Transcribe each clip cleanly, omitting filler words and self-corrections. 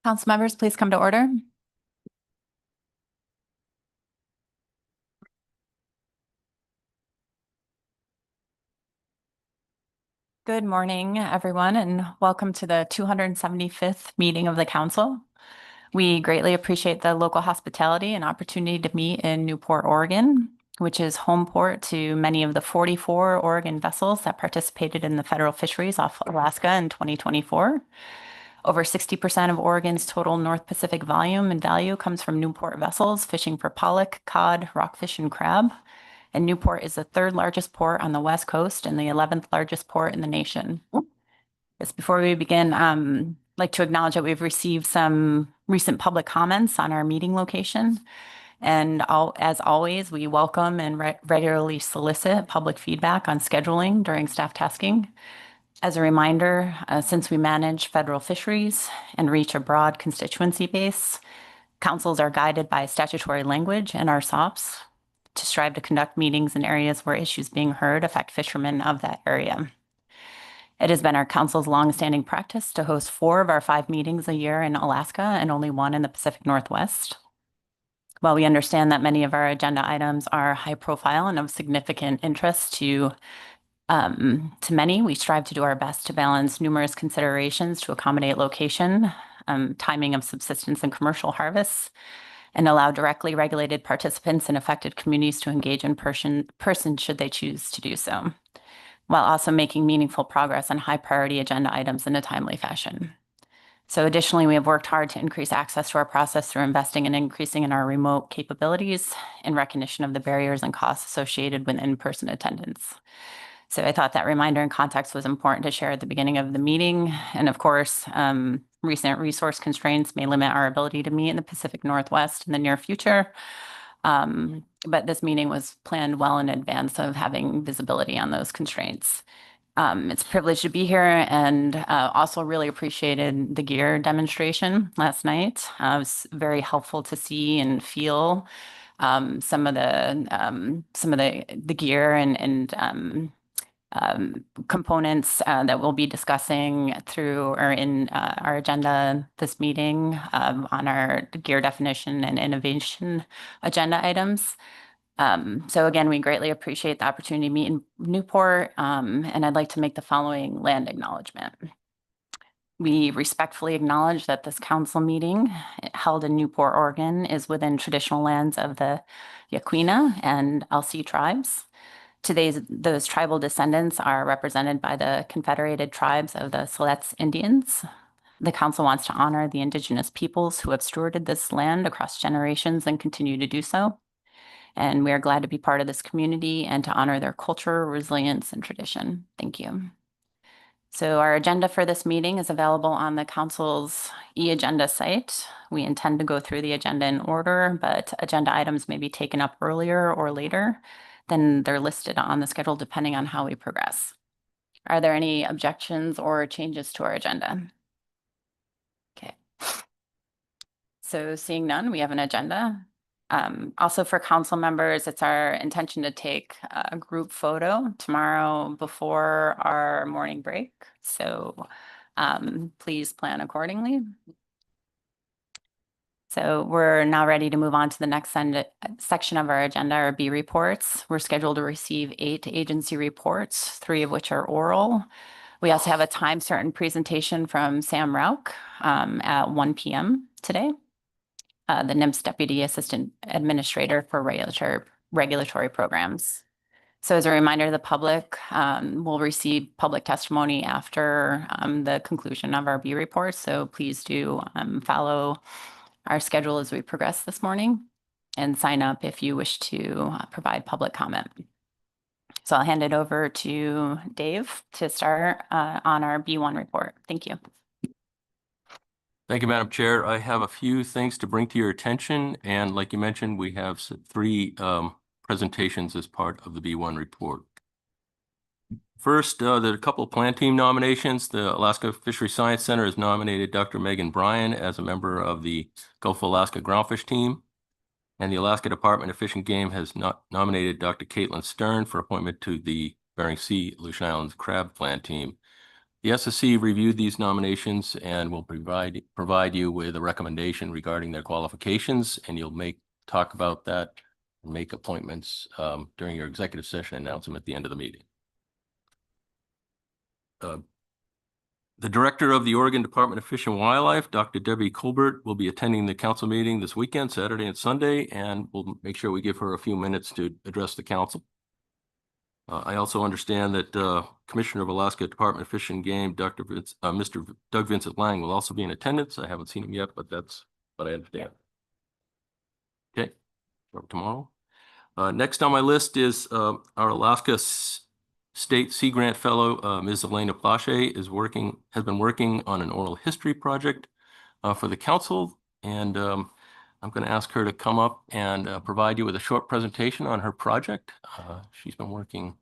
Council members, please come to order. Good morning, everyone, and welcome to the 275th meeting of the Council. We greatly appreciate the local hospitality and opportunity to meet in Newport, Oregon, which is home port to many of the 44 Oregon vessels that participated in the federal fisheries off Alaska in 2024. Over 60% of Oregon's total North Pacific volume and value comes from Newport vessels fishing for pollock, cod, rockfish, and crab. And Newport is the third largest port on the West Coast and the 11th largest port in the nation. Just before we begin, I'd like to acknowledge that we've received some recent public comments on our meeting location. And as always, we welcome and regularly solicit public feedback on scheduling during staff tasking. As a reminder, since we manage federal fisheries and reach a broad constituency base, councils are guided by statutory language and our SOPs to strive to conduct meetings in areas where issues being heard affect fishermen of that area. It has been our council's longstanding practice to host 4 of our 5 meetings a year in Alaska and only 1 in the Pacific Northwest. While we understand that many of our agenda items are high profile and of significant interest to many, we strive to do our best to balance numerous considerations to accommodate location, timing of subsistence and commercial harvests, and allow directly regulated participants in affected communities to engage in person should they choose to do so, while also making meaningful progress on high priority agenda items in a timely fashion. So additionally, we have worked hard to increase access to our process through investing and increasing in our remote capabilities in recognition of the barriers and costs associated with in-person attendance. So I thought that reminder and context was important to share at the beginning of the meeting. And of course, recent resource constraints may limit our ability to meet in the Pacific Northwest in the near future. But this meeting was planned well in advance of having visibility on those constraints. It's a privilege to be here and also really appreciated the gear demonstration last night. It was very helpful to see and feel some of the gear and components that we'll be discussing through or in our agenda this meeting on our gear definition and innovation agenda items. So again, we greatly appreciate the opportunity to meet in Newport, and I'd like to make the following land acknowledgement. We respectfully acknowledge that this council meeting held in Newport, Oregon is within traditional lands of the Yaquina and Alsea tribes. Today, those tribal descendants are represented by the Confederated Tribes of the Siletz Indians. The council wants to honor the indigenous peoples who have stewarded this land across generations and continue to do so. And we are glad to be part of this community and to honor their culture, resilience, and tradition. Thank you. So our agenda for this meeting is available on the council's e-agenda site. We intend to go through the agenda in order, but agenda items may be taken up earlier or later than they're listed on the schedule, depending on how we progress. Are there any objections or changes to our agenda? Okay. So seeing none, we have an agenda. Also for council members, it's our intention to take a group photo tomorrow before our morning break. So please plan accordingly. So we're now ready to move on to the next section of our agenda, our B reports. We're scheduled to receive 8 agency reports, 3 of which are oral. We also have a time certain presentation from Sam Rauch at 1 p.m. today, the NMFS Deputy Assistant Administrator for Regulatory Programs. So as a reminder, the public will receive public testimony after the conclusion of our B report. So please do follow our schedule as we progress this morning and sign up if you wish to provide public comment. So I'll hand it over to Dave to start on our B1 report. Thank you. Thank you, Madam Chair. I have a few things to bring to your attention. And like you mentioned, we have 3 presentations as part of the B1 report. First, there are a couple of plan team nominations. The Alaska Fishery Science Center has nominated Dr. Megan Bryan as a member of the Gulf of Alaska groundfish team. And the Alaska Department of Fish and Game has nominated Dr. Caitlin Stern for appointment to the Bering Sea Aleutian Islands crab plan team. The SSC reviewed these nominations and will provide you with a recommendation regarding their qualifications, and you'll talk about that and make appointments during your executive session announcement at the end of the meeting. The Director of the Oregon Department of Fish and Wildlife, Dr. Debbie Colbert, will be attending the council meeting this weekend, Saturday and Sunday, and we'll make sure we give her a few minutes to address the council. I also understand that Commissioner of Alaska Department of Fish and Game, Mr. Doug Vincent Lang, will also be in attendance. I haven't seen him yet, but that's what I understand. Okay, tomorrow. Next on my list is our Alaska State Sea Grant Fellow, Ms. Elena Plache, has been working on an oral history project for the council, and I'm going to ask her to come up and provide you with a short presentation on her project. She's been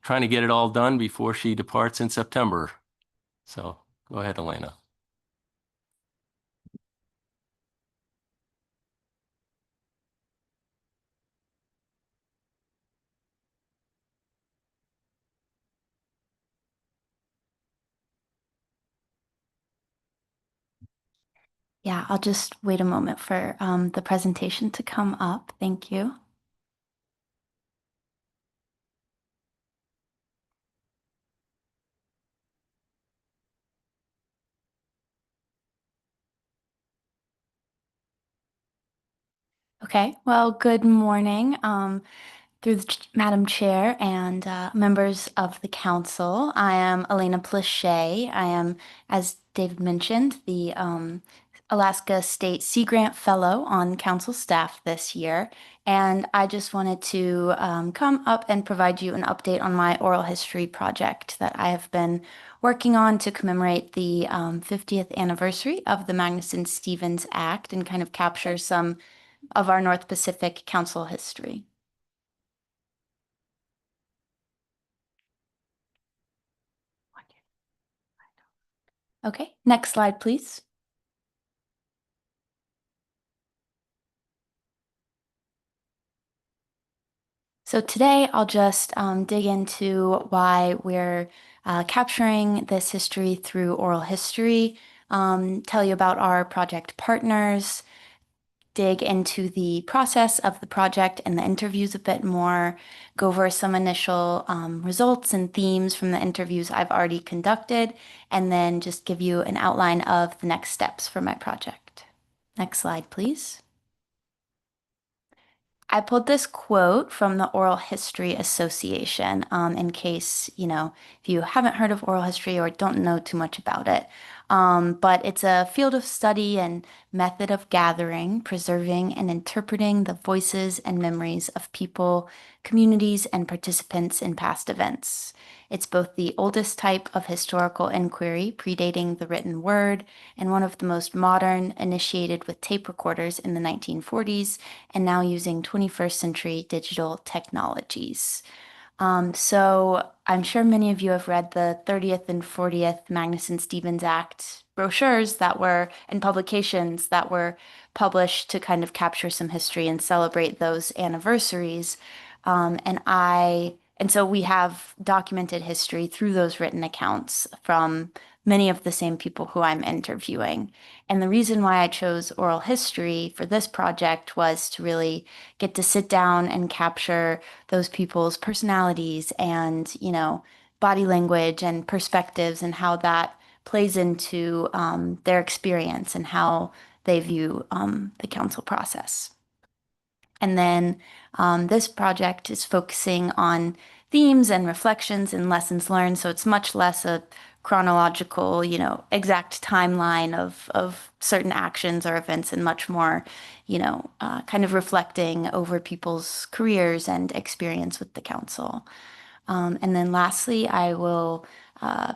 trying to get it all done before she departs in September. So go ahead, Elena. Yeah, I'll just wait a moment for the presentation to come up. Thank you. Okay, well, good morning. Through the Madam Chair and members of the council, I am Elena Plache. I am, as David mentioned, the Alaska State Sea Grant Fellow on council staff this year. And I just wanted to come up and provide you an update on my oral history project that I have been working on to commemorate the 50th anniversary of the Magnuson-Stevens Act and kind of capture some of our North Pacific Council history. Okay, next slide, please. So today I'll just dig into why we're capturing this history through oral history, tell you about our project partners, dig into the process of the project and the interviews a bit more, go over some initial results and themes from the interviews I've already conducted, and then just give you an outline of the next steps for my project. Next slide, please. I pulled this quote from the Oral History Association in case, if you haven't heard of oral history or don't know too much about it. But it's a field of study and method of gathering, preserving, and interpreting the voices and memories of people, communities, and participants in past events. It's both the oldest type of historical inquiry, predating the written word, and one of the most modern, initiated with tape recorders in the 1940s, and now using 21st century digital technologies. So I'm sure many of you have read the 30th and 40th Magnuson-Stevens Act brochures and publications that were published to kind of capture some history and celebrate those anniversaries. And so we have documented history through those written accounts from many of the same people who I'm interviewing. And the reason why I chose oral history for this project was to really get to sit down and capture those people's personalities and, body language and perspectives and how that plays into their experience and how they view the council process. And then this project is focusing on themes and reflections and lessons learned. So it's much less a chronological, exact timeline of certain actions or events and much more, kind of reflecting over people's careers and experience with the council. And then lastly, I will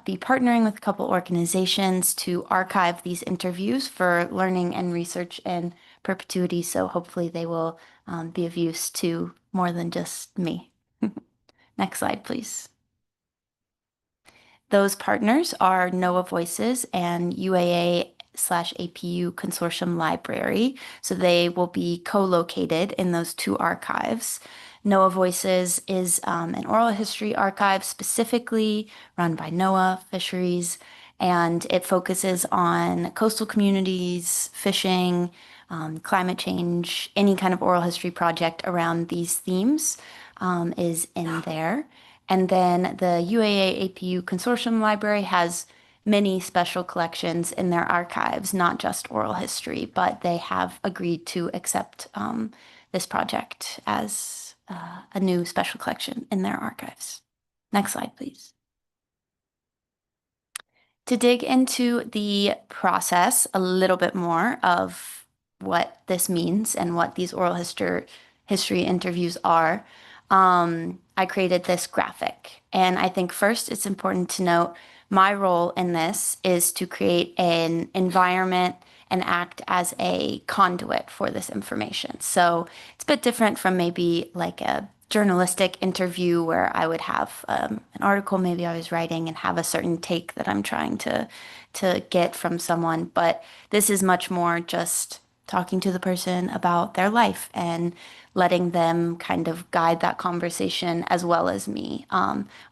be partnering with a couple organizations to archive these interviews for learning and research in perpetuity. So hopefully they will be of use to more than just me. Next slide, please. Those partners are NOAA Voices and UAA/APU Consortium Library. So they will be co-located in those two archives. NOAA Voices is an oral history archive specifically run by NOAA Fisheries, and it focuses on coastal communities, fishing, climate change, any kind of oral history project around these themes is in there. And then the UAA APU Consortium Library has many special collections in their archives, not just oral history, but they have agreed to accept this project as a new special collection in their archives. Next slide, please. To dig into the process a little bit more of what this means and what these oral history interviews are, I created this graphic. And I think first it's important to note my role in this is to create an environment and act as a conduit for this information. So it's a bit different from maybe like a journalistic interview where I would have an article maybe I was writing and have a certain take that I'm trying to get from someone. But this is much more just talking to the person about their life and letting them kind of guide that conversation as well as me.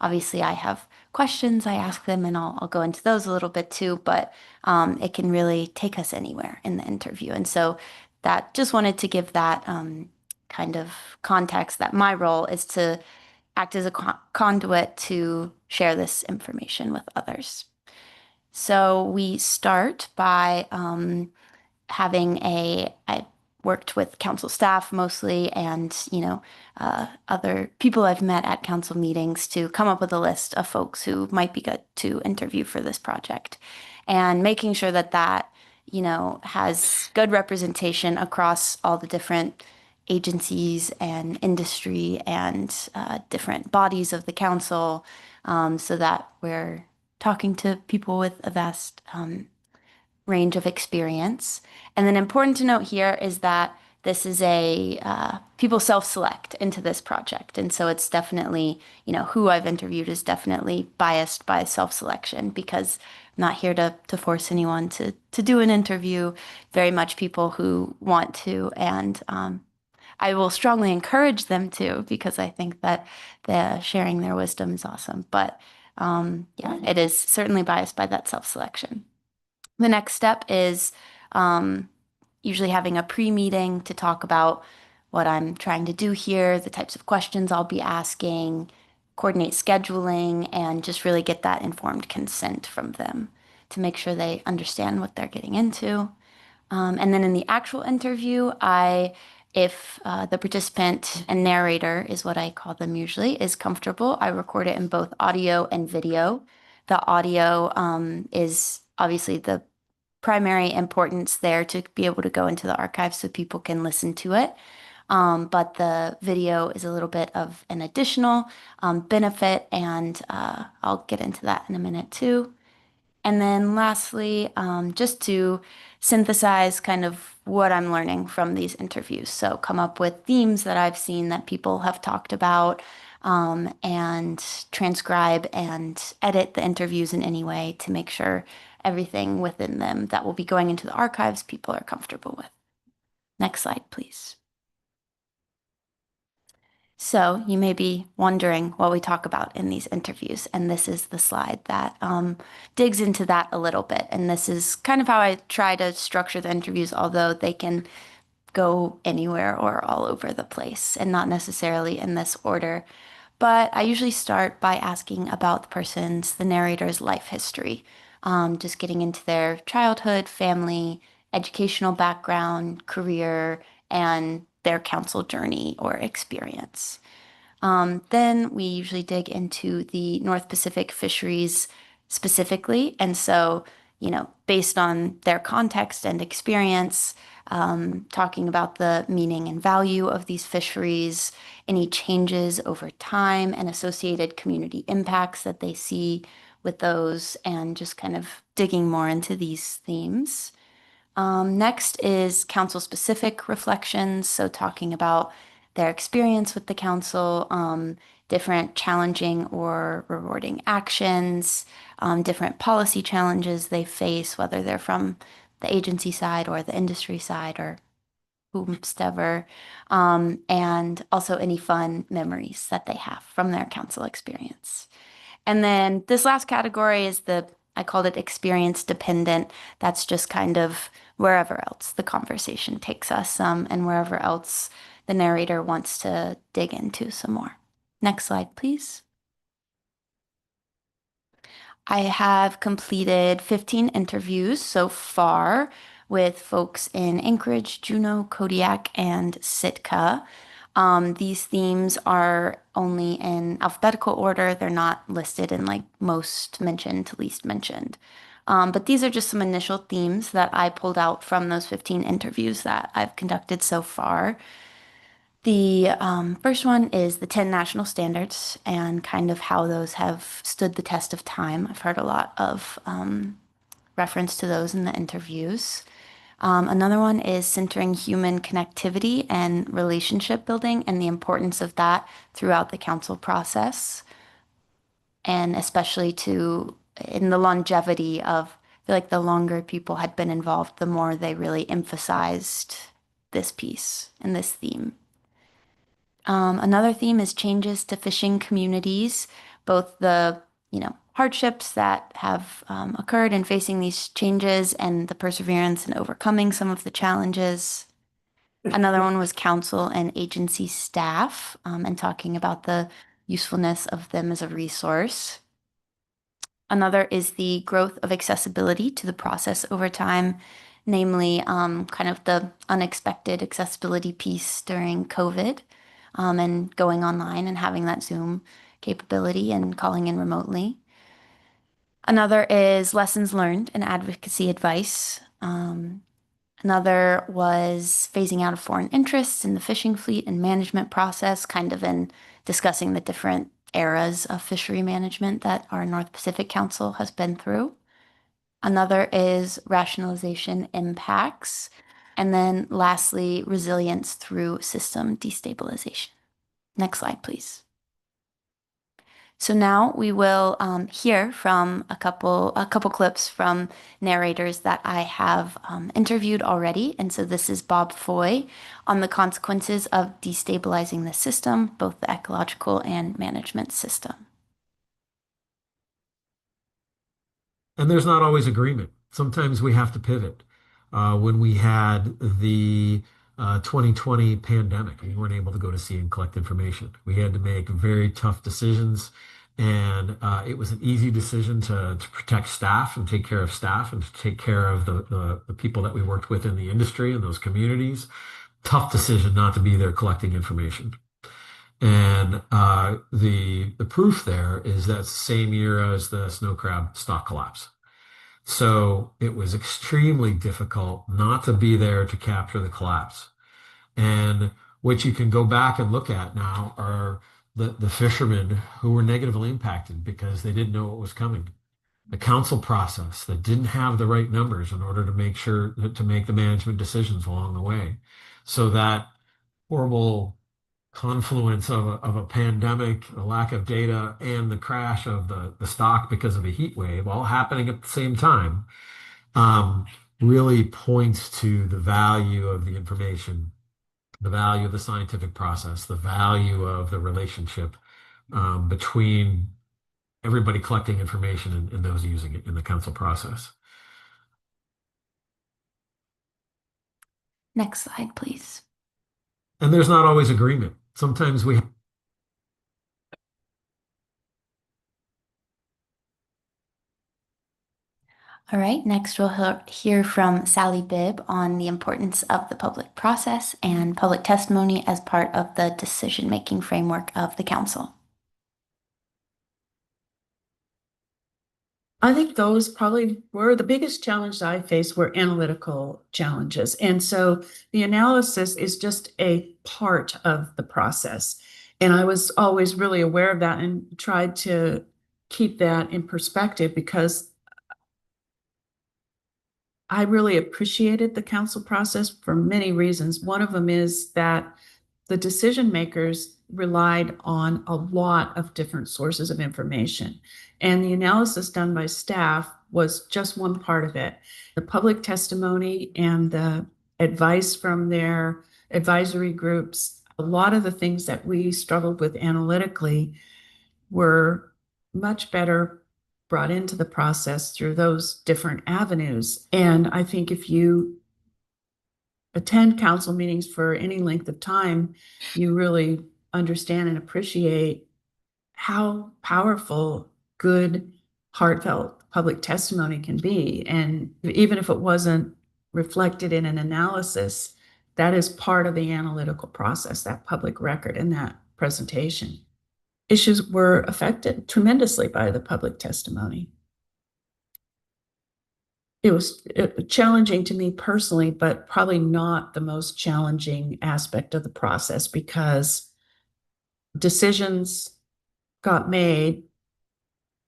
Obviously, I have questions I ask them, and I'll go into those a little bit too, but it can really take us anywhere in the interview. And so that just wanted to give that kind of context that my role is to act as a conduit to share this information with others. So we start by I worked with council staff mostly and, other people I've met at council meetings to come up with a list of folks who might be good to interview for this project and making sure that, has good representation across all the different agencies and industry and different bodies of the council, so that we're talking to people with a vast range of experience. And then important to note here is that this is people self-select into this project. And so it's definitely, who I've interviewed is definitely biased by self-selection because I'm not here to force anyone to do an interview, very much people who want to. And I will strongly encourage them to because I think that sharing their wisdom is awesome. But yeah, it is certainly biased by that self-selection. The next step is usually having a pre-meeting to talk about what I'm trying to do here, the types of questions I'll be asking, coordinate scheduling, and just really get that informed consent from them to make sure they understand what they're getting into. And then in the actual interview, if the participant and narrator is what I call them usually, is comfortable, I record it in both audio and video. The audio is obviously the primary importance there to be able to go into the archive so people can listen to it. But the video is a little bit of an additional benefit, and I'll get into that in a minute too. And then lastly, just to synthesize kind of what I'm learning from these interviews. So come up with themes that I've seen that people have talked about, and transcribe and edit the interviews in any way to make sure everything within them that will be going into the archives people are comfortable with. Next slide, please. So you may be wondering what we talk about in these interviews, and this is the slide that digs into that a little bit. And this is kind of how I try to structure the interviews, although they can go anywhere or all over the place and not necessarily in this order. But I usually start by asking about the narrator's life history, just getting into their childhood, family, educational background, career, and their council journey or experience. Then we usually dig into the North Pacific fisheries specifically. And so, based on their context and experience, talking about the meaning and value of these fisheries, any changes over time and associated community impacts that they see with those, and just kind of digging more into these themes. Next is council-specific reflections, so talking about their experience with the council, different challenging or rewarding actions, different policy challenges they face, whether they're from the agency side or the industry side or whomstever, and also any fun memories that they have from their council experience. And then this last category is I called it experience dependent. That's just kind of wherever else the conversation takes us, and wherever else the narrator wants to dig into some more. Next slide, please. I have completed 15 interviews so far with folks in Anchorage, Juneau, Kodiak, and Sitka. These themes are only in alphabetical order. They're not listed in like most mentioned to least mentioned. But these are just some initial themes that I pulled out from those 15 interviews that I've conducted so far. The first one is the 10 national standards and kind of how those have stood the test of time. I've heard a lot of reference to those in the interviews. Another one is centering human connectivity and relationship building and the importance of that throughout the council process, and especially in the longevity of, I feel like the longer people had been involved, the more they really emphasized this piece and this theme. Another theme is changes to fishing communities, both the, hardships that have occurred in facing these changes and the perseverance in overcoming some of the challenges. Another one was council and agency staff, and talking about the usefulness of them as a resource. Another is the growth of accessibility to the process over time, namely kind of the unexpected accessibility piece during COVID, and going online and having that Zoom capability and calling in remotely. Another is lessons learned and advocacy advice. Another was phasing out of foreign interests in the fishing fleet and management process, kind of in discussing the different eras of fishery management that our North Pacific Council has been through. Another is rationalization impacts. And then lastly, resilience through system destabilization. Next slide, please. So now we will hear from a couple clips from narrators that I have interviewed already. And so this is Bob Foy on the consequences of destabilizing the system, both the ecological and management system. And there's not always agreement. Sometimes we have to pivot. When we had the 2020 pandemic, we weren't able to go to sea and collect information. We had to make very tough decisions. And it was an easy decision to protect staff and take care of staff and to take care of the people that we worked with in the industry and those communities. Tough decision not to be there collecting information. And the proof there is that same year as the snow crab stock collapse. So it was extremely difficult not to be there to capture the collapse. And what you can go back and look at now are the fishermen who were negatively impacted because they didn't know what was coming. The council process that didn't have the right numbers in order to make sure to make the management decisions along the way. So that horrible confluence of a pandemic, a lack of data, and the crash of the stock because of a heat wave all happening at the same time really points to the value of the information, the value of the scientific process, the value of the relationship between everybody collecting information and those using it in the council process. Next slide, please. And there's not always agreement. Sometimes we All right, next we'll hear from Sally Bibb on the importance of the public process and public testimony as part of the decision-making framework of the council. I think those probably were the biggest challenge I faced were analytical challenges. And so the analysis is just a part of the process. And I was always really aware of that and tried to keep that in perspective because I really appreciated the council process for many reasons. One of them is that the decision makers relied on a lot of different sources of information. And the analysis done by staff was just one part of it. The public testimony and the advice from their advisory groups. A lot of the things that we struggled with analytically were much better brought into the process through those different avenues. And I think if you attend council meetings for any length of time, you really understand and appreciate how powerful good, heartfelt public testimony can be. And even if it wasn't reflected in an analysis, that is part of the analytical process, that public record and that presentation. Issues were affected tremendously by the public testimony. It was challenging to me personally, but probably not the most challenging aspect of the process, because decisions got made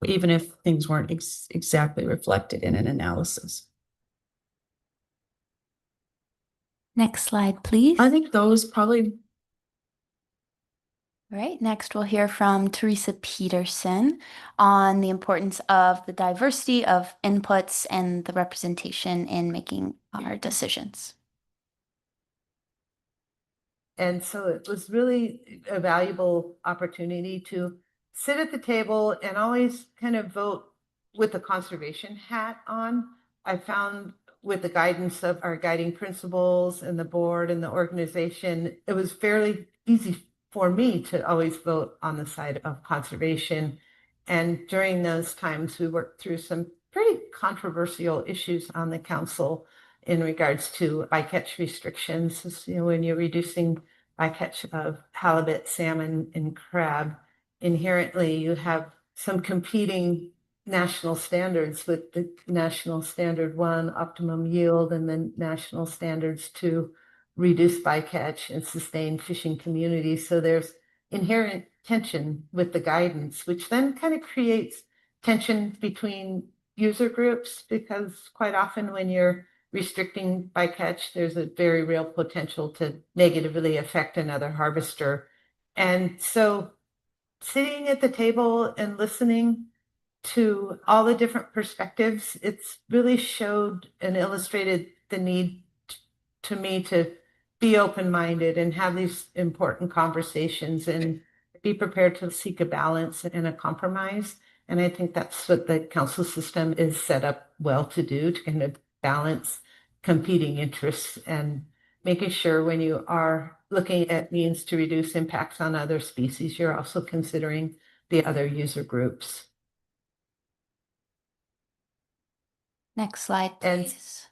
even if things weren't exactly reflected in an analysis. Next slide, please. I think those probably. All right, next we'll hear from Teresa Peterson on the importance of the diversity of inputs and the representation in making our decisions. And so it was really a valuable opportunity to sit at the table and always kind of vote with the conservation hat on. I found with the guidance of our guiding principles and the board and the organization, it was fairly easy for me to always vote on the side of conservation. And during those times, we worked through some pretty controversial issues on the council in regards to bycatch restrictions. You know, when you're reducing bycatch of halibut, salmon, and crab, inherently you have some competing national standards, with the national standard 1, optimum yield, and then national standards 2, reduce bycatch and sustain fishing communities. So there's inherent tension with the guidance, which then kind of creates tension between user groups, because quite often when you're restricting bycatch, there's a very real potential to negatively affect another harvester. And so sitting at the table and listening to all the different perspectives, it's really showed and illustrated the need to me to be open-minded and have these important conversations and be prepared to seek a balance and a compromise. And I think that's what the council system is set up well to do, to kind of balance competing interests and making sure when you are looking at means to reduce impacts on other species, you're also considering the other user groups. Next slide, please.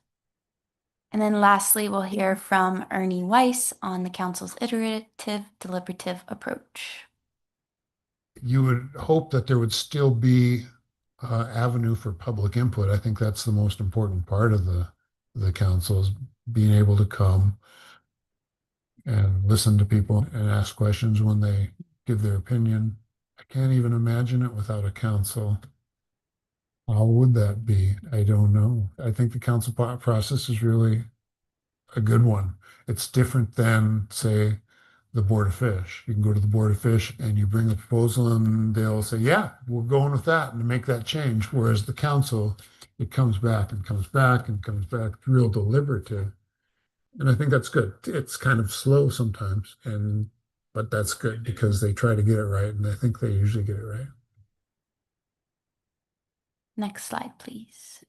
And then lastly, we'll hear from Ernie Weiss on the council's iterative deliberative approach. You would hope that there would still be avenue for public input. I think that's the most important part of the council, is being able to come and listen to people and ask questions when they give their opinion. I can't even imagine it without a council. How would that be? I don't know. I think the council process is really a good one. It's different than, say, the Board of Fish. You can go to the Board of Fish and you bring a proposal and they'll say, yeah, we're going with that, and make that change. Whereas the council, it comes back and comes back and comes back, real deliberative. And I think that's good. It's kind of slow sometimes, but that's good because they try to get it right, and I think they usually get it right. Next slide, please.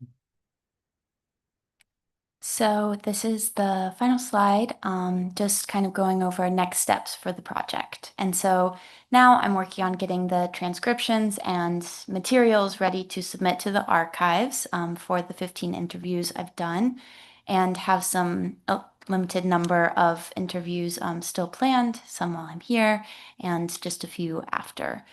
So this is the final slide, just kind of going over next steps for the project. And so now I'm working on getting the transcriptions and materials ready to submit to the archives for the 15 interviews I've done, and have some limited number of interviews still planned, some while I'm here and just a few after.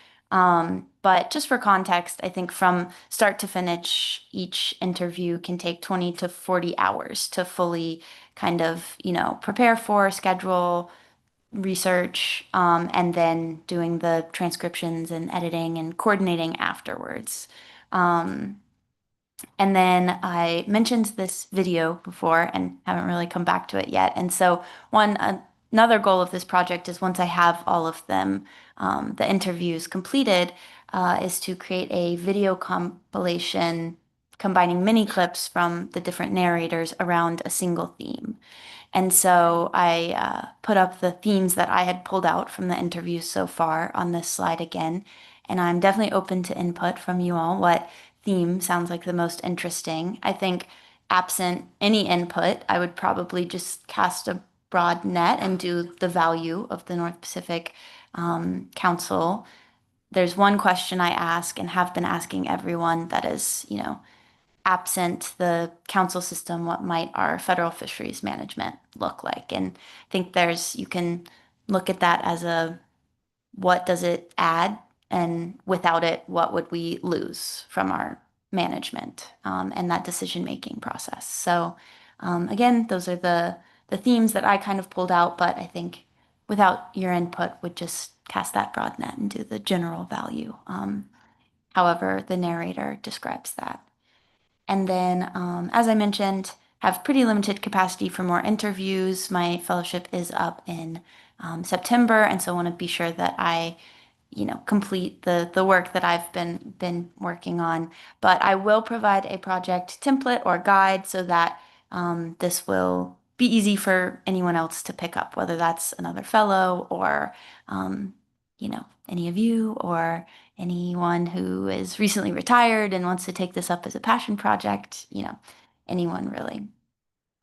But just for context, I think from start to finish, each interview can take 20 to 40 hours to fully kind of, prepare for, schedule, research, and then doing the transcriptions and editing and coordinating afterwards. And then I mentioned this video before and haven't really come back to it yet. And so another goal of this project is, once I have all of them, the interviews completed, is to create a video compilation combining mini clips from the different narrators around a single theme. And so I put up the themes that I had pulled out from the interviews so far on this slide again. And I'm definitely open to input from you all. What theme sounds like the most interesting? I think absent any input, I would probably just cast a broad net and do the value of the North Pacific Council. There's one question I ask and have been asking everyone that is, absent the council system, what might our federal fisheries management look like? And I think you can look at that as what does it add? And without it, what would we lose from our management and that decision-making process? So again, those are the themes that I kind of pulled out, but I think without your input would just cast that broad net and do the general value, however the narrator describes that. And then, as I mentioned, have pretty limited capacity for more interviews. My fellowship is up in September, and so I want to be sure that I, complete the work that I've been working on. But I will provide a project template or guide so that this will be easy for anyone else to pick up, whether that's another fellow or, any of you or anyone who is recently retired and wants to take this up as a passion project, anyone really.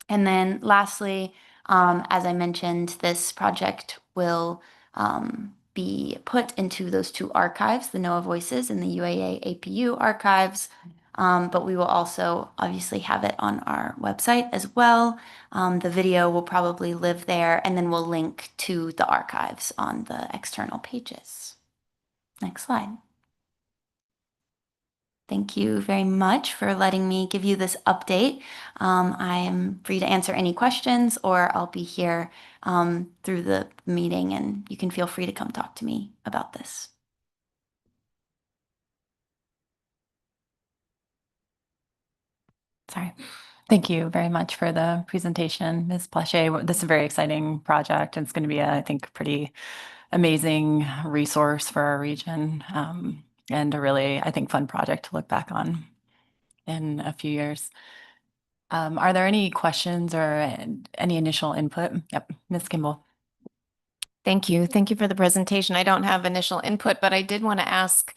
And then lastly, as I mentioned, this project will be put into those two archives, the NOAA Voices and the UAA APU archives. But we will also obviously have it on our website as well. The video will probably live there, and then we'll link to the archives on the external pages. Next slide. Thank you very much for letting me give you this update. I am free to answer any questions, or I'll be here through the meeting, and you can feel free to come talk to me about this. Sorry. Thank you very much for the presentation, Ms. Plache. This is a very exciting project, and it's going to be, I think, a pretty amazing resource for our region, and a really, I think, fun project to look back on in a few years. Are there any questions or any initial input? Yep, Ms. Kimball. Thank you. Thank you for the presentation. I don't have initial input, but I did want to ask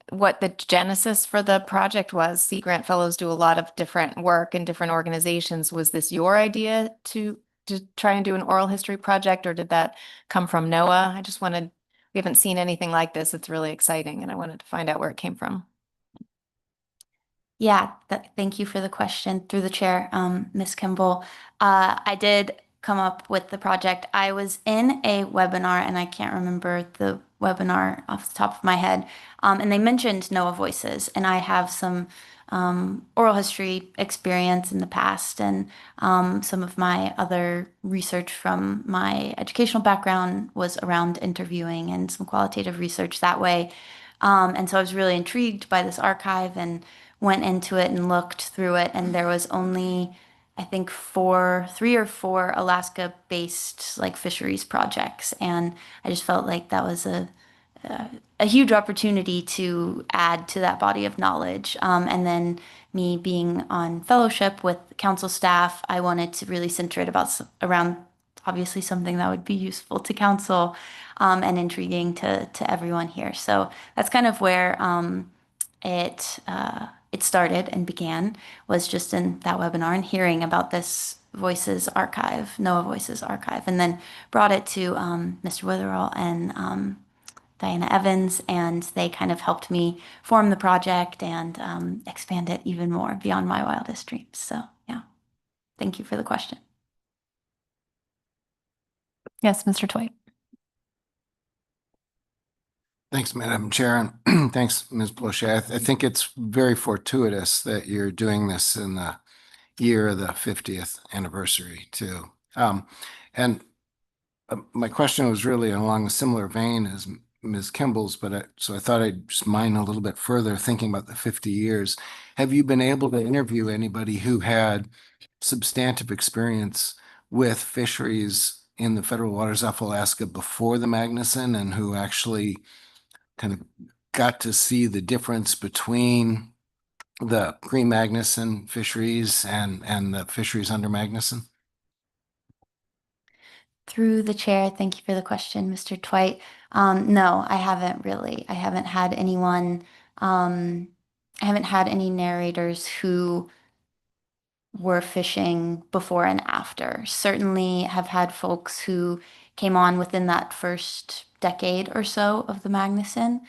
what the genesis for the project was. Sea Grant Fellows do a lot of different work in different organizations. Was this your idea to try and do an oral history project, or did that come from NOAA? We haven't seen anything like this. It's really exciting, and I wanted to find out where it came from. Yeah, thank you for the question through the chair, Ms. Kimball. I did come up with the project. I was in a webinar, and I can't remember the webinar off the top of my head, and they mentioned NOAA Voices, and I have some oral history experience in the past, and some of my other research from my educational background was around interviewing and some qualitative research that way. And so I was really intrigued by this archive and went into it and looked through it, and there was only, I think, 3 or 4 Alaska-based like fisheries projects, and I just felt like that was a huge opportunity to add to that body of knowledge. And then me being on fellowship with council staff, I wanted to really center it around obviously something that would be useful to council and intriguing to everyone here. So that's kind of where it started and began, was just in that webinar and hearing about this Voices archive, NOAA Voices archive, and then brought it to Mr. Witherall and Diana Evans, and they kind of helped me form the project and expand it even more beyond my wildest dreams. So yeah, thank you for the question. Yes, Mr. Twite. Thanks, Madam Chair, and thanks, Ms. Bloche. I think it's very fortuitous that you're doing this in the year of the 50th anniversary too. And my question was really along a similar vein as Ms. Kimball's, so I thought I'd just mine a little bit further, thinking about the 50 years. Have you been able to interview anybody who had substantive experience with fisheries in the federal waters off Alaska before the Magnuson, and who actually kind of got to see the difference between the pre-Magnuson fisheries and the fisheries under Magnuson? Through the chair, thank you for the question, Mr. Twite. No, I haven't really. I haven't had anyone, I haven't had any narrators who were fishing before and after. Certainly have had folks who came on within that first decade or so of the Magnuson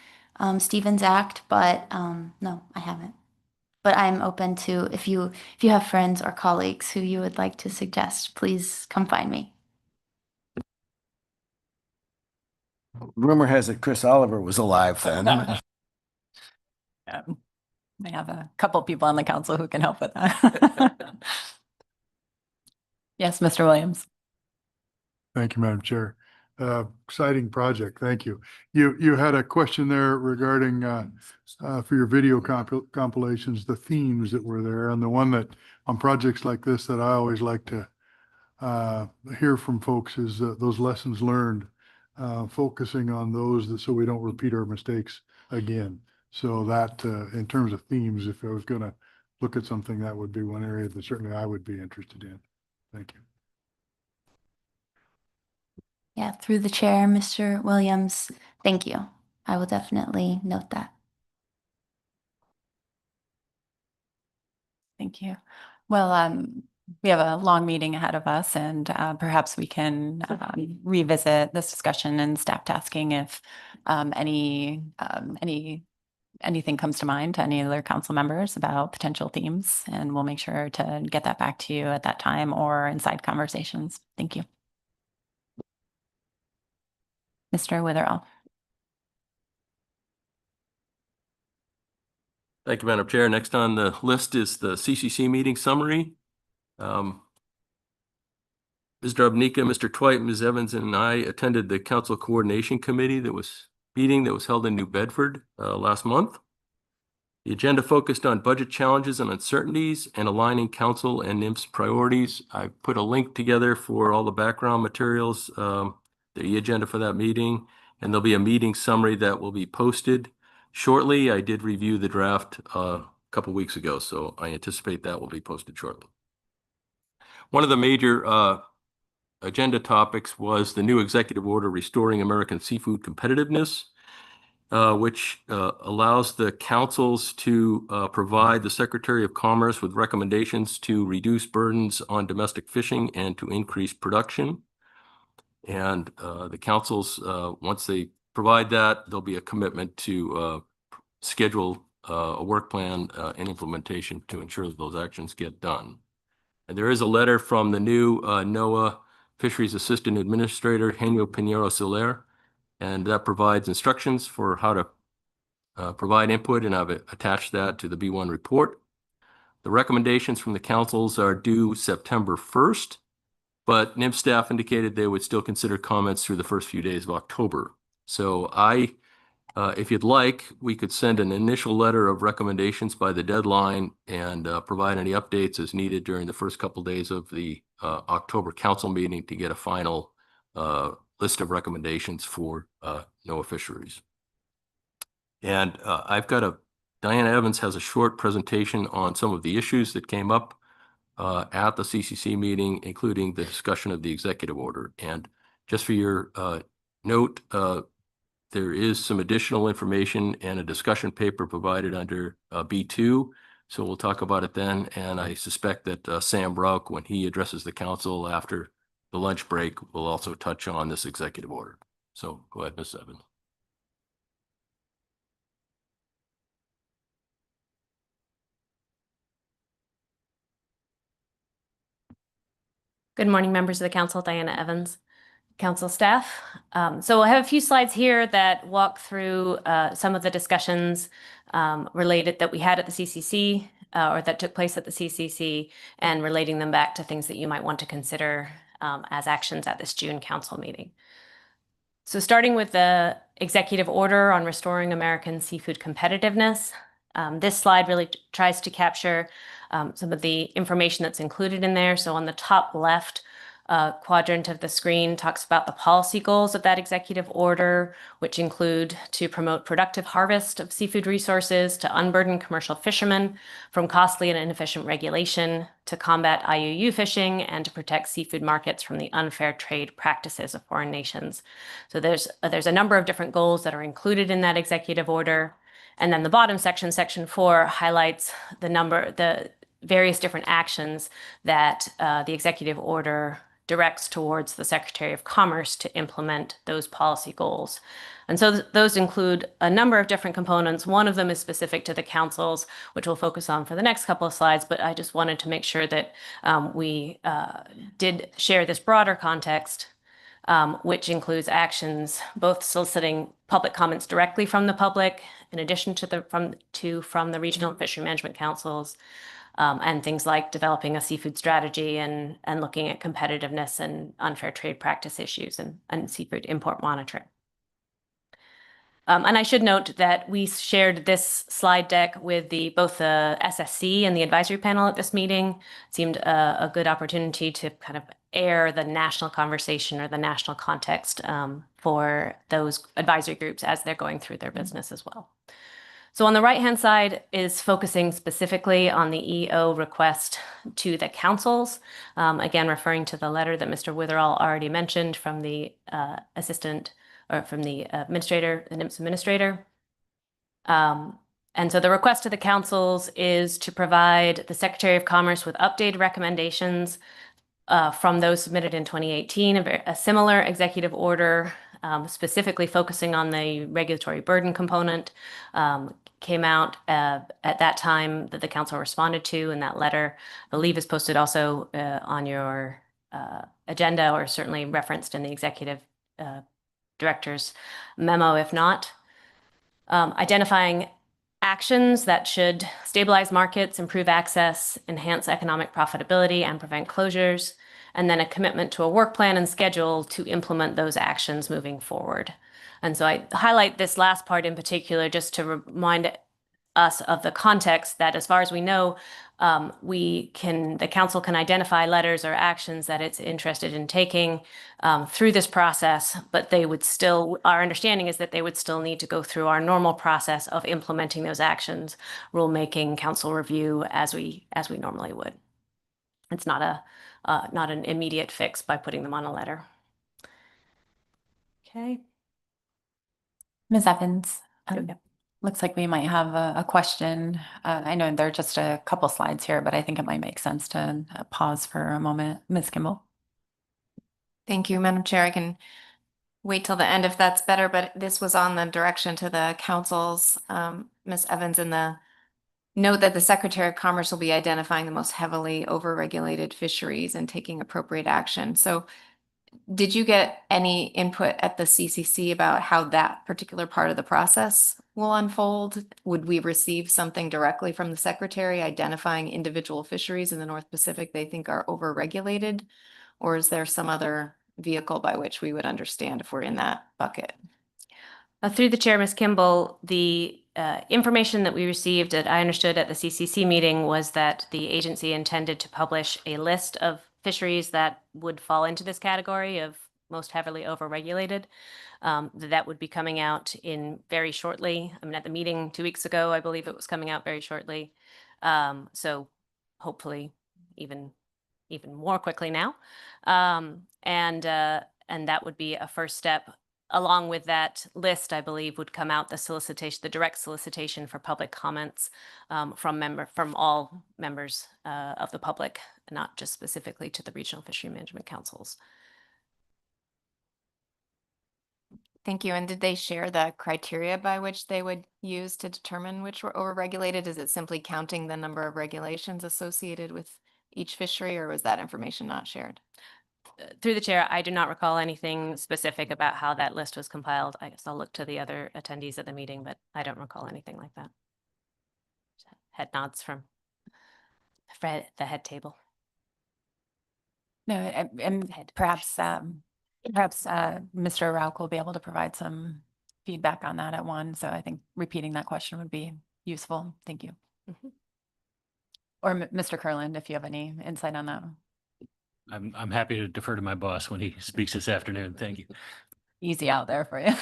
Stevens Act, but no, I haven't. But I'm open to if you have friends or colleagues who you would like to suggest, please come find me. Rumor has it Chris Oliver was alive then. Yeah. I have a couple people on the council who can help with that. Yes, Mr. Williams. Thank you, Madam Chair. Exciting project. Thank you. You had a question there regarding for your video compilations, the themes that were there, and the one that on projects like this that I always like to hear from folks is those lessons learned, focusing on those so we don't repeat our mistakes again. So that in terms of themes, if I was going to look at something, that would be one area that certainly I would be interested in. Thank you. Yeah, through the chair, Mr. Williams, thank you. I will definitely note that. Thank you. Well, we have a long meeting ahead of us, and perhaps we can revisit this discussion and staff tasking if anything comes to mind to any other council members about potential themes, and we'll make sure to get that back to you at that time or in side conversations. Thank you. Mr. Witherell. Thank you, Madam Chair. Next on the list is the CCC meeting summary. Mr. Abnika, Mr. Twite, Ms. Evans, and I attended the Council Coordination Committee that was held in New Bedford last month. The agenda focused on budget challenges and uncertainties and aligning council and NIMS priorities. I put a link together for all the background materials, the agenda for that meeting, and there'll be a meeting summary that will be posted shortly. I did review the draft a couple weeks ago, so I anticipate that will be posted shortly. One of the major agenda topics was the new executive order restoring American seafood competitiveness, which allows the councils to provide the Secretary of Commerce with recommendations to reduce burdens on domestic fishing and to increase production. And the councils, once they provide that, there'll be a commitment to schedule a work plan and implementation to ensure that those actions get done. And there is a letter from the new NOAA Fisheries Assistant Administrator, Henio Pinheiro Soler, and that provides instructions for how to provide input, and I've attached that to the B1 report. The recommendations from the councils are due September 1st, but NIMS staff indicated they would still consider comments through the first few days of October. So if you'd like, we could send an initial letter of recommendations by the deadline and provide any updates as needed during the first couple days of the October council meeting to get a final list of recommendations for NOAA fisheries. And Diana Evans has a short presentation on some of the issues that came up at the CCC meeting, including the discussion of the executive order. And just for your note, there is some additional information and a discussion paper provided under B2. So we'll talk about it then. And I suspect that Sam Brock, when he addresses the council after the lunch break, will also touch on this executive order. So go ahead, Ms. Evans. Good morning, members of the council. Diana Evans, council staff. So I have a few slides here that walk through some of the discussions related that we had at the CCC or that took place at the CCC, and relating them back to things that you might want to consider as actions at this June council meeting. So starting with the executive order on restoring American seafood competitiveness, this slide really tries to capture some of the information that's included in there. So on the top left quadrant of the screen talks about the policy goals of that executive order, which include to promote productive harvest of seafood resources, to unburden commercial fishermen from costly and inefficient regulation, to combat IUU fishing, and to protect seafood markets from the unfair trade practices of foreign nations. So there's a number of different goals that are included in that executive order. And then the bottom section, section 4, highlights the various different actions that the executive order directs towards the Secretary of Commerce to implement those policy goals. And so those include a number of different components. One of them is specific to the councils, which we'll focus on for the next couple of slides, but I just wanted to make sure that we did share this broader context, which includes actions both soliciting public comments directly from the public, in addition to from the regional and fishery management councils, and things like developing a seafood strategy and looking at competitiveness and unfair trade practice issues and seafood import monitoring. And I should note that we shared this slide deck with both the SSC and the advisory panel at this meeting. It seemed a good opportunity to kind of air the national conversation or the national context for those advisory groups as they're going through their business as well. So on the right-hand side is focusing specifically on the EO request to the councils, again, referring to the letter that Mr. Witherall already mentioned from the administrator, the NMFS administrator. And so the request to the councils is to provide the Secretary of Commerce with updated recommendations from those submitted in 2018, a similar executive order specifically focusing on the regulatory burden component came out at that time that the council responded to, and that letter, I believe, is posted also on your agenda, or certainly referenced in the executive director's memo, if not. Identifying actions that should stabilize markets, improve access, enhance economic profitability, and prevent closures, and then a commitment to a work plan and schedule to implement those actions moving forward. And so I highlight this last part in particular just to remind us of the context that, as far as we know, the council can identify letters or actions that it's interested in taking through this process, but our understanding is that they would still need to go through our normal process of implementing those actions, rulemaking, council review, as we normally would. It's not an immediate fix by putting them on a letter. Okay. Ms. Evans, looks like we might have a question. I know there are just a couple slides here, but I think it might make sense to pause for a moment. Ms. Kimball. Thank you, Madam Chair. I can wait till the end if that's better, but this was on the direction to the councils. Ms. Evans, in the note that the Secretary of Commerce will be identifying the most heavily overregulated fisheries and taking appropriate action. So did you get any input at the CCC about how that particular part of the process will unfold? Would we receive something directly from the Secretary identifying individual fisheries in the North Pacific they think are overregulated? Or is there some other vehicle by which we would understand if we're in that bucket? Through the chair, Ms. Kimball, the information that we received I understood at the CCC meeting was that the agency intended to publish a list of fisheries that would fall into this category of most heavily overregulated. That would be coming out in very shortly. I mean, at the meeting 2 weeks ago, I believe it was coming out very shortly. So hopefully even more quickly now. And that would be a first step. Along with that list, I believe, would come out the direct solicitation for public comments from all members of the public, not just specifically to the regional fishery management councils. Thank you. And did they share the criteria by which they would use to determine which were overregulated? Is it simply counting the number of regulations associated with each fishery, or was that information not shared? Through the chair, I do not recall anything specific about how that list was compiled. I guess I'll look to the other attendees at the meeting, but I don't recall anything like that. Head nods from the head table. No, and perhaps Mr. Rauch will be able to provide some feedback on that at one. So I think repeating that question would be useful. Thank you. Mm-hmm. Or Mr. Kurland, if you have any insight on that. I'm happy to defer to my boss when he speaks this afternoon. Thank you. Easy out there for you.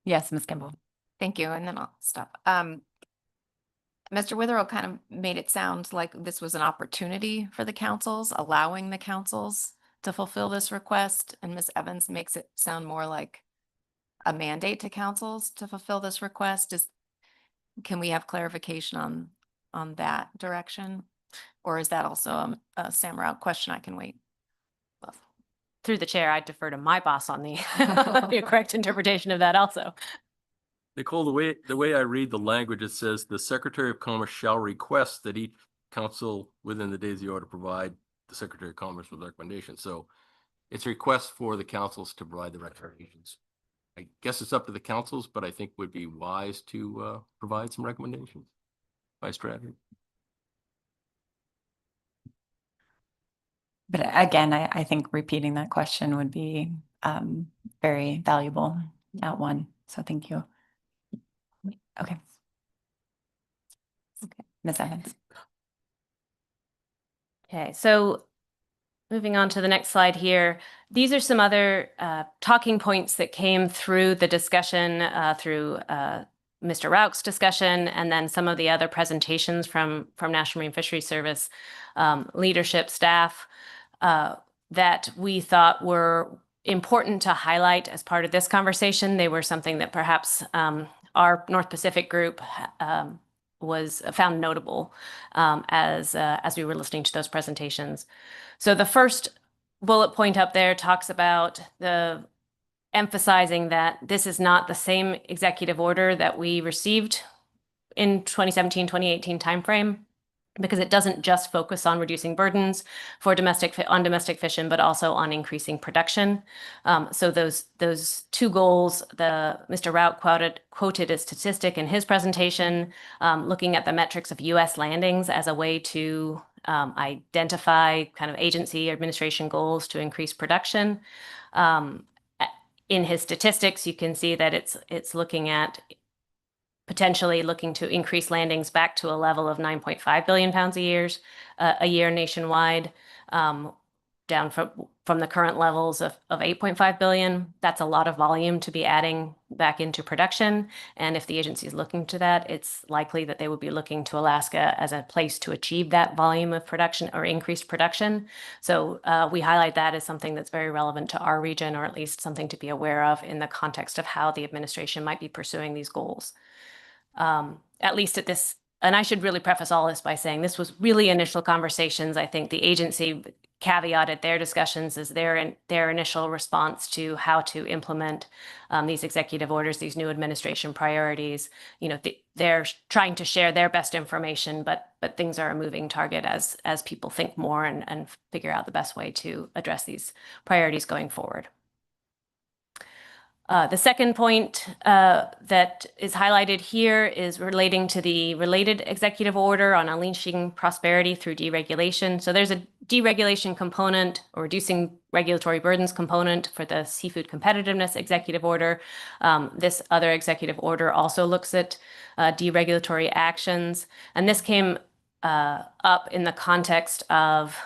Yes, Ms. Kimball. Thank you, and then I'll stop. Mr. Witherell kind of made it sound like this was an opportunity for the councils, allowing the councils to fulfill this request, and Ms. Evans makes it sound more like a mandate to councils to fulfill this request. Can we have clarification on that direction? Or is that also a Sam Rao question? I can wait. Through the chair, I defer to my boss on the the correct interpretation of that also. Nicole, the way I read the language, it says the Secretary of Commerce shall request that each council within the days of the order provide the Secretary of Commerce with recommendations. So it's a request for the councils to provide the recommendations. I guess it's up to the councils, but I think would be wise to provide some recommendations by strategy. But again, I think repeating that question would be very valuable at one. So thank you. Okay. Okay, Ms. Evans. Okay, so moving on to the next slide here. These are some other talking points that came through the discussion through Mr. Rauch's discussion, and then some of the other presentations from National Marine Fisheries Service leadership staff that we thought were important to highlight as part of this conversation. They were something that perhaps our North Pacific group was found notable as we were listening to those presentations. So the first bullet point up there talks about the emphasizing that this is not the same executive order that we received in 2017-2018 timeframe, because it doesn't just focus on reducing burdens for domestic fishing, but also on increasing production. So those two goals, Mr. Rauch quoted a statistic in his presentation, looking at the metrics of U.S. landings as a way to identify kind of agency administration goals to increase production. In his statistics, you can see that it's looking at potentially looking to increase landings back to a level of 9.5 billion pounds a year nationwide, down from the current levels of 8.5 billion. That's a lot of volume to be adding back into production. And if the agency is looking to that, it's likely that they would be looking to Alaska as a place to achieve that volume of production or increased production. So we highlight that as something that's very relevant to our region, or at least something to be aware of in the context of how the administration might be pursuing these goals. At least at this, and I should really preface all this by saying this was really initial conversations. I think the agency caveated their discussions as their initial response to how to implement these executive orders, these new administration priorities. You know, they're trying to share their best information, but things are a moving target as people think more and figure out the best way to address these priorities going forward. The second point that is highlighted here is relating to the related executive order on unleashing prosperity through deregulation. So there's a deregulation component or reducing regulatory burdens component for the seafood competitiveness executive order. This other executive order also looks at deregulatory actions. And this came up in the context of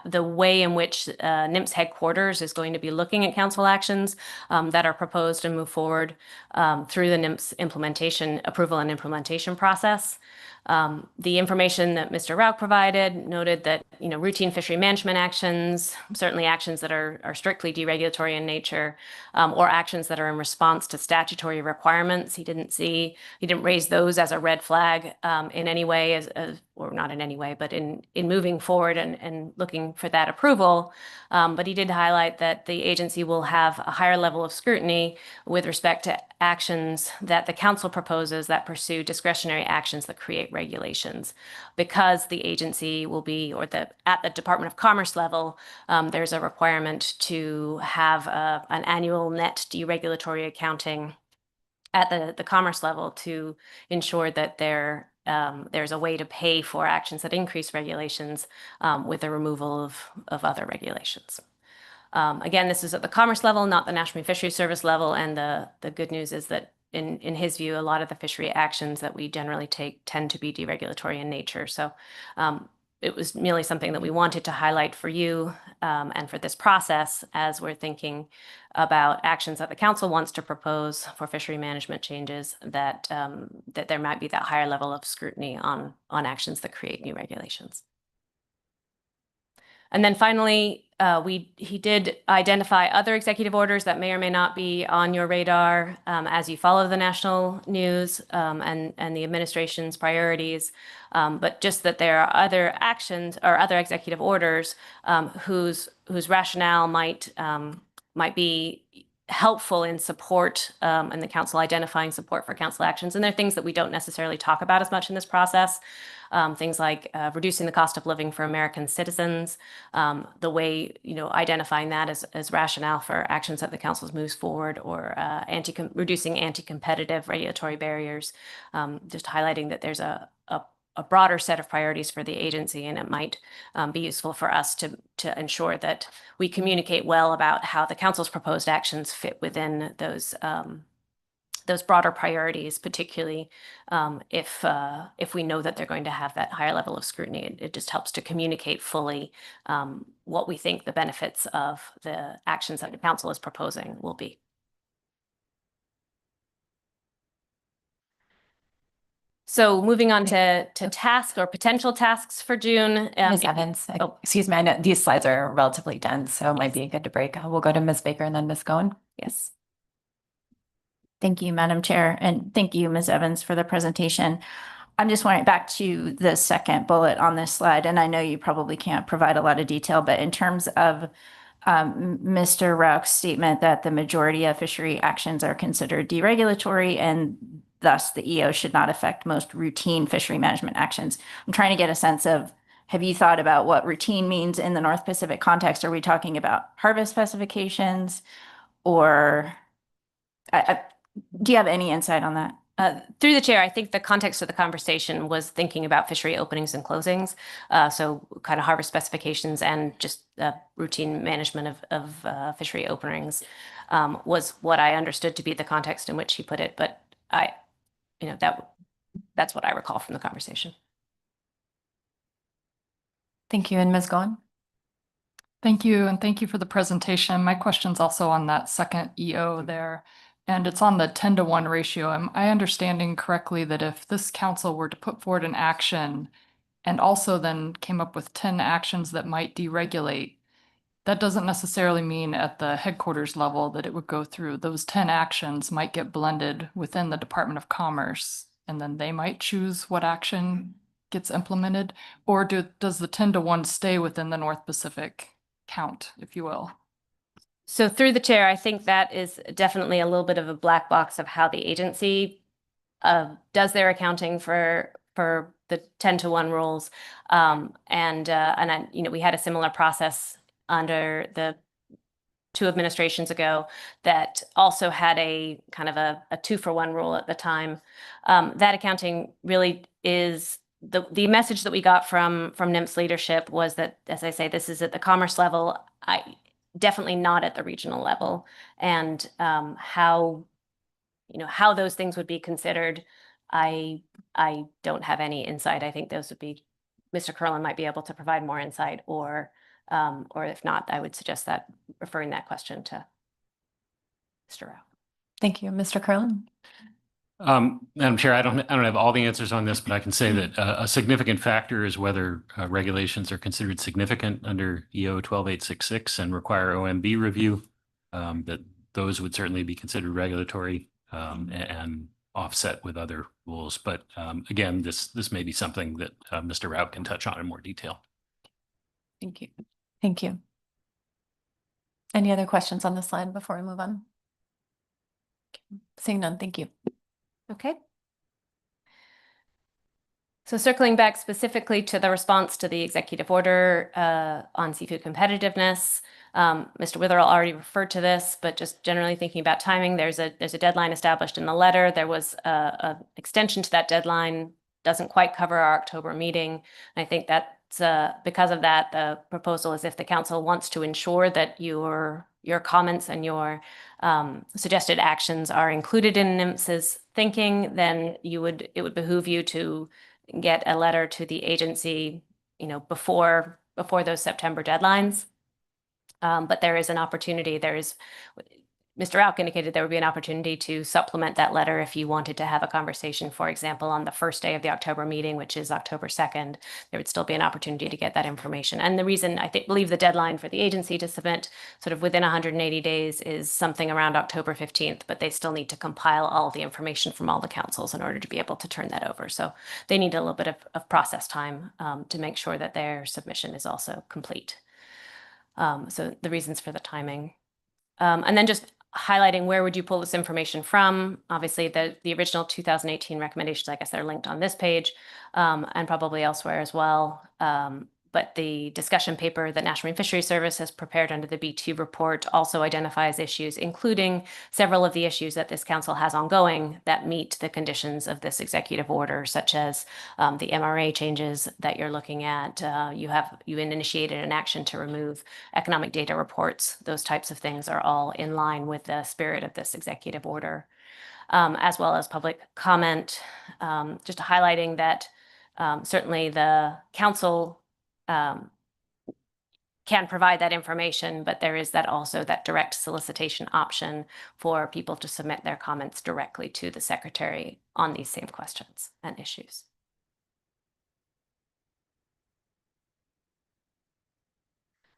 the way in which NMFS headquarters is going to be looking at council actions that are proposed and move forward through the NMFS approval and implementation process. The information that Mr. Rauch provided noted that, you know, routine fishery management actions, certainly actions that are strictly deregulatory in nature, or actions that are in response to statutory requirements. He didn't raise those as a red flag in any way, or not in any way, but in moving forward and looking for that approval. But he did highlight that the agency will have a higher level of scrutiny with respect to actions that the council proposes that pursue discretionary actions that create regulations, because the agency will be, or at the Department of Commerce level, there's a requirement to have an annual net deregulatory accounting at the commerce level to ensure that there's a way to pay for actions that increase regulations with the removal of other regulations. Again, this is at the commerce level, not the National Marine Fisheries Service level. And the good news is that in his view, a lot of the fishery actions that we generally take tend to be deregulatory in nature. So it was merely something that we wanted to highlight for you and for this process as we're thinking about actions that the council wants to propose for fishery management changes, that that there might be that higher level of scrutiny on actions that create new regulations. And then finally, he did identify other executive orders that may or may not be on your radar as you follow the national news and the administration's priorities, but just that there are other actions or other executive orders whose rationale might be helpful in support and the council identifying support for council actions. And they're things that we don't necessarily talk about as much in this process. Things like reducing the cost of living for American citizens, the way, identifying that as rationale for actions that the council moves forward, or reducing anti-competitive regulatory barriers, just highlighting that there's a broader set of priorities for the agency, and it might be useful for us to ensure that we communicate well about how the council's proposed actions fit within those broader priorities, particularly if we know that they're going to have that higher level of scrutiny. It just helps to communicate fully what we think the benefits of the actions that the council is proposing will be. So moving on to tasks or potential tasks for June. Ms. Evans, excuse me, I know these slides are relatively dense, so it might Yes. be good to break. We'll go to Ms. Baker and then Ms. Cohen. Yes. Thank you, Madam Chair, and thank you, Ms. Evans, for the presentation. I'm just wondering back to the second bullet on this slide, and I know you probably can't provide a lot of detail, but in terms of Mr. Rauch's statement that the majority of fishery actions are considered deregulatory and thus the EO should not affect most routine fishery management actions. I'm trying to get a sense of, have you thought about what routine means in the North Pacific context? Are we talking about harvest specifications, or do you have any insight on that? Through the chair, I think the context of the conversation was thinking about fishery openings and closings. So kind of harvest specifications and just routine management of fishery openings was what I understood to be the context in which he put it. But that's what I recall from the conversation. Thank you. And Ms. Cohen? Thank you, and thank you for the presentation. My question's also on that second EO there, and it's on the 10-to-1 ratio. Am I understanding correctly that if this council were to put forward an action and also then came up with 10 actions that might deregulate, that doesn't necessarily mean at the headquarters level that it would go through? Those 10 actions might get blended within the Department of Commerce, and then they might choose what action gets implemented? Or does the 10-to-1 stay within the North Pacific count, if you will? So through the chair, I think that is definitely a little bit of a black box of how the agency does their accounting for the 10-to-1 rules. We had a similar process under the 2 administrations ago that also had a kind of a 2-for-1 rule at the time. That accounting really is the message that we got from NMFS leadership was that, as I say, this is at the commerce level, definitely not at the regional level, and how those things would be considered, I don't have any insight. I think those would be, Mr. Curlin might be able to provide more insight, or if not, I would suggest that referring that question to Mr. Rao. Thank you. Mr. Curlin? Madam Chair, I don't have all the answers on this, but I can say that a significant factor is whether regulations are considered significant under EO 12866 and require OMB review. That those would certainly be considered regulatory and offset with other rules. But again, this may be something that Mr. Rao can touch on in more detail. Thank you. Thank you. Any other questions on this slide before we move on? Seeing none, thank you. Okay. So circling back specifically to the response to the executive order on seafood competitiveness, Mr. Witherell already referred to this, but just generally thinking about timing, there's a deadline established in the letter. There was an extension to that deadline, doesn't quite cover our October meeting. And I think that's because of that, the proposal is if the council wants to ensure that your comments and your suggested actions are included in NMFS's thinking, then it would behoove you to get a letter to the agency, before those September deadlines. But there is an opportunity. Mr. Rauch indicated there would be an opportunity to supplement that letter if you wanted to have a conversation, for example, on the first day of the October meeting, which is October 2nd. There would still be an opportunity to get that information. And the reason believe the deadline for the agency to submit sort of within 180 days is something around October 15th, but they still need to compile all the information from all the councils in order to be able to turn that over. So they need a little bit of process time to make sure that their submission is also complete. So the reasons for the timing. And then just highlighting where would you pull this information from. Obviously, the original 2018 recommendations, I guess they're linked on this page and probably elsewhere as well. But the discussion paper that National Marine Fisheries Service has prepared under the B2 report also identifies issues, including several of the issues that this council has ongoing that meet the conditions of this executive order, such as the MRA changes that you're looking at. You initiated an action to remove economic data reports. Those types of things are all in line with the spirit of this executive order, as well as public comment. Just highlighting that certainly the council can provide that information, but there is that direct solicitation option for people to submit their comments directly to the secretary on these same questions and issues.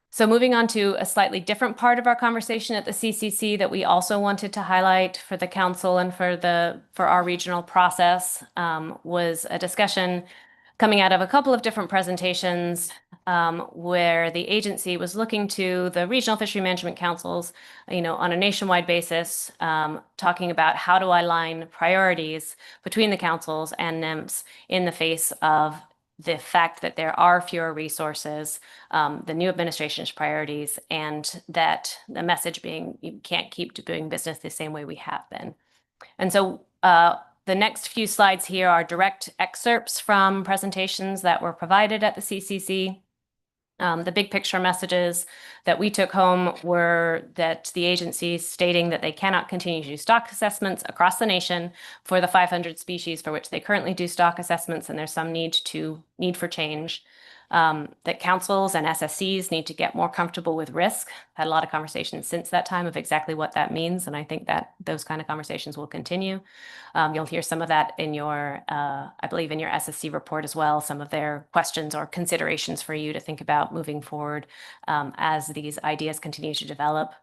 So moving on to a slightly different part of our conversation at the CCC that we also wanted to highlight for the council and for our regional process was a discussion coming out of a couple of different presentations where the agency was looking to the regional fishery management councils, on a nationwide basis, talking about how to align priorities between the councils and NMFS in the face of the fact that there are fewer resources, the new administration's priorities, and that the message being you can't keep doing business the same way we have been. And so the next few slides here are direct excerpts from presentations that were provided at the CCC. The big picture messages that we took home were that the agency stating that they cannot continue to do stock assessments across the nation for the 500 species for which they currently do stock assessments, and there's some need for change. That councils and SSCs need to get more comfortable with risk. Had a lot of conversations since that time of exactly what that means, and I think that those kind of conversations will continue. You'll hear some of that in your, I believe, in your SSC report as well, some of their questions or considerations for you to think about moving forward as these ideas continue to develop.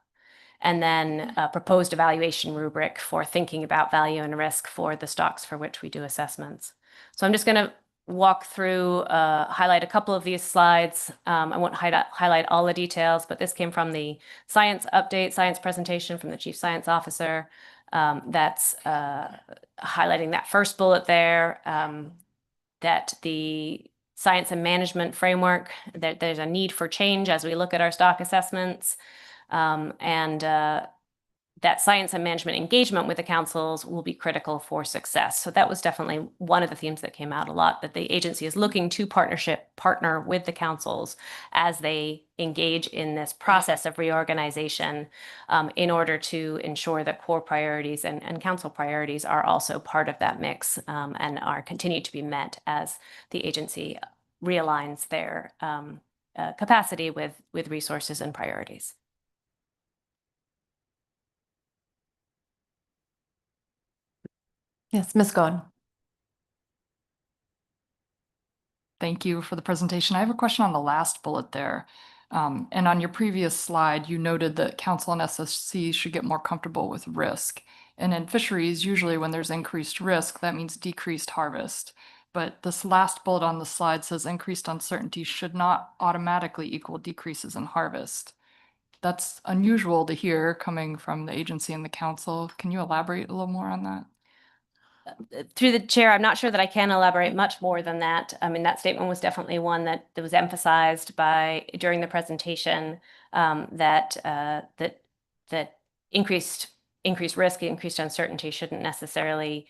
And then a proposed evaluation rubric for thinking about value and risk for the stocks for which we do assessments. So I'm just going to walk through, highlight a couple of these slides. I won't highlight all the details, but this came from the science presentation from the Chief Science Officer. That's highlighting that first bullet there, that the science and management framework, that there's a need for change as we look at our stock assessments, and that science and management engagement with the councils will be critical for success. So that was definitely one of the themes that came out a lot, that the agency is looking to partner with the councils as they engage in this process of reorganization in order to ensure that core priorities and council priorities are also part of that mix and are continued to be met as the agency realigns their capacity with resources and priorities. Yes, Ms. Goen. Thank you for the presentation. I have a question on the last bullet there. And on your previous slide, you noted that council and SSC should get more comfortable with risk. And in fisheries, usually when there's increased risk, that means decreased harvest. But this last bullet on the slide says increased uncertainty should not automatically equal decreases in harvest. That's unusual to hear coming from the agency and the council. Can you elaborate a little more on that? Through the chair, I'm not sure that I can elaborate much more than that. I mean, that statement was definitely one that was emphasized during the presentation, that increased risk, increased uncertainty shouldn't necessarily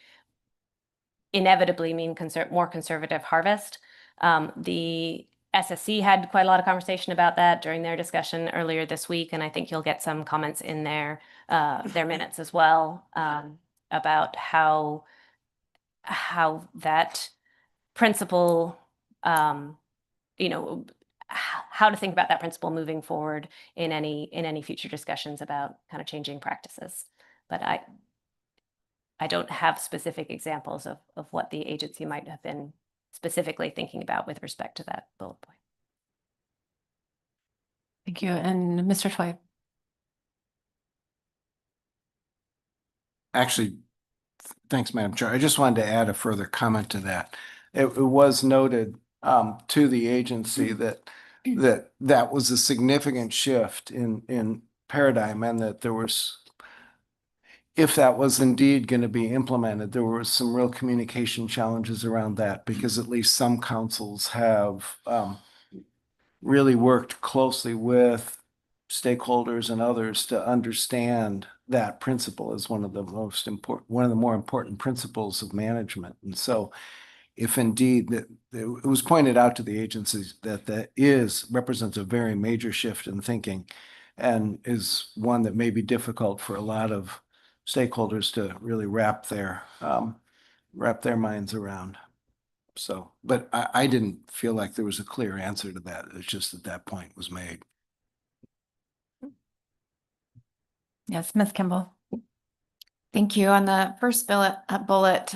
inevitably mean more conservative harvest. The SSC had quite a lot of conversation about that during their discussion earlier this week, and I think you'll get some comments in their minutes as well about how that principle how to think about that principle moving forward in any future discussions about kind of changing practices. But I don't have specific examples of what the agency might have been specifically thinking about with respect to that bullet point. Thank you. And Mr. Twybe. Actually, thanks, Madam Chair. I just wanted to add a further comment to that. It was noted to the agency that was a significant shift in paradigm, and that there was, if that was indeed going to be implemented, there were some real communication challenges around that, because at least some councils have really worked closely with stakeholders and others to understand that principle as one of the more important principles of management. And so if indeed that it was pointed out to the agencies that represents a very major shift in thinking, and is one that may be difficult for a lot of stakeholders to really wrap their minds around. So, but I didn't feel like there was a clear answer to that. It's just that point was made. Yes, Ms. Kimball. Thank you. On the first bullet,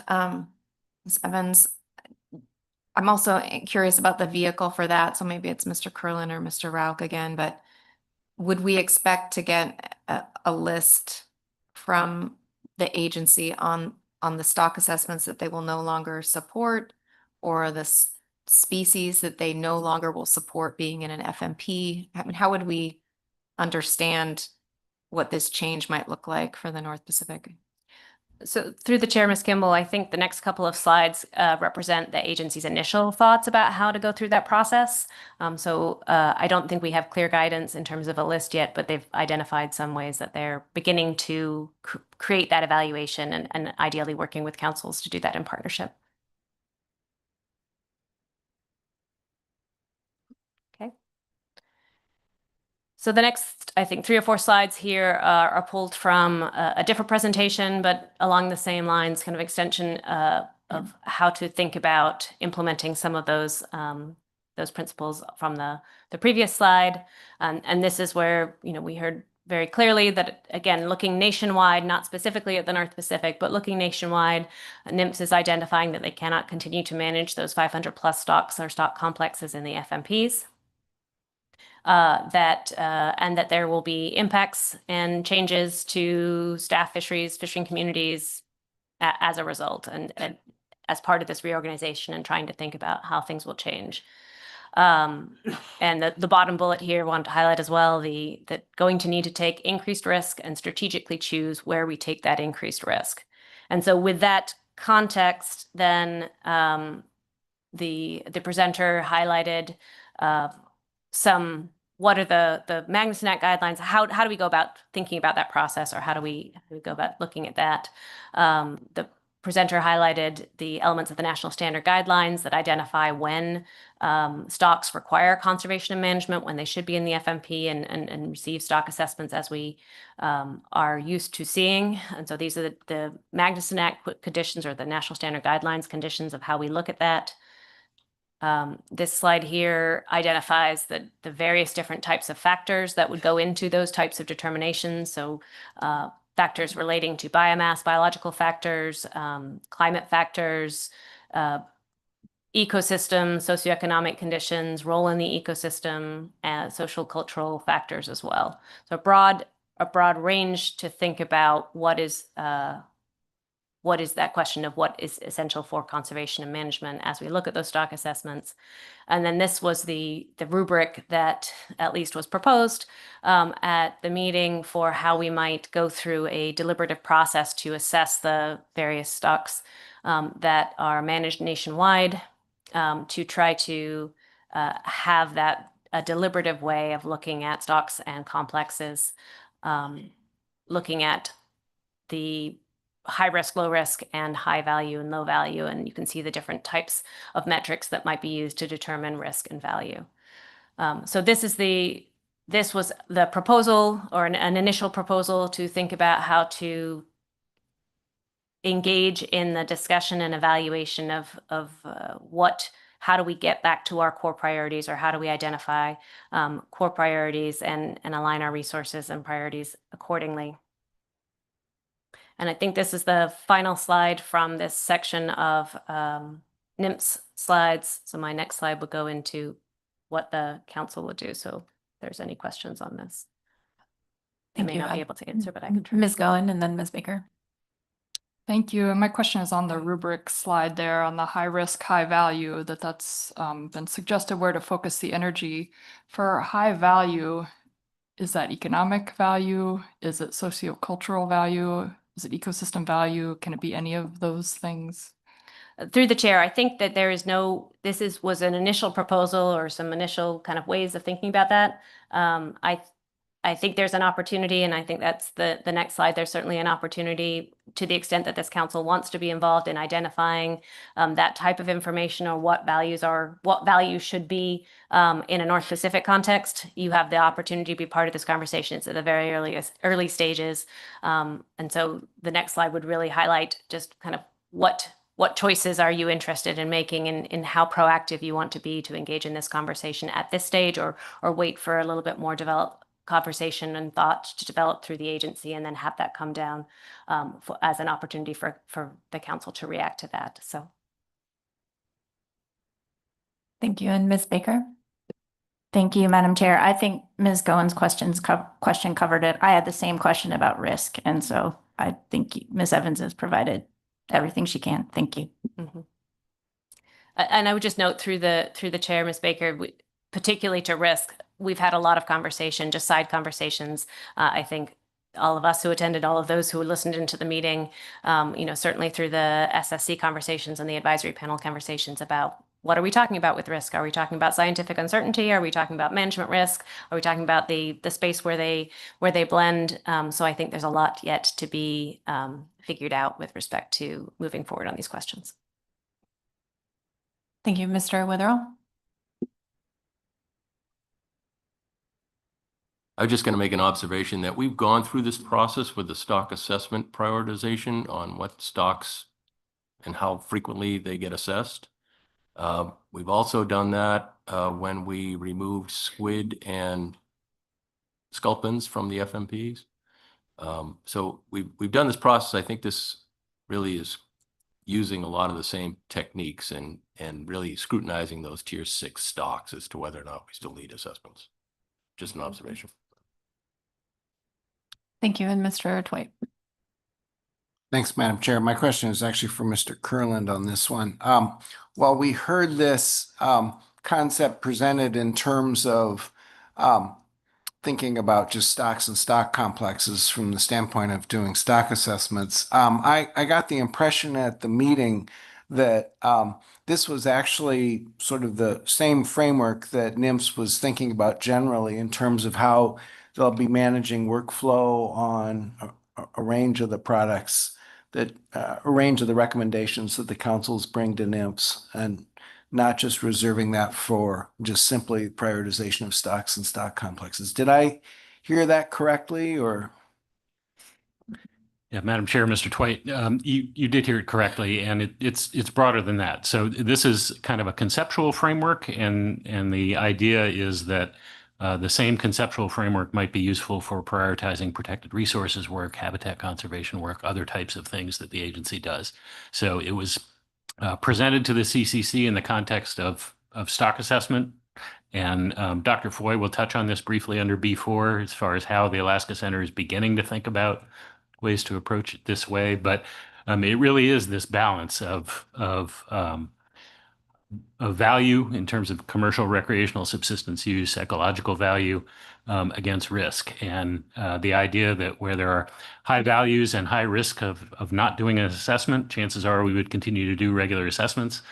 Ms. Evans, I'm also curious about the vehicle for that. So maybe it's Mr. Curlin or Mr. Rauch again, but would we expect to get a list from the agency on the stock assessments that they will no longer support, or the species that they no longer will support being in an FMP? I mean, how would we understand what this change might look like for the North Pacific? So through the chair, Ms. Kimball, I think the next couple of slides represent the agency's initial thoughts about how to go through that process. I don't think we have clear guidance in terms of a list yet, but they've identified some ways that they're beginning to create that evaluation, and ideally working with councils to do that in partnership. Okay. So the next, I think, 3 or 4 slides here are pulled from a different presentation, but along the same lines, kind of extension of how to think about implementing some of those principles from the previous slide. And this is where, we heard very clearly that, again, looking nationwide, not specifically at the North Pacific, but looking nationwide, NMFS is identifying that they cannot continue to manage those 500 plus stocks or stock complexes in the FMPs. And that there will be impacts and changes to staff fisheries, fishing communities as a result, and as part of this reorganization and trying to think about how things will change. And the bottom bullet here, I want to highlight as well, that going to need to take increased risk and strategically choose where we take that increased risk. And so with that context, then the presenter highlighted what are the Magnuson Act guidelines? How do we go about thinking about that process, or how do we go about looking at that? The presenter highlighted the elements of the National Standard Guidelines that identify when stocks require conservation and management, when they should be in the FMP and receive stock assessments as we are used to seeing. And so these are the Magnuson Act conditions, or the National Standard Guidelines conditions of how we look at that. This slide here identifies the various different types of factors that would go into those types of determinations. So factors relating to biomass, biological factors, climate factors, ecosystem, socioeconomic conditions, role in the ecosystem, and social cultural factors as well. So a broad range to think about what is that question of what is essential for conservation and management as we look at those stock assessments. And then this was the rubric that at least was proposed at the meeting for how we might go through a deliberative process to assess the various stocks that are managed nationwide, to try to have that a deliberative way of looking at stocks and complexes, looking at the high risk, low risk, and high value and low value. And you can see the different types of metrics that might be used to determine risk and value. So this was the proposal, or an initial proposal, to think about how to engage in the discussion and evaluation of what how do we get back to our core priorities, or how do we identify core priorities and align our resources and priorities accordingly. And I think this is the final slide from this section of NMFS slides. So my next slide would go into what the council will do. So if there's any questions on this, I Thank may you. not be able to answer, but I can try. Ms. Goen and then Ms. Baker. Thank you. And my question is on the rubric slide there on the high risk, high value, that's been suggested where to focus the energy. For high value, is that economic value? Is it sociocultural value? Is it ecosystem value? Can it be any of those things? Through the chair, I think that there is was an initial proposal or some initial kind of ways of thinking about that. I think there's an opportunity, and I think that's the next slide. There's certainly an opportunity to the extent that this council wants to be involved in identifying that type of information, or what values should be in a North Pacific context. You have the opportunity to be part of this conversation. It's at the very early stages. And so the next slide would really highlight just kind of what choices are you interested in making, and how proactive you want to be to engage in this conversation at this stage, or wait for a little bit more developed conversation and thought to develop through the agency, and then have that come down as an opportunity for the council to react to that. So. Thank you. And Ms. Baker? Thank you, Madam Chair. I think Ms. Goen's question covered it. I had the same question about risk, and so I think Ms. Evans has provided everything she can. Thank you. Mm-hmm. And I would just note through the chair, Ms. Baker, particularly to risk, we've had a lot of conversation, just side conversations. I think all of us who attended, all of those who listened into the meeting, certainly through the SSC conversations and the advisory panel conversations about what are we talking about with risk? Are we talking about scientific uncertainty? Are we talking about management risk? Are we talking about the space where they blend? So I think there's a lot yet to be figured out with respect to moving forward on these questions. Thank you, Mr. Witherell. I'm just going to make an observation that we've gone through this process with the stock assessment prioritization on what stocks and how frequently they get assessed. We've also done that when we removed squid and sculpins from the FMPs. So we've done this process. I think this really is using a lot of the same techniques and really scrutinizing those tier 6 stocks as to whether or not we still need assessments. Just an observation. Thank you. And Mr. Twite. Thanks, Madam Chair. My question is actually for Mr. Kurland on this one. While we heard this concept presented in terms of thinking about just stocks and stock complexes from the standpoint of doing stock assessments, I got the impression at the meeting that this was actually sort of the same framework that NMFS was thinking about generally in terms of how they'll be managing workflow on a range of the products that a range of the recommendations that the councils bring to NMFS, and not just reserving that for just simply prioritization of stocks and stock complexes. Did I hear that correctly, or? Yeah, Madam Chair, Mr. Twite, you did hear it correctly, and it's broader than that. So this is kind of a conceptual framework, and the idea is that the same conceptual framework might be useful for prioritizing protected resources work, habitat conservation work, other types of things that the agency does. So it was presented to the CCC in the context of stock assessment. And Dr. Foy will touch on this briefly under B4 as far as how the Alaska Center is beginning to think about ways to approach it this way. But it really is this balance of value in terms of commercial, recreational, subsistence use, ecological value against risk. And the idea that where there are high values and high risk of not doing an assessment, chances are we would continue to do regular assessments.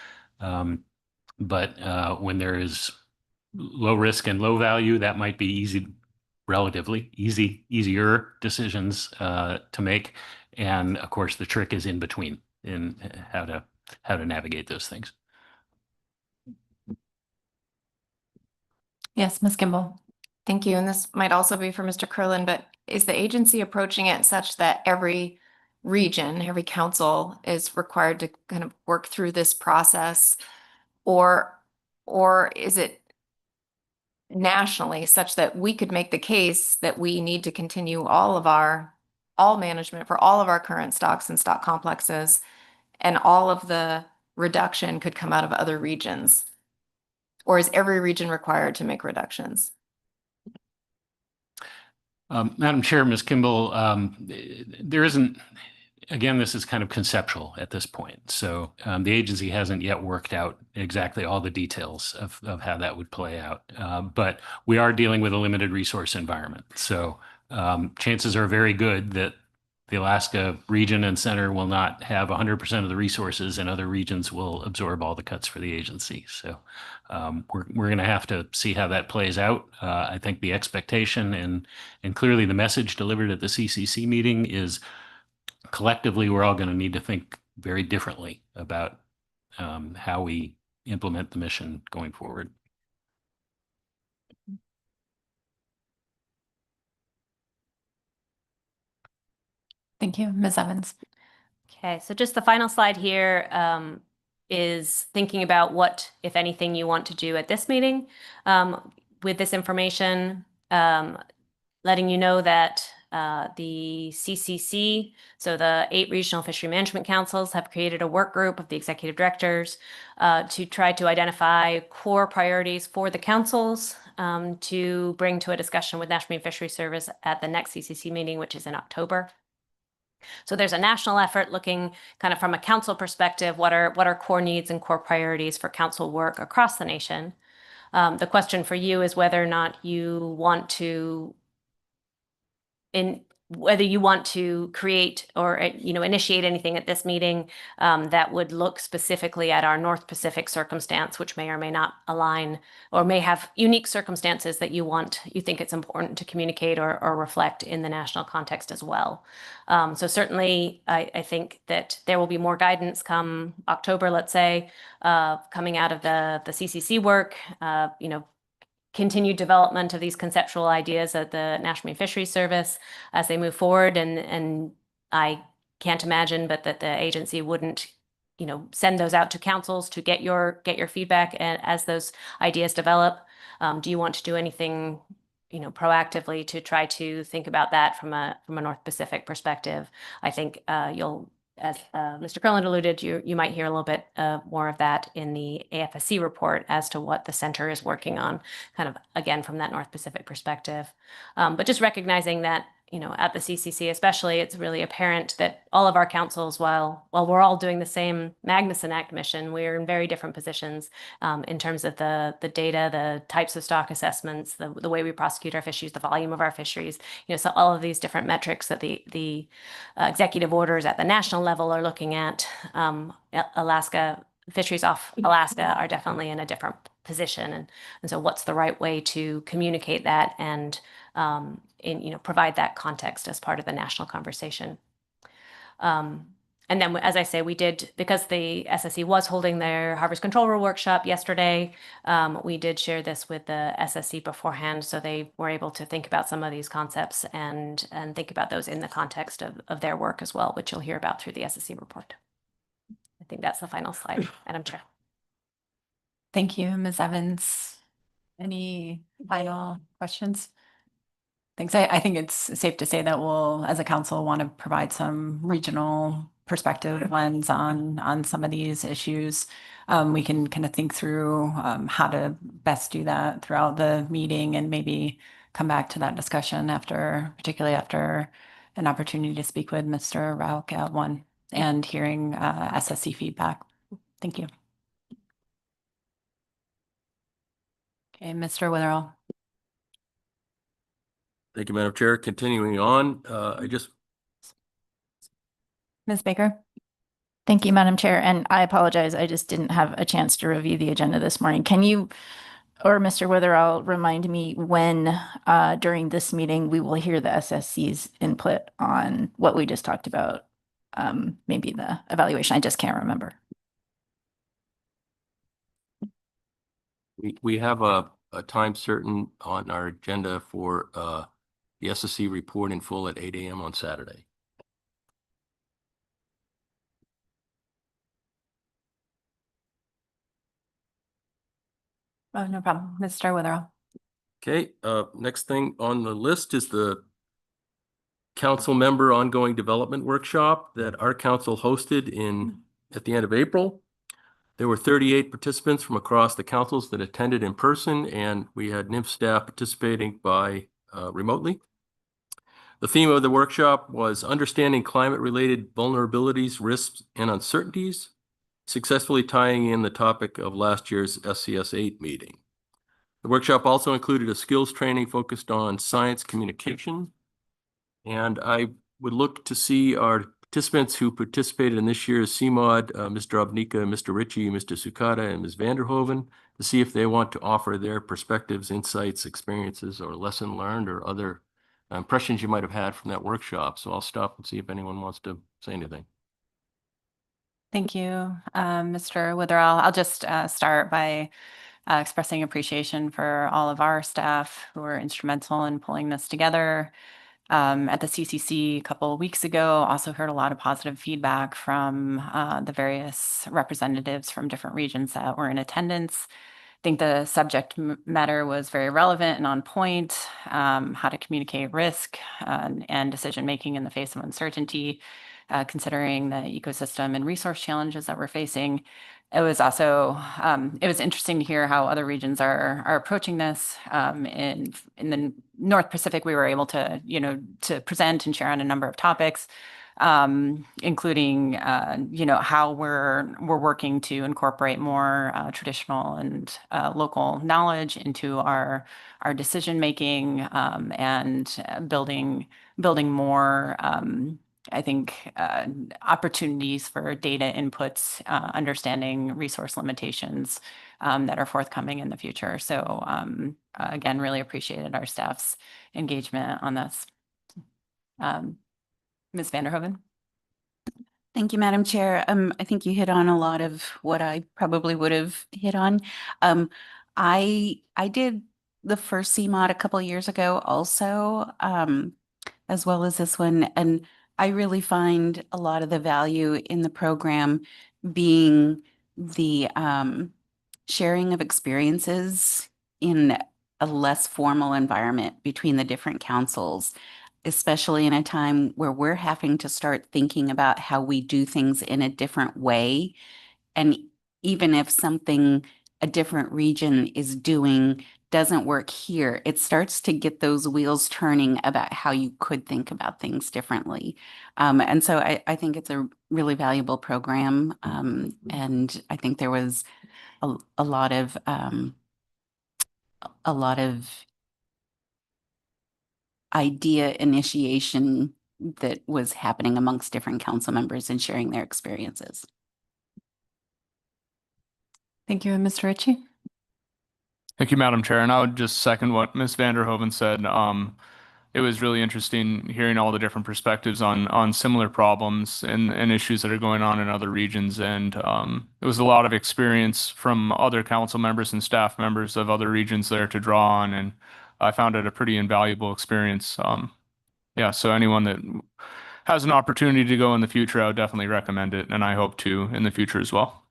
But when there is low risk and low value, that might be relatively easier decisions to make. And of course, the trick is in between in how to navigate those things. Yes, Ms. Kimball. Thank you. And this might also be for Mr. Kurland, but is the agency approaching it such that every region, every council is required to kind of work through this process Or is it nationally such that we could make the case that we need to continue all management for all of our current stocks and stock complexes, and all of the reduction could come out of other regions? Or is every region required to make reductions? Madam Chair, Ms. Kimball, there isn't, again, this is kind of conceptual at this point. So the agency hasn't yet worked out exactly all the details of how that would play out. But we are dealing with a limited resource environment. So chances are very good that the Alaska region and center will not have 100% of the resources, and other regions will absorb all the cuts for the agency. So we're going to have to see how that plays out. I think the expectation and clearly the message delivered at the CCC meeting is collectively we're all going to need to think very differently about how we implement the mission going forward. Thank you, Ms. Evans. Okay, so just the final slide here is thinking about what, if anything, you want to do at this meeting with this information, letting you know that the CCC, so the 8 regional fishery management councils, have created a work group of the executive directors to try to identify core priorities for the councils to bring to a discussion with National Marine Fisheries Service at the next CCC meeting, which is in October. So there's a national effort looking kind of from a council perspective, what are core needs and core priorities for council work across the nation. The question for you is whether or not you want to create or initiate anything at this meeting that would look specifically at our North Pacific circumstance, which may or may not align or may have unique circumstances that you think it's important to communicate or reflect in the national context as well. So certainly, I think that there will be more guidance come October, let's say, coming out of the CCC work. Continued development of these conceptual ideas at the National Marine Fisheries Service as they move forward. And I can't imagine, but that the agency wouldn't, send those out to councils to get your feedback as those ideas develop. Do you want to do anything, proactively to try to think about that from a North Pacific perspective? I think you'll, as Mr. Curland alluded, you might hear a little bit more of that in the AFSC report as to what the center is working on, kind of, again, from that North Pacific perspective. But just recognizing that, at the CCC especially, it's really apparent that all of our councils, while we're all doing the same Magnuson Act mission, we're in very different positions in terms of the data, the types of stock assessments, the way we prosecute our fisheries, the volume of our fisheries, so all of these different metrics that the executive orders at the national level are looking at. Alaska, fisheries off Alaska are definitely in a different position. And so what's the right way to communicate that and provide that context as part of the national conversation. And then, as I say, we did, because the SSC was holding their Harvest Control Rule workshop yesterday, we did share this with the SSC beforehand, so they were able to think about some of these concepts and think about those in the context of their work as well, which you'll hear about through the SSC report. I think that's the final slide, Madam Chair. Thank you, Ms. Evans. Any final questions? Thanks. I think it's safe to say that we'll, as a council, want to provide some regional perspective lens on some of these issues. We can kind of think through how to best do that throughout the meeting and maybe come back to that discussion particularly after an opportunity to speak with Mr. Rauch at one and hearing SSC feedback. Thank you. Okay, Mr. Witherell. Thank you, Madam Chair. Continuing on, Ms. Baker. Thank you, Madam Chair. And I apologize, I just didn't have a chance to review the agenda this morning. Can you, or Mr. Witherell, remind me when during this meeting we will hear the SSC's input on what we just talked about? Maybe the evaluation, I just can't remember. we have a time certain on our agenda for the SSC report in full at 8 a.m. on Saturday. Oh, no problem. Mr. Witherell. Okay, next thing on the list is the council member ongoing development workshop that our council hosted at the end of April. There were 38 participants from across the councils that attended in person, and we had NIMF staff participating by remotely. The theme of the workshop was understanding climate-related vulnerabilities, risks, and uncertainties, successfully tying in the topic of last year's SCS 8 meeting. The workshop also included a skills training focused on science communication. And I would look to see our participants who participated in this year's CMOD, Mr. Obnika, Mr. Ritchie, Mr. Sukata, and Ms. Vanderhoven, to see if they want to offer their perspectives, insights, experiences, or lesson learned, or other impressions you might have had from that workshop. So I'll stop and see if anyone wants to say anything. Thank you, Mr. Witherell. I'll just start by expressing appreciation for all of our staff who were instrumental in pulling this together. At the CCC a couple of weeks ago, also heard a lot of positive feedback from the various representatives from different regions that were in attendance. I think the subject matter was very relevant and on point, how to communicate risk and decision-making in the face of uncertainty, considering the ecosystem and resource challenges that we're facing. It was also, it was interesting to hear how other regions are approaching this. In the North Pacific, we were able to, to present and share on a number of topics, including, how we're working to incorporate more traditional and local knowledge into our decision making, and building more. I think opportunities for data inputs, understanding resource limitations that are forthcoming in the future. So again, really appreciated our staff's engagement on this. Ms. Vanderhoven. Thank you, Madam Chair. I think you hit on a lot of what I probably would have hit on. I did the first CMOD a couple of years ago also, as well as this one, and I really find a lot of the value in the program being the sharing of experiences in a less formal environment between the different councils, especially in a time where we're having to start thinking about how we do things in a different way. And even if something a different region is doing doesn't work here, it starts to get those wheels turning about how you could think about things differently. And so I think it's a really valuable program. And I think there was a lot of idea initiation that was happening amongst different council members and sharing their experiences. Thank you, Mr. Ritchie. Thank you, Madam Chair. And I would just second what Ms. Vanderhoven said. It was really interesting hearing all the different perspectives on similar problems and issues that are going on in other regions. And it was a lot of experience from other council members and staff members of other regions there to draw on. And I found it a pretty invaluable experience. Yeah, so anyone that has an opportunity to go in the future, I would definitely recommend it. And I hope to in the future as well.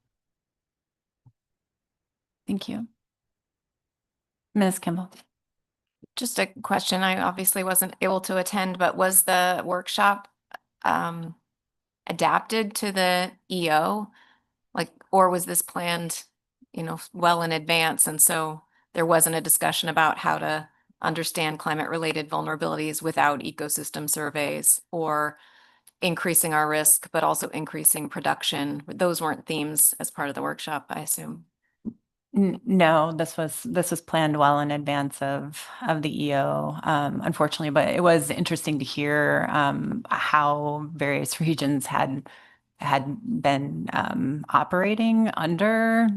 Thank you. Ms. Kimball. Just a question. I obviously wasn't able to attend, but was the workshop adapted to the EO? Or was this planned, well in advance? And so there wasn't a discussion about how to understand climate-related vulnerabilities without ecosystem surveys, or increasing our risk, but also increasing production. Those weren't themes as part of the workshop, I assume. No, this was planned well in advance of the EO, unfortunately, but it was interesting to hear how various regions had been operating under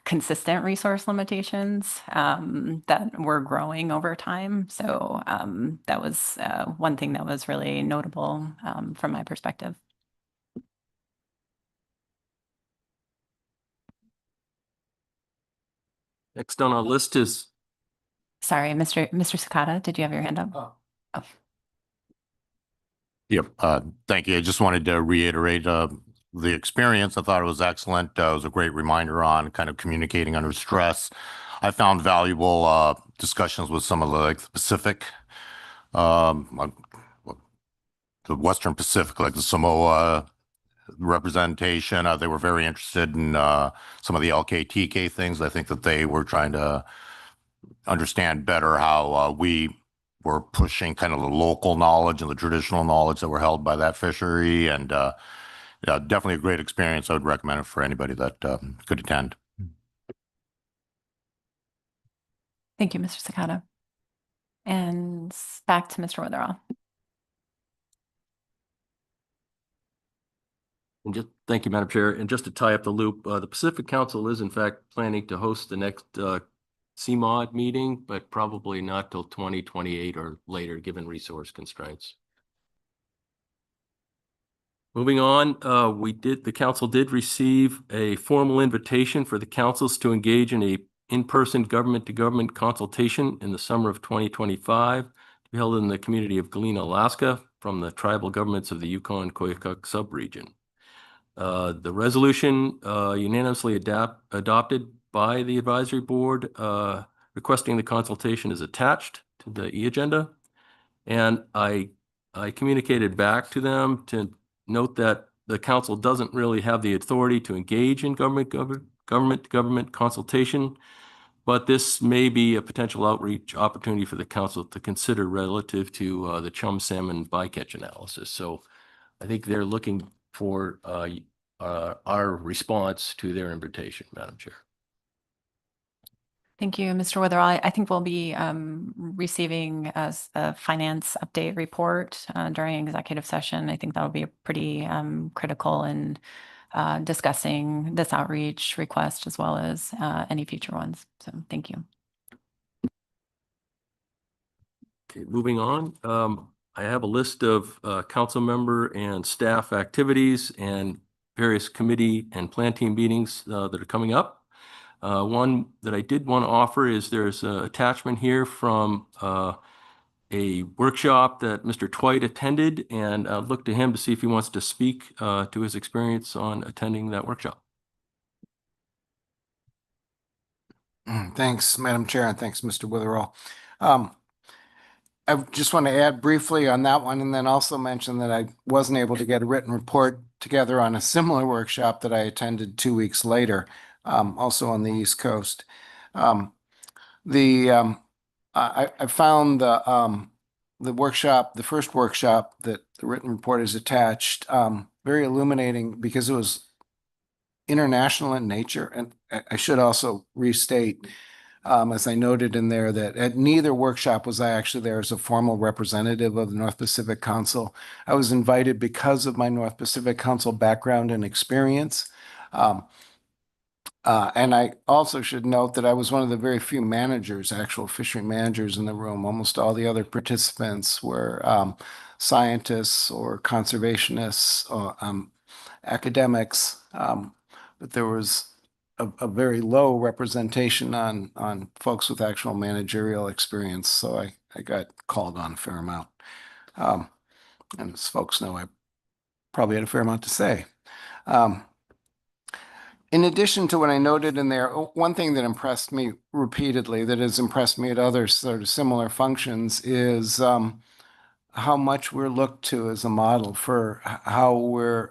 consistent resource limitations that were growing over time. So that was one thing that was really notable from my perspective. Next on our list is. Sorry, Mr. Sukata, did you have your hand up? Yep. Thank you. I just wanted to reiterate the experience. I thought it was excellent. It was a great reminder on kind of communicating under stress. I found valuable discussions with some of the Pacific, the Western Pacific, like the Samoa representation. They were very interested in some of the LKTK things. I think that they were trying to understand better how we were pushing kind of the local knowledge and the traditional knowledge that were held by that fishery. And yeah, definitely a great experience. I would recommend it for anybody that could attend. Thank you, Mr. Sakata. And back to Mr. Witherall. And just thank you, Madam Chair. And just to tie up the loop, the Pacific Council is in fact planning to host the next CMOD meeting, but probably not till 2028 or later, given resource constraints. Moving on, the council did receive a formal invitation for the councils to engage in a in-person government-to-government consultation in the summer of 2025 to be held in the community of Galena, Alaska, from the tribal governments of the Yukon-Koyukuk subregion. The resolution unanimously adopted by the advisory board requesting the consultation is attached to the e-agenda. And I communicated back to them to note that the council doesn't really have the authority to engage in government consultation, but this may be a potential outreach opportunity for the council to consider relative to the chum salmon bycatch analysis. So I think they're looking for our response to their invitation, Madam Chair. Thank you, Mr. Witherall. I think we'll be receiving a finance update report during executive session. I think that'll be pretty critical in discussing this outreach request as well as any future ones. So thank you. Okay, moving on. I have a list of council member and staff activities and various committee and plan team meetings that are coming up. One that I did want to offer is there's an attachment here from a workshop that Mr. Twite attended, and I'll look to him to see if he wants to speak to his experience on attending that workshop. Thanks, Madam Chair, and thanks, Mr. Witherall. I just want to add briefly on that one, and then also mention that I wasn't able to get a written report together on a similar workshop that I attended 2 weeks later, also on the East Coast. I found the workshop, the first workshop that the written report is attached, very illuminating because it was international in nature. And I should also restate, as I noted in there, that at neither workshop was I actually there as a formal representative of the North Pacific Council. I was invited because of my North Pacific Council background and experience. And I also should note that I was one of the very few managers, actual fishery managers in the room. Almost all the other participants were scientists or conservationists or academics. But there was a very low representation on folks with actual managerial experience. So I got called on a fair amount. And as folks know, I probably had a fair amount to say. In addition to what I noted in there, one thing that impressed me repeatedly, that has impressed me at other sort of similar functions, is how much we're looked to as a model for how we're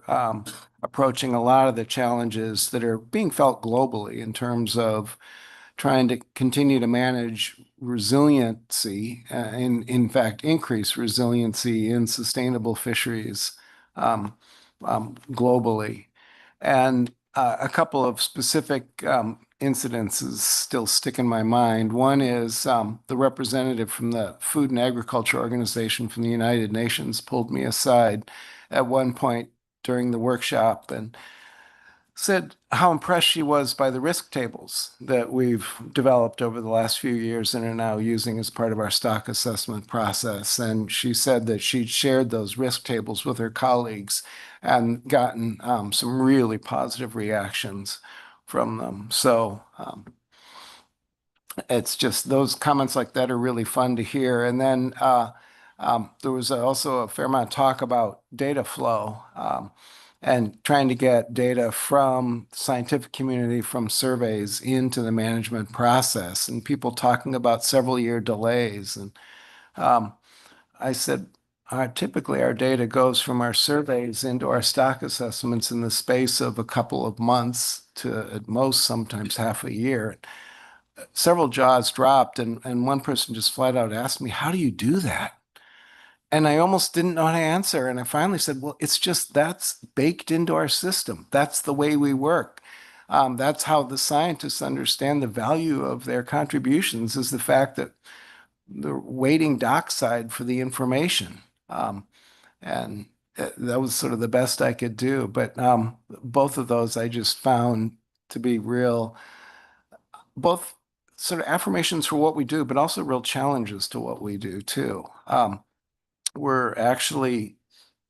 approaching a lot of the challenges that are being felt globally in terms of trying to continue to manage resiliency and, in fact, increase resiliency in sustainable fisheries globally. And a couple of specific incidences still stick in my mind. One is the representative from the Food and Agriculture Organization from the United Nations pulled me aside at one point during the workshop and said how impressed she was by the risk tables that we've developed over the last few years and are now using as part of our stock assessment process. And she said that she'd shared those risk tables with her colleagues and gotten some really positive reactions from them. So it's just those comments like that are really fun to hear. And then there was also a fair amount of talk about data flow. and trying to get data from the scientific community, from surveys into the management process, and people talking about several year delays. And I said, typically our data goes from our surveys into our stock assessments in the space of a couple of months to at most sometimes half a year. Several jaws dropped, and one person just flat out asked me, how do you do that? And I almost didn't know how to answer. And I finally said, well, it's just that's baked into our system. That's the way we work. That's how the scientists understand the value of their contributions, is the fact that they're waiting dockside for the information. And that was sort of the best I could do. But both of those I just found to be real, both sort of affirmations for what we do, but also real challenges to what we do too. We're actually,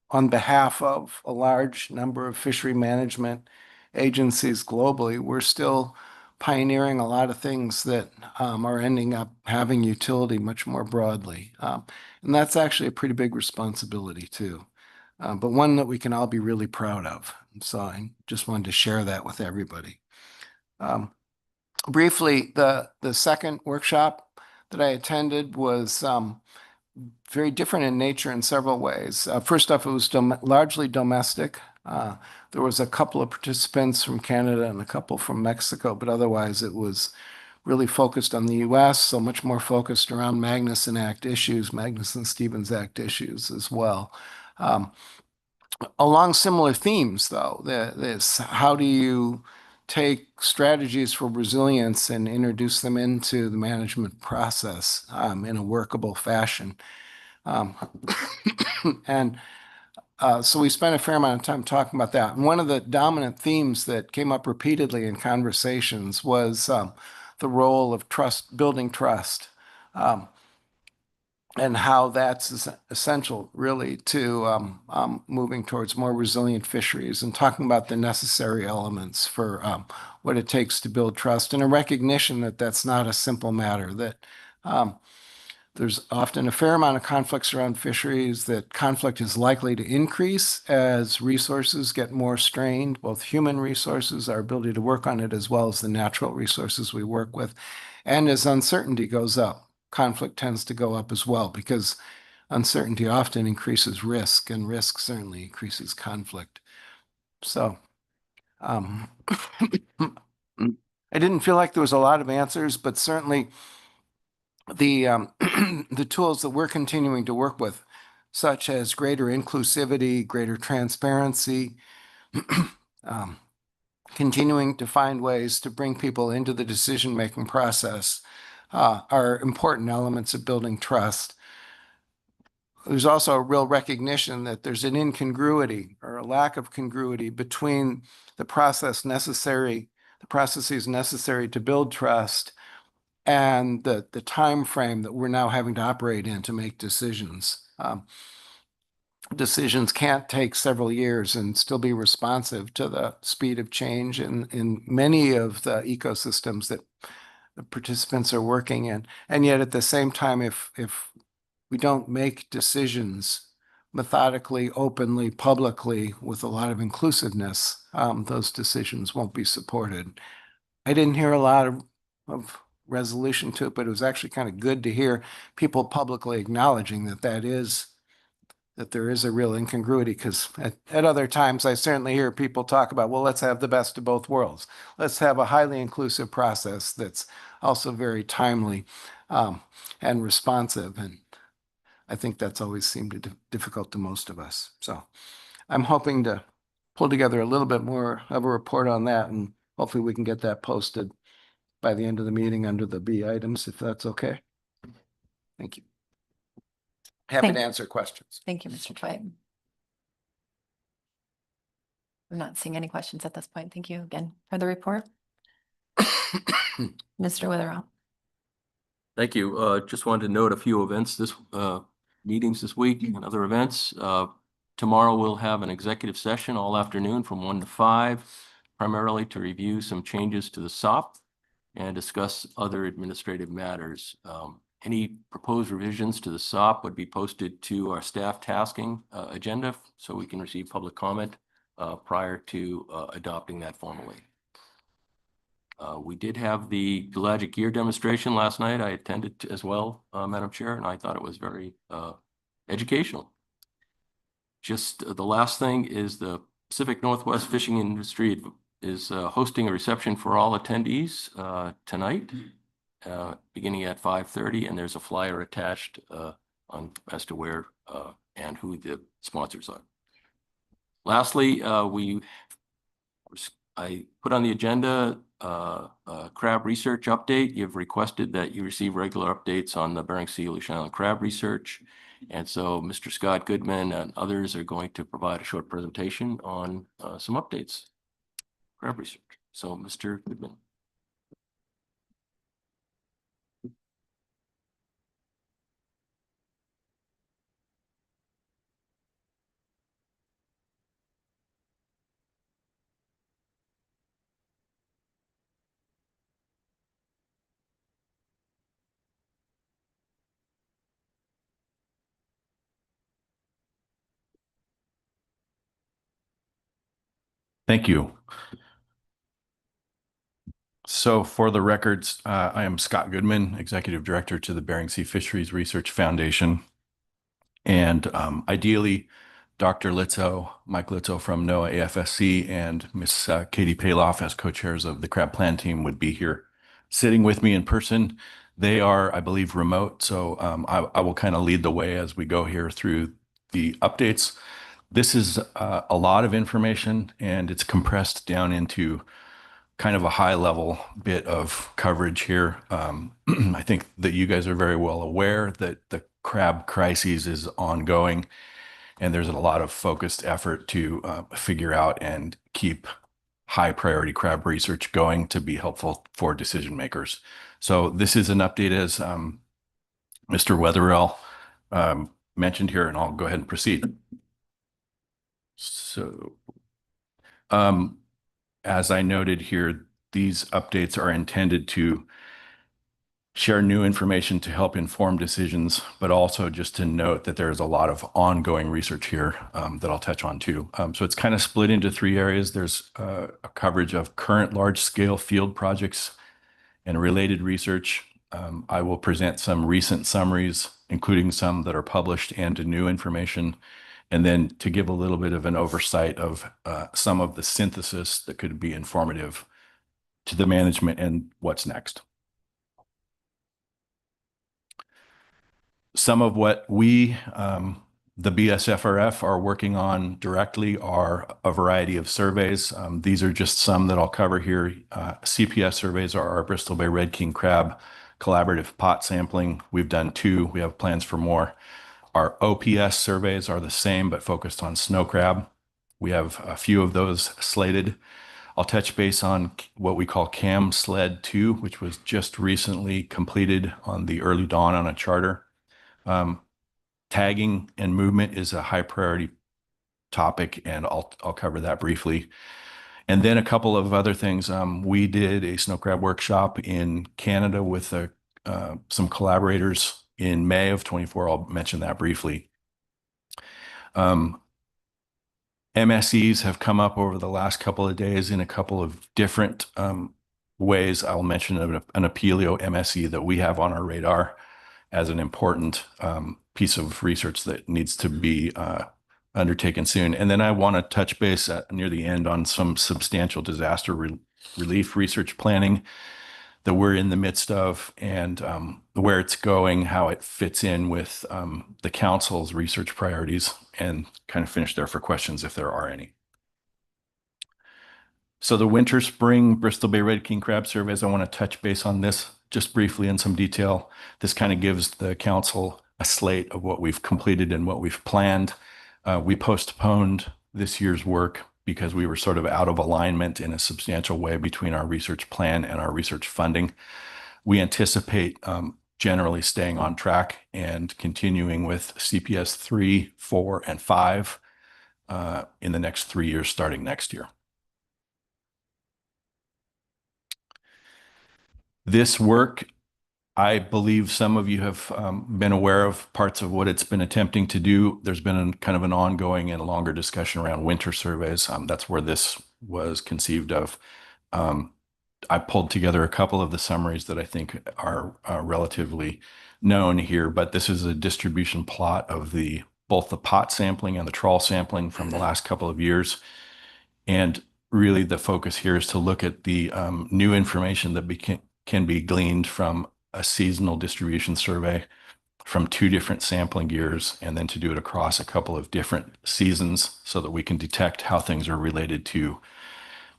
on behalf of a large number of fishery management agencies globally, we're still pioneering a lot of things that are ending up having utility much more broadly. And that's actually a pretty big responsibility too, but one that we can all be really proud of. So I just wanted to share that with everybody. Briefly, the second workshop that I attended was very different in nature in several ways. First off, it was largely domestic. There was a couple of participants from Canada and a couple from Mexico, but otherwise it was really focused on the US, so much more focused around Magnuson Act issues, Magnuson-Stevens Act issues as well. Along similar themes, though, this how do you take strategies for resilience and introduce them into the management process in a workable fashion. So we spent a fair amount of time talking about that. And one of the dominant themes that came up repeatedly in conversations was the role of trust, building trust, and how that's essential really to moving towards more resilient fisheries, and talking about the necessary elements for what it takes to build trust, and a recognition that that's not a simple matter, that there's often a fair amount of conflicts around fisheries, that conflict is likely to increase as resources get more strained, both human resources, our ability to work on it, as well as the natural resources we work with. And as uncertainty goes up, conflict tends to go up as well, because uncertainty often increases risk, and risk certainly increases conflict. So I didn't feel like there was a lot of answers, but certainly the the tools that we're continuing to work with, such as greater inclusivity, greater transparency, continuing to find ways to bring people into the decision-making process, are important elements of building trust. There's also a real recognition that there's an incongruity or a lack of congruity between the processes necessary to build trust and the time frame that we're now having to operate in to make decisions. Decisions can't take several years and still be responsive to the speed of change in many of the ecosystems that the participants are working in. And yet at the same time, if we don't make decisions methodically, openly, publicly, with a lot of inclusiveness, those decisions won't be supported. I didn't hear a lot of resolution to it, but it was actually kind of good to hear people publicly acknowledging that there is a real incongruity, because at other times I certainly hear people talk about, well, let's have the best of both worlds. Let's have a highly inclusive process that's also very timely and responsive. And I think that's always seemed difficult to most of us. So I'm hoping to pull together a little bit more of a report on that, and hopefully we can get that posted by the end of the meeting under the B items, if that's okay. Thank you. Happy to answer questions. Thank you, Mr. Twite. I'm not seeing any questions at this point. Thank you again for the report. Mr. Witherell. Thank you. Just wanted to note a few events meetings this week and other events. Tomorrow we'll have an executive session all afternoon from 1 to 5, primarily to review some changes to the SOP and discuss other administrative matters. Any proposed revisions to the SOP would be posted to our staff tasking agenda so we can receive public comment prior to adopting that formally. We did have the pelagic gear demonstration last night. I attended as well, Madam Chair, and I thought it was very educational. Just the last thing is the Pacific Northwest Fishing Industry is hosting a reception for all attendees tonight, beginning at 5:30, and there's a flyer attached as to where and who the sponsors are. Lastly, I put on the agenda crab research update. You've requested that you receive regular updates on the Bering Sea Aleutian Island crab research. And so Mr. Scott Goodman and others are going to provide a short presentation on some updates, crab research. So Mr. Goodman. Thank you. So for the records, I am Scott Goodman, Executive Director to the Bering Sea Fisheries Research Foundation. And ideally, Dr. Litzo, Mike Litzo from NOAA AFSC, and Ms. Katie Paloff as co-chairs of the crab plan team would be here sitting with me in person. They are, I believe, remote. So I will kind of lead the way as we go here through the updates. This is a lot of information, and it's compressed down into kind of a high level bit of coverage here. I think that you guys are very well aware that the crab crisis is ongoing, and there's a lot of focused effort to figure out and keep high priority crab research going to be helpful for decision makers. So this is an update as Mr. Wetherell mentioned here, and I'll go ahead and proceed. So as I noted here, these updates are intended to share new information to help inform decisions, but also just to note that there's a lot of ongoing research here that I'll touch on too. So it's kind of split into three areas. There's a coverage of current large-scale field projects and related research. I will present some recent summaries, including some that are published and new information, and then to give a little bit of an oversight of some of the synthesis that could be informative to the management and what's next. Some of what we, the BSFRF, are working on directly are a variety of surveys. These are just some that I'll cover here. CPS surveys are our Bristol Bay Red King Crab collaborative pot sampling. We've done 2. We have plans for more. Our OPS surveys are the same, but focused on snow crab. We have a few of those slated. I'll touch base on what we call CAM SLED 2, which was just recently completed on the early dawn on a charter. Tagging and movement is a high priority topic, and I'll cover that briefly. And then a couple of other things. We did a snow crab workshop in Canada with some collaborators in May of 24. I'll mention that briefly. MSEs have come up over the last couple of days in a couple of different ways. I'll mention an Apelio MSE that we have on our radar as an important piece of research that needs to be undertaken soon. And then I want to touch base near the end on some substantial disaster relief research planning that we're in the midst of, and where it's going, how it fits in with the council's research priorities, and kind of finish there for questions if there are any. So the winter spring Bristol Bay Red King crab surveys, I want to touch base on this just briefly in some detail. This kind of gives the council a slate of what we've completed and what we've planned. We postponed this year's work because we were sort of out of alignment in a substantial way between our research plan and our research funding. We anticipate generally staying on track and continuing with CPS 3, 4, and 5 in the next 3 years starting next year. This work I believe some of you have been aware of parts of what it's been attempting to do. There's been kind of an ongoing and longer discussion around winter surveys. That's where this was conceived of. I pulled together a couple of the summaries that I think are relatively known here, but this is a distribution plot of both the pot sampling and the trawl sampling from the last couple of years. And really the focus here is to look at the new information that can be gleaned from a seasonal distribution survey from 2 different sampling years, and then to do it across a couple of different seasons so that we can detect how things are related to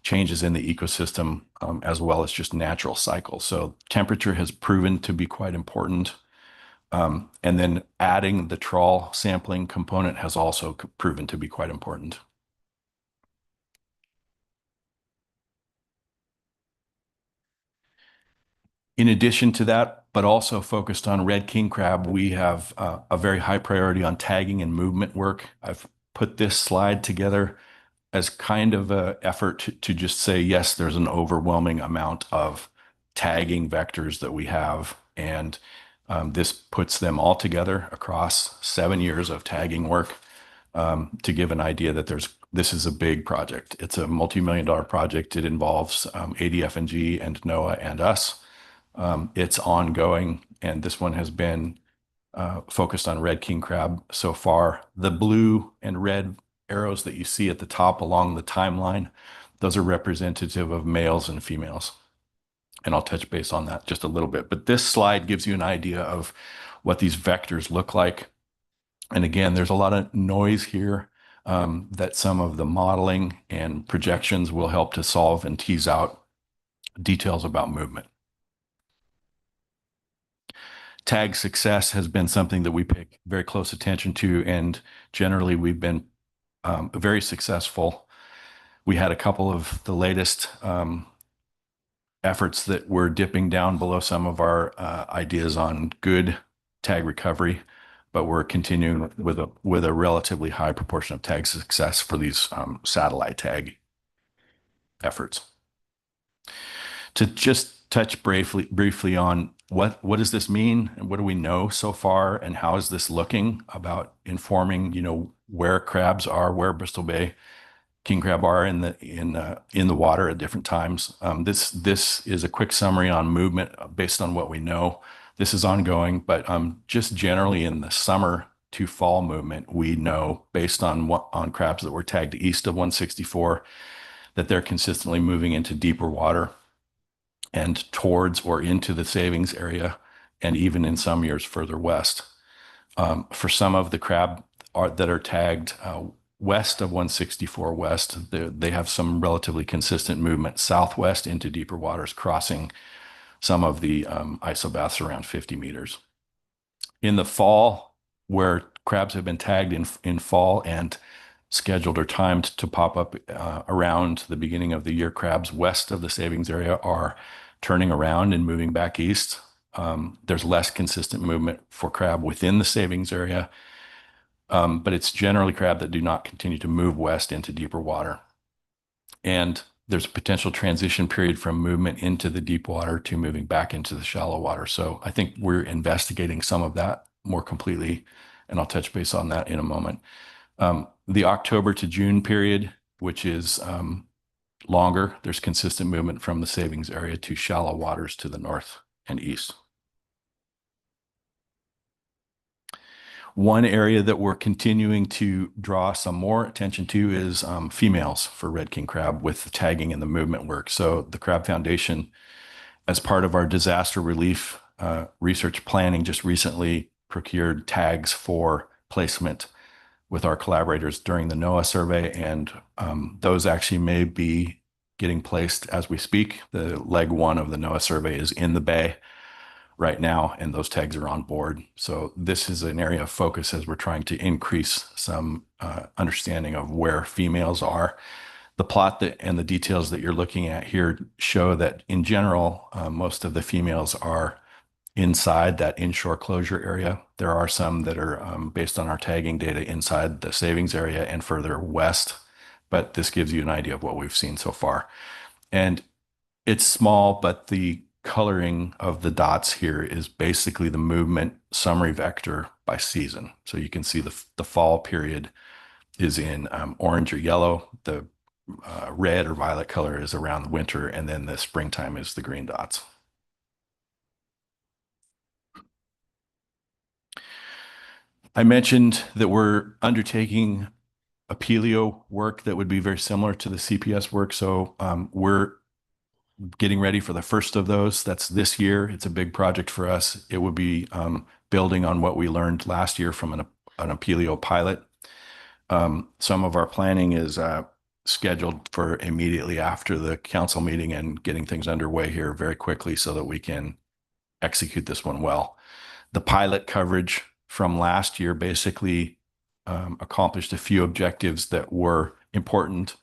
changes in the ecosystem, as well as just natural cycles. So temperature has proven to be quite important. And then adding the trawl sampling component has also proven to be quite important. In addition to that, but also focused on red king crab, we have a very high priority on tagging and movement work. I've put this slide together as kind of an effort to just say, yes, there's an overwhelming amount of tagging vectors that we have. And this puts them all together across 7 years of tagging work to give an idea that this is a big project. It's a multi-million-dollar project. It involves ADF&G and NOAA and us. It's ongoing, and this one has been focused on red king crab so far. The blue and red arrows that you see at the top along the timeline, those are representative of males and females. And I'll touch base on that just a little bit. But this slide gives you an idea of what these vectors look like. And again, there's a lot of noise here that some of the modeling and projections will help to solve and tease out details about movement. Tag success has been something that we pay very close attention to, and generally we've been very successful. We had a couple of the latest efforts that were dipping down below some of our ideas on good tag recovery, but we're continuing with a relatively high proportion of tag success for these satellite tag efforts. To just touch briefly on what does this mean and what do we know so far, and how is this looking about informing, where crabs are, where Bristol Bay king crab are in the water at different times. This is a quick summary on movement based on what we know. This is ongoing, but just generally in the summer to fall movement, we know based on crabs that were tagged east of 164 that they're consistently moving into deeper water and towards or into the savings area, and even in some years further west. For some of the crab that are tagged west of 164 west, they have some relatively consistent movement southwest into deeper waters, crossing some of the isobaths around 50 meters. In the fall, where crabs have been tagged in fall and scheduled or timed to pop up around the beginning of the year, crabs west of the savings area are turning around and moving back east. There's less consistent movement for crab within the savings area, but it's generally crab that do not continue to move west into deeper water. And there's a potential transition period from movement into the deep water to moving back into the shallow water. So I think we're investigating some of that more completely, and I'll touch base on that in a moment. The October to June period, which is longer, there's consistent movement from the savings area to shallow waters to the north and east. One area that we're continuing to draw some more attention to is females for red king crab with the tagging and the movement work. So the Crab Foundation, as part of our disaster relief research planning, just recently procured tags for placement with our collaborators during the NOAA survey, and those actually may be getting placed as we speak. The leg 1 of the NOAA survey is in the bay right now, and those tags are on board. So this is an area of focus as we're trying to increase some understanding of where females are. The plot and the details that you're looking at here show that in general, most of the females are inside that inshore closure area. There are some that are based on our tagging data inside the savings area and further west, but this gives you an idea of what we've seen so far. And it's small, but the coloring of the dots here is basically the movement summary vector by season. So you can see the fall period is in orange or yellow. The red or violet color is around the winter, and then the springtime is the green dots. I mentioned that we're undertaking a paleo work that would be very similar to the CPS work. So we're getting ready for the first of those. That's this year. It's a big project for us. It would be building on what we learned last year from an paleo pilot. Some of our planning is scheduled for immediately after the council meeting and getting things underway here very quickly so that we can execute this one well. The pilot coverage from last year basically accomplished a few objectives that were important,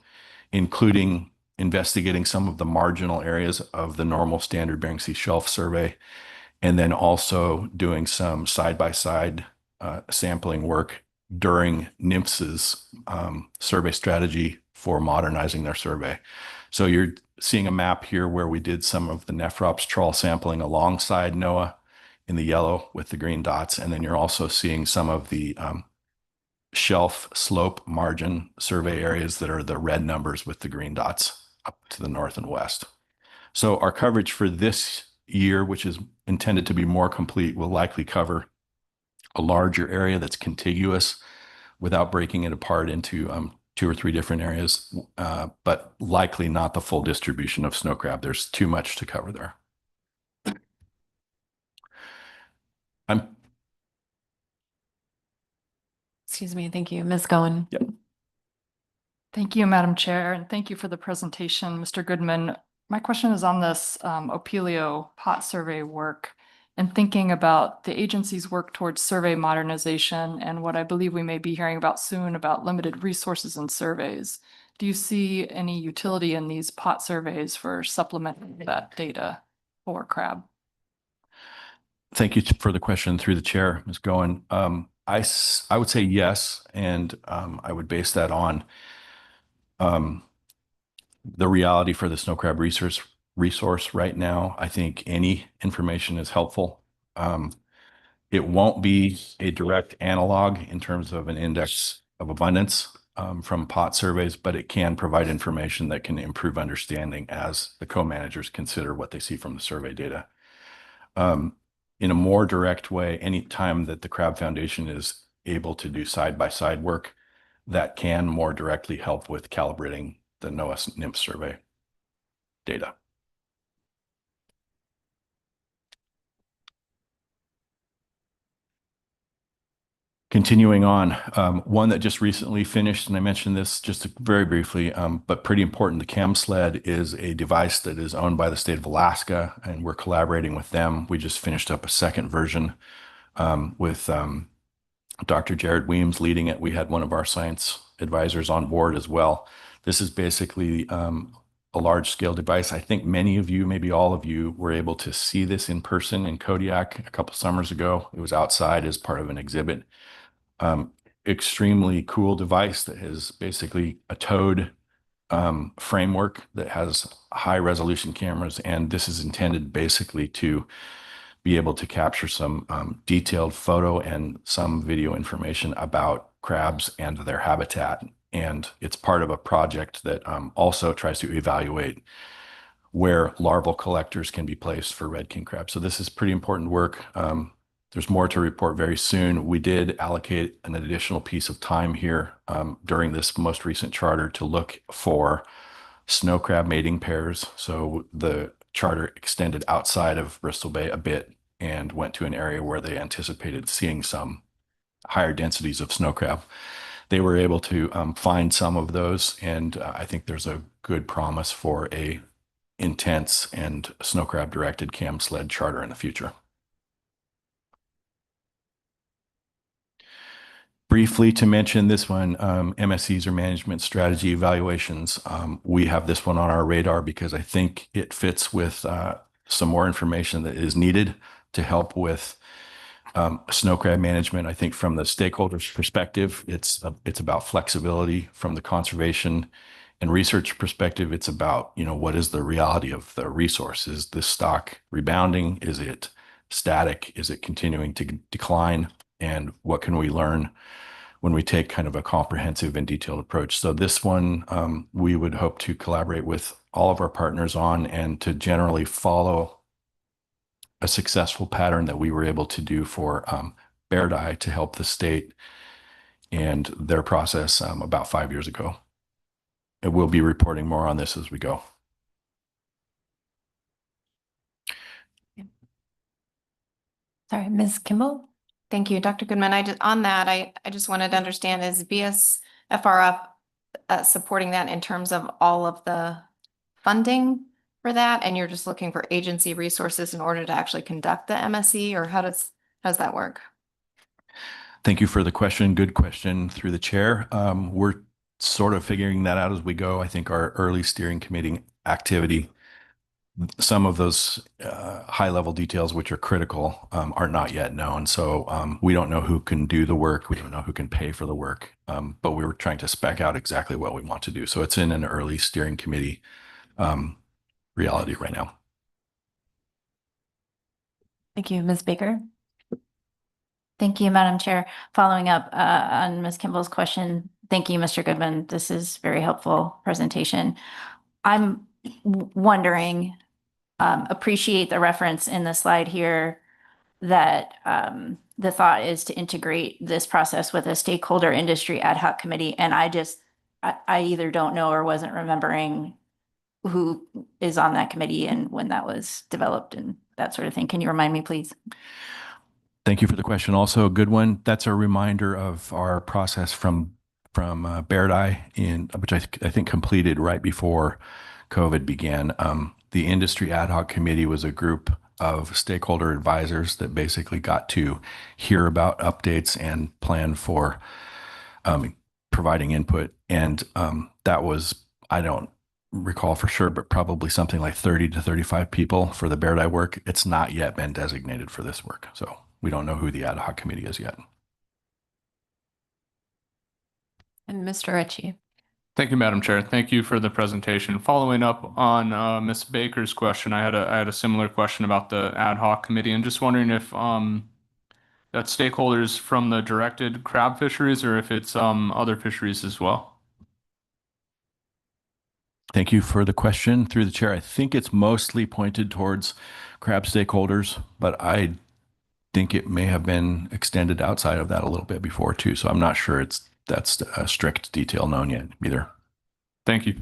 including investigating some of the marginal areas of the normal standard Bering Sea shelf survey, and then also doing some side-by-side sampling work during NMFS's survey strategy for modernizing their survey. So you're seeing a map here where we did some of the NEFROPS trawl sampling alongside NOAA in the yellow with the green dots, and then you're also seeing some of the shelf slope margin survey areas that are the red numbers with the green dots up to the north and west. So our coverage for this year, which is intended to be more complete, will likely cover a larger area that's contiguous without breaking it apart into 2 or 3 different areas, but likely not the full distribution of snow crab. There's too much to cover there. Excuse me. Thank you. Ms. Goen. Yep. Thank you, Madam Chair, and thank you for the presentation, Mr. Goodman. My question is on this OPELIO pot survey work and thinking about the agency's work towards survey modernization and what I believe we may be hearing about soon about limited resources and surveys. Do you see any utility in these pot surveys for supplementing that data for crab? Thank you for the question through the chair, Ms. Goen. I would say yes, and I would base that on the reality for the snow crab resource right now. I think any information is helpful. It won't be a direct analog in terms of an index of abundance from pot surveys, but it can provide information that can improve understanding as the co-managers consider what they see from the survey data. In a more direct way, any time that the Crab Foundation is able to do side-by-side work, that can more directly help with calibrating the NOAA NMFS survey data. Continuing on, one that just recently finished, and I mentioned this just very briefly, but pretty important, the CAMSLED is a device that is owned by the state of Alaska, and we're collaborating with them. We just finished up a second version with Dr. Jared Weems leading it. We had one of our science advisors on board as well. This is basically a large-scale device. I think many of you, maybe all of you, were able to see this in person in Kodiak a couple summers ago. It was outside as part of an exhibit. Extremely cool device that is basically a towed framework that has high resolution cameras, and this is intended basically to be able to capture some detailed photo and some video information about crabs and their habitat. And it's part of a project that also tries to evaluate where larval collectors can be placed for red king crab. So this is pretty important work. There's more to report very soon. We did allocate an additional piece of time here during this most recent charter to look for snow crab mating pairs. So the charter extended outside of Bristol Bay a bit and went to an area where they anticipated seeing some higher densities of snow crab. They were able to find some of those, and I think there's a good promise for a intense and snow crab directed CAMSLED charter in the future. Briefly to mention this one, MSEs or management strategy evaluations. We have this one on our radar because I think it fits with some more information that is needed to help with snow crab management. I think from the stakeholders' perspective, it's about flexibility. From the conservation and research perspective, it's about, what is the reality of the resource? Is this stock rebounding? Is it static? Is it continuing to decline? And what can we learn when we take kind of a comprehensive and detailed approach? So this one, we would hope to collaborate with all of our partners on and to generally follow a successful pattern that we were able to do for Bear Die to help the state and their process about 5 years ago. And we'll be reporting more on this as we go. Sorry, Ms. Kimball? Thank you, Dr. Goodman. I just wanted to understand, is BSFRF supporting that in terms of all of the funding for that? And you're just looking for agency resources in order to actually conduct the MSE, or how does that work? Thank you for the question. Good question through the chair. We're sort of figuring that out as we go. I think our early steering committee activity, some of those high level details, which are critical, are not yet known. So we don't know who can do the work. We don't know who can pay for the work, but we were trying to spec out exactly what we want to do. So it's in an early steering committee reality right now. Thank you, Ms. Baker. Thank you, Madam Chair. Following up on Ms. Kimball's question, thank you, Mr. Goodman. This is very helpful presentation. I'm wondering, appreciate the reference in the slide here that the thought is to integrate this process with a stakeholder industry ad hoc committee. And I either don't know or wasn't remembering who is on that committee and when that was developed and that sort of thing. Can you remind me, please? Thank you for the question. Also a good one. That's a reminder of our process from Bear Die, which I think completed right before COVID began. The industry ad hoc committee was a group of stakeholder advisors that basically got to hear about updates and plan for providing input. And that was, I don't recall for sure, but probably something like 30 to 35 people for the Bear Die work. It's not yet been designated for this work. So we don't know who the ad hoc committee is yet. And Mr. Ritchie. Thank you, Madam Chair. Thank you for the presentation. Following up on Ms. Baker's question, I had a similar question about the ad hoc committee, and just wondering if that's stakeholders from the directed crab fisheries or if it's other fisheries as well. Thank you for the question through the chair. I think it's mostly pointed towards crab stakeholders, but I think it may have been extended outside of that a little bit before too. So I'm not sure that's a strict detail known yet either. Thank you.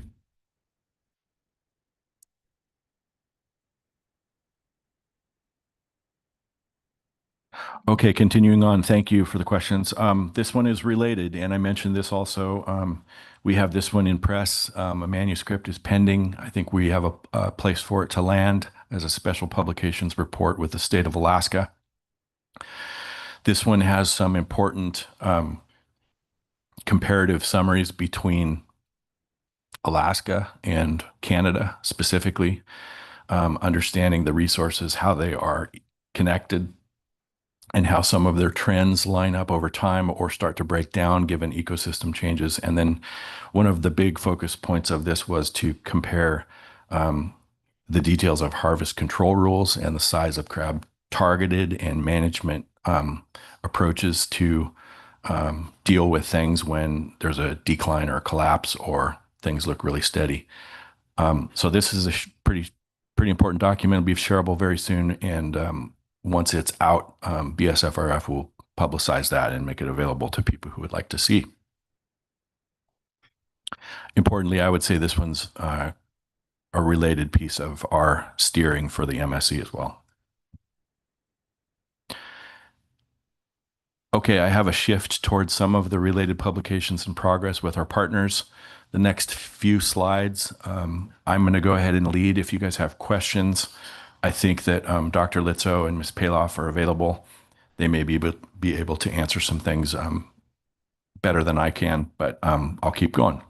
Okay, continuing on. Thank you for the questions. This one is related, and I mentioned this also. We have this one in press. A manuscript is pending. I think we have a place for it to land as a special publications report with the state of Alaska. This one has some important comparative summaries between Alaska and Canada specifically, understanding the resources, how they are connected, and how some of their trends line up over time or start to break down given ecosystem changes. And then one of the big focus points of this was to compare the details of harvest control rules and the size of crab targeted and management approaches to deal with things when there's a decline or a collapse or things look really steady. So this is a pretty important document. It'll be shareable very soon. And once it's out, BSFRF will publicize that and make it available to people who would like to see. Importantly, I would say this one's a related piece of our steering for the MSE as well. Okay, I have a shift towards some of the related publications in progress with our partners. The next few slides, I'm going to go ahead and lead. If you guys have questions, I think that Dr. Litzo and Ms. Paloff are available. They may be able to answer some things better than I can, but I'll keep going.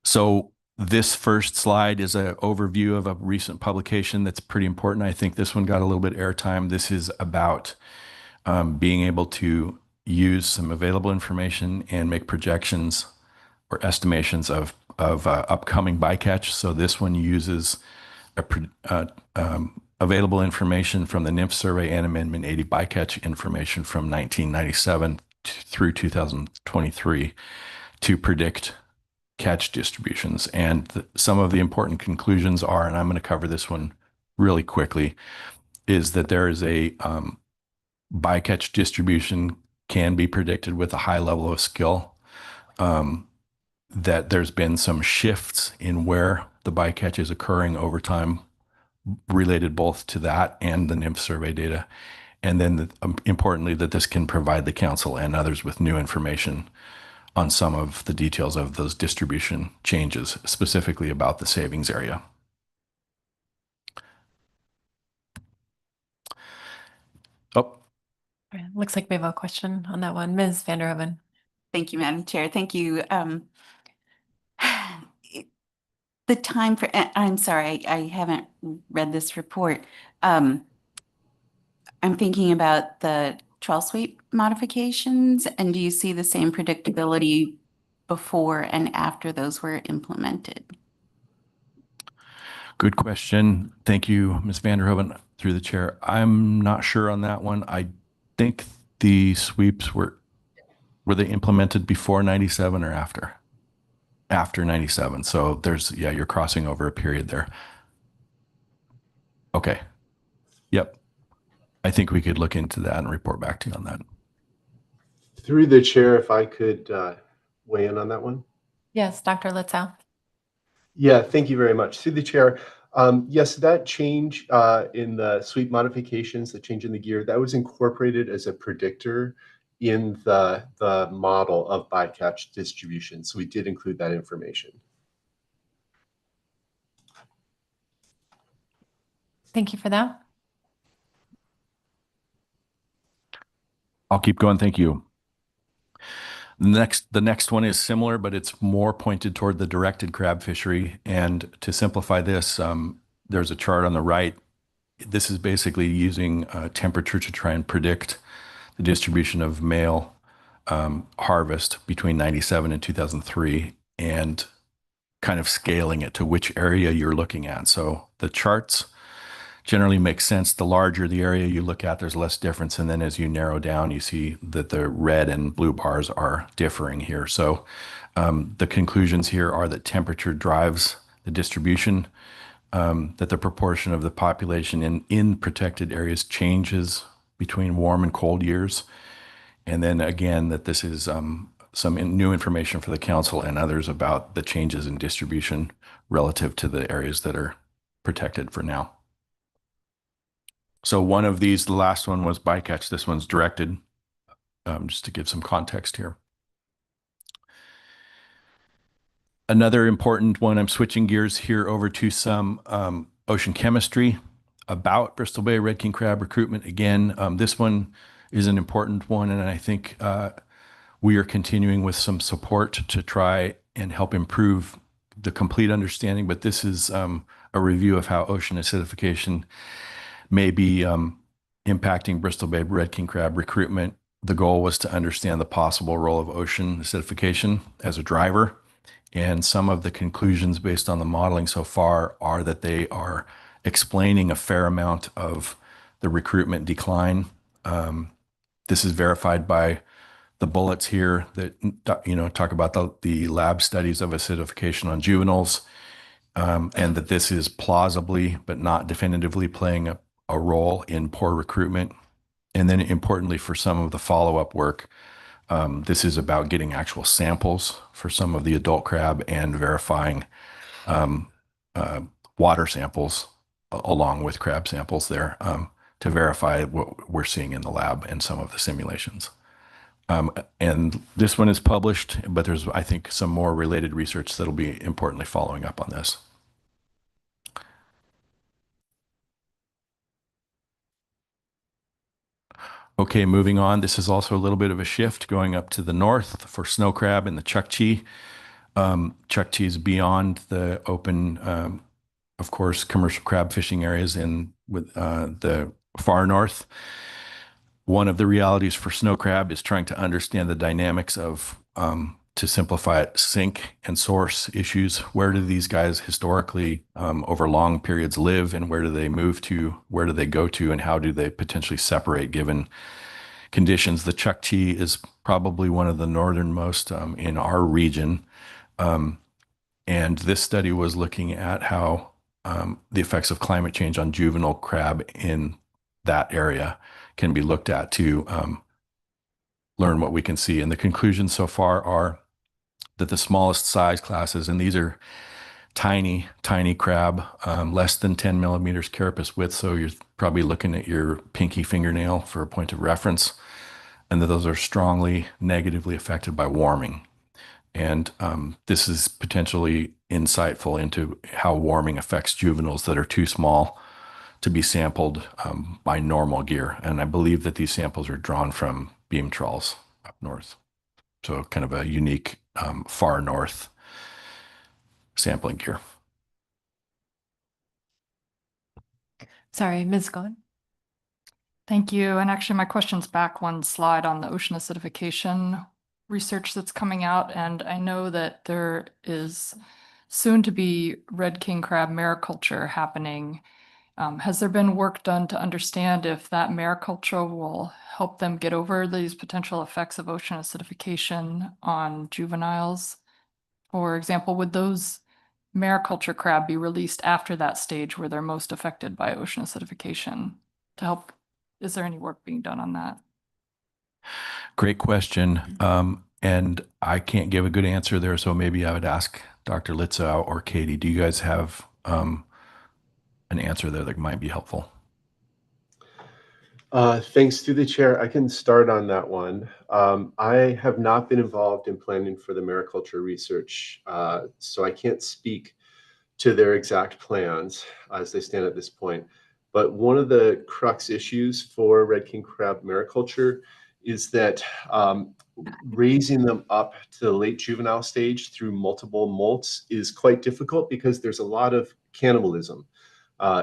So this first slide is an overview of a recent publication that's pretty important. I think this one got a little bit airtime. This is about being able to use some available information and make projections or estimations of upcoming bycatch. So this one uses available information from the NMFS survey and Amendment 80 bycatch information from 1997 through 2023 to predict catch distributions. And some of the important conclusions are, and I'm going to cover this one really quickly, is that there is a bycatch distribution can be predicted with a high level of skill, that there's been some shifts in where the bycatch is occurring over time related both to that and the NMFS survey data. And then importantly, that this can provide the council and others with new information on some of the details of those distribution changes, specifically about the savings area. Oh, Looks like we have a question on that one. Ms. Vanderhoven. Thank you, Madam Chair. Thank you. The time for, I'm sorry, I haven't read this report. I'm thinking about the trawl sweep modifications, and do you see the same predictability before and after those were implemented? good question. Thank you, Ms. Vanderhoven, through the chair. I'm not sure on that one. I think the sweeps were they implemented before 97 or after? After 97. So there's, yeah, you're crossing over a period there. Okay. Yep. I think we could look into that and report back to you on that. Through the chair, if I could weigh in on that one. Yes, Dr. Litzow. Yeah, thank you very much. Through the chair, yes, that change in the sweep modifications, the change in the gear, that was incorporated as a predictor in the model of bycatch distribution. So we did include that information. Thank you for that. I'll keep going. Thank you. The next one is similar, but it's more pointed toward the directed crab fishery. And to simplify this, there's a chart on the right. This is basically using temperature to try and predict the distribution of male harvest between 97 and 2003 and kind of scaling it to which area you're looking at. So the charts generally make sense. The larger the area you look at, there's less difference. And then as you narrow down, you see that the red and blue bars are differing here. So the conclusions here are that temperature drives the distribution, that the proportion of the population in protected areas changes between warm and cold years. And then again, that this is some new information for the council and others about the changes in distribution relative to the areas that are protected for now. So one of these, the last one was bycatch. This one's directed, just to give some context here. Another important one, I'm switching gears here over to some ocean chemistry about Bristol Bay red king crab recruitment. Again, this one is an important one, and I think we are continuing with some support to try and help improve the complete understanding, but this is a review of how ocean acidification may be impacting Bristol Bay red king crab recruitment. The goal was to understand the possible role of ocean acidification as a driver. And some of the conclusions based on the modeling so far are that they are explaining a fair amount of the recruitment decline. This is verified by the bullets here that, you know, talk about the lab studies of acidification on juveniles, and that this is plausibly, but not definitively playing a role in poor recruitment. And then importantly, for some of the follow-up work, this is about getting actual samples for some of the adult crab and verifying water samples along with crab samples there to verify what we're seeing in the lab and some of the simulations. And this one is published, but there's, I think, some more related research that'll be importantly following up on this. Okay, moving on. This is also a little bit of a shift going up to the north for snow crab in the Chukchi. Chukchi is beyond the open, of course, commercial crab fishing areas in with the far north. One of the realities for snow crab is trying to understand the dynamics of to simplify it, sink and source issues. Where do these guys historically over long periods live, and where do they move to? Where do they go to, and how do they potentially separate given conditions? The Chukchi is probably one of the northernmost in our region. And this study was looking at how the effects of climate change on juvenile crab in that area can be looked at to learn what we can see. And the conclusions so far are that the smallest size classes, and these are tiny, tiny crab, less than 10 millimeters carapace width. So you're probably looking at your pinky fingernail for a point of reference, and that those are strongly negatively affected by warming. And this is potentially insightful into how warming affects juveniles that are too small to be sampled by normal gear. And I believe that these samples are drawn from beam trawls up north. So kind of a unique far north sampling gear. Sorry, Ms. Glenn. Thank you. And actually, my question's back one slide on the ocean acidification research that's coming out. And I know that there is soon to be red king crab mariculture happening. Has there been work done to understand if that mariculture will help them get over these potential effects of ocean acidification on juveniles? For example, would those mariculture crab be released after that stage where they're most affected by ocean acidification to help? Is there any work being done on that? Great question. And I can't give a good answer there. So maybe I would ask Dr. Litzow or Katie, do you guys have an answer there that might be helpful? Thanks to the chair. I can start on that one. I have not been involved in planning for the mariculture research, so I can't speak to their exact plans as they stand at this point. But one of the crux issues for red king crab mariculture is that raising them up to the late juvenile stage through multiple molts is quite difficult because there's a lot of cannibalism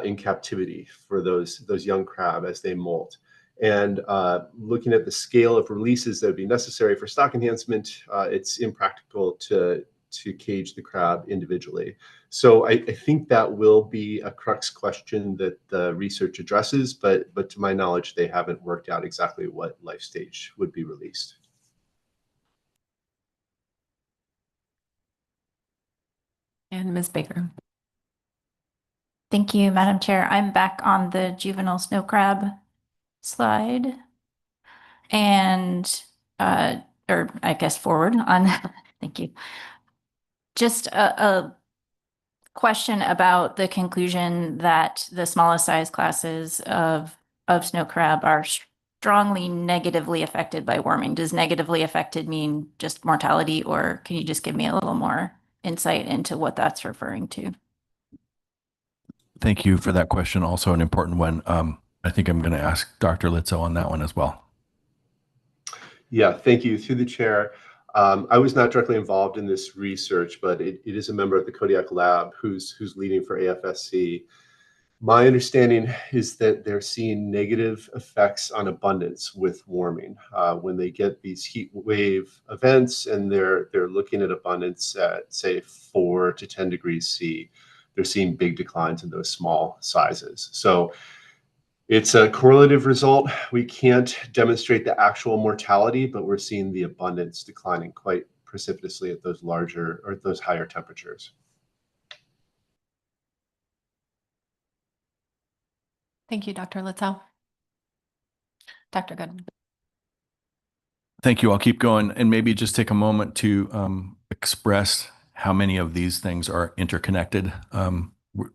in captivity for those young crab as they molt. And looking at the scale of releases that would be necessary for stock enhancement, it's impractical to cage the crab individually. So I think that will be a crux question that the research addresses, but to my knowledge, they haven't worked out exactly what life stage would be released. And Ms. Baker. Thank you, Madam Chair. I'm back on the juvenile snow crab slide. And, or I guess forward on, thank you. Just a question about the conclusion that the smallest size classes of snow crab are strongly negatively affected by warming. Does negatively affected mean just mortality, or can you just give me a little more insight into what that's referring to? Thank you for that question. Also an important one. I think I'm going to ask Dr. Litzow on that one as well. Yeah, thank you. Through the chair. I was not directly involved in this research, but it is a member of the Kodiak lab who's leading for AFSC. My understanding is that they're seeing negative effects on abundance with warming. When they get these heat wave events and they're looking at abundance at, say, 4 to 10 degrees C, they're seeing big declines in those small sizes. So it's a correlative result. We can't demonstrate the actual mortality, but we're seeing the abundance declining quite precipitously at those larger or those higher temperatures. Thank you, Dr. Litzow. Dr. Goodman. Thank you. I'll keep going and maybe just take a moment to express how many of these things are interconnected.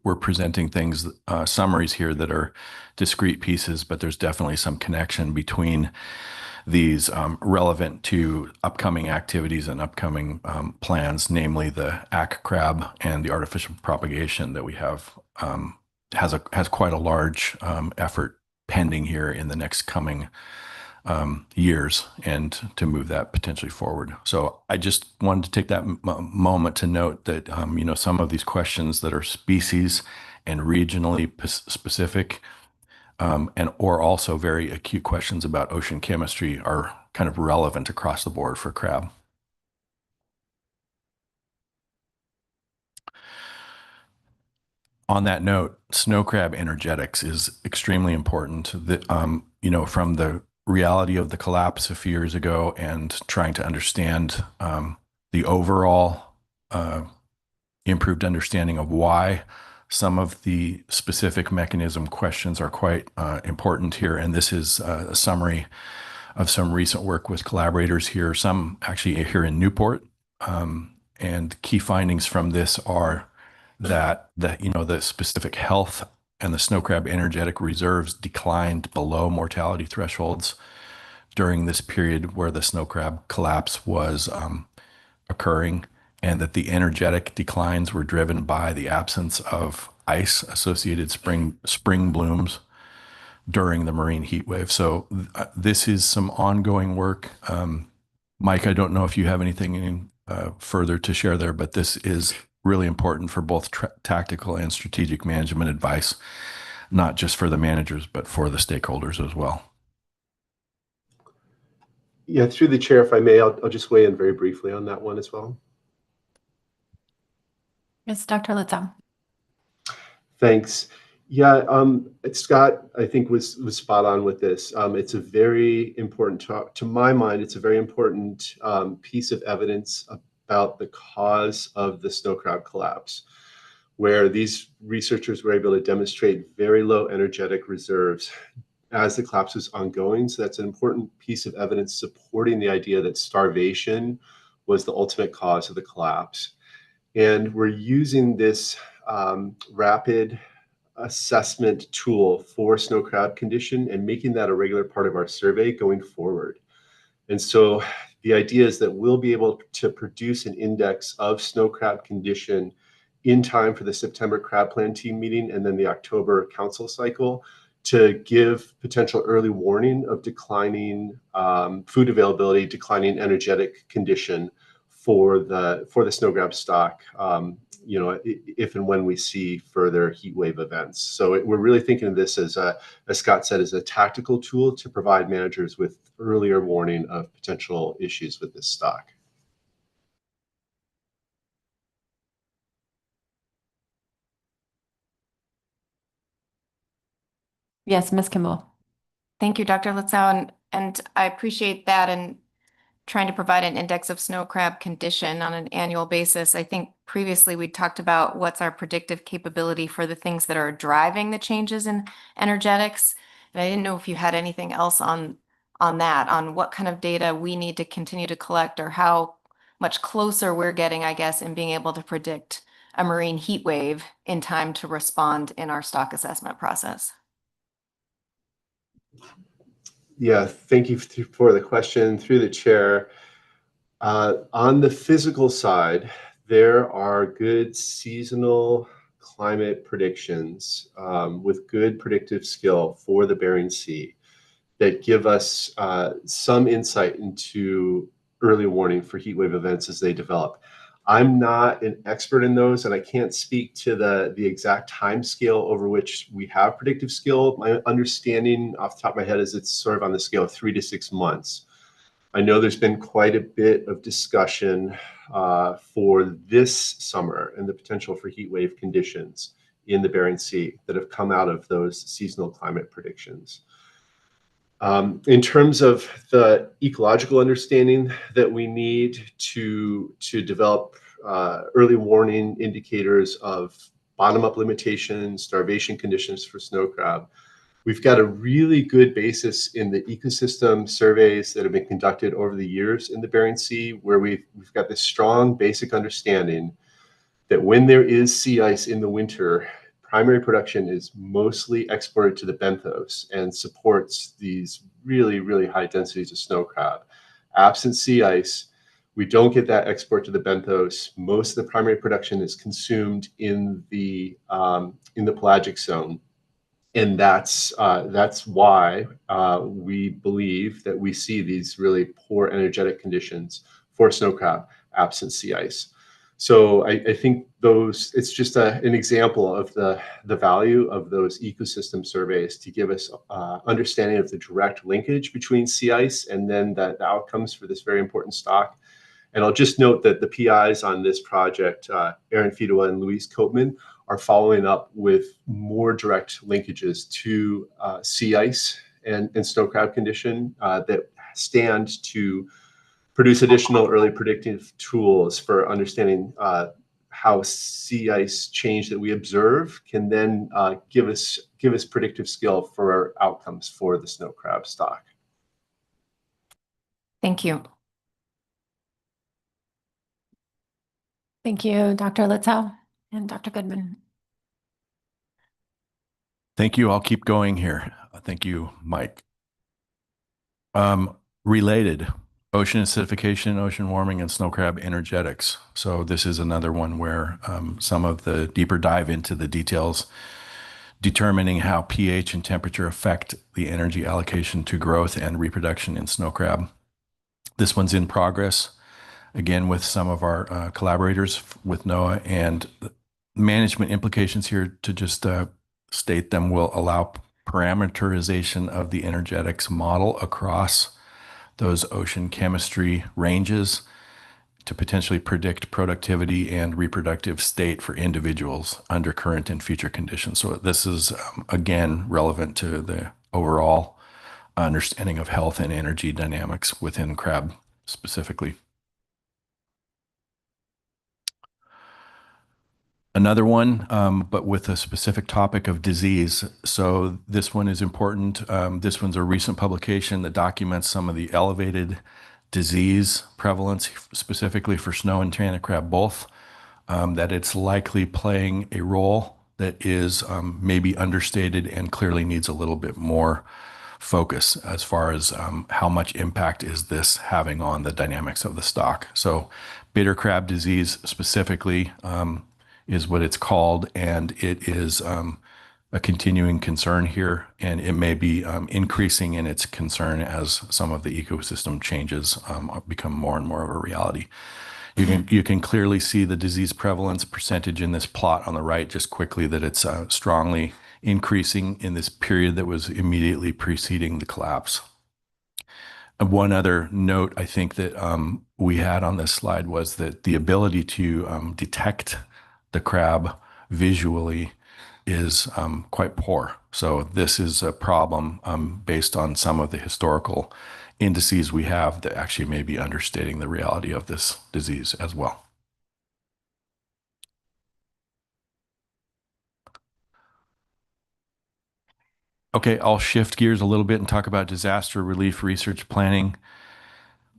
We're presenting things, summaries here that are discrete pieces, but there's definitely some connection between these relevant to upcoming activities and upcoming plans, namely the ACK crab and the artificial propagation that we have has quite a large effort pending here in the next coming years and to move that potentially forward. So I just wanted to take that moment to note that, some of these questions that are species and regionally specific or also very acute questions about ocean chemistry are kind of relevant across the board for crab. On that note, snow crab energetics is extremely important. From the reality of the collapse a few years ago and trying to understand the overall improved understanding of why some of the specific mechanism questions are quite important here. And this is a summary of some recent work with collaborators here, some actually here in Newport. And key findings from this are that the specific health and the snow crab energetic reserves declined below mortality thresholds during this period where the snow crab collapse was occurring, and that the energetic declines were driven by the absence of ice-associated spring blooms during the marine heat wave. So this is some ongoing work. Mike, I don't know if you have anything further to share there, but this is really important for both tactical and strategic management advice, not just for the managers, but for the stakeholders as well. Yeah, through the chair, if I may, I'll just weigh in very briefly on that one as well. Yes, Dr. Litzow. Thanks. Yeah, Scott, I think was spot on with this. It's a very important, to my mind, it's a very important piece of evidence about the cause of the snow crab collapse, where these researchers were able to demonstrate very low energetic reserves as the collapse was ongoing. So that's an important piece of evidence supporting the idea that starvation was the ultimate cause of the collapse. And we're using this rapid assessment tool for snow crab condition and making that a regular part of our survey going forward. And so the idea is that we'll be able to produce an index of snow crab condition in time for the September crab plan team meeting and then the October council cycle to give potential early warning of declining food availability, declining energetic condition for the snow crab stock, if and when we see further heat wave events. So we're really thinking of this as Scott said, as a tactical tool to provide managers with earlier warning of potential issues with this stock. Yes, Ms. Kimball. Thank you, Dr. Litzow, and I appreciate that and trying to provide an index of snow crab condition on an annual basis. I think previously we talked about what's our predictive capability for the things that are driving the changes in energetics. And I didn't know if you had anything else on that, on what kind of data we need to continue to collect or how much closer we're getting, I guess, in being able to predict a marine heat wave in time to respond in our stock assessment process. Yeah, thank you for the question through the chair. On the physical side, there are good seasonal climate predictions with good predictive skill for the Bering Sea that give us some insight into early warning for heat wave events as they develop. I'm not an expert in those, and I can't speak to the exact time scale over which we have predictive skill. My understanding off the top of my head is it's sort of on the scale of 3 to 6 months. I know there's been quite a bit of discussion for this summer and the potential for heat wave conditions in the Bering Sea that have come out of those seasonal climate predictions. In terms of the ecological understanding that we need to develop early warning indicators of bottom-up limitations, starvation conditions for snow crab, we've got a really good basis in the ecosystem surveys that have been conducted over the years in the Bering Sea, where we've got this strong basic understanding that when there is sea ice in the winter, primary production is mostly exported to the benthos and supports these really, really high densities of snow crab. Absent sea ice, we don't get that export to the benthos. Most of the primary production is consumed in the pelagic zone. And that's why we believe that we see these really poor energetic conditions for snow crab absent sea ice. So I think it's just an example of the value of those ecosystem surveys to give us understanding of the direct linkage between sea ice and then the outcomes for this very important stock. And I'll just note that the PIs on this project, Aaron Fedewa and Louise Copeman, are following up with more direct linkages to sea ice and snow crab condition that stand to produce additional early predictive tools for understanding how sea ice change that we observe can then give us predictive skill for outcomes for the snow crab stock. Thank you. Thank you, Dr. Litzow and Dr. Goodman. Thank you. I'll keep going here. Thank you, Mike. Related, ocean acidification, ocean warming, and snow crab energetics. So this is another one where some of the deeper dive into the details, determining how pH and temperature affect the energy allocation to growth and reproduction in snow crab. This one's in progress, again, with some of our collaborators with NOAA, and management implications here, to just state them, will allow parameterization of the energetics model across those ocean chemistry ranges to potentially predict productivity and reproductive state for individuals under current and future conditions. So this is, again, relevant to the overall understanding of health and energy dynamics within crab specifically. Another one, but with a specific topic of disease. So this one is important. This one's a recent publication that documents some of the elevated disease prevalence, specifically for snow and tana crab both, that it's likely playing a role that is maybe understated and clearly needs a little bit more focus as far as how much impact is this having on the dynamics of the stock. So bitter crab disease specifically is what it's called, and it is a continuing concern here, and it may be increasing in its concern as some of the ecosystem changes become more and more of a reality. You can clearly see the disease prevalence percentage in this plot on the right, just quickly, that it's strongly increasing in this period that was immediately preceding the collapse. And one other note I think that we had on this slide was that the ability to detect the crab visually is quite poor. So this is a problem based on some of the historical indices we have that actually may be understating the reality of this disease as well. Okay, I'll shift gears a little bit and talk about disaster relief research planning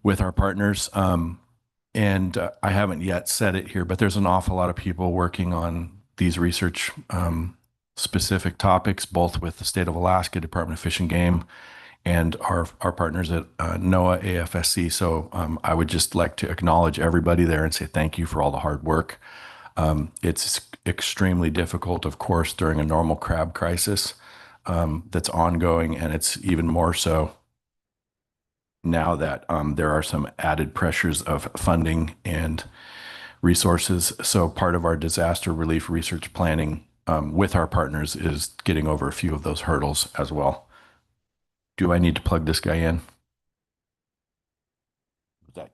with our partners. And I haven't yet said it here, but there's an awful lot of people working on these research specific topics, both with the state of Alaska, Department of Fish and Game, and our partners at NOAA, AFSC. So I would just like to acknowledge everybody there and say thank you for all the hard work. It's extremely difficult, of course, during a normal crab crisis that's ongoing, and it's even more so now that there are some added pressures of funding and resources. So part of our disaster relief research planning with our partners is getting over a few of those hurdles as well. Do I need to plug this guy in? Is that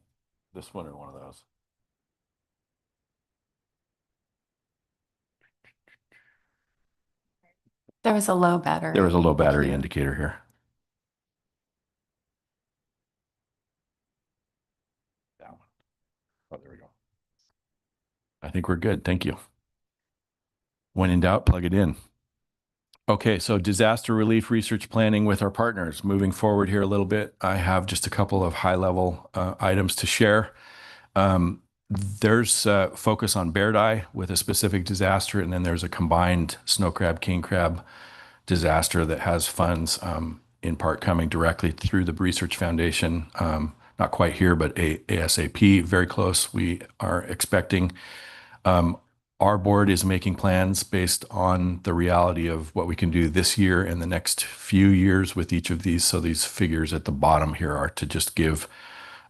this one or one of those? There was a low battery. There was a low battery indicator here. Oh, there we go. I think we're good. Thank you. When in doubt, plug it in. Okay, so disaster relief research planning with our partners. Moving forward here a little bit, I have just a couple of high-level items to share. There's focus on bear die with a specific disaster, and then there's a combined snow crab, king crab disaster that has funds in part coming directly through the Research Foundation. Not quite here, but ASAP, very close. We are expecting. Our board is making plans based on the reality of what we can do this year and the next few years with each of these. So these figures at the bottom here are to just give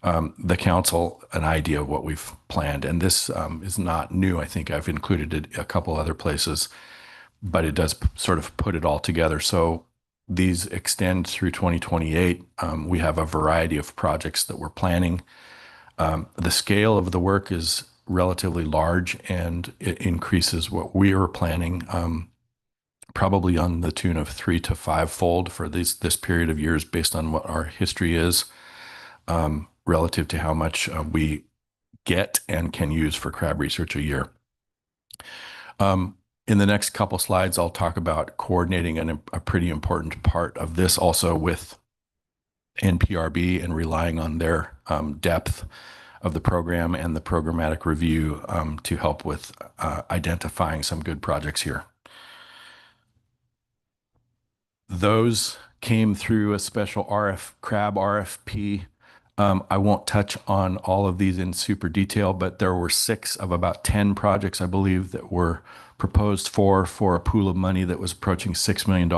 the council an idea of what we've planned. And this is not new. I think I've included it a couple other places, but it does sort of put it all together. So these extend through 2028. We have a variety of projects that we're planning. The scale of the work is relatively large, and it increases what we were planning, probably on the tune of 3 to 5-fold for this period of years based on what our history is, relative to how much we get and can use for crab research a year. In the next couple slides, I'll talk about coordinating a pretty important part of this also with NPRB and relying on their depth of the program and the programmatic review to help with identifying some good projects here. Those came through a special crab RFP. I won't touch on all of these in super detail, but there were 6 of about 10 projects, I believe, that were proposed for a pool of money that was approaching $6 million.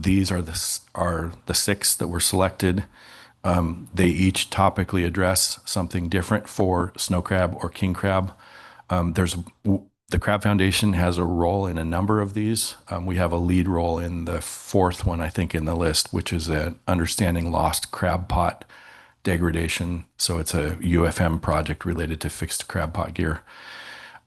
These are the 6 that were selected. They each topically address something different for snow crab or king crab. The Crab Foundation has a role in a number of these. We have a lead role in the 4th one, I think, in the list, which is an understanding lost crab pot degradation. So it's a UFM project related to fixed crab pot gear.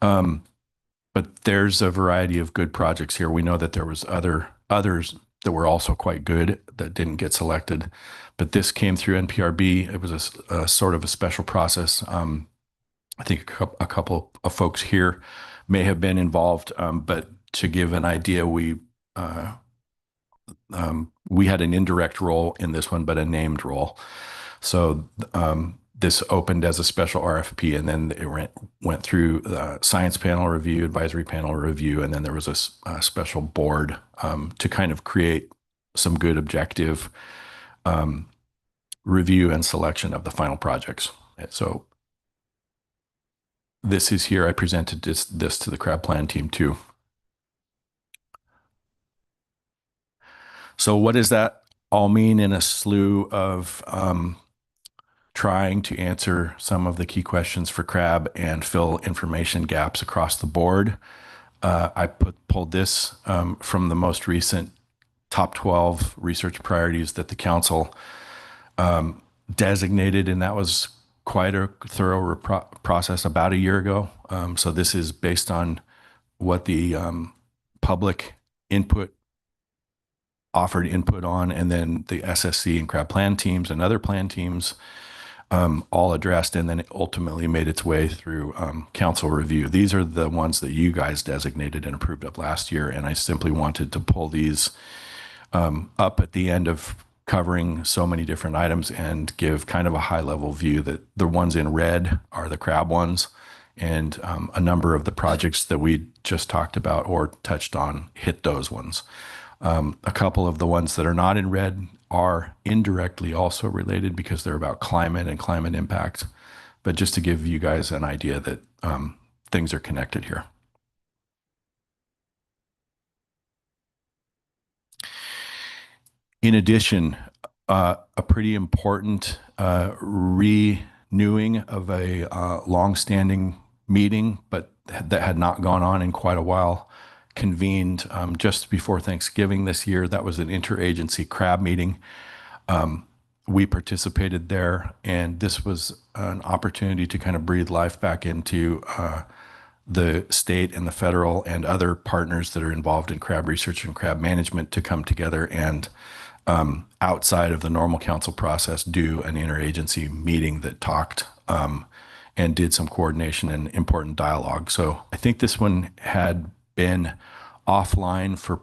But there's a variety of good projects here. We know that there was others that were also quite good that didn't get selected, but this came through NPRB. It was a sort of a special process. I think a couple of folks here may have been involved, but to give an idea, we had an indirect role in this one, but a named role. So this opened as a special RFP, and then it went through the science panel review, advisory panel review, and then there was a special board to kind of create some good objective review and selection of the final projects. So this is here. I presented this to the crab plan team too. So what does that all mean in a slew of trying to answer some of the key questions for crab and fill information gaps across the board? I pulled this from the most recent top 12 research priorities that the council designated, and that was quite a thorough process about a year ago. So this is based on what the public offered input on, and then the SSC and crab plan teams and other plan teams all addressed, and then it ultimately made its way through council review. These are the ones that you guys designated and approved of last year, and I simply wanted to pull these up at the end of covering so many different items and give kind of a high level view that the ones in red are the crab ones, and a number of the projects that we just talked about or touched on hit those ones. A couple of the ones that are not in red are indirectly also related because they're about climate and climate impact, but just to give you guys an idea that things are connected here. In addition, a pretty important renewing of a long-standing meeting, but that had not gone on in quite a while, convened just before Thanksgiving this year. That was an interagency crab meeting. We participated there, and this was an opportunity to kind of breathe life back into the state and the federal and other partners that are involved in crab research and crab management to come together and outside of the normal council process, do an interagency meeting that talked and did some coordination and important dialogue. So I think this one had been offline for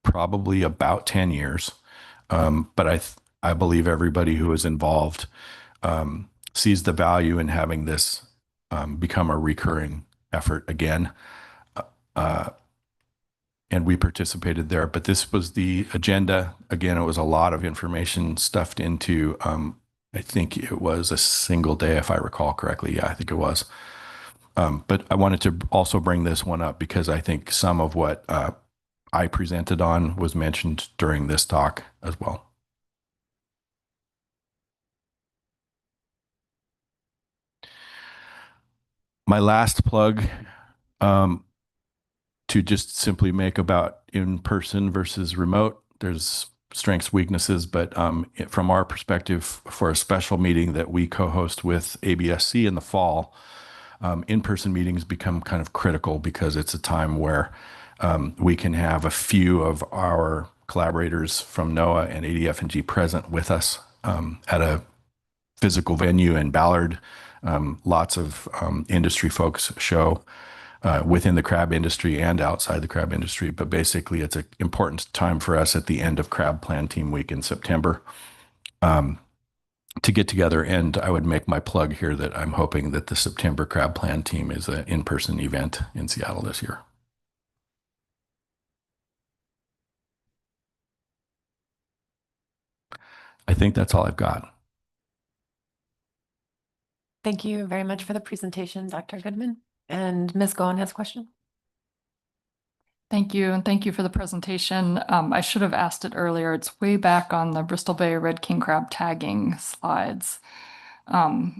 probably about 10 years. But I believe everybody who is involved sees the value in having this become a recurring effort again. And we participated there, but this was the agenda. Again, it was a lot of information stuffed into, I think it was a single day, if I recall correctly. Yeah, I think it was. But I wanted to also bring this one up because I think some of what I presented on was mentioned during this talk as well. My last plug, to just simply make about in-person versus remote. There's strengths, weaknesses, but from our perspective, for a special meeting that we co-host with ABSC in the fall, In-person meetings become kind of critical because it's a time where we can have a few of our collaborators from NOAA and ADF&G present with us at a physical venue in Ballard. Lots of industry folks show within the crab industry and outside the crab industry. But basically, it's an important time for us at the end of Crab Plan Team Week in September to get together. And I would make my plug here that I'm hoping that the September Crab Plan Team is an in-person event in Seattle this year. I think that's all I've got. Thank you very much for the presentation, Dr. Goodman. And Ms. Goen has a question. Thank you, and thank you for the presentation. I should have asked it earlier. It's way back on the Bristol Bay Red King Crab tagging slides. I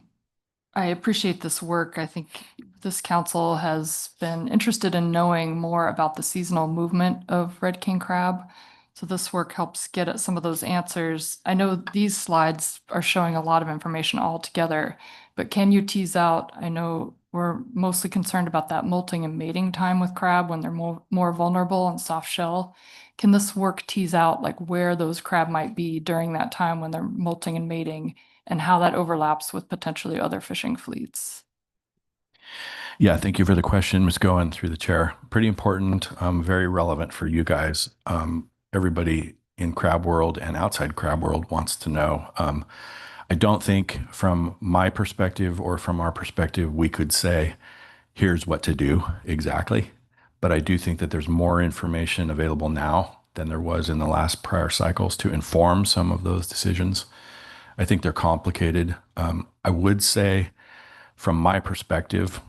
appreciate this work. I think this council has been interested in knowing more about the seasonal movement of red king crab. So this work helps get at some of those answers. I know these slides are showing a lot of information all together, but can you tease out, I know we're mostly concerned about that molting and mating time with crab when they're more vulnerable and soft shell. Can this work tease out like where those crab might be during that time when they're molting and mating and how that overlaps with potentially other fishing fleets? Yeah, thank you for the question, Ms. Goen, through the chair. Pretty important, very relevant for you guys. Everybody in crab world and outside crab world wants to know. I don't think from my perspective or from our perspective, we could say, here's what to do exactly. But I do think that there's more information available now than there was in the last prior cycles to inform some of those decisions. I think they're complicated. I would say from my perspective,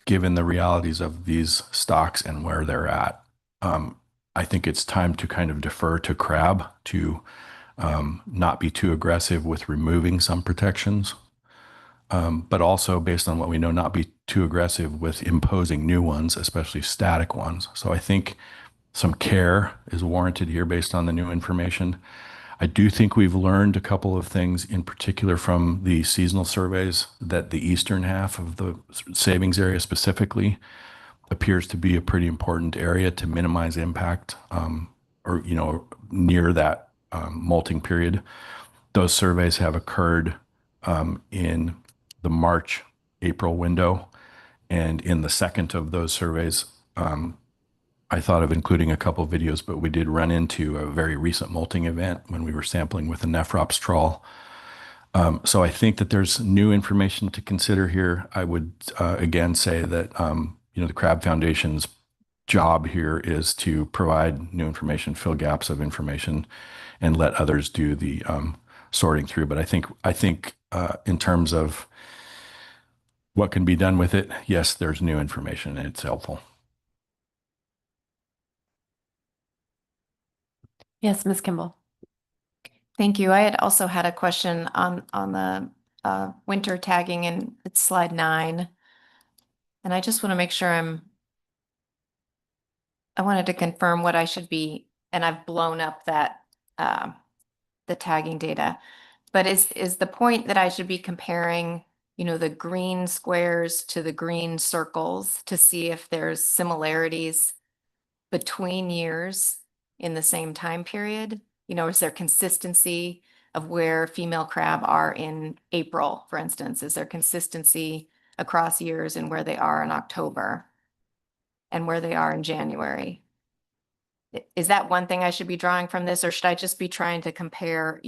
given the realities of these stocks and where they're at, I think it's time to kind of defer to crab to not be too aggressive with removing some protections, but also based on what we know, not be too aggressive with imposing new ones, especially static ones. So I think some care is warranted here based on the new information. I do think we've learned a couple of things, in particular from the seasonal surveys, that the eastern half of the savings area specifically appears to be a pretty important area to minimize impact, or near that molting period. Those surveys have occurred in the March-April window, and in the second of those surveys, I thought of including a couple of videos, but we did run into a very recent molting event when we were sampling with a Nephrops trawl. So I think that there's new information to consider here. I would again say that the Crab Foundation's job here is to provide new information, fill gaps of information, and let others do the sorting through. But I think in terms of what can be done with it, yes, there's new information and it's helpful. Yes, Ms. Kimball. Thank you. I had also had a question on the winter tagging, and it's slide 9. And I just want to make sure I wanted to confirm what I should be, and I've blown up that the tagging data. But is the point that I should be comparing, the green squares to the green circles to see if there's similarities between years in the same time period? Is there consistency of where female crab are in April, for instance? Is there consistency across years in where they are in October and where they are in January? Is that one thing I should be drawing from this, or should I just be trying to compare,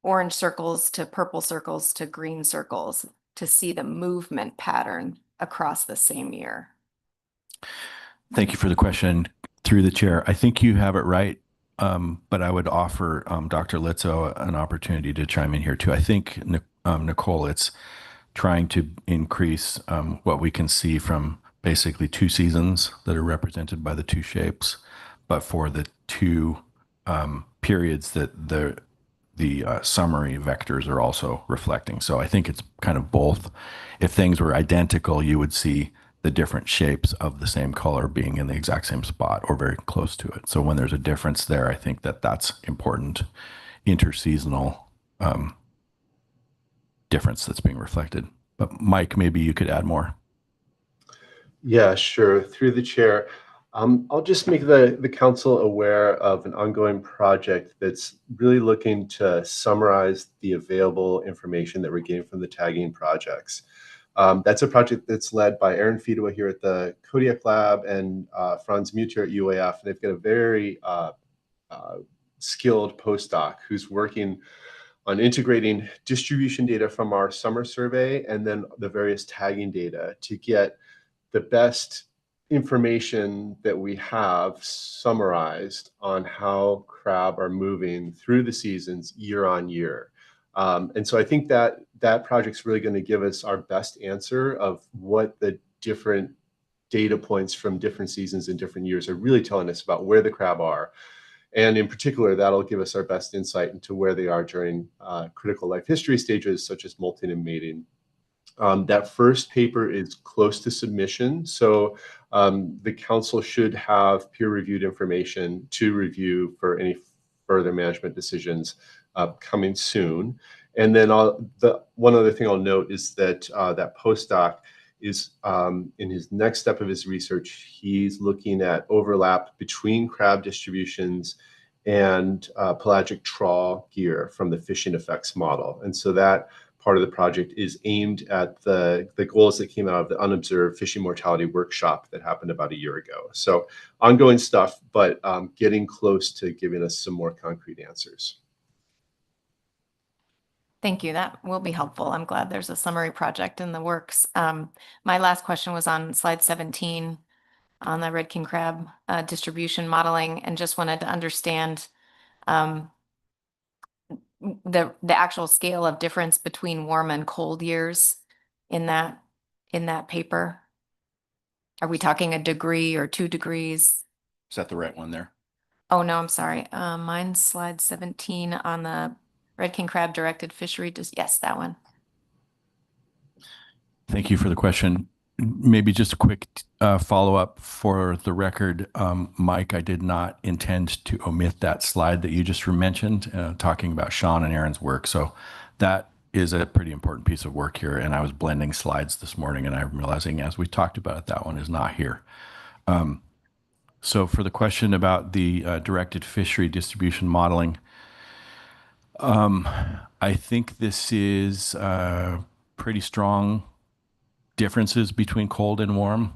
orange circles to purple circles to green circles to see the movement pattern across the same year? Thank you for the question, through the chair. I think you have it right, but I would offer Dr. Litzo an opportunity to chime in here too. I think, Nicole, it's trying to increase what we can see from basically 2 seasons that are represented by the 2 shapes, but for the 2 periods that the summary vectors are also reflecting. So I think it's kind of both. If things were identical, you would see the different shapes of the same color being in the exact same spot or very close to it. So when there's a difference there, I think that that's important interseasonal difference that's being reflected. But Mike, maybe you could add more. Yeah, sure. Through the chair. I'll just make the council aware of an ongoing project that's really looking to summarize the available information that we're getting from the tagging projects. That's a project that's led by Aaron Fedewa here at the Kodiak Lab and Franz Mutter at UAF. And they've got a very skilled postdoc who's working on integrating distribution data from our summer survey and then the various tagging data to get the best information that we have summarized on how crab are moving through the seasons year on year. And so I think that that project's really going to give us our best answer of what the different data points from different seasons and different years are really telling us about where the crab are. And in particular, that'll give us our best insight into where they are during critical life history stages, such as molting and mating. That first paper is close to submission, so the council should have peer-reviewed information to review for any further management decisions coming soon. And then one other thing I'll note is that that postdoc is in his next step of his research, he's looking at overlap between crab distributions and pelagic trawl gear from the fishing effects model. And so that part of the project is aimed at the goals that came out of the unobserved fishing mortality workshop that happened about a year ago. So ongoing stuff, but getting close to giving us some more concrete answers. Thank you. That will be helpful. I'm glad there's a summary project in the works. My last question was on slide 17 on the red king crab distribution modeling, and just wanted to understand the actual scale of difference between warm and cold years in that paper. Are we talking a degree or 2 degrees? Is that the right one there? Oh, no, I'm sorry. Mine's slide 17 on the red king crab directed fishery. Yes, that one. Thank you for the question. Maybe just a quick follow-up for the record. Mike, I did not intend to omit that slide that you just mentioned, talking about Sean and Aaron's work. So that is a pretty important piece of work here. And I was blending slides this morning, and I'm realizing as we talked about it, that one is not here. So for the question about the directed fishery distribution modeling, I think this is pretty strong differences between cold and warm.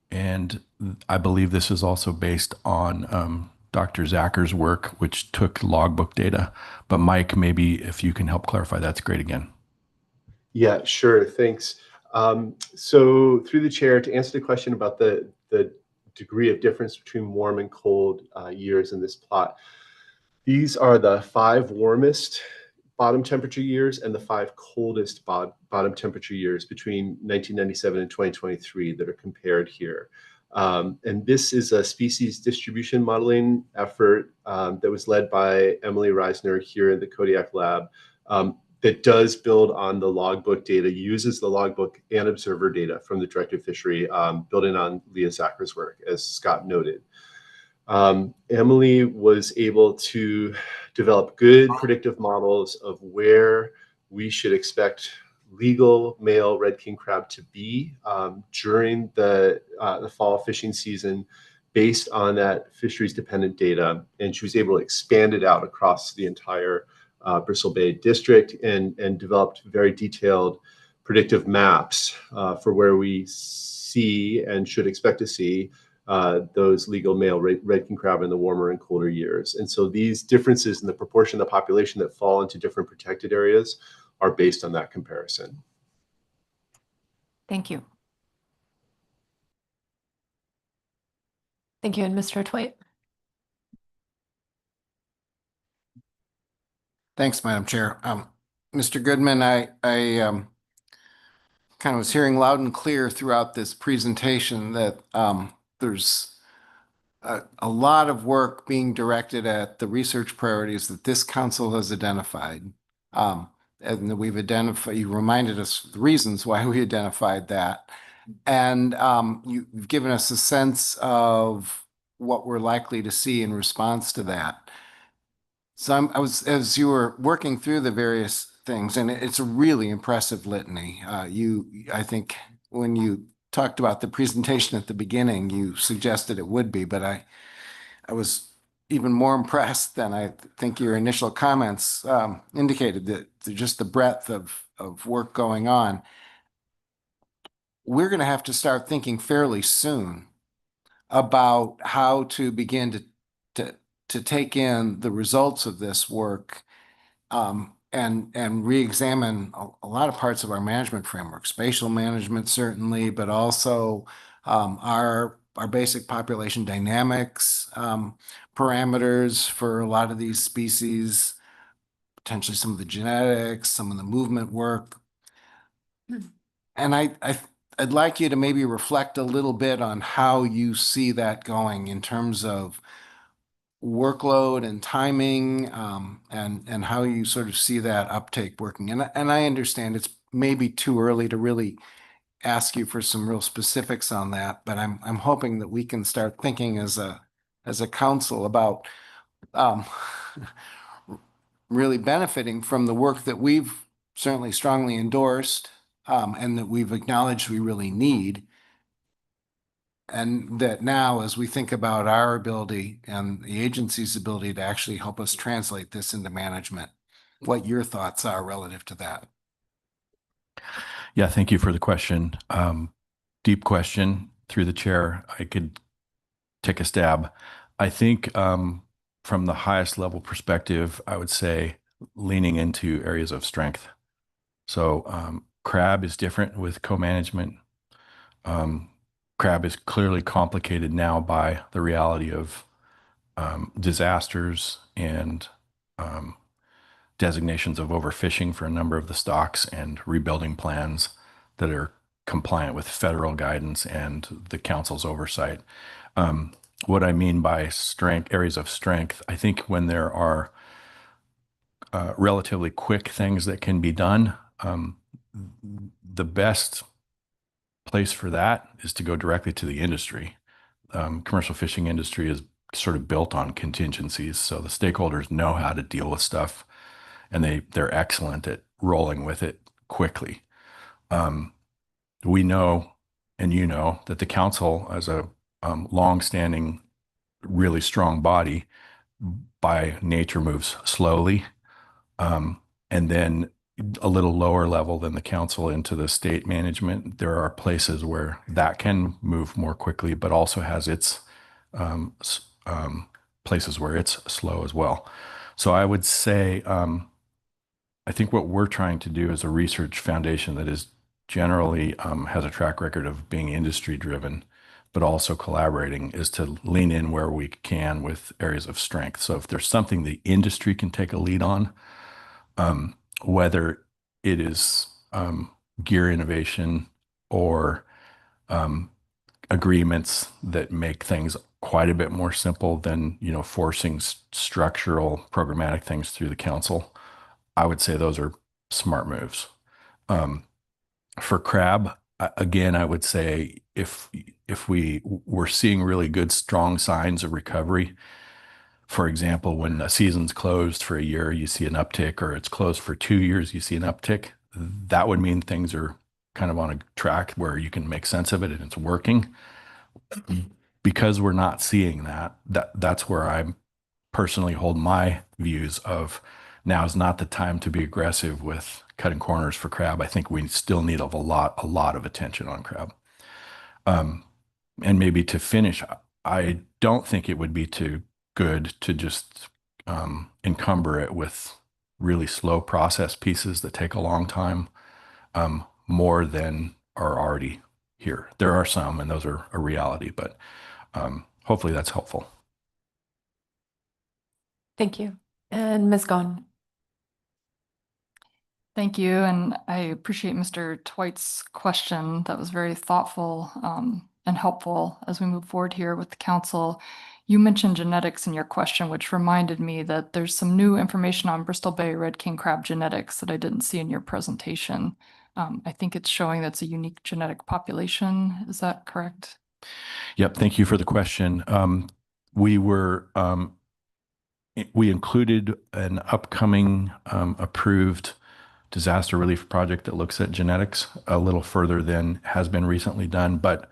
And I believe this is also based on Dr. Zacker's work, which took logbook data. But Mike, maybe if you can help clarify, that's great again. Yeah, sure. Thanks. So through the chair, to answer the question about the degree of difference between warm and cold years in this plot, these are the 5 warmest bottom temperature years and the 5 coldest bottom temperature years between 1997 and 2023 that are compared here. And this is a species distribution modeling effort that was led by Emily Reisner here in the Kodiak Lab that does build on the logbook data, uses the logbook and observer data from the directed fishery, building on Leah Zacker's work, as Scott noted. Emily was able to develop good predictive models of where we should expect legal male red king crab to be during the fall fishing season based on that fisheries dependent data. And she was able to expand it out across the entire Bristol Bay district and developed very detailed predictive maps for where we see and should expect to see those legal male red king crab in the warmer and colder years. And so these differences in the proportion of the population that fall into different protected areas are based on that comparison. Thank you. Thank you. And Mr. Twite. Thanks, Madam Chair. Mr. Goodman, I kind of was hearing loud and clear throughout this presentation that there's a lot of work being directed at the research priorities that this council has identified. And that we've identified, you reminded us the reasons why we identified that. And you've given us a sense of what we're likely to see in response to that. So as you were working through the various things, and it's a really impressive litany. I think when you talked about the presentation at the beginning, you suggested it would be, but I was even more impressed than I think your initial comments indicated, that just the breadth of work going on. We're going to have to start thinking fairly soon about how to begin to take in the results of this work, and re-examine a lot of parts of our management framework, spatial management certainly, but also our basic population dynamics parameters for a lot of these species, potentially some of the genetics, some of the movement work. And I'd like you to maybe reflect a little bit on how you see that going in terms of workload and timing, and how you sort of see that uptake working. And I understand it's maybe too early to really ask you for some real specifics on that, but I'm hoping that we can start thinking as a council about really benefiting from the work that we've certainly strongly endorsed, and that we've acknowledged we really need. And that now, as we think about our ability and the agency's ability to actually help us translate this into management, what your thoughts are relative to that. Yeah, thank you for the question. Deep question. Through the chair, I could take a stab. I think from the highest level perspective, I would say leaning into areas of strength. So crab is different with co-management. Crab is clearly complicated now by the reality of disasters and designations of overfishing for a number of the stocks, and rebuilding plans that are compliant with federal guidance and the council's oversight. What I mean by strength, areas of strength, I think when there are relatively quick things that can be done, the best place for that is to go directly to the industry. Commercial fishing industry is sort of built on contingencies, so the stakeholders know how to deal with stuff, and they're excellent at rolling with it quickly. We know, and you know, that the council, as a long-standing, really strong body, by nature moves slowly, and then a little lower level than the council into the state management. There are places where that can move more quickly, but also has its places where it's slow as well. So I would say, I think what we're trying to do as a research foundation that is generally has a track record of being industry driven, but also collaborating, is to lean in where we can with areas of strength. So if there's something the industry can take a lead on, whether it is gear innovation or agreements that make things quite a bit more simple than, you know, forcing structural programmatic things through the council, I would say those are smart moves. For crab, again, I would say if we're seeing really good, strong signs of recovery, for example, when a season's closed for a year, you see an uptick, or it's closed for 2 years, you see an uptick, that would mean things are kind of on a track where you can make sense of it and it's working. Because we're not seeing that's where I personally hold my views of now is not the time to be aggressive with cutting corners for crab. I think we still need a lot of attention on crab. And maybe to finish, I don't think it would be too good to just encumber it with really slow process pieces that take a long time, more than are already here. There are some, and those are a reality, but hopefully that's helpful. Thank you. And Ms. Gon. Thank you, and I appreciate Mr. Twite's question. That was very thoughtful and helpful as we move forward here with the council. You mentioned genetics in your question, which reminded me that there's some new information on Bristol Bay Red King crab genetics that I didn't see in your presentation. I think it's showing that's a unique genetic population. Is that correct? Yep. Thank you for the question. We included an upcoming approved disaster relief project that looks at genetics a little further than has been recently done. But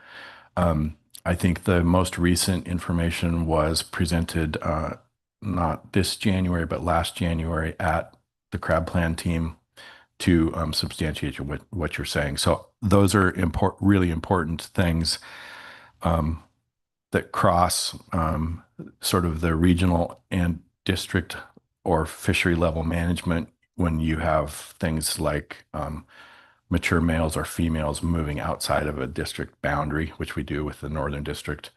I think the most recent information was presented not this January, but last January at the crab plan team to substantiate what you're saying. So those are really important things that cross sort of the regional and district or fishery level management when you have things like mature males or females moving outside of a district boundary, which we do with the Northern District,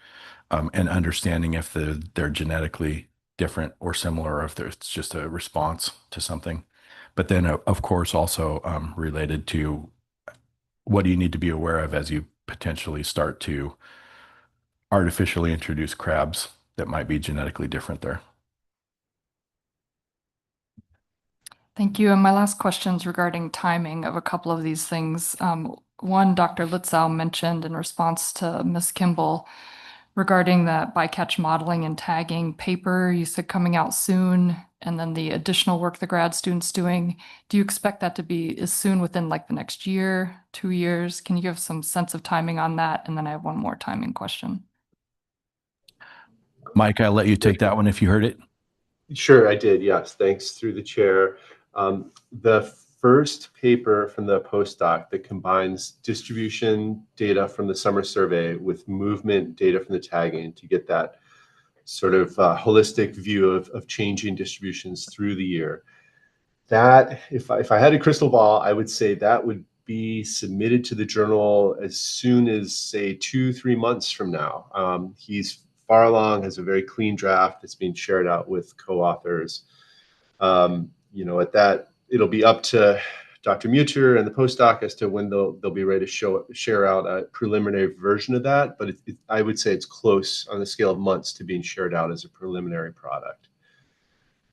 and understanding if they're genetically different or similar, or if it's just a response to something. But then, of course, also related to what do you need to be aware of as you potentially start to artificially introduce crabs that might be genetically different there. Thank you. And my last question is regarding timing of a couple of these things. One, Dr. Litzow mentioned in response to Ms. Kimball regarding that bycatch modeling and tagging paper, you said coming out soon, and then the additional work the grad student's doing. Do you expect that to be as soon within like the next year, 2 years? Can you give some sense of timing on that? And then I have one more timing question. Mike, I'll let you take that one if you heard it. Sure, I did. Yes, thanks through the chair. The first paper from the postdoc that combines distribution data from the summer survey with movement data from the tagging to get that sort of holistic view of changing distributions through the year. That, if I had a crystal ball, I would say that would be submitted to the journal as soon as, say, 2-3 months from now. He's far along, has a very clean draft that's being shared out with co-authors. At that, it'll be up to Dr. Muter and the postdoc as to when they'll be ready to share out a preliminary version of that. But I would say it's close on the scale of months to being shared out as a preliminary product.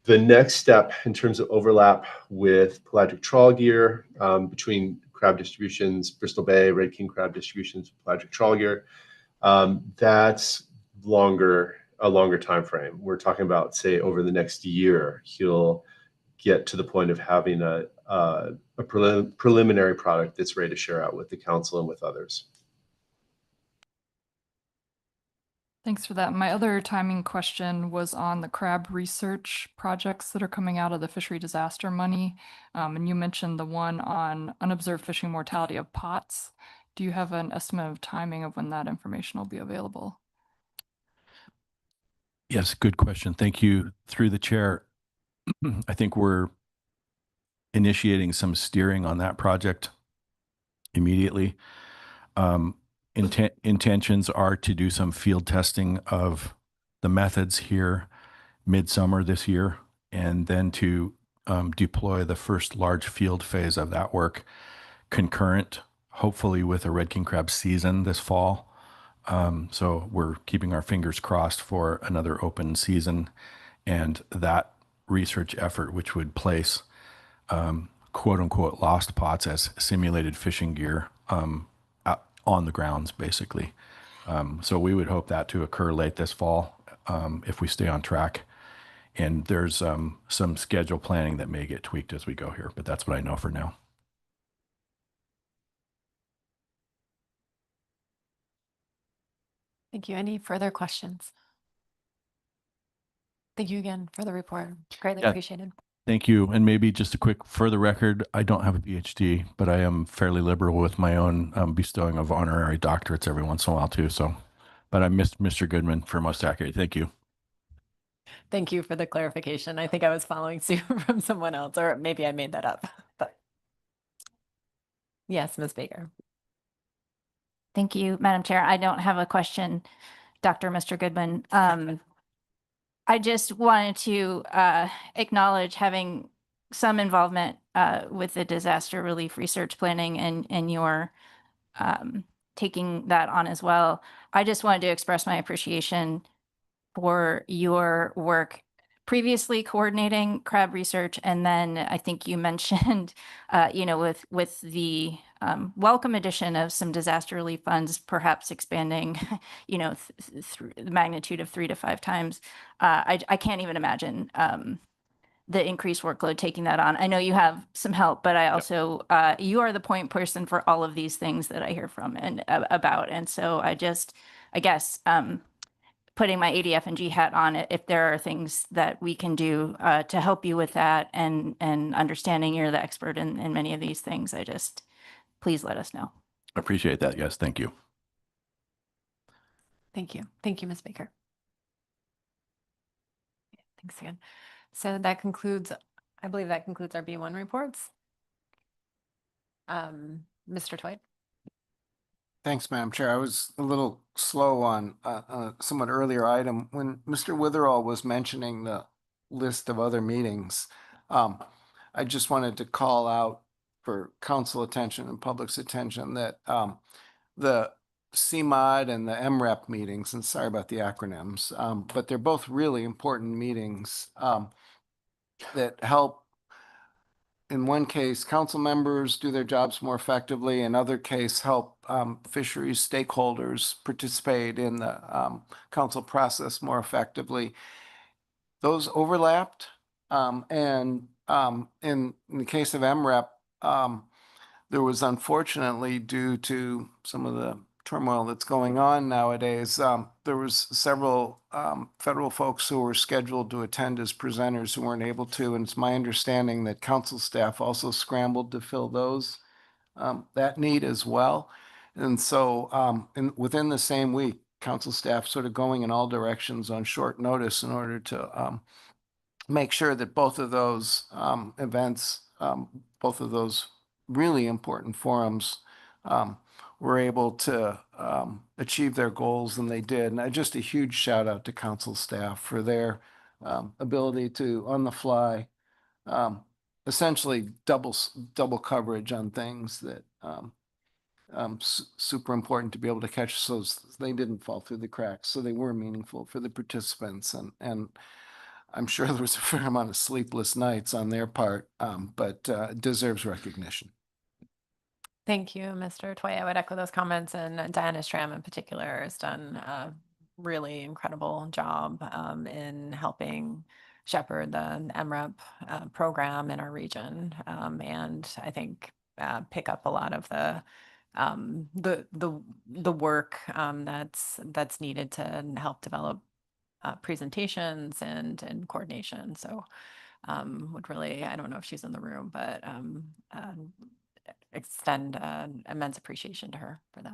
The next step in terms of overlap with pelagic trawl gear between crab distributions, Bristol Bay, Red King crab distributions, pelagic trawl gear, that's a longer time frame. We're talking about, say, over the next year, he'll get to the point of having a preliminary product that's ready to share out with the council and with others. Thanks for that. My other timing question was on the crab research projects that are coming out of the fishery disaster money. And you mentioned the one on unobserved fishing mortality of pots. Do you have an estimate of timing of when that information will be available? Yes, good question. Thank you. Through the chair, I think we're initiating some steering on that project immediately. Intentions are to do some field testing of the methods here midsummer this year, and then to deploy the first large field phase of that work concurrent, hopefully with a red king crab season this fall. So we're keeping our fingers crossed for another open season, and that research effort, which would place quote unquote lost pots as simulated fishing gear on the grounds, basically. So we would hope that to occur late this fall if we stay on track. And there's some schedule planning that may get tweaked as we go here, but that's what I know for now. Thank you. Any further questions? Thank you again for the report. Greatly appreciated. Thank you. And maybe just a quick further record, I don't have a PhD, but I am fairly liberal with my own bestowing of honorary doctorates every once in a while too. So, but I missed Mr. Goodman for most accurate. Thank you. Thank you for the clarification. I think I was following suit from someone else, or maybe I made that up. But yes, Ms. Baker. Thank you, Madam Chair. I don't have a question, Mr. Goodman. I just wanted to acknowledge having some involvement with the disaster relief research planning and your taking that on as well. I just wanted to express my appreciation for your work previously coordinating crab research. And then I think you mentioned, with the welcome addition of some disaster relief funds, perhaps expanding, the magnitude of 3 to 5 times. I can't even imagine the increased workload taking that on. I know you have some help, but I also, you are the point person for all of these things that I hear from and about. And so I guess, putting my ADF&G hat on it, if there are things that we can do to help you with that and understanding you're the expert in many of these things, please let us know. I appreciate that. Yes, thank you. Thank you. Thank you, Ms. Baker. Thanks again. So that concludes, I believe that concludes our B1 reports. Mr. Twite. Thanks, Madam Chair. I was a little slow on a somewhat earlier item. When Mr. Witherall was mentioning the list of other meetings, I just wanted to call out for council attention and public's attention that the CMOD and the MREP meetings, and sorry about the acronyms, but they're both really important meetings that help, in one case, council members do their jobs more effectively. In other case, help fisheries stakeholders participate in the council process more effectively. Those overlapped. And in the case of MREP, there was unfortunately, due to some of the turmoil that's going on nowadays, there was several federal folks who were scheduled to attend as presenters who weren't able to, and it's my understanding that council staff also scrambled to fill those that need as well. And so within the same week, council staff sort of going in all directions on short notice in order to make sure that both of those events, both of those really important forums, were able to achieve their goals, and they did. And just a huge shout out to council staff for their ability to, on the fly, essentially double coverage on things that super important to be able to catch, so they didn't fall through the cracks. So they were meaningful for the participants, and I'm sure there was a fair amount of sleepless nights on their part, but deserves recognition. Thank you, Mr. Tway. I would echo those comments, and Diana Stram in particular has done a really incredible job in helping shepherd the MREP program in our region, and I think pick up a lot of the work that's needed to help develop presentations and coordination. So would really, I don't know if she's in the room, but extend immense appreciation to her for that.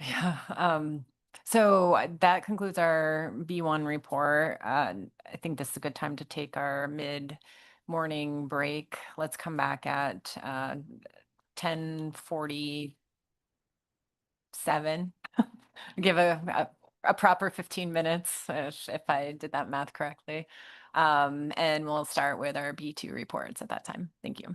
Yeah. So that concludes our B1 report. I think this is a good time to take our mid-morning break. Let's come back at 10:47. Give a proper 15 minutes if I did that math correctly. And we'll start with our B2 reports at that time. Thank you.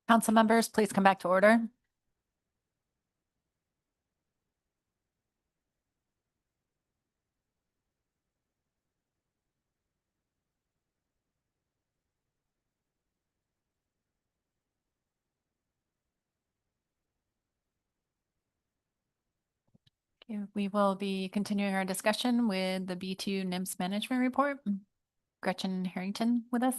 Council members, please come back to order. Okay, we will be continuing our discussion with the B2 NMFS Management Report. Gretchen Harrington with us.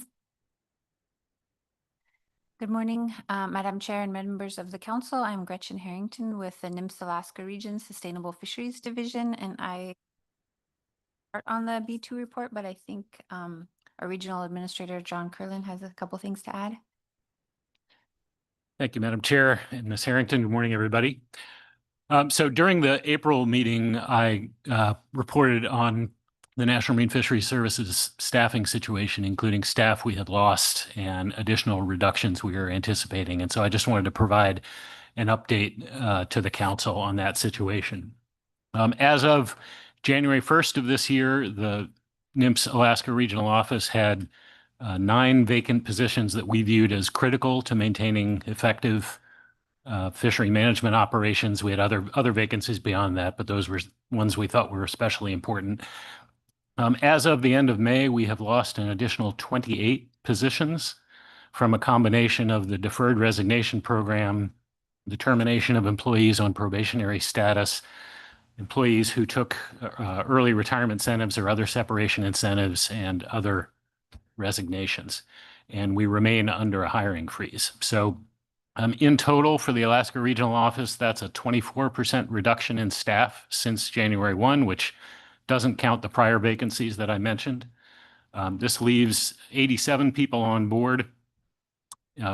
Good morning, Madam Chair and members of the council. I'm Gretchen Harrington with the NMFS Alaska Region Sustainable Fisheries Division, and I start on the B2 report, but I think our regional administrator, John Curlin, has a couple things to add. Thank you, Madam Chair and Ms. Harrington. Good morning, everybody. So during the April meeting, I reported on the National Marine Fisheries Service's staffing situation, including staff we had lost and additional reductions we are anticipating. And so I just wanted to provide an update to the council on that situation. As of January 1st of this year, the NMFS Alaska Regional Office had 9 vacant positions that we viewed as critical to maintaining effective fishery management operations. We had other vacancies beyond that, but those were ones we thought were especially important. As of the end of May, we have lost an additional 28 positions from a combination of the deferred resignation program, the termination of employees on probationary status, employees who took early retirement incentives or other separation incentives, and other resignations. And we remain under a hiring freeze. So in total for the Alaska Regional Office, that's a 24% reduction in staff since January 1, which doesn't count the prior vacancies that I mentioned. This leaves 87 people on board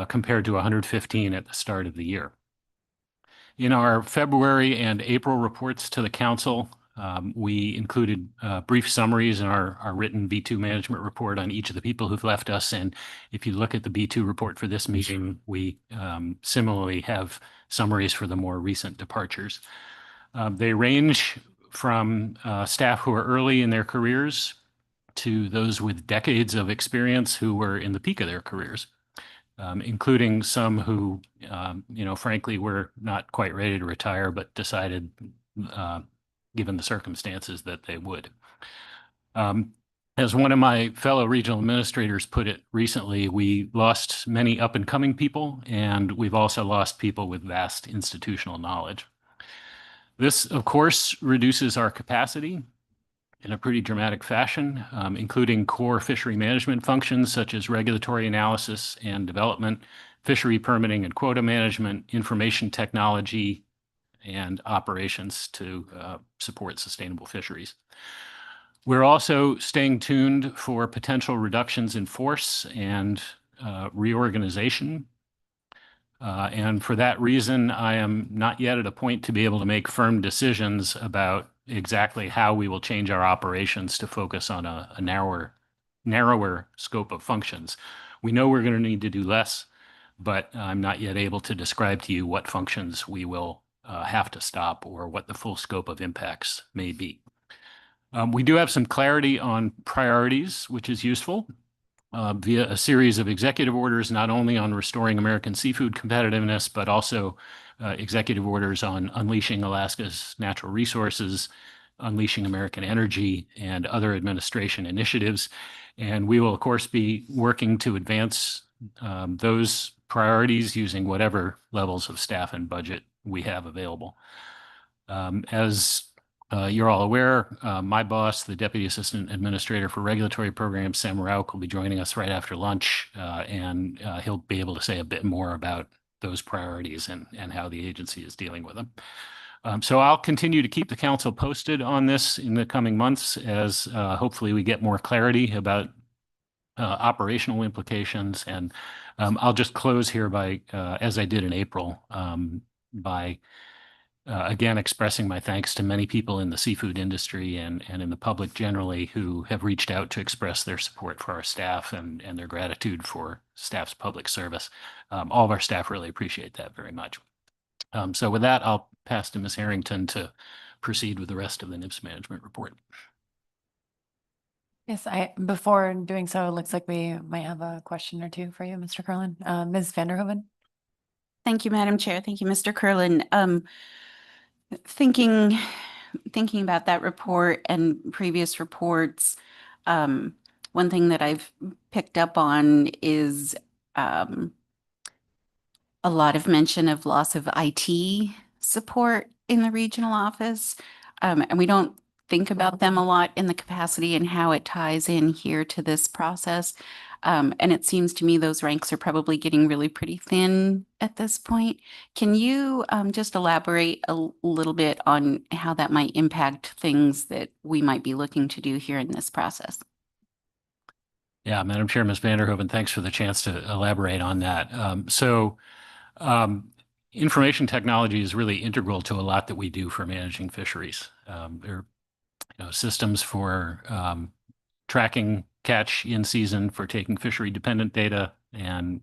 compared to 115 at the start of the year. In our February and April reports to the council, we included brief summaries in our written B2 management report on each of the people who've left us. And if you look at the B2 report for this meeting, we similarly have summaries for the more recent departures. They range from staff who are early in their careers to those with decades of experience who were in the peak of their careers, including some who, frankly, were not quite ready to retire, but decided, given the circumstances, that they would. As one of my fellow regional administrators put it recently, we lost many up-and-coming people, and we've also lost people with vast institutional knowledge. This, of course, reduces our capacity in a pretty dramatic fashion, including core fishery management functions such as regulatory analysis and development, fishery permitting and quota management, information technology, and operations to support sustainable fisheries. We're also staying tuned for potential reductions in force and reorganization. And for that reason, I am not yet at a point to be able to make firm decisions about exactly how we will change our operations to focus on a narrower scope of functions. We know we're going to need to do less, but I'm not yet able to describe to you what functions we will have to stop or what the full scope of impacts may be. We do have some clarity on priorities, which is useful. Via a series of executive orders, not only on restoring American seafood competitiveness, but also executive orders on unleashing Alaska's natural resources, unleashing American energy, and other administration initiatives. And we will, of course, be working to advance those priorities using whatever levels of staff and budget we have available. As you're all aware, my boss, the Deputy Assistant Administrator for Regulatory Programs, Sam Rauk, will be joining us right after lunch, and he'll be able to say a bit more about those priorities and how the agency is dealing with them. So I'll continue to keep the council posted on this in the coming months as hopefully we get more clarity about operational implications. And I'll just close here by, as I did in April, by again, expressing my thanks to many people in the seafood industry and in the public generally who have reached out to express their support for our staff and their gratitude for staff's public service. All of our staff really appreciate that very much. So with that, I'll pass to Ms. Harrington to proceed with the rest of the NMFS Management Report. Yes, before doing so, it looks like we might have a question or two for you, Mr. Curlin. Ms. Vanderhoeven. Thank you, Madam Chair. Thank you, Mr. Curlin. Thinking about that report and previous reports, one thing that I've picked up on is a lot of mention of loss of IT support in the regional office. And we don't think about them a lot in the capacity and how it ties in here to this process. And it seems to me those ranks are probably getting really pretty thin at this point. Can you just elaborate a little bit on how that might impact things that we might be looking to do here in this process? Yeah, Madam Chair, Ms. Vanderhoven, thanks for the chance to elaborate on that. Information technology is really integral to a lot that we do for managing fisheries. There are systems for tracking catch in season, for taking fishery dependent data and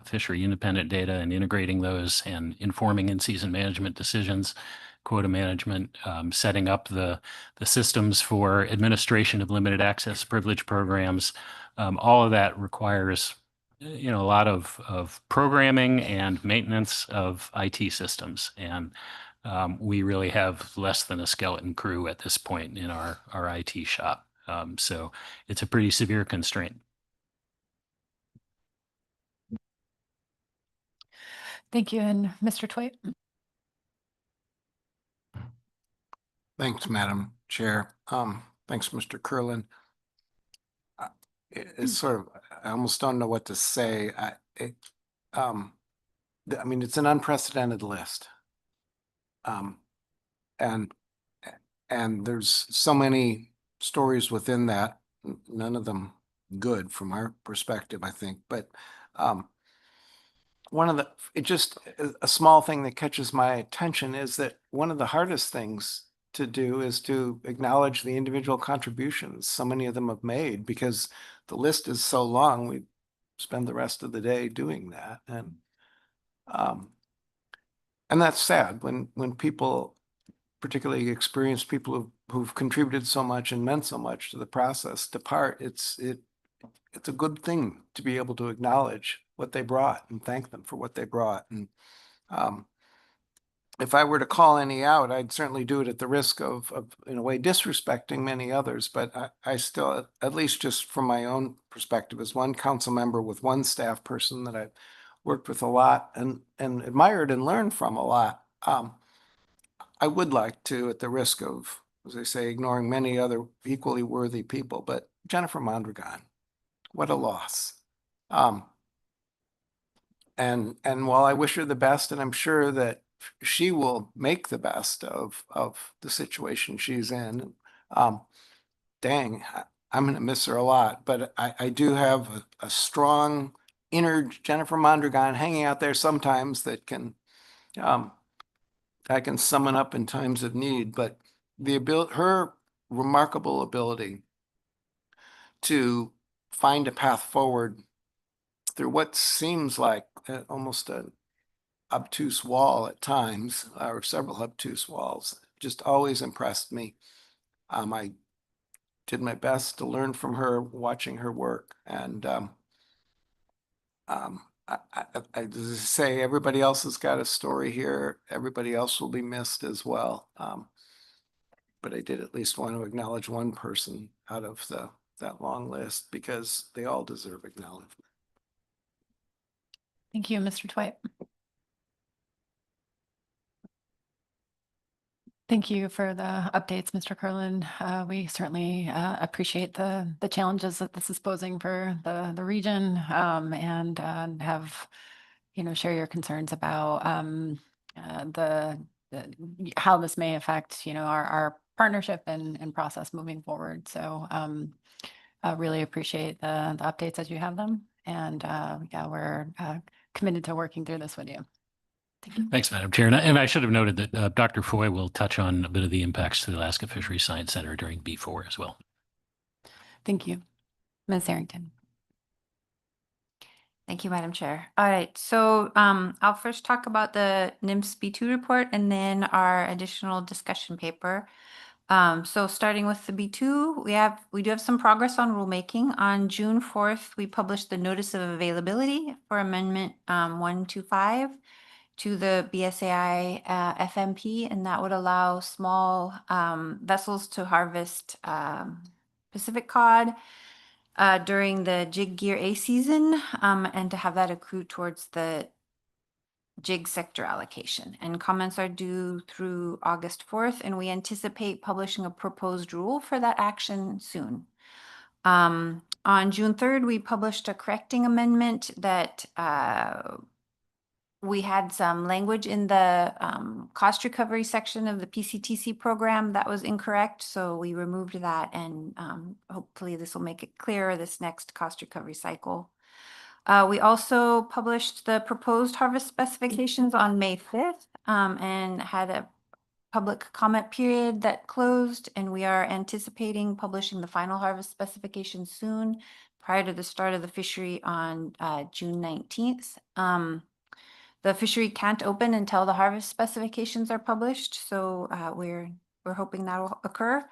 fishery independent data and integrating those and informing in season management decisions, quota management, setting up the systems for administration of limited access privilege programs. All of that requires a lot of programming and maintenance of IT systems. And we really have less than a skeleton crew at this point in our IT shop. So it's a pretty severe constraint. Thank you. And Mr. Twait? Thanks, Madam Chair. Thanks, Mr. Curlin. It's sort of, I almost don't know what to say. I mean, it's an unprecedented list. And there's so many stories within that, none of them good from our perspective, I think. But a small thing that catches my attention is that one of the hardest things to do is to acknowledge the individual contributions so many of them have made, because the list is so long. We spend the rest of the day doing that, and that's sad when people, particularly experienced people who've contributed so much and meant so much to the process, depart. It's a good thing to be able to acknowledge what they brought and thank them for what they brought. And if I were to call any out, I'd certainly do it at the risk of in a way, disrespecting many others. But I still, at least just from my own perspective, as one council member with one staff person that I've worked with a lot and admired and learned from a lot, I would like to, at the risk of, as I say, ignoring many other equally worthy people, but Jennifer Mondragon, what a loss. And while I wish her the best, and I'm sure that she will make the best of the situation she's in, dang, I'm going to miss her a lot. But I do have a strong inner Jennifer Mondragon hanging out there sometimes that can, I can summon up in times of need. But her remarkable ability to find a path forward through what seems like almost an obtuse wall at times, or several obtuse walls, just always impressed me. I did my best to learn from her, watching her work. And I just say, everybody else has got a story here. Everybody else will be missed as well. But I did at least want to acknowledge one person out of that long list, because they all deserve acknowledgement. Thank you, Mr. Twait. Thank you for the updates, Mr. Curlin. We certainly appreciate the challenges that this is posing for the region, and have, share your concerns about how this may affect, our partnership and process moving forward. So I really appreciate the updates as you have them. And yeah, we're committed to working through this with you. Thank you. Thanks, Madam Chair. And I should have noted that Dr. Foy will touch on a bit of the impacts to the Alaska Fisheries Science Center during B4 as well. Thank you. Ms. Harrington. Thank you, Madam Chair. All right, so I'll first talk about the NMFS B2 report and then our additional discussion paper. So starting with the B2, we do have some progress on rulemaking. On June 4th, we published the notice of availability for Amendment 125 to the BSAI FMP, and that would allow small vessels to harvest Pacific cod during the jig gear A season, and to have that accrue towards the jig sector allocation. And comments are due through August 4th, and we anticipate publishing a proposed rule for that action soon. On June 3rd, we published a correcting amendment that we had some language in the cost recovery section of the PCTC program that was incorrect, so we removed that, and hopefully this will make it clearer this next cost recovery cycle. We also published the proposed harvest specifications on May 5th and had a public comment period that closed, and we are anticipating publishing the final harvest specifications soon prior to the start of the fishery on June 19th. The fishery can't open until the harvest specifications are published, so we're hoping that will occur.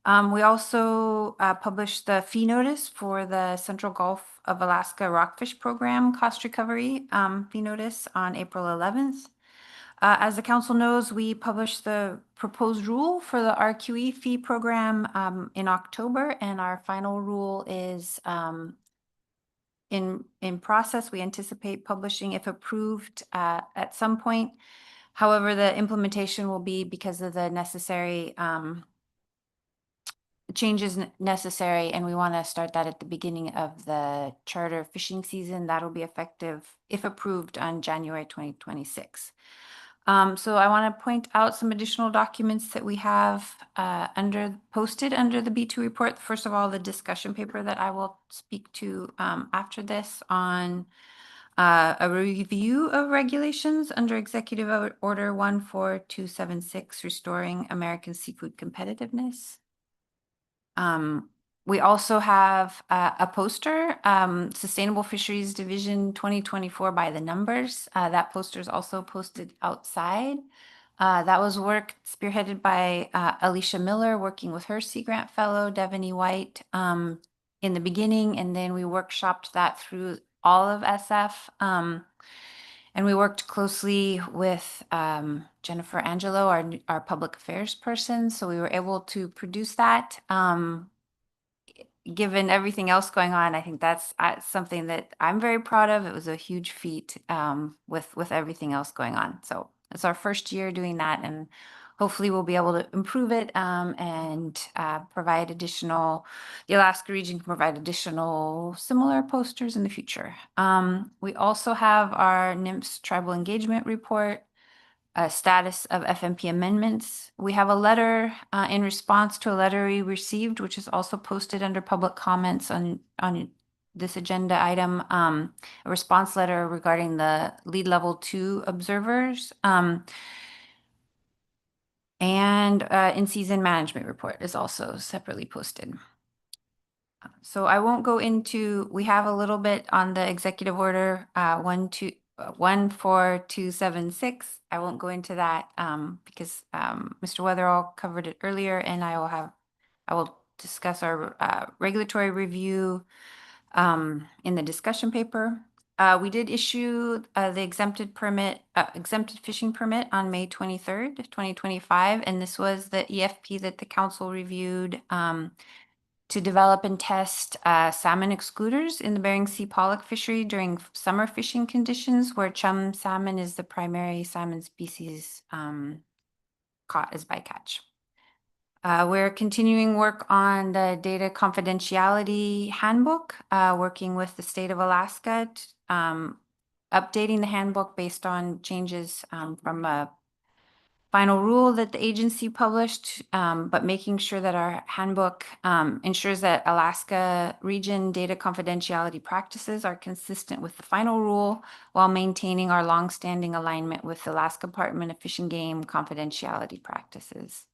We also published the fee notice for the Central Gulf of Alaska Rockfish Program cost recovery fee notice on April 11th. As the council knows, we published the proposed rule for the RQE fee program in October, and our final rule is in process. We anticipate publishing, if approved, at some point. However, the implementation will be, because of the necessary changes necessary, and we want to start that at the beginning of the charter fishing season. That'll be effective, if approved, on January 2026. So I want to point out some additional documents that we have posted under the B2 report. First of all, the discussion paper that I will speak to after this on a review of regulations under Executive Order 14276, Restoring American Seafood Competitiveness. We also have a poster, Sustainable Fisheries Division 2024 by the numbers. That poster is also posted outside. That was work spearheaded by Alicia Miller, working with her Sea Grant Fellow, Devaney White, in the beginning, and then we workshopped that through all of SF. And we worked closely with Jennifer Angelo, our public affairs person, so we were able to produce that. Given everything else going on, I think that's something that I'm very proud of. It was a huge feat with everything else going on. So it's our first year doing that, and hopefully we'll be able to improve it and provide additional, the Alaska region can provide additional similar posters in the future. We also have our NMFS Tribal Engagement Report, a status of FMP amendments. We have a letter in response to a letter we received, which is also posted under public comments on this agenda item, a response letter regarding the lead level 2 observers. And in-season management report is also separately posted. So I won't go into, we have a little bit on the executive order 14276. I won't go into that because Mr. Weatherall covered it earlier, and I will discuss our regulatory review in the discussion paper. We did issue the exempted fishing permit on May 23rd, 2025, and this was the EFP that the council reviewed to develop and test salmon excluders in the Bering Sea pollock fishery during summer fishing conditions, where chum salmon is the primary salmon species caught as bycatch. We're continuing work on the data confidentiality handbook, working with the state of Alaska, updating the handbook based on changes from a final rule that the agency published, but making sure that our handbook ensures that Alaska region data confidentiality practices are consistent with the final rule while maintaining our longstanding alignment with the Alaska Department of Fish and Game confidentiality practices.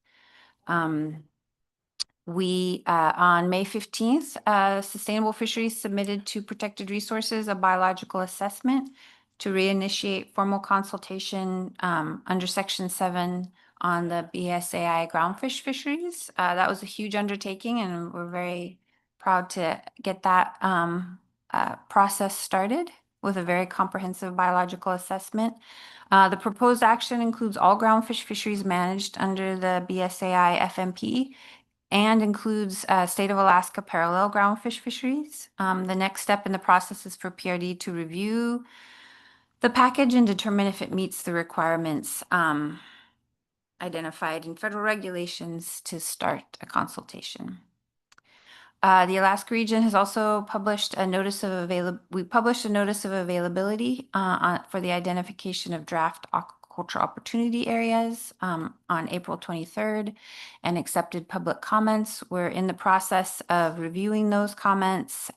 We, on May 15th, Sustainable Fisheries submitted to Protected Resources a biological assessment to reinitiate formal consultation under Section 7 on the BSAI groundfish fisheries. That was a huge undertaking, and we're very proud to get that process started with a very comprehensive biological assessment. The proposed action includes all groundfish fisheries managed under the BSAI FMP and includes state of Alaska parallel groundfish fisheries. The next step in the process is for PRD to review the package and determine if it meets the requirements identified in federal regulations to start a consultation. The Alaska region has also published a notice of availability for the identification of draft aquaculture opportunity areas on April 23rd and accepted public comments. We're in the process of reviewing those comments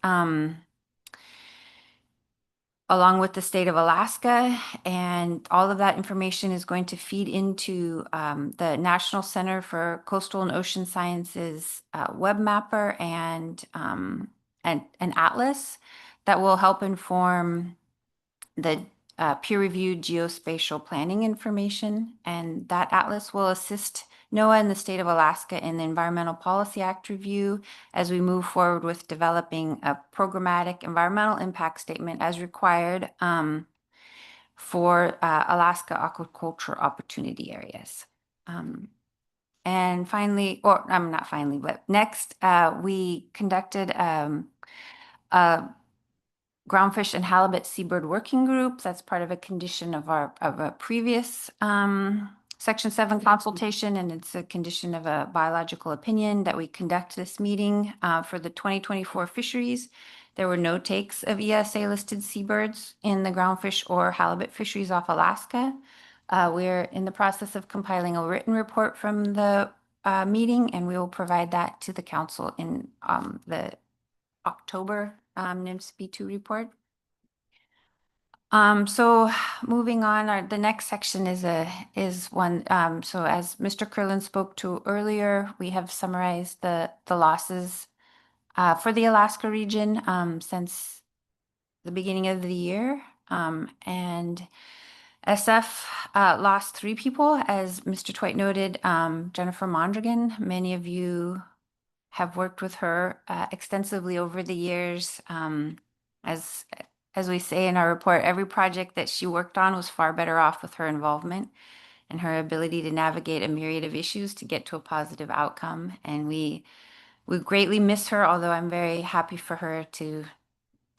along with the state of Alaska, and all of that information is going to feed into the National Center for Coastal and Ocean Sciences web mapper and an atlas that will help inform the peer-reviewed geospatial planning information. And that atlas will assist NOAA and the state of Alaska in the Environmental Policy Act review as we move forward with developing a programmatic environmental impact statement as required for Alaska aquaculture opportunity areas. And finally, or not finally, but next, we conducted a groundfish and halibut seabird working group. That's part of a condition of a previous Section 7 consultation, and it's a condition of a biological opinion that we conduct this meeting for the 2024 fisheries. There were no takes of ESA listed seabirds in the groundfish or halibut fisheries off Alaska. We're in the process of compiling a written report from the meeting, and we will provide that to the council in the October NMFS B2 report. So moving on, the next section is one. So as Mr. Curlin spoke to earlier, we have summarized the losses for the Alaska region since the beginning of the year. And SF lost 3 people, as Mr. Twite noted. Jennifer Mondragon, many of you have worked with her extensively over the years. As we say in our report, every project that she worked on was far better off with her involvement and her ability to navigate a myriad of issues to get to a positive outcome. And we greatly miss her, although I'm very happy for her to,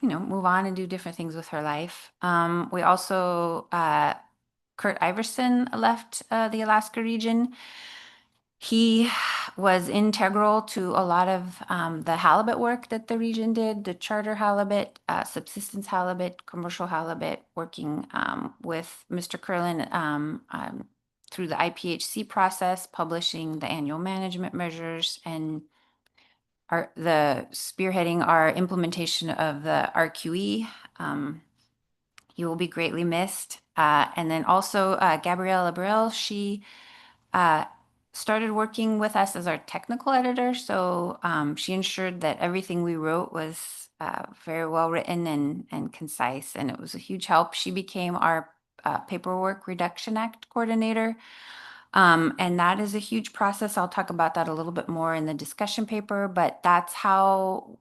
move on and do different things with her life. We also, Kurt Iverson left the Alaska region. He was integral to a lot of the halibut work that the region did, the charter halibut, subsistence halibut, commercial halibut, working with Mr. Curlin through the IPHC process, publishing the annual management measures, and the spearheading our implementation of the RQE. You will be greatly missed. And then also Gabriella Burrell, she started working with us as our technical editor. So she ensured that everything we wrote was very well written and concise, and it was a huge help. She became our Paperwork Reduction Act coordinator. And that is a huge process. I'll talk about that a little bit more in the discussion paper, but that's how,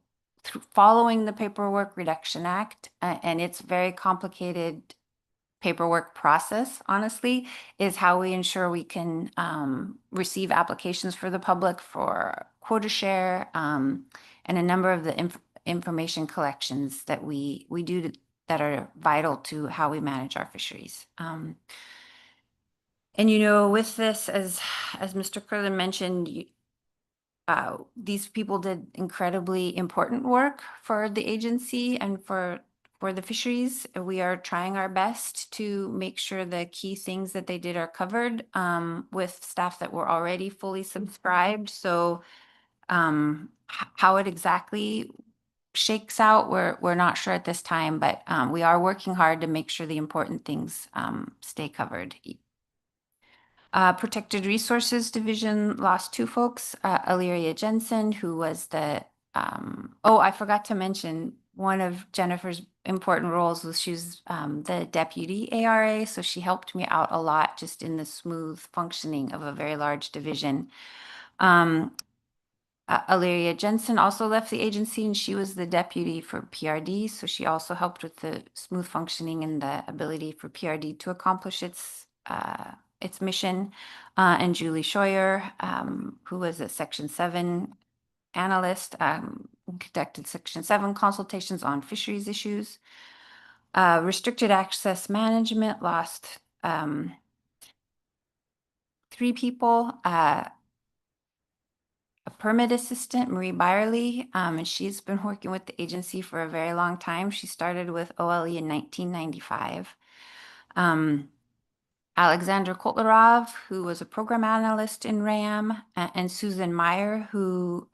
following the Paperwork Reduction Act, and it's very complicated paperwork process, honestly, is how we ensure we can receive applications for the public for quota share and a number of the information collections that we do that are vital to how we manage our fisheries. And with this, as Mr. Curlin mentioned, these people did incredibly important work for the agency and for the fisheries. We are trying our best to make sure the key things that they did are covered with staff that were already fully subscribed. So how it exactly shakes out, we're not sure at this time, but we are working hard to make sure the important things stay covered. Protected Resources Division lost 2 folks, Illyria Jensen, who was the, I forgot to mention, one of Jennifer's important roles was she was the deputy ARA, so she helped me out a lot just in the smooth functioning of a very large division. Illyria Jensen also left the agency, and she was the deputy for PRD, so she also helped with the smooth functioning and the ability for PRD to accomplish its mission. And Julie Scheuer, who was a Section 7 analyst, conducted Section 7 consultations on fisheries issues. Restricted access management lost 3 people. A permit assistant, Marie Byerly, and she's been working with the agency for a very long time. She started with OLE in 1995. Alexandra Kotlarov, who was a program analyst in RAM, and Susan Meyer, who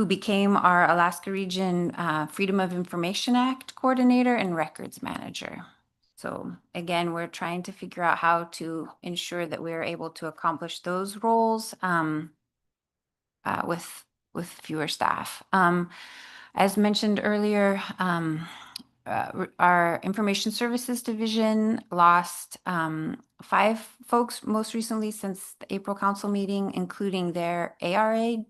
became our Alaska Region Freedom of Information Act coordinator and records manager. So again, we're trying to figure out how to ensure that we're able to accomplish those roles with fewer staff. As mentioned earlier, our Information Services Division lost 5 folks most recently since the April Council meeting, including their ARA,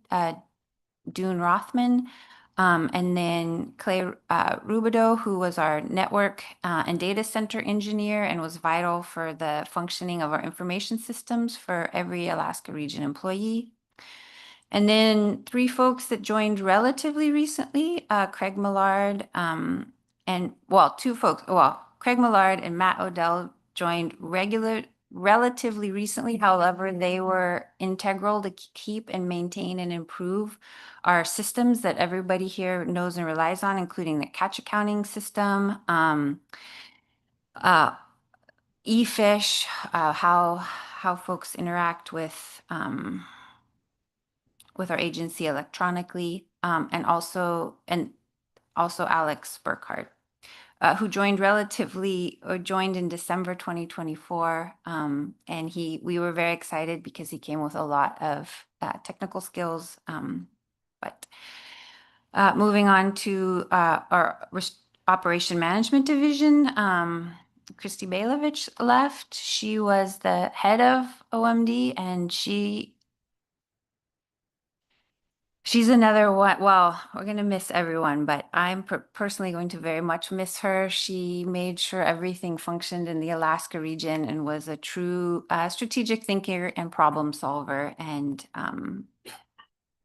Dune Rothman, and then Clay Rubidoux, who was our network and data center engineer and was vital for the functioning of our information systems for every Alaska Region employee. And then 3 folks that joined relatively recently, Craig Millard, and 2 folks, Craig Millard and Matt Odell joined relatively recently. However, they were integral to keep and maintain and improve our systems that everybody here knows and relies on, including the catch accounting system, eFish, how folks interact with our agency electronically, and also Alex Burkhardt, who joined in December 2024. And we were very excited because he came with a lot of technical skills. But moving on to our Operation Management Division, Christy Bailovich left. She was the head of OMD, and she's another one. Well, we're going to miss everyone, but I'm personally going to very much miss her. She made sure everything functioned in the Alaska region and was a true strategic thinker and problem solver, and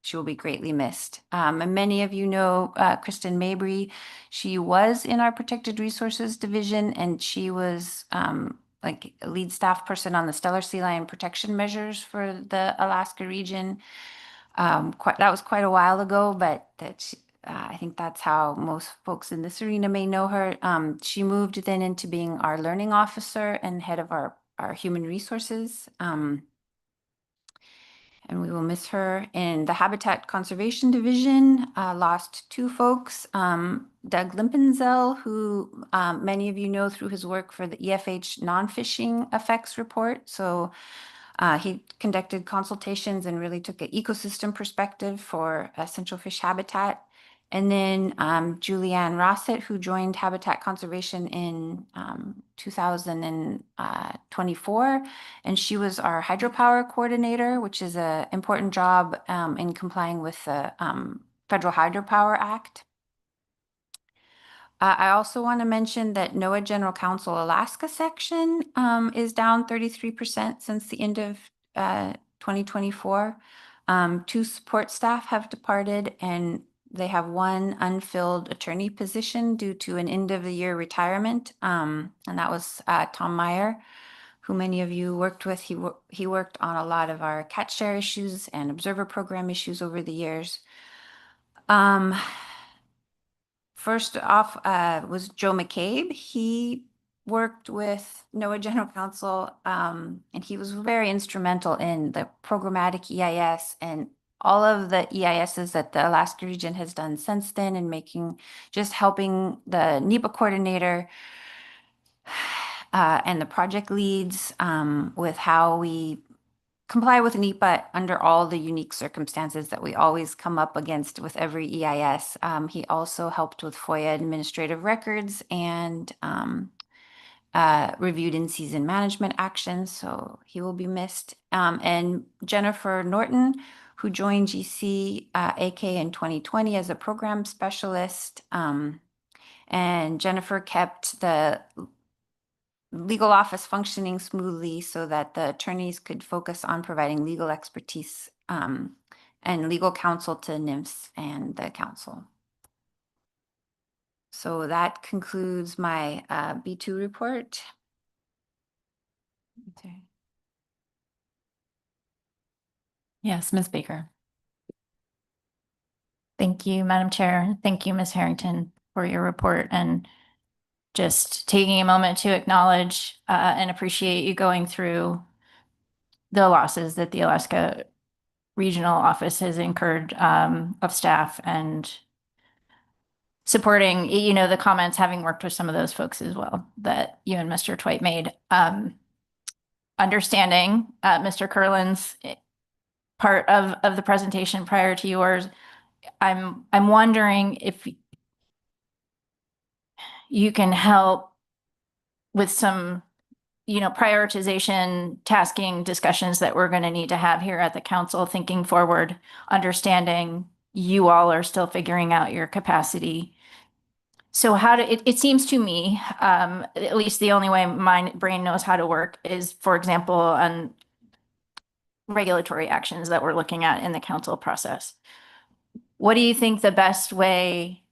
she will be greatly missed. And many of you know Kristen Mabry. She was in our Protected Resources Division, and she was like a lead staff person on the stellar sea lion protection measures for the Alaska region. That was quite a while ago, but I think that's how most folks in this arena may know her. She moved then into being our learning officer and head of our human resources. And we will miss her. In the Habitat Conservation Division, lost 2 folks. Doug Limpenzel, who many of you know through his work for the EFH non-fishing effects report. So he conducted consultations and really took an ecosystem perspective for central fish habitat. And then Julianne Rossett, who joined Habitat Conservation in 2024, and she was our hydropower coordinator, which is an important job in complying with the Federal Hydropower Act. I also want to mention that NOAA General Counsel Alaska section is down 33% since the end of 2024. 2 support staff have departed, and they have 1 unfilled attorney position due to an end-of-the-year retirement, and that was Tom Meyer, who many of you worked with. He worked on a lot of our catch share issues and observer program issues over the years. First off was Joe McCabe. He worked with NOAA General Counsel, and he was very instrumental in the programmatic EIS and all of the EISs that the Alaska region has done since then, and helping the NEPA coordinator and the project leads with how we comply with NEPA under all the unique circumstances that we always come up against with every EIS. He also helped with FOIA administrative records and reviewed in-season management actions, so he will be missed. And Jennifer Norton, who joined GC AK in 2020 as a program specialist. And Jennifer kept the legal office functioning smoothly so that the attorneys could focus on providing legal expertise and legal counsel to NMFS and the council. So that concludes my B2 report. Okay. Yes, Ms. Baker. Thank you, Madam Chair. Thank you, Ms. Harrington, for your report, and just taking a moment to acknowledge and appreciate you going through the losses that the Alaska Regional Office has incurred of staff, and supporting, the comments, having worked with some of those folks as well that you and Mr. Twite made. Understanding Mr. Kurland's part of the presentation prior to yours, I'm wondering if you can help with some, prioritization, tasking discussions that we're going to need to have here at the council, thinking forward, understanding you all are still figuring out your capacity. So it seems to me, at least the only way my brain knows how to work is, for example, on regulatory actions that we're looking at in the council process. What do you think the best way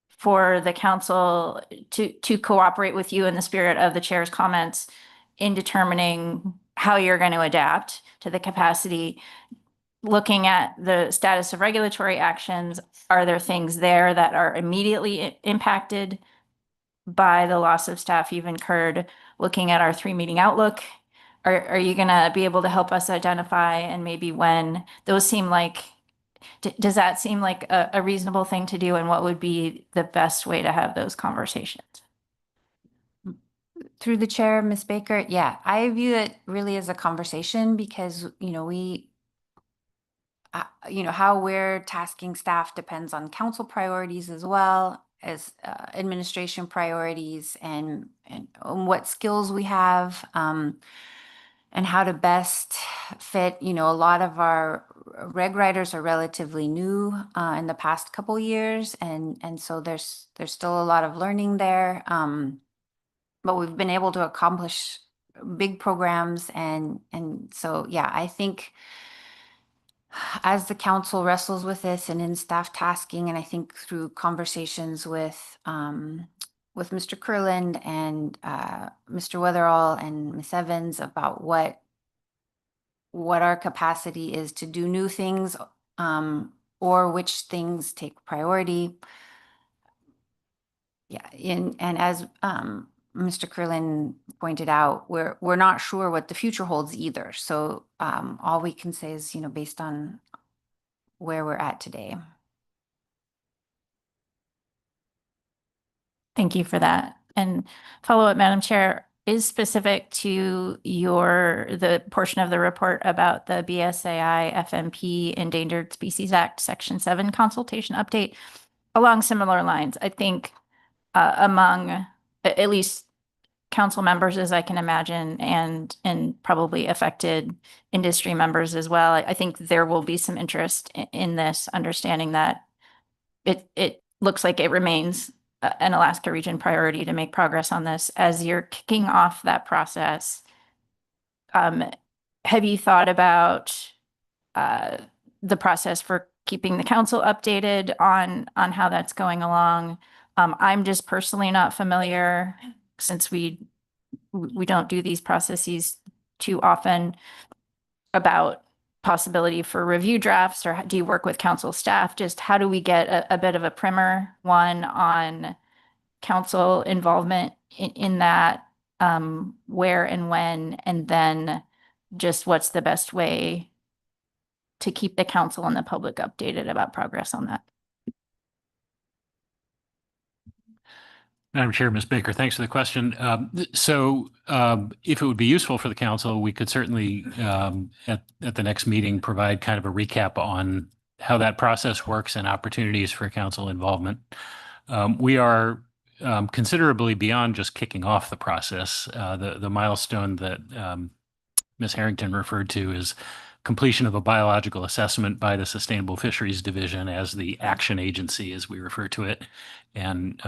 for the council to cooperate with you in the spirit of the chair's comments in determining how you're going to adapt to the capacity? Looking at the status of regulatory actions, are there things there that are immediately impacted by the loss of staff you've incurred? Looking at our 3-meeting outlook, are you going to be able to help us identify, and maybe when those seem like, does that seem like a reasonable thing to do, and what would be the best way to have those conversations? Through the chair, Ms. Baker, yeah, I view it really as a conversation because, how we're tasking staff depends on council priorities as well as administration priorities and what skills we have and how to best fit. A lot of our reg writers are relatively new in the past couple years, and so there's still a lot of learning there. But we've been able to accomplish big programs, and so yeah, I think as the council wrestles with this and in staff tasking, and I think through conversations with Mr. Kurland and Mr. Weatherall and Ms. Evans about what our capacity is to do new things or which things take priority. Yeah, and as Mr. Kurland pointed out, we're not sure what the future holds either. So all we can say is, based on where we're at today. Thank you for that. And follow-up, Madam Chair, is specific to the portion of the report about the BSAI FMP Endangered Species Act Section 7 consultation update. Along similar lines, I think among at least council members, as I can imagine, and probably affected industry members as well, I think there will be some interest in this, understanding that it looks like it remains an Alaska region priority to make progress on this. As you're kicking off that process, have you thought about the process for keeping the council updated on how that's going along? I'm just personally not familiar, since we don't do these processes too often, about possibility for review drafts, or do you work with council staff? Just how do we get a bit of a primer, one, on council involvement in that, where and when, and then just what's the best way to keep the council and the public updated about progress on that? Madam Chair, Ms. Baker, thanks for the question. If it would be useful for the council, we could certainly, at the next meeting, provide kind of a recap on how that process works and opportunities for council involvement. We are considerably beyond just kicking off the process. The milestone that Ms. Harrington referred to is completion of a biological assessment by the Sustainable Fisheries Division as the action agency, as we refer to it, and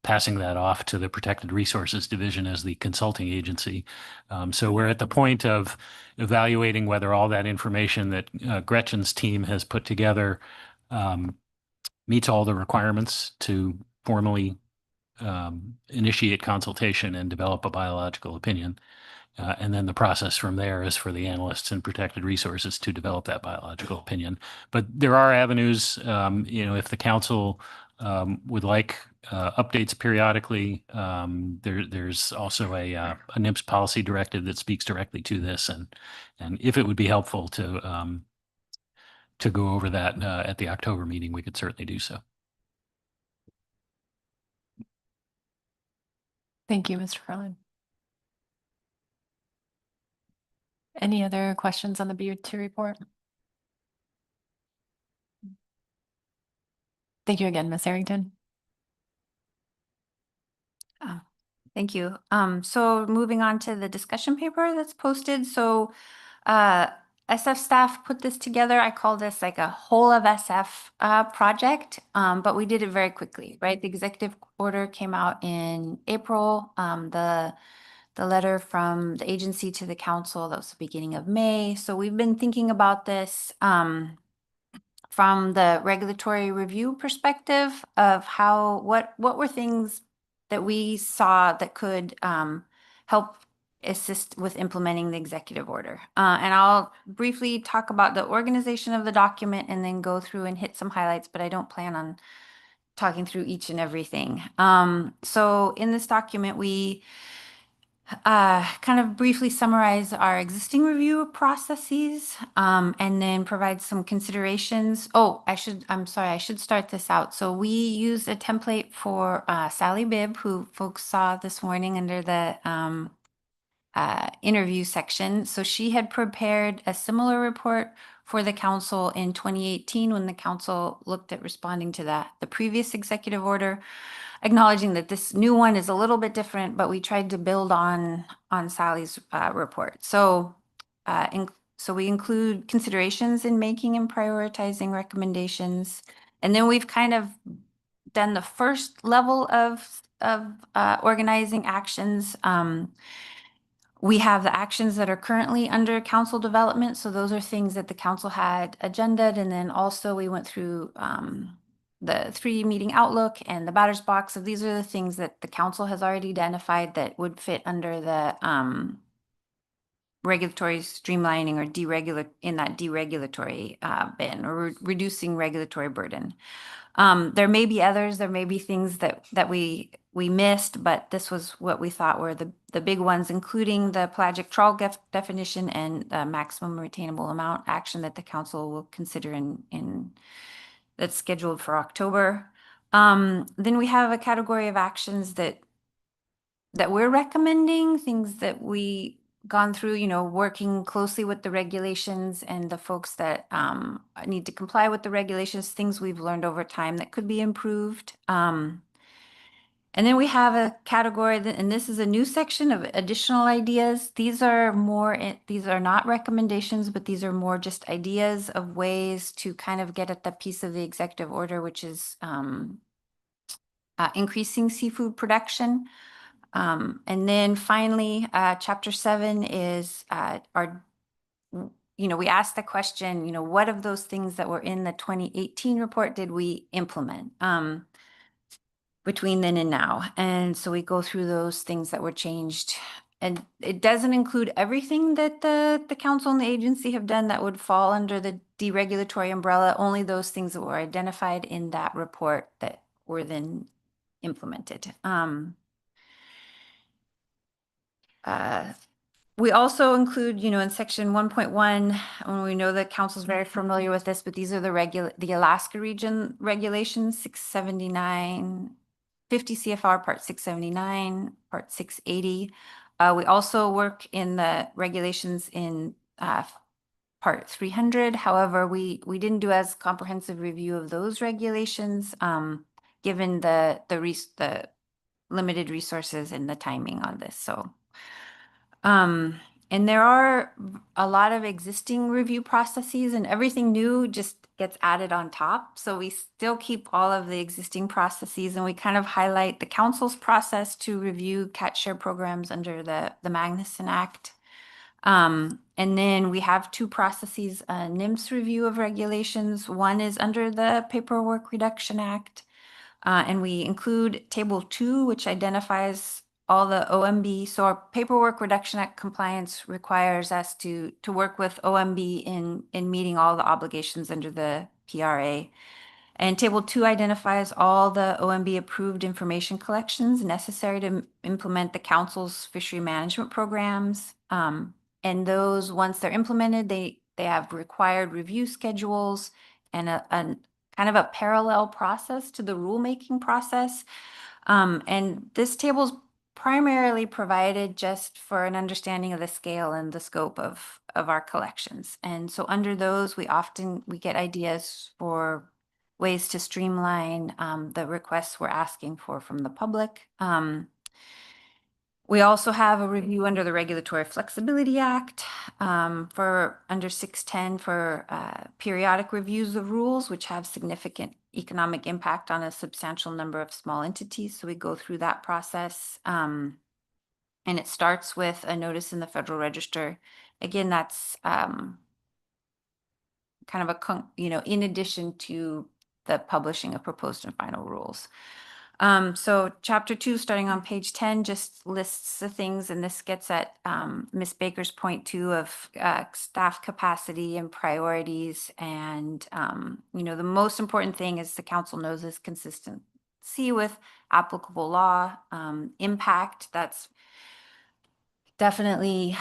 passing that off to the Protected Resources Division as the consulting agency. So we're at the point of evaluating whether all that information that Gretchen's team has put together meets all the requirements to formally initiate consultation and develop a biological opinion. And then the process from there is for the analysts and protected resources to develop that biological opinion. But there are avenues, if the council would like updates periodically, there's also a NMFS policy directive that speaks directly to this. And if it would be helpful to go over that at the October meeting, we could certainly do so. Thank you, Mr. Carlin. Any other questions on the B2 report? Thank you again, Ms. Harrington. Thank you. So moving on to the discussion paper that's posted. So SF staff put this together. I call this like a whole of SF project, but we did it very quickly, right? The executive order came out in April. The letter from the agency to the council, that was the beginning of May. So we've been thinking about this from the regulatory review perspective of what were things that we saw that could help assist with implementing the executive order. And I'll briefly talk about the organization of the document and then go through and hit some highlights, but I don't plan on talking through each and everything. So in this document, we kind of briefly summarize our existing review processes, and then provide some considerations. I'm sorry, I should start this out. So we used a template for Sally Bibb, who folks saw this morning under the interview section. So she had prepared a similar report for the council in 2018 when the council looked at responding to the previous executive order, acknowledging that this new one is a little bit different, but we tried to build on Sally's report. So we include considerations in making and prioritizing recommendations. And then we've kind of done the first level of organizing actions. We have the actions that are currently under council development. So those are things that the council had agended. And then also we went through the 3-meeting outlook and the batter's box. So these are the things that the council has already identified that would fit under the regulatory streamlining or deregulatory bin, or reducing regulatory burden. There may be others, there may be things that we missed, but this was what we thought were the big ones, including the pelagic trawl definition and the maximum retainable amount action that the council will consider in that's scheduled for October. Then we have a category of actions that we're recommending, things that we gone through, working closely with the regulations and the folks that need to comply with the regulations, things we've learned over time that could be improved. And then we have a category and this is a new section of additional ideas. These are not recommendations, but these are more just ideas of ways to kind of get at the piece of the executive order, which is increasing seafood production. And then finally, chapter 7 is we asked the question, what of those things that were in the 2018 report did we implement between then and now? And so we go through those things that were changed. And it doesn't include everything that the council and the agency have done that would fall under the deregulatory umbrella, only those things that were identified in that report that were then implemented. We also include, in section 1.1, and we know that council is very familiar with this, but these are the Alaska region regulations, 679 50 CFR Part 679, Part 680. We also work in the regulations in Part 300. However, we didn't do as comprehensive review of those regulations, given the limited resources and the timing on this. So, and there are a lot of existing review processes, and everything new just gets added on top. So we still keep all of the existing processes, and we kind of highlight the council's process to review catch share programs under the Magnuson Act. And then we have two processes, a NMFS review of regulations. One is under the Paperwork Reduction Act, and we include Table 2, which identifies all the OMB. So our Paperwork Reduction Act compliance requires us to work with OMB in meeting all the obligations under the PRA. And Table 2 identifies all the OMB approved information collections necessary to implement the council's fishery management programs. And those, once they're implemented, they have required review schedules and a kind of a parallel process to the rulemaking process. And this table's primarily provided just for an understanding of the scale and the scope of our collections. And so under those, we get ideas for ways to streamline the requests we're asking for from the public. We also have a review under the Regulatory Flexibility Act for under 610 for periodic reviews of rules, which have significant economic impact on a substantial number of small entities. So we go through that process. And it starts with a notice in the Federal Register. Again, that's kind of a, in addition to the publishing of proposed and final rules. So Chapter 2, starting on page 10, just lists the things, and this gets at Ms. Baker's point too of staff capacity and priorities. And, the most important thing is the council knows is consistency with applicable law, impact. That's definitely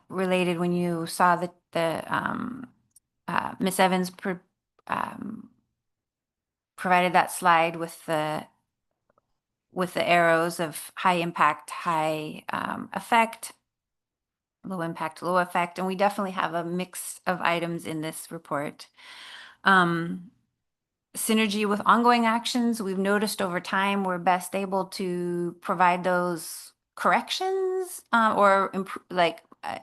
related when you saw the Ms. Evans provided that slide with the arrows of high impact, high effect, low impact, low effect. And we definitely have a mix of items in this report. Synergy with ongoing actions. We've noticed over time, we're best able to provide those corrections or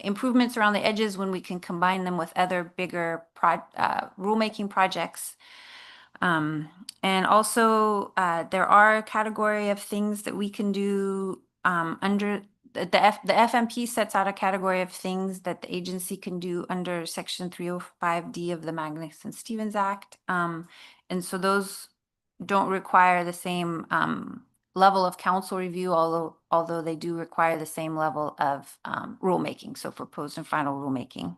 improvements around the edges when we can combine them with other bigger rulemaking projects. And also, there are a category of things that we can do under the FMP sets out a category of things that the agency can do under Section 305D of the Magnuson-Stevens Act. And so those don't require the same level of council review, although they do require the same level of rulemaking, so proposed and final rulemaking.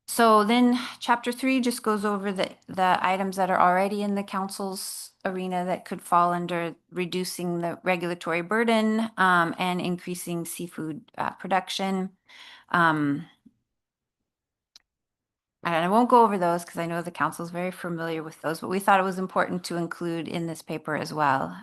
So then Chapter 3 just goes over the items that are already in the council's arena that could fall under reducing the regulatory burden and increasing seafood production. And I won't go over those because I know the council is very familiar with those, but we thought it was important to include in this paper as well.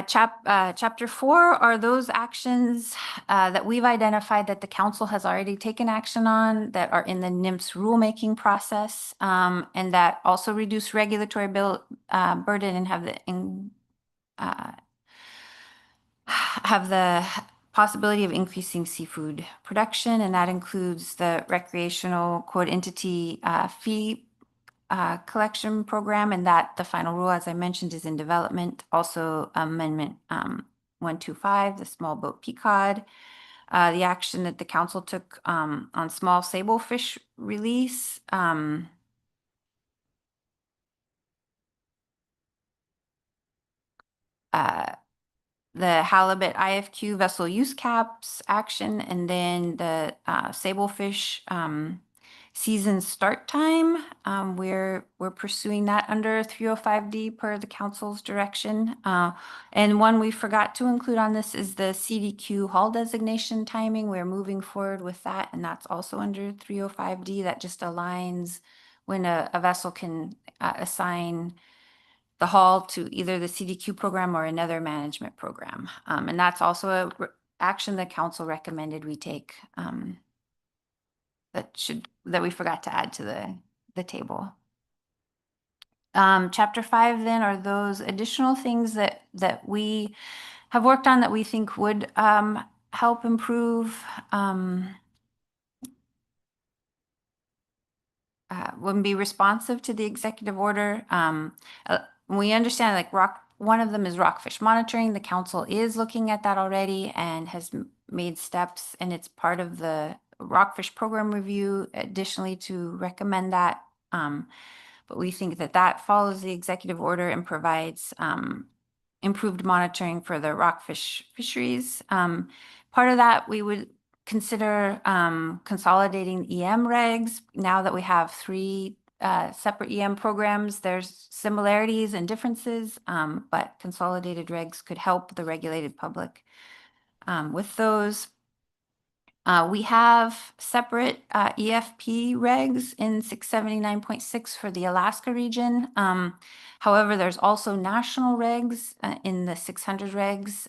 Chapter 4 are those actions that we've identified that the council has already taken action on that are in the NMFS rulemaking process and that also reduce regulatory burden and have the possibility of increasing seafood production. And that includes the recreational quote entity fee collection program, and that the final rule, as I mentioned, is in development. Also, Amendment 125, the small boat PCOD, the action that the council took on small sablefish release. The halibut IFQ vessel use caps action, and then the sablefish season start time. We're pursuing that under 305D per the council's direction. And one we forgot to include on this is the CDQ haul designation timing. We're moving forward with that, and that's also under 305D. That just aligns when a vessel can assign the haul to either the CDQ program or another management program. And that's also a action the council recommended we take that we forgot to add to the table. Chapter 5 then are those additional things that we have worked on that we think would help improve wouldn't be responsive to the executive order. We understand like one of them is rockfish monitoring. The council is looking at that already and has made steps, and it's part of the rockfish program review additionally to recommend that. But we think that follows the executive order and provides improved monitoring for the rockfish fisheries. Part of that we would consider consolidating EM regs. Now that we have 3 separate EM programs, there's similarities and differences, but consolidated regs could help the regulated public with those. We have separate EFP regs in 679.6 for the Alaska region. However, there's also national regs in the 600 regs.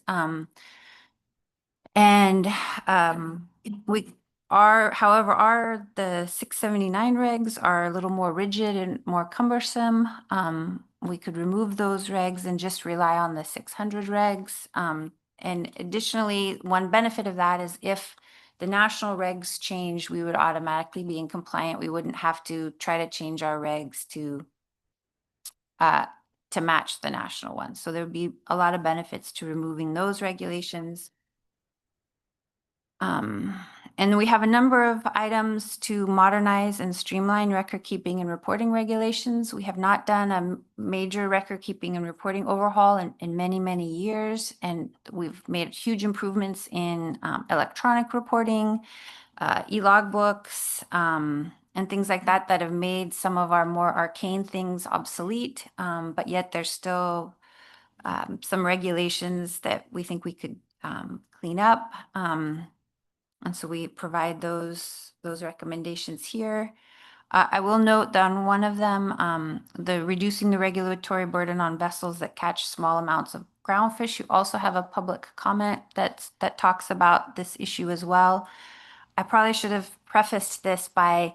However, the 679 regs are a little more rigid and more cumbersome. We could remove those regs and just rely on the 600 regs. And additionally, one benefit of that is if the national regs change, we would automatically be in compliant. We wouldn't have to try to change our regs to match the national ones. So there would be a lot of benefits to removing those regulations. And we have a number of items to modernize and streamline record keeping and reporting regulations. We have not done a major record keeping and reporting overhaul in many, many years. And we've made huge improvements in electronic reporting, e-logbooks, and things like that have made some of our more arcane things obsolete. But yet there's still some regulations that we think we could clean up. And so we provide those recommendations here. I will note that on one of them, the reducing the regulatory burden on vessels that catch small amounts of groundfish. You also have a public comment that talks about this issue as well. I probably should have prefaced this by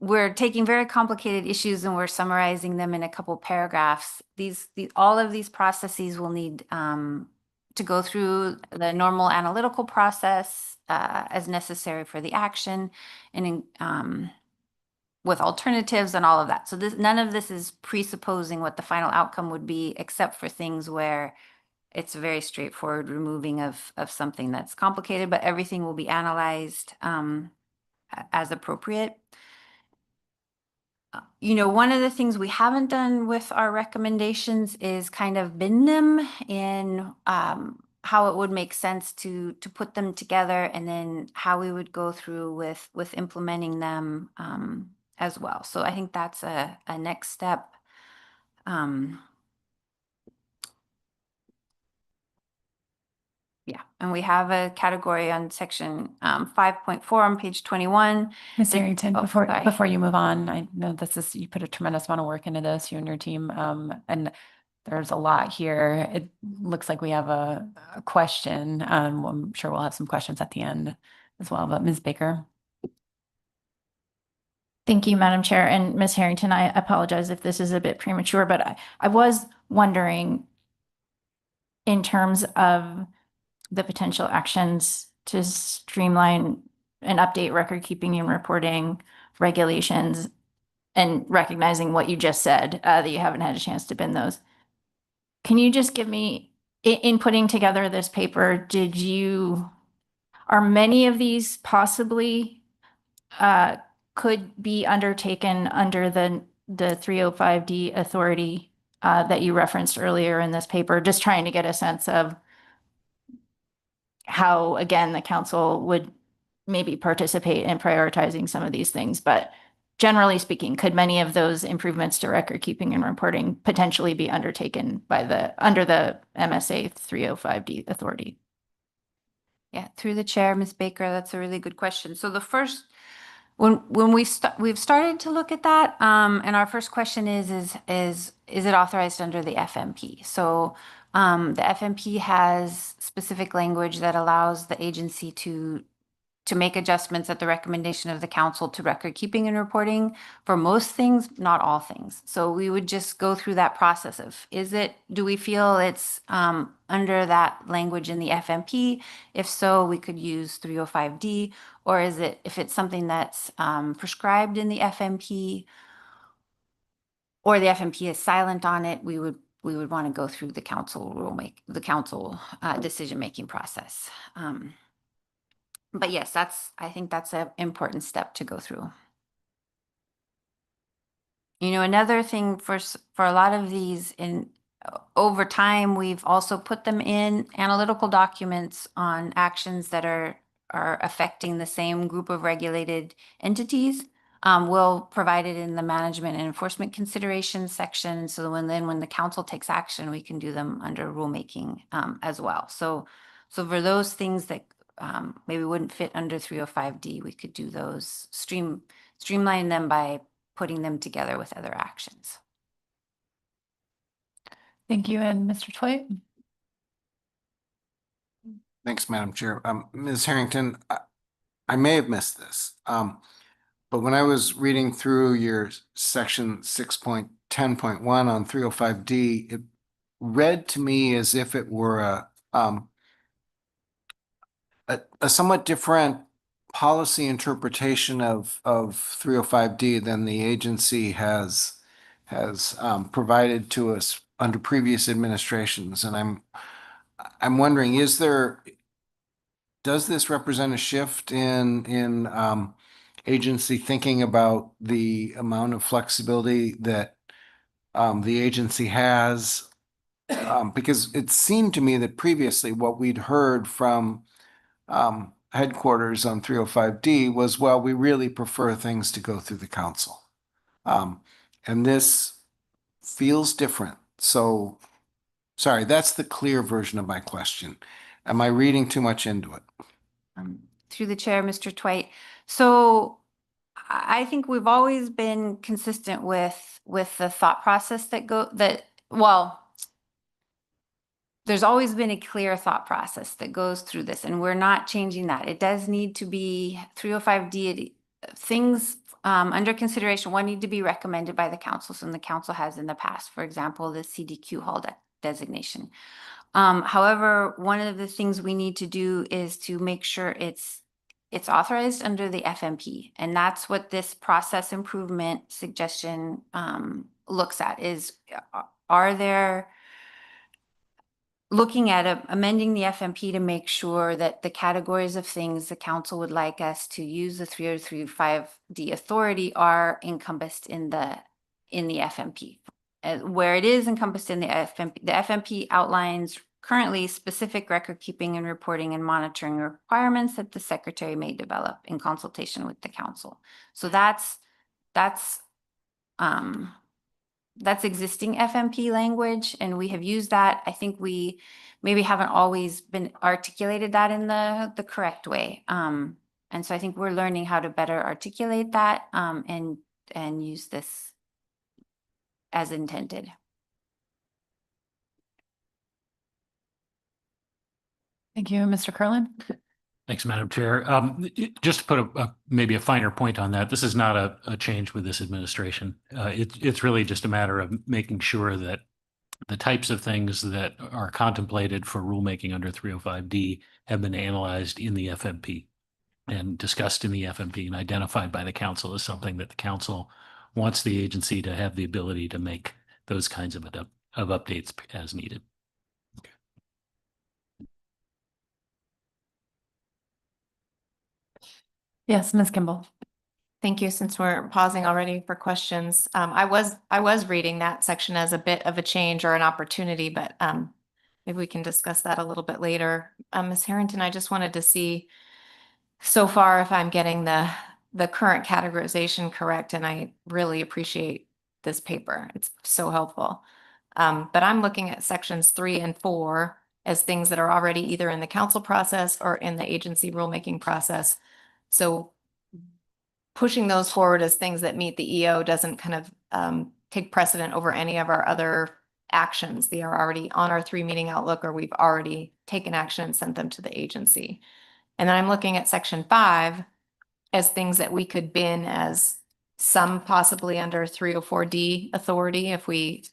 we're taking very complicated issues and we're summarizing them in a couple paragraphs. All of these processes will need to go through the normal analytical process as necessary for the action and with alternatives and all of that. So none of this is presupposing what the final outcome would be, except for things where it's a very straightforward removing of something that's complicated, but everything will be analyzed as appropriate. One of the things we haven't done with our recommendations is kind of bin them in how it would make sense to put them together, and then how we would go through with implementing them as well. So I think that's a next step. Yeah, and we have a category on section 5.4 on page 21. Ms. Harrington, sorry. before you move on, I know you put a tremendous amount of work into this, you and your team, and there's a lot here. It looks like we have a question. I'm sure we'll have some questions at the end as well, but Ms. Baker. Thank you, Madam Chair. And Ms. Harrington, I apologize if this is a bit premature, but I was wondering, in terms of the potential actions to streamline and update record keeping and reporting regulations, and recognizing what you just said, that you haven't had a chance to bin those. Can you just give me, in putting together this paper, are many of these possibly could be undertaken under the 305D authority that you referenced earlier in this paper? Just trying to get a sense of how, again, the council would maybe participate in prioritizing some of these things. But generally speaking, could many of those improvements to record keeping and reporting potentially be undertaken under the MSA 305D authority? Yeah, through the chair, Ms. Baker, that's a really good question. So the first When we've started to look at that, and our first question is it authorized under the FMP? So the FMP has specific language that allows the agency to make adjustments at the recommendation of the council to record keeping and reporting for most things, not all things. So we would just go through that process of, do we feel it's under that language in the FMP? If so, we could use 305D, or if it's something that's prescribed in the FMP, or the FMP is silent on it, we would want to go through the council decision-making process. But yes, I think that's an important step to go through. You know, another thing for a lot of these, over time, we've also put them in analytical documents on actions that are affecting the same group of regulated entities. We'll provide it in the management and enforcement considerations section. So when the council takes action, we can do them under rulemaking as well. So for those things that maybe wouldn't fit under 305D, we could do those, streamline them by putting them together with other actions. Thank you. And Mr. Twite? Thanks, Madam Chair. Ms. Harrington, I may have missed this, but when I was reading through your section 6.10.1 on 305D, it read to me as if it were a somewhat different policy interpretation of 305D than the agency has provided to us under previous administrations. And I'm wondering, does this represent a shift in agency thinking about the amount of flexibility that the agency has? Because it seemed to me that previously what we'd heard from headquarters on 305D was, well, we really prefer things to go through the council. And this feels different. So, sorry, that's the clear version of my question. Am I reading too much into it? Through the chair, Mr. Twite. So I think we've always been consistent with the thought process there's always been a clear thought process that goes through this, and we're not changing that. It does need to be 305D, things under consideration, one need to be recommended by the council, and the council has in the past, for example, the CDQ hall designation. However, one of the things we need to do is to make sure it's authorized under the FMP, and that's what this process improvement suggestion looks at, is are there looking at amending the FMP to make sure that the categories of things the council would like us to use the 305D authority are encompassed in the FMP. Where it is encompassed in the FMP outlines currently specific record keeping and reporting and monitoring requirements that the secretary may develop in consultation with the council. So that's existing FMP language, and we have used that. I think we maybe haven't always been articulated that in the correct way. And so I think we're learning how to better articulate that and use this as intended. Thank you. Mr. Curlin? Thanks, Madam Chair. Just to put maybe a finer point on that, this is not a change with this administration. It's really just a matter of making sure that the types of things that are contemplated for rulemaking under 305D have been analyzed in the FMP and discussed in the FMP and identified by the council as something that the council wants the agency to have the ability to make those kinds of updates as needed. Yes, Ms. Kimball. Thank you. Since we're pausing already for questions, I was reading that section as a bit of a change or an opportunity, but maybe we can discuss that a little bit later. Ms. Harrington, I just wanted to see so far if I'm getting the current categorization correct, and I really appreciate this paper. It's so helpful. But I'm looking at sections 3 and 4 as things that are already either in the council process or in the agency rulemaking process. So pushing those forward as things that meet the EO doesn't kind of take precedent over any of our other actions. They are already on our 3-meeting outlook, or we've already taken action and sent them to the agency. And then I'm looking at section 5 as things that we could bin as some possibly under 304D authority if we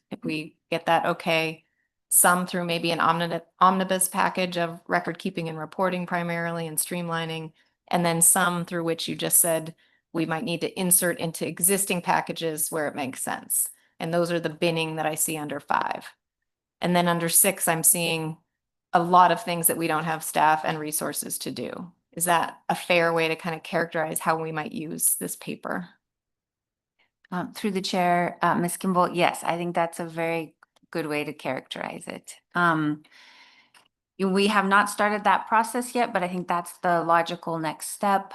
get that okay. Some through maybe an omnibus package of record keeping and reporting primarily and streamlining, and then some through which you just said we might need to insert into existing packages where it makes sense. And those are the binning that I see under 5. And then under 6, I'm seeing a lot of things that we don't have staff and resources to do. Is that a fair way to kind of characterize how we might use this paper? Through the chair, Ms. Kimball, yes, I think that's a very good way to characterize it. We have not started that process yet, but I think that's the logical next step.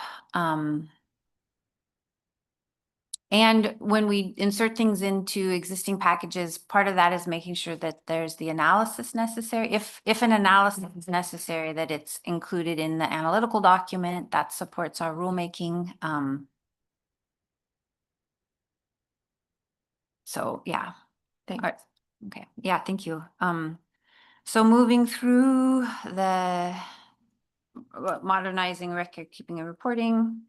And when we insert things into existing packages, part of that is making sure that there's the analysis necessary. If an analysis is necessary, that it's included in the analytical document that supports our rulemaking. So yeah. Thanks. All right. Okay. Yeah, thank you. So moving through the modernizing record keeping and reporting.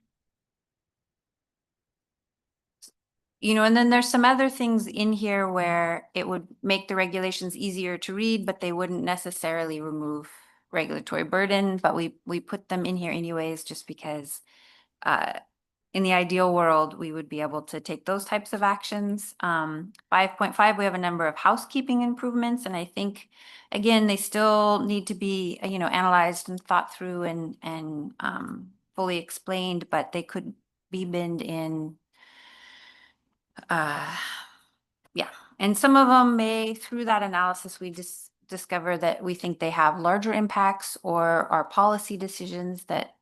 And then there's some other things in here where it would make the regulations easier to read, but they wouldn't necessarily remove regulatory burden, but we put them in here anyways, just because in the ideal world, we would be able to take those types of actions. 5.5, we have a number of housekeeping improvements, and I think, again, they still need to be, analyzed and thought through and fully explained, but they could be binned in. Yeah, and some of them may, through that analysis, we just discover that we think they have larger impacts or are policy decisions that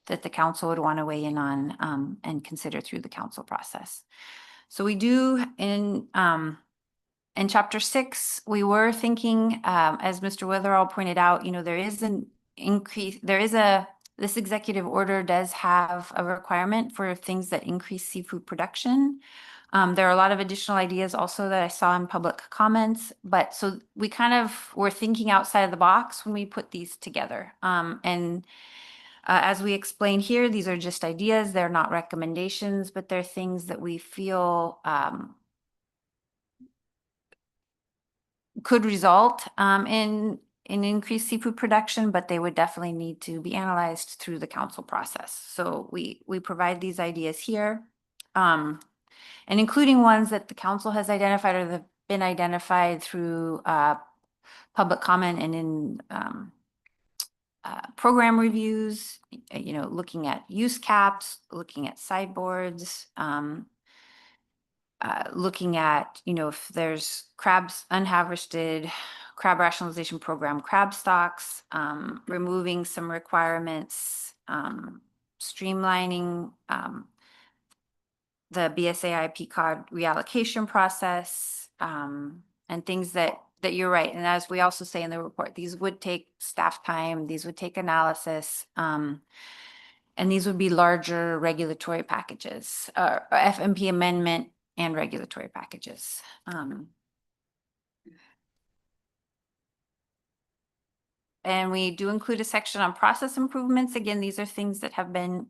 the council would want to weigh in on and consider through the council process. So we do in chapter 6, we were thinking, as Mr. Witherall pointed out, there is an increase, this executive order does have a requirement for things that increase seafood production. There are a lot of additional ideas also that I saw in public comments, but so we kind of were thinking outside of the box when we put these together. As we explain here, these are just ideas. They're not recommendations, but they're things that we feel could result in increased seafood production, but they would definitely need to be analyzed through the council process. So we provide these ideas here, and including ones that the council has identified or that have been identified through public comment and in program reviews, looking at use caps, looking at sideboards, looking at, if there's crabs, unharvested crab rationalization program, crab stocks, removing some requirements, streamlining the BSAI PCOD reallocation process, and things that you're right. And as we also say in the report, these would take staff time, these would take analysis, and these would be larger regulatory packages, FMP amendment and regulatory packages. And we do include a section on process improvements. Again, these are things that have been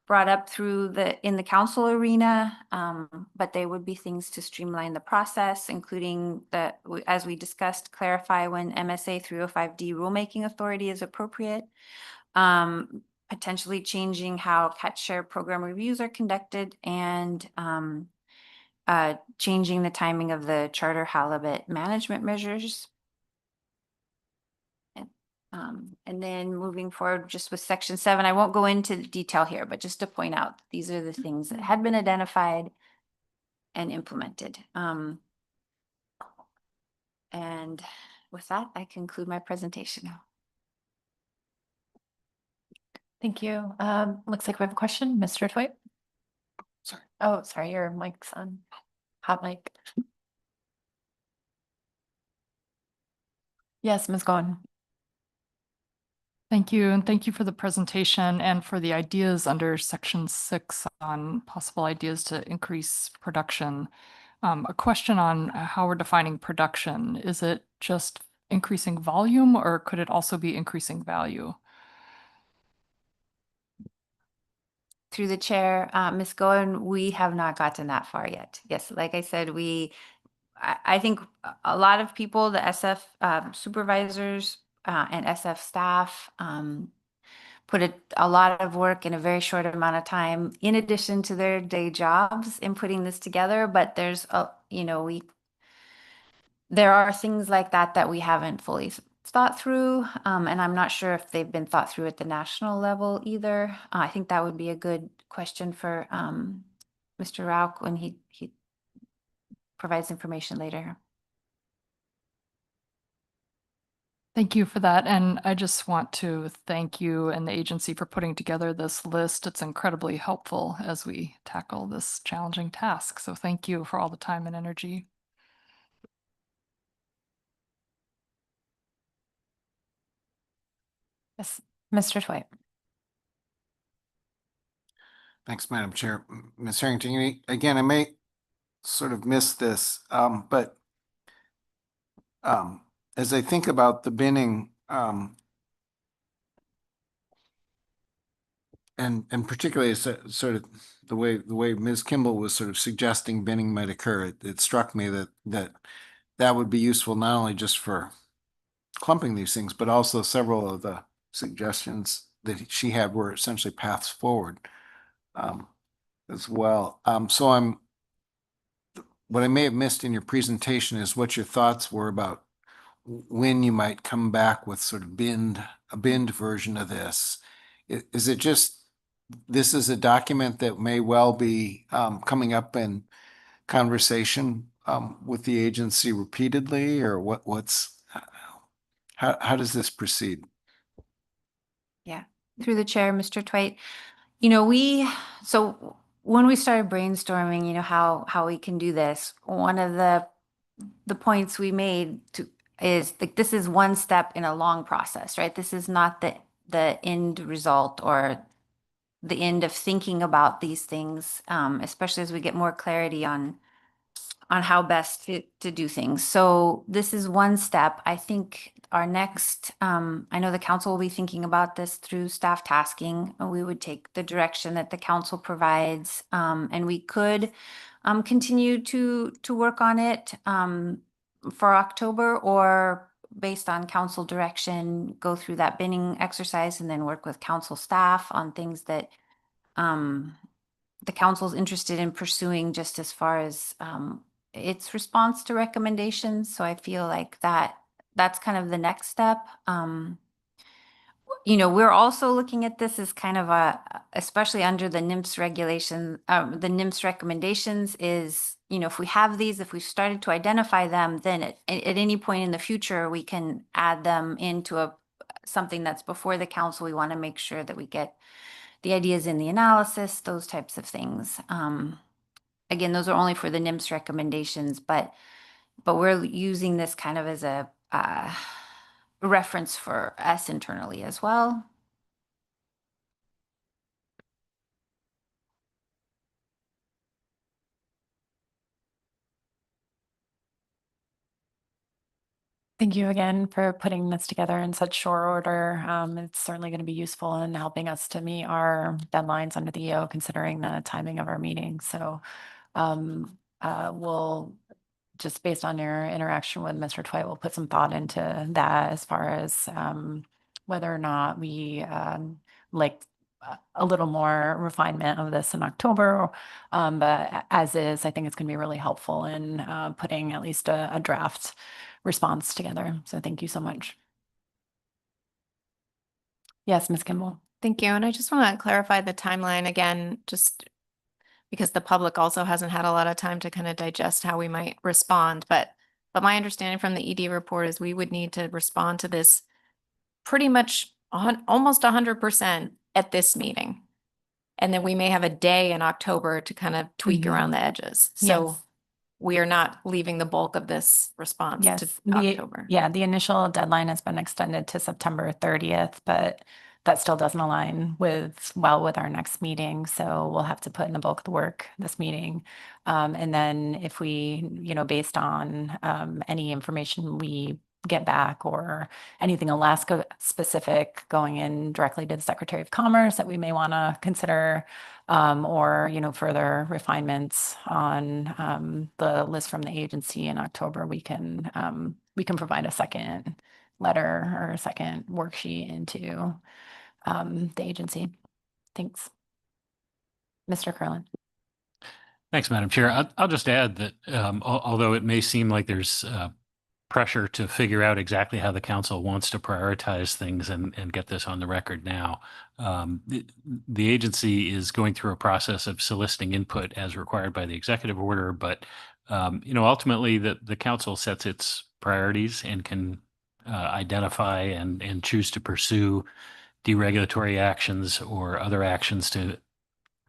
brought up through in the council arena, but they would be things to streamline the process, including as we discussed, clarify when MSA 305D rulemaking authority is appropriate, potentially changing how catch share program reviews are conducted, and changing the timing of the charter halibut management measures. And then moving forward just with section 7, I won't go into detail here, but just to point out, these are the things that had been identified and implemented. And with that, I conclude my presentation. Thank you. Looks like we have a question, Mr. Twite. Sorry. Oh, sorry, your mic's on. Hot mic. Yes, Ms. Goen. Thank you, and thank you for the presentation and for the ideas under section 6 on possible ideas to increase production. A question on how we're defining production. Is it just increasing volume, or could it also be increasing value? Through the chair, Ms. Goen, we have not gotten that far yet. Yes, like I said, I think a lot of people, the SF supervisors and SF staff, put a lot of work in a very short amount of time, in addition to their day jobs, in putting this together. But there's there are things like that we haven't fully thought through, and I'm not sure if they've been thought through at the national level either. I think that would be a good question for Mr. Rauch when he provides information later. Thank you for that. And I just want to thank you and the agency for putting together this list. It's incredibly helpful as we tackle this challenging task. So thank you for all the time and energy. Yes, Mr. Twite. Thanks, Madam Chair. Ms. Harrington, again, I may sort of miss this, but as I think about the binning, and particularly sort of the way Ms. Kimball was sort of suggesting binning might occur, it struck me that would be useful not only just for clumping these things, but also several of the suggestions that she had were essentially paths forward as well. So what I may have missed in your presentation is what your thoughts were about when you might come back with sort of a binned version of this. Is it just, this is a document that may well be coming up in conversation with the agency repeatedly, or how does this proceed? Yeah, through the chair, Mr. Twite. So when we started brainstorming, how we can do this, one of the points we made is like, this is one step in a long process, right? This is not the end result or the end of thinking about these things, especially as we get more clarity on how best to do things. So this is one step. I think our next, I know the council will be thinking about this through staff tasking. We would take the direction that the council provides, and we could continue to work on it for October, or based on council direction, go through that binning exercise and then work with council staff on things that the council's interested in pursuing, just as far as its response to recommendations. So I feel like that's kind of the next step. We're also looking at this as kind of especially under the NMFS regulation, the NMFS recommendations is, if we have these, if we've started to identify them, then at any point in the future, we can add them into something that's before the council. We want to make sure that we get the ideas in the analysis, those types of things. Again, those are only for the NMFS recommendations, but we're using this kind of as a reference for us internally as well. Thank you again for putting this together in such short order. It's certainly going to be useful in helping us to meet our deadlines under the EO, considering the timing of our meeting. So we'll, just based on your interaction with Mr. Twite, we'll put some thought into that as far as whether or not we like a little more refinement of this in October. But as is, I think it's going to be really helpful in putting at least a draft response together. So thank you so much. Yes, Ms. Kimball. Thank you. And I just want to clarify the timeline again, just because the public also hasn't had a lot of time to kind of digest how we might respond. But my understanding from the ED report is we would need to respond to this pretty much almost 100% at this meeting. And then we may have a day in October to kind of tweak around the edges. So we are not leaving the bulk of this response to Yes, October. the initial deadline has been extended to September 30th, but that still doesn't align with our next meeting. So we'll have to put in the bulk of the work this meeting. And then if we, based on any information we get back or anything Alaska specific going in directly to the Secretary of Commerce that we may want to consider, or further refinements on the list from the agency in October, we can provide a second letter or a second worksheet into the agency. Thanks. Mr. Curlin. Thanks, Madam Chair. I'll just add that although it may seem like there's pressure to figure out exactly how the council wants to prioritize things and get this on the record now, the agency is going through a process of soliciting input as required by the executive order, but ultimately the council sets its priorities and can identify and choose to pursue deregulatory actions or other actions to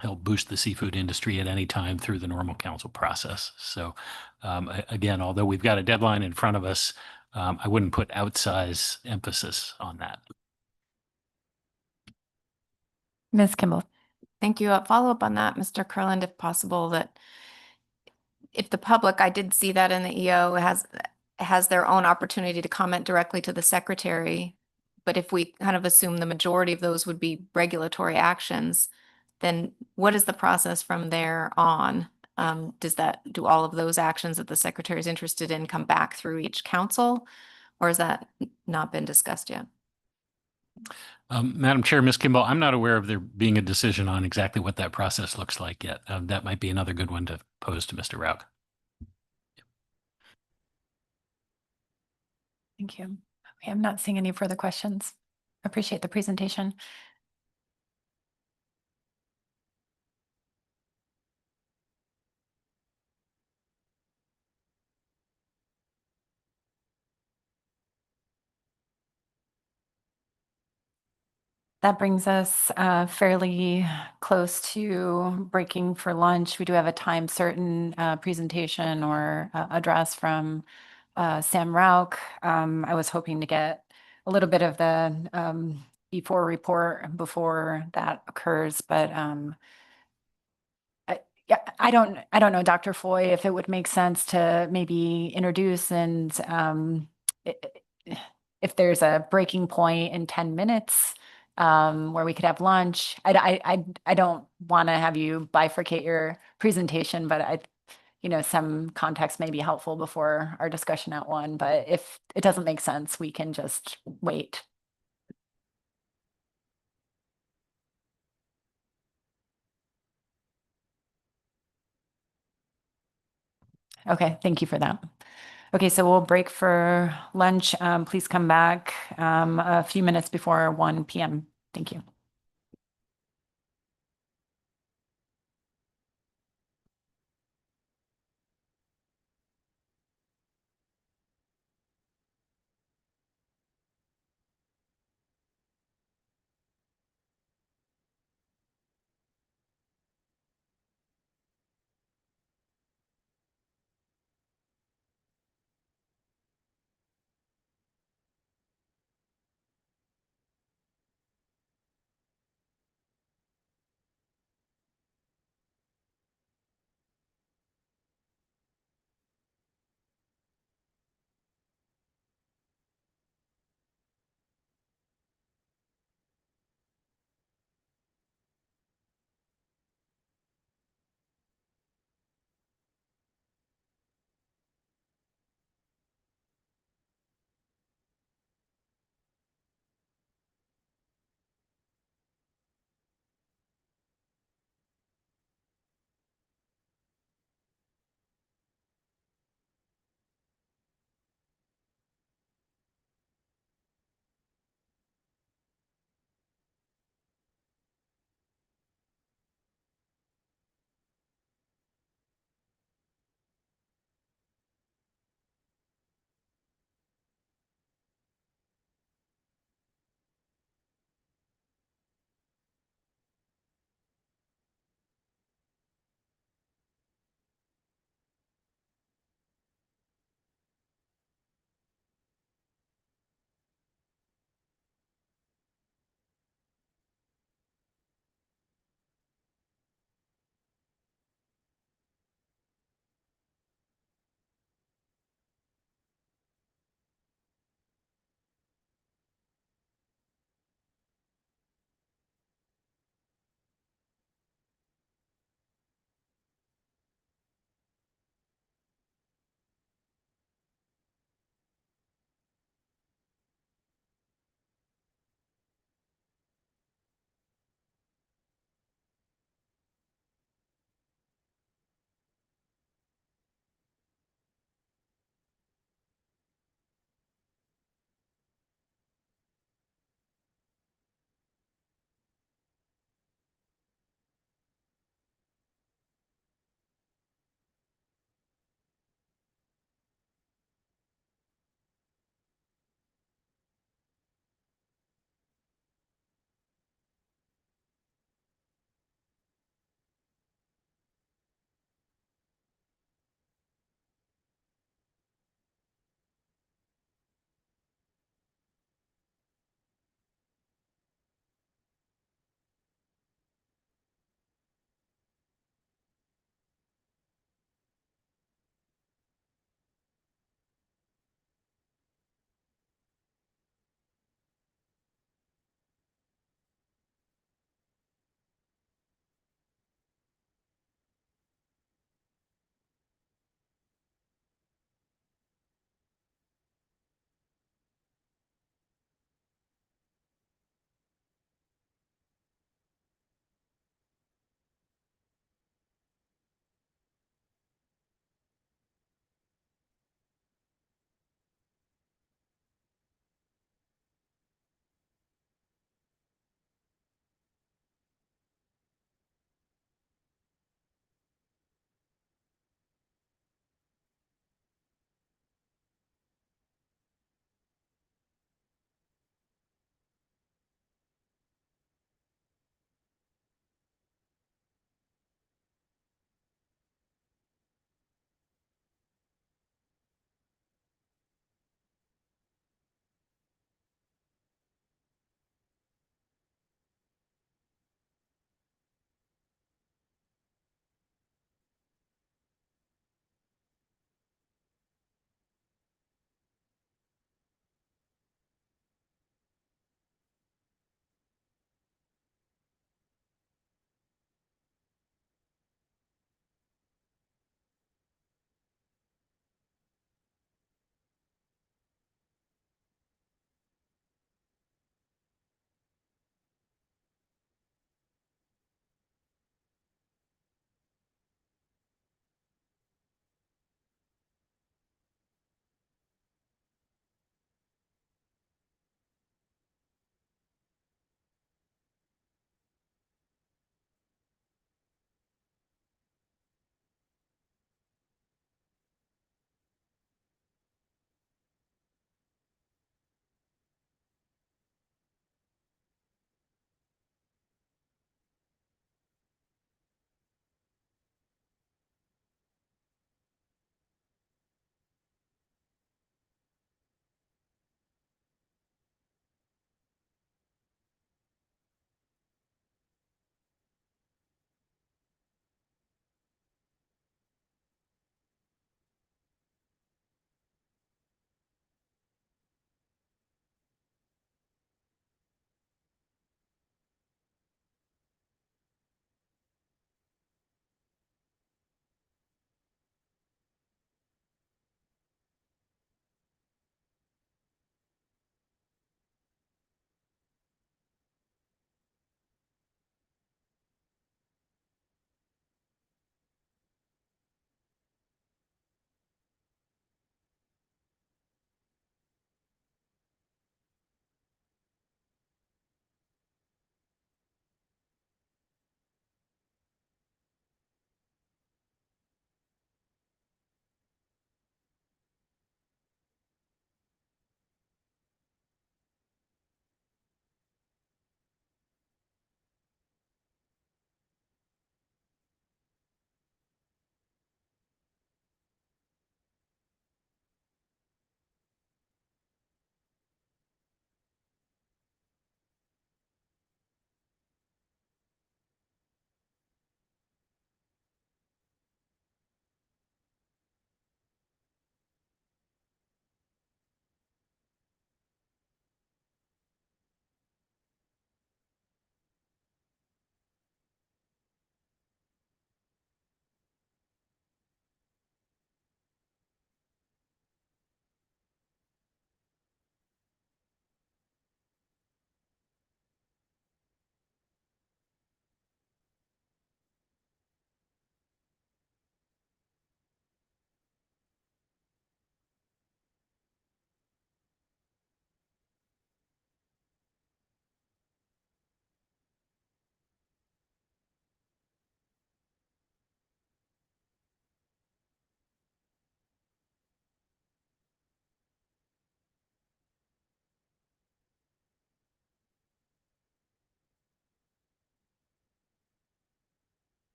help boost the seafood industry at any time through the normal council process. So again, although we've got a deadline in front of us, I wouldn't put outsize emphasis on that. Ms. Kimball. Thank you. A follow up on that, Mr. Kurland, if possible, that if the public, I did see that in the EO, has their own opportunity to comment directly to the secretary. But if we kind of assume the majority of those would be regulatory actions, then what is the process from there on? Do all of those actions that the secretary is interested in come back through each council, or has that not been discussed yet? Madam Chair, Ms. Kimball, I'm not aware of there being a decision on exactly what that process looks like yet. That might be another good one to pose to Mr. Rauch. Thank you. I'm not seeing any further questions. Appreciate the presentation. That brings us fairly close to breaking for lunch. We do have a time certain presentation or address from Sam Rauch. I was hoping to get a little bit of the before report before that occurs, but I don't know, Dr. Foy, if it would make sense to maybe introduce and if there's a breaking point in 10 minutes where we could have lunch. I don't want to have you bifurcate your presentation, but some context may be helpful before our discussion at 1, but if it doesn't make sense, we can just wait. Okay, thank you for that. Okay, so we'll break for lunch. Please come back a few minutes before 1 p.m. Thank you.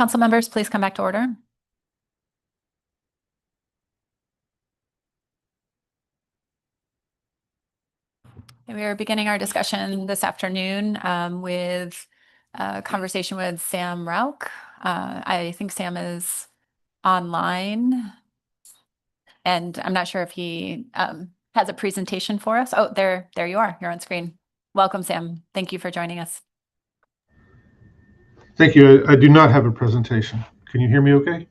Council members, please come back to order. We are beginning our discussion this afternoon with a conversation with Sam Rauch. I think Sam is online, and I'm not sure if he has a presentation for us. Oh, there you are. You're on screen. Welcome, Sam. Thank you for joining us. Thank you. I do not have a presentation. Can you hear me okay?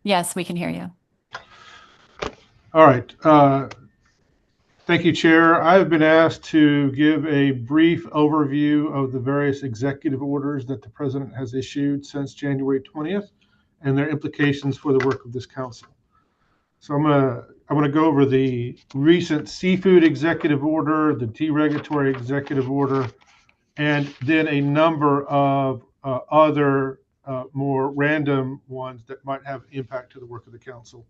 Yes, we can hear you. All right. Thank you, Chair. I've been asked to give a brief overview of the various executive orders that the President has issued since January 20th and their implications for the work of this Council. So I'm gonna go over the recent seafood executive order, the deregulatory executive order, and then a number of other more random ones that might have impact to the work of the Council.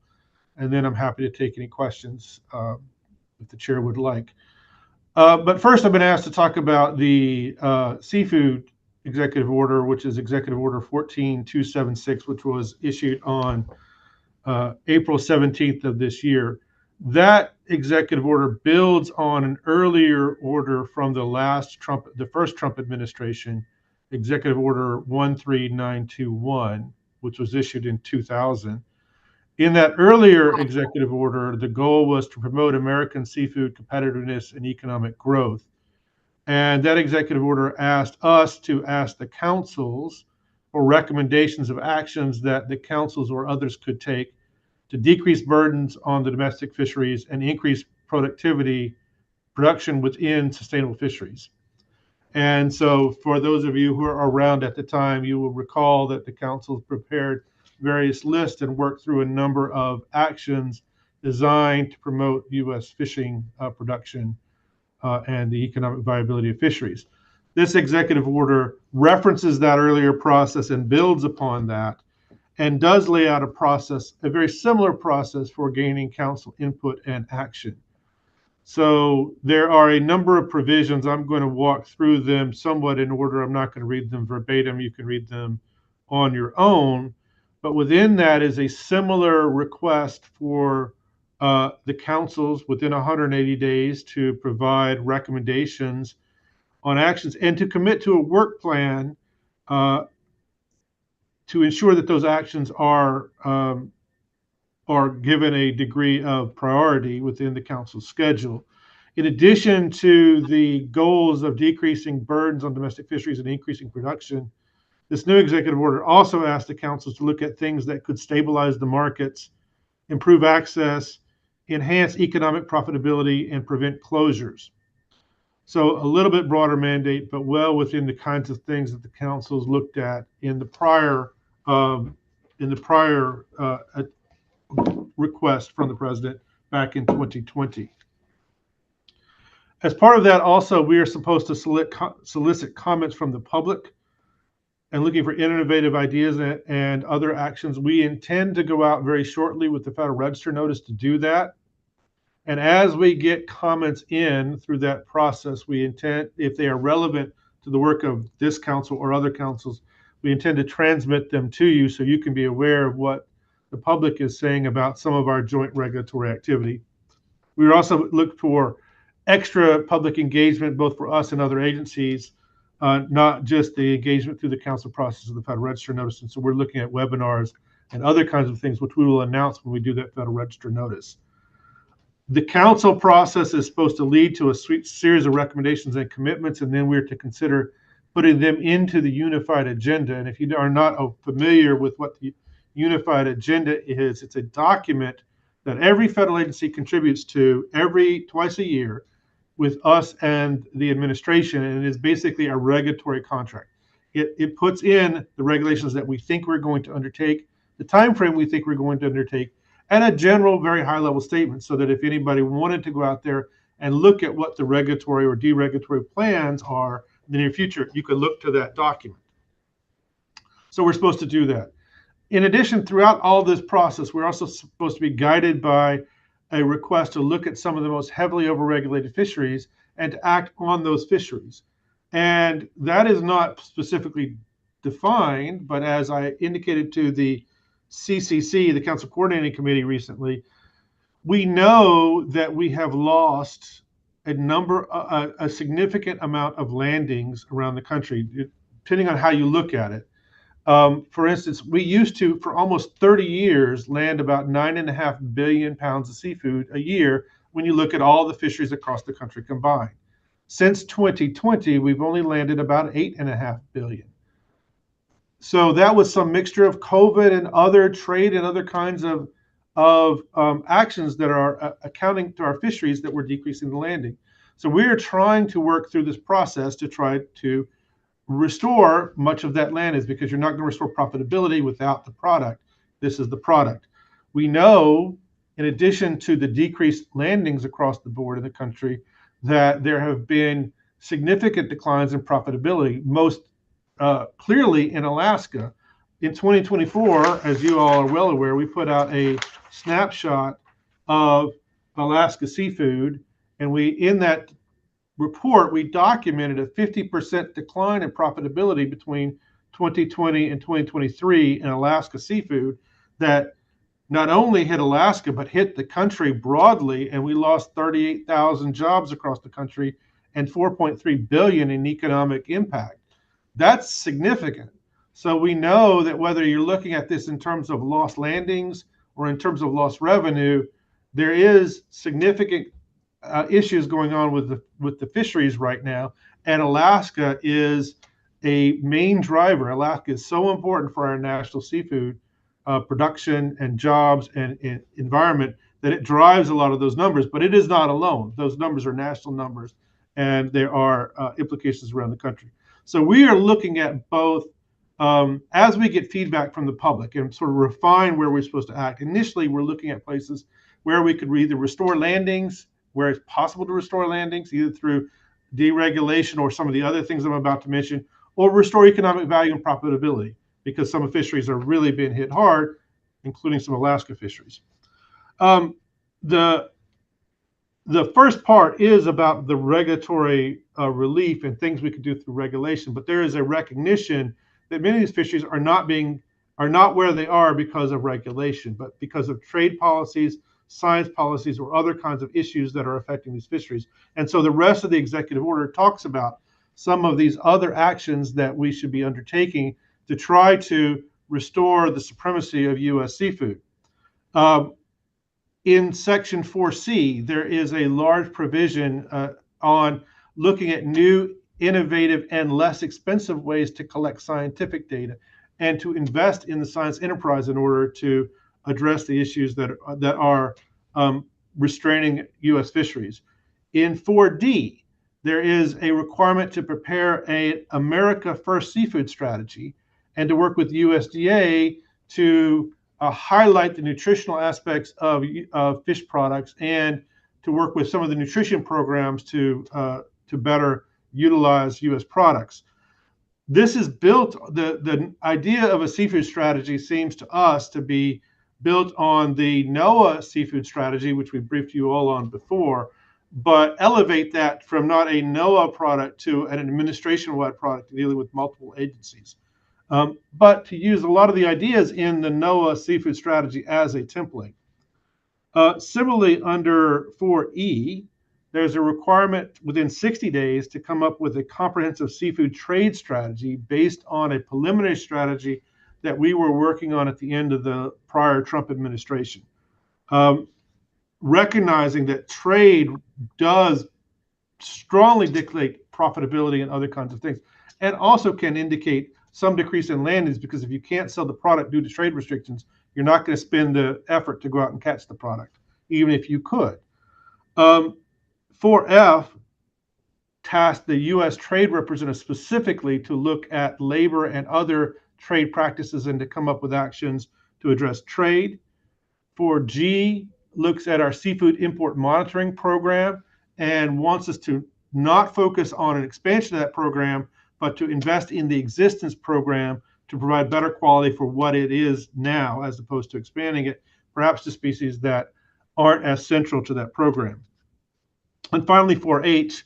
And then I'm happy to take any questions if the Chair would like. But first, I've been asked to talk about the seafood executive order, which is Executive Order 14276, which was issued on April 17th of this year. That executive order builds on an earlier order from the first Trump administration, Executive Order 13921, which was issued in 2000. In that earlier executive order, the goal was to promote American seafood competitiveness and economic growth. And that executive order asked us to ask the councils for recommendations of actions that the councils or others could take to decrease burdens on the domestic fisheries and increase production within sustainable fisheries. And so for those of you who are around at the time, you will recall that the council prepared various lists and worked through a number of actions designed to promote U.S. fishing production and the economic viability of fisheries. This executive order references that earlier process and builds upon that, and does lay out a very similar process for gaining council input and action. So there are a number of provisions. I'm going to walk through them somewhat in order. I'm not going to read them verbatim. You can read them on your own. But within that is a similar request for the councils within 180 days to provide recommendations on actions and to commit to a work plan to ensure that those actions are given a degree of priority within the council's schedule. In addition to the goals of decreasing burdens on domestic fisheries and increasing production, this new executive order also asked the councils to look at things that could stabilize the markets, improve access, enhance economic profitability, and prevent closures. So a little bit broader mandate, but well within the kinds of things that the councils looked at in the prior request from the President back in 2020. As part of that, also, we are supposed to solicit comments from the public and looking for innovative ideas and other actions. We intend to go out very shortly with the Federal Register notice to do that. And as we get comments in through that process, we intend, if they are relevant to the work of this council or other councils, we intend to transmit them to you so you can be aware of what the public is saying about some of our joint regulatory activity. We also look for extra public engagement, both for us and other agencies, not just the engagement through the council process of the Federal Register notice. And so we're looking at webinars and other kinds of things, which we will announce when we do that Federal Register notice. The council process is supposed to lead to a series of recommendations and commitments, and then we're to consider putting them into the unified agenda. And if you are not familiar with what the unified agenda is, it's a document that every federal agency contributes to twice a year with us and the administration, and it is basically a regulatory contract. It puts in the regulations that we think we're going to undertake, the time frame we think we're going to undertake, and a general, very high-level statement, so that if anybody wanted to go out there and look at what the regulatory or deregulatory plans are in the near future, you could look to that document. So we're supposed to do that. In addition, throughout all this process, we're also supposed to be guided by a request to look at some of the most heavily overregulated fisheries and to act on those fisheries. And that is not specifically defined, but as I indicated to the CCC, the Council Coordinating Committee recently, we know that we have lost a significant amount of landings around the country, depending on how you look at it. For instance, we used to, for almost 30 years, land about 9.5 billion pounds of seafood a year when you look at all the fisheries across the country combined. Since 2020, we've only landed about 8.5 billion. So that was some mixture of COVID and other trade and other kinds of actions that are accounting to our fisheries that we're decreasing the landing. So we are trying to work through this process to try to restore much of that landings, because you're not going to restore profitability without the product. This is the product. We know, in addition to the decreased landings across the board in the country, that there have been significant declines in profitability, most clearly in Alaska. In 2024, as you all are well aware, we put out a snapshot of Alaska seafood, and in that report, we documented a 50% decline in profitability between 2020 and 2023 in Alaska seafood that not only hit Alaska, but hit the country broadly, and we lost 38,000 jobs across the country and 4.3 billion in economic impact. That's significant. So we know that whether you're looking at this in terms of lost landings or in terms of lost revenue, there is significant issues going on with the fisheries right now, and Alaska is a main driver. Alaska is so important for our national seafood production and jobs and environment that it drives a lot of those numbers, but it is not alone. Those numbers are national numbers, and there are implications around the country. So we are looking at both as we get feedback from the public and sort of refine where we're supposed to act. Initially, we're looking at places where we could either restore landings, where it's possible to restore landings, either through deregulation or some of the other things I'm about to mention, or restore economic value and profitability, because some fisheries are really being hit hard, including some Alaska fisheries. The first part is about the regulatory relief and things we could do through regulation, but there is a recognition that many of these fisheries are not where they are because of regulation, but because of trade policies, science policies, or other kinds of issues that are affecting these fisheries. And so the rest of the executive order talks about some of these other actions that we should be undertaking to try to restore the supremacy of U.S. seafood. In Section 4C, there is a large provision on looking at new, innovative, and less expensive ways to collect scientific data and to invest in the science enterprise in order to address the issues that are restraining U.S. fisheries. In 4D, there is a requirement to prepare an America First seafood strategy and to work with USDA to highlight the nutritional aspects of fish products and to work with some of the nutrition programs to better utilize U.S. products. This is built, the idea of a seafood strategy seems to us to be built on the NOAA seafood strategy, which we briefed you all on before, but elevate that from not a NOAA product to an administration-wide product dealing with multiple agencies. But to use a lot of the ideas in the NOAA seafood strategy as a template. Similarly, under 4E, there's a requirement within 60 days to come up with a comprehensive seafood trade strategy based on a preliminary strategy that we were working on at the end of the prior Trump administration. Recognizing that trade does strongly dictate profitability and other kinds of things, and also can indicate some decrease in landings, because if you can't sell the product due to trade restrictions, you're not going to spend the effort to go out and catch the product, even if you could. 4F tasked the U.S. Trade Representative specifically to look at labor and other trade practices and to come up with actions to address trade. 4G looks at our seafood import monitoring program and wants us to not focus on an expansion of that program, but to invest in the existence program to provide better quality for what it is now, as opposed to expanding it, perhaps to species that aren't as central to that program. And finally, 4H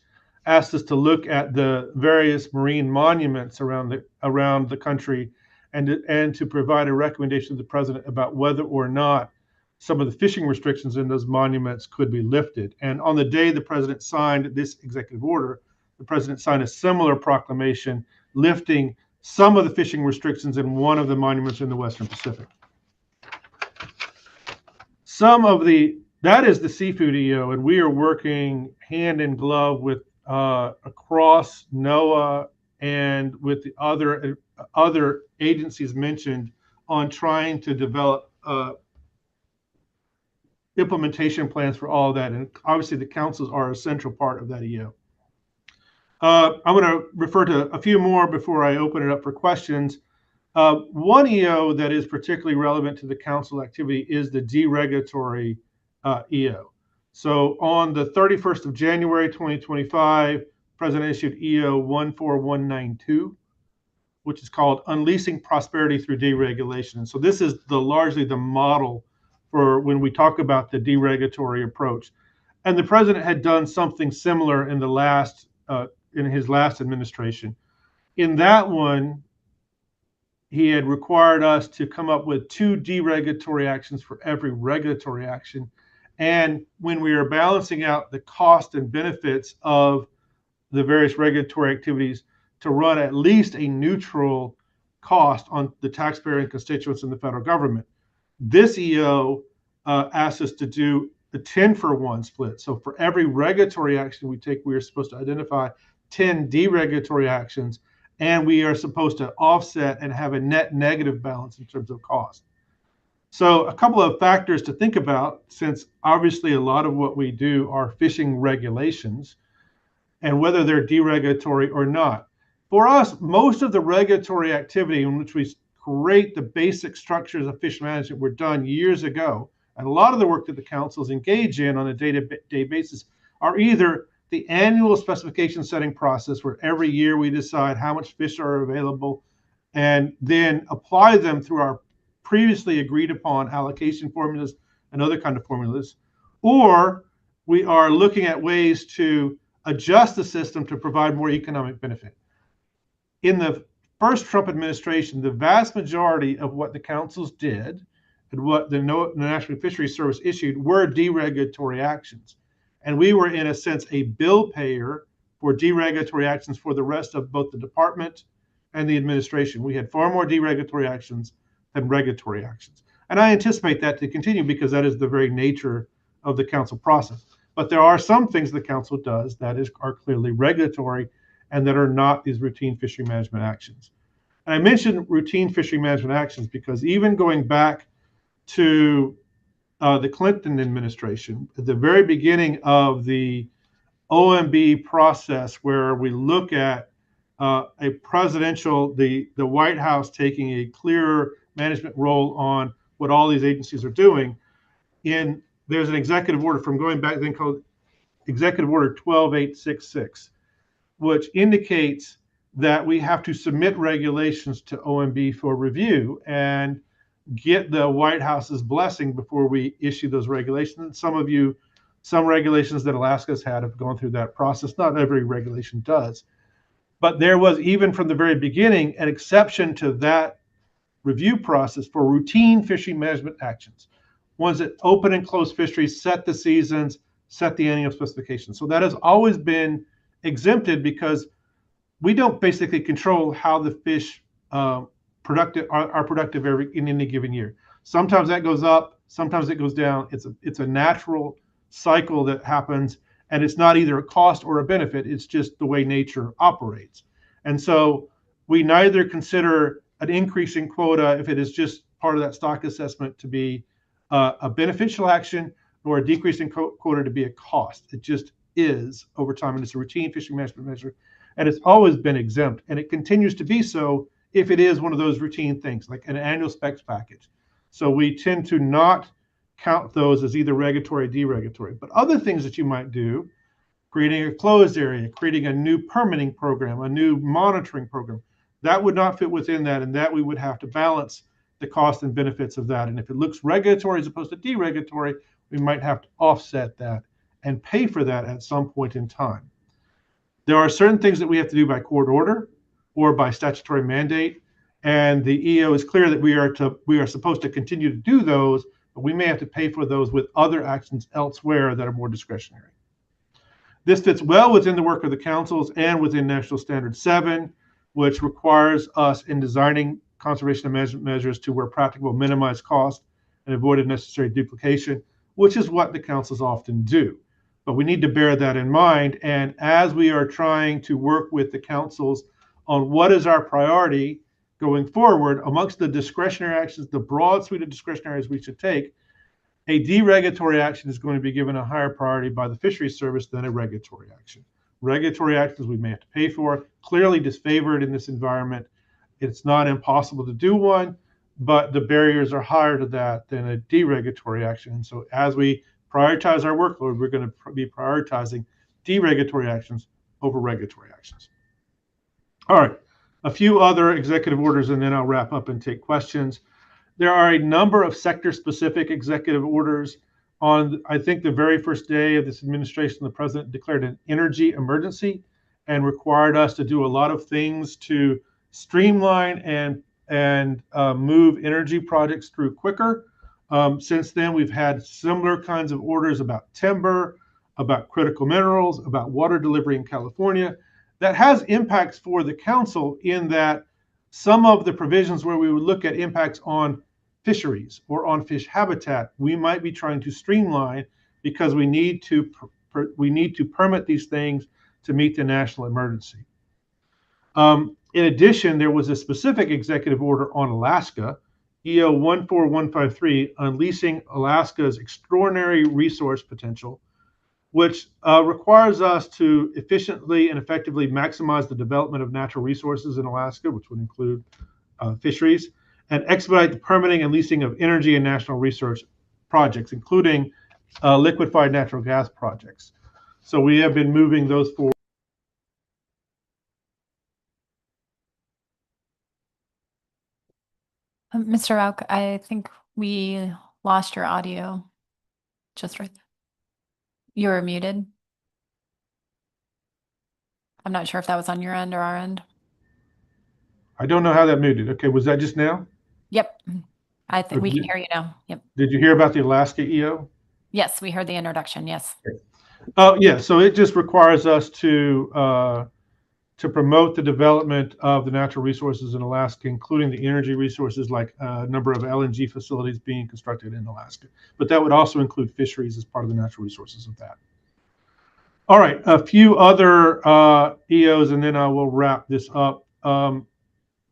asked us to look at the various marine monuments around the country and to provide a recommendation to the president about whether or not some of the fishing restrictions in those monuments could be lifted. And on the day the president signed this executive order, the president signed a similar proclamation lifting some of the fishing restrictions in one of the monuments in the Western Pacific. That is the seafood EO, and we are working hand in glove with across NOAA and with the other agencies mentioned on trying to develop implementation plans for all of that. And obviously the councils are a central part of that EO. I'm going to refer to a few more before I open it up for questions. One EO that is particularly relevant to the council activity is the deregulatory EO. So on the 31st of January 2025, President issued EO 14192, which is called Unleashing Prosperity Through Deregulation. And so this is largely the model for when we talk about the deregulatory approach. And the president had done something similar in his last administration. In that one, he had required us to come up with 2 deregulatory actions for every regulatory action. And when we are balancing out the cost and benefits of the various regulatory activities, to run at least a neutral cost on the taxpayer and constituents in the federal government. This EO asks us to do a 10-for-1 split. So for every regulatory action we take, we are supposed to identify 10 deregulatory actions, and we are supposed to offset and have a net negative balance in terms of cost. So a couple of factors to think about, since obviously a lot of what we do are fishing regulations, and whether they're deregulatory or not. For us, most of the regulatory activity in which we create the basic structures of fish management were done years ago. And a lot of the work that the councils engage in on a day-to-day basis are either the annual specification setting process, where every year we decide how much fish are available and then apply them through our previously agreed upon allocation formulas and other kind of formulas, or we are looking at ways to adjust the system to provide more economic benefit. In the first Trump administration, the vast majority of what the councils did and what the National Fisheries Service issued were deregulatory actions. And we were, in a sense, a bill payer for deregulatory actions for the rest of both the department and the administration. We had far more deregulatory actions than regulatory actions. And I anticipate that to continue because that is the very nature of the council process. But there are some things the council does that are clearly regulatory and that are not these routine fishery management actions. And I mentioned routine fishery management actions because even going back to the Clinton administration, at the very beginning of the OMB process, where we look at a presidential, the White House taking a clearer management role on what all these agencies are doing, there's an executive order from going back then called Executive Order 12866, which indicates that we have to submit regulations to OMB for review and get the White House's blessing before we issue those regulations. Some regulations that Alaska's had have gone through that process. Not every regulation does. But there was, even from the very beginning, an exception to that review process for routine fishing management actions. Ones that open and close fisheries, set the seasons, set the annual specifications. So that has always been exempted because we don't basically control how the fish are productive in any given year. Sometimes that goes up, sometimes it goes down. It's a natural cycle that happens, and it's not either a cost or a benefit. It's just the way nature operates. And so we neither consider an increase in quota, if it is just part of that stock assessment, to be a beneficial action, nor a decrease in quota to be a cost. It just is over time, and it's a routine fishing management measure, and it's always been exempt, and it continues to be so if it is one of those routine things, like an annual specs package. So we tend to not count those as either regulatory or deregulatory. But other things that you might do, creating a closed area, creating a new permitting program, a new monitoring program, that would not fit within that, and that we would have to balance the cost and benefits of that. And if it looks regulatory as opposed to deregulatory, we might have to offset that and pay for that at some point in time. There are certain things that we have to do by court order or by statutory mandate, and the EO is clear that we are supposed to continue to do those, but we may have to pay for those with other actions elsewhere that are more discretionary. This fits well within the work of the councils and within National Standard 7, which requires us in designing conservation and management measures to, where practicable, minimize cost and avoid unnecessary duplication, which is what the councils often do. But we need to bear that in mind. And as we are trying to work with the councils on what is our priority going forward amongst the discretionary actions, the broad suite of discretionaries we should take, a deregulatory action is going to be given a higher priority by the Fisheries Service than a regulatory action. Regulatory actions we may have to pay for, clearly disfavored in this environment. It's not impossible to do one, but the barriers are higher to that than a deregulatory action. And so as we prioritize our workload, we're going to be prioritizing deregulatory actions over regulatory actions. All right, a few other executive orders, and then I'll wrap up and take questions. There are a number of sector-specific executive orders. On, I think, the very first day of this administration, the president declared an energy emergency and required us to do a lot of things to streamline and move energy projects through quicker. Since then, we've had similar kinds of orders about timber, about critical minerals, about water delivery in California. That has impacts for the council in that some of the provisions where we would look at impacts on fisheries or on fish habitat, we might be trying to streamline because we need to permit these things to meet the national emergency. In addition, there was a specific executive order on Alaska, EO 14153, unleashing Alaska's extraordinary resource potential, which requires us to efficiently and effectively maximize the development of natural resources in Alaska, which would include fisheries, and expedite the permitting and leasing of energy and national research projects, including liquefied natural gas projects. So we have been moving those forward. Mr. Rauch, I think we lost your audio just right there. You were muted. I'm not sure if that was on your end or our end. I don't know how that muted. Okay, was that just now? Yep. I think we can hear you now. Yep. Did you hear about the Alaska EO? Yes, we heard the introduction. Yes. Oh, yeah. So it just requires us to promote the development of the natural resources in Alaska, including the energy resources, like a number of LNG facilities being constructed in Alaska. But that would also include fisheries as part of the natural resources of that. All right, a few other EOs, and then I will wrap this up.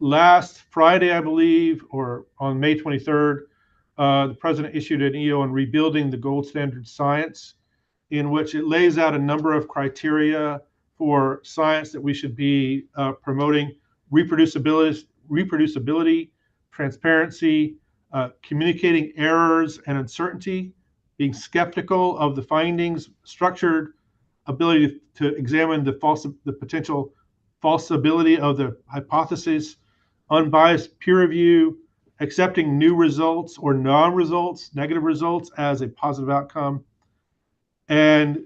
Last Friday, I believe, or on May 23rd, the president issued an EO on rebuilding the gold standard science, in which it lays out a number of criteria for science that we should be promoting: reproducibility, transparency, communicating errors and uncertainty, being skeptical of the findings, structured ability to examine the potential falsibility of the hypothesis, unbiased peer review, accepting new results or non-results, negative results as a positive outcome, and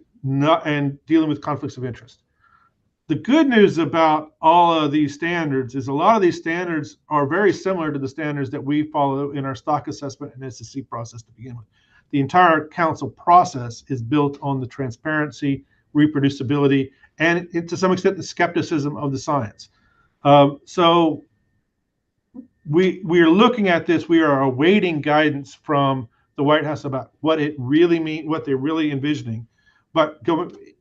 dealing with conflicts of interest. The good news about all of these standards is a lot of these standards are very similar to the standards that we follow in our stock assessment and SEC process to begin with. The entire council process is built on the transparency, reproducibility, and to some extent the skepticism of the science. So we are looking at this. We are awaiting guidance from the White House about what it really means, what they're really envisioning. But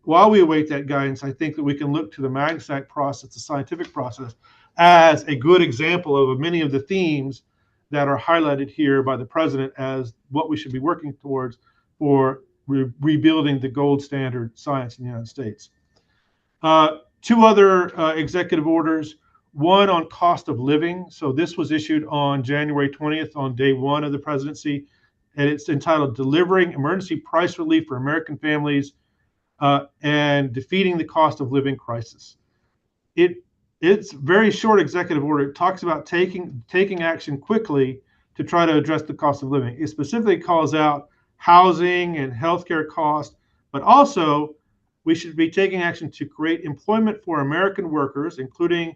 while we await that guidance, I think that we can look to the MAGSAC process, the scientific process, as a good example of many of the themes that are highlighted here by the president as what we should be working towards for rebuilding the gold standard science in the United States. Two other executive orders, one on cost of living. So this was issued on January 20th on day one of the presidency, and it's entitled Delivering Emergency Price Relief for American Families and Defeating the Cost of Living Crisis. It's very short executive order. It talks about taking action quickly to try to address the cost of living. It specifically calls out housing and healthcare costs, but also we should be taking action to create employment for American workers, including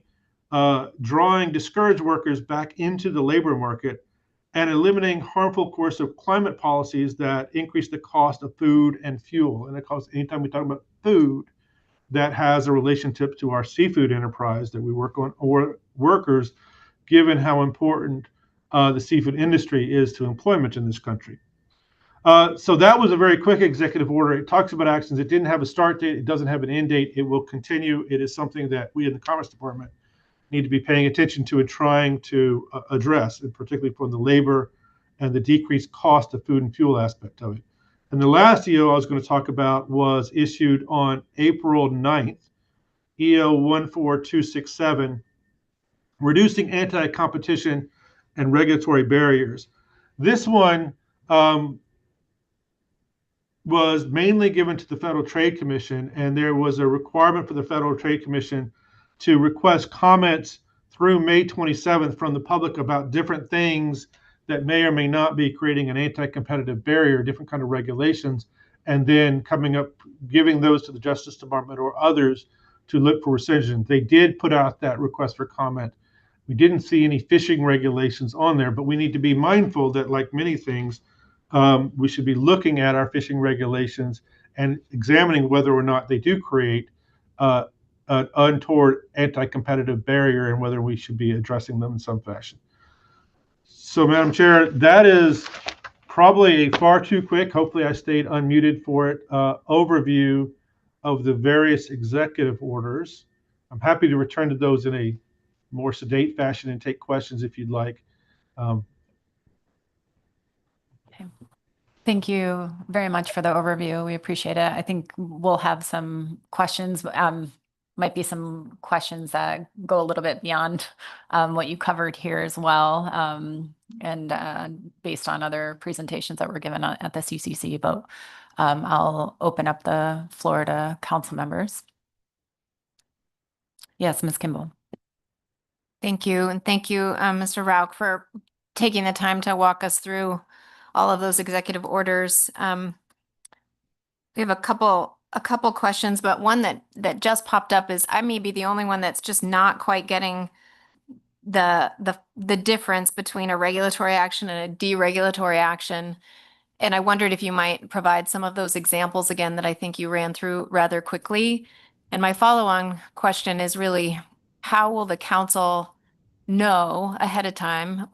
drawing discouraged workers back into the labor market and eliminating harmful course of climate policies that increase the cost of food and fuel. And of course, anytime we talk about food, that has a relationship to our seafood enterprise that we work on, or workers, given how important the seafood industry is to employment in this country. So that was a very quick executive order. It talks about actions. It didn't have a start date. It doesn't have an end date. It will continue. It is something that we in the Commerce Department need to be paying attention to and trying to address, and particularly from the labor and the decreased cost of food and fuel aspect of it. And the last EO I was going to talk about was issued on April 9th, EO 14267, Reducing Anti-Competition and Regulatory Barriers. This one was mainly given to the Federal Trade Commission, and there was a requirement for the Federal Trade Commission to request comments through May 27th from the public about different things that may or may not be creating an anti-competitive barrier, different kind of regulations, and then coming up, giving those to the Justice Department or others to look for rescission. They did put out that request for comment. We didn't see any fishing regulations on there, but we need to be mindful that, like many things, we should be looking at our fishing regulations and examining whether or not they do create an untoward anti-competitive barrier and whether we should be addressing them in some fashion. So, Madam Chair, that is probably a far too quick, hopefully I stayed unmuted for it, overview of the various executive orders. I'm happy to return to those in a more sedate fashion and take questions if you'd like. Okay. Thank you very much for the overview. We appreciate it. I think we'll have some questions. Might be some questions that go a little bit beyond what you covered here as well, and based on other presentations that were given at the CCC. But I'll open up the floor to council members. Yes, Ms. Kimball. Thank you. And thank you, Mr. Rauch, for taking the time to walk us through all of those executive orders. We have a couple questions, but one that just popped up is I may be the only one that's just not quite getting the difference between a regulatory action and a deregulatory action. And I wondered if you might provide some of those examples again that I think you ran through rather quickly. And my follow-on question is really, how will the council know ahead of time,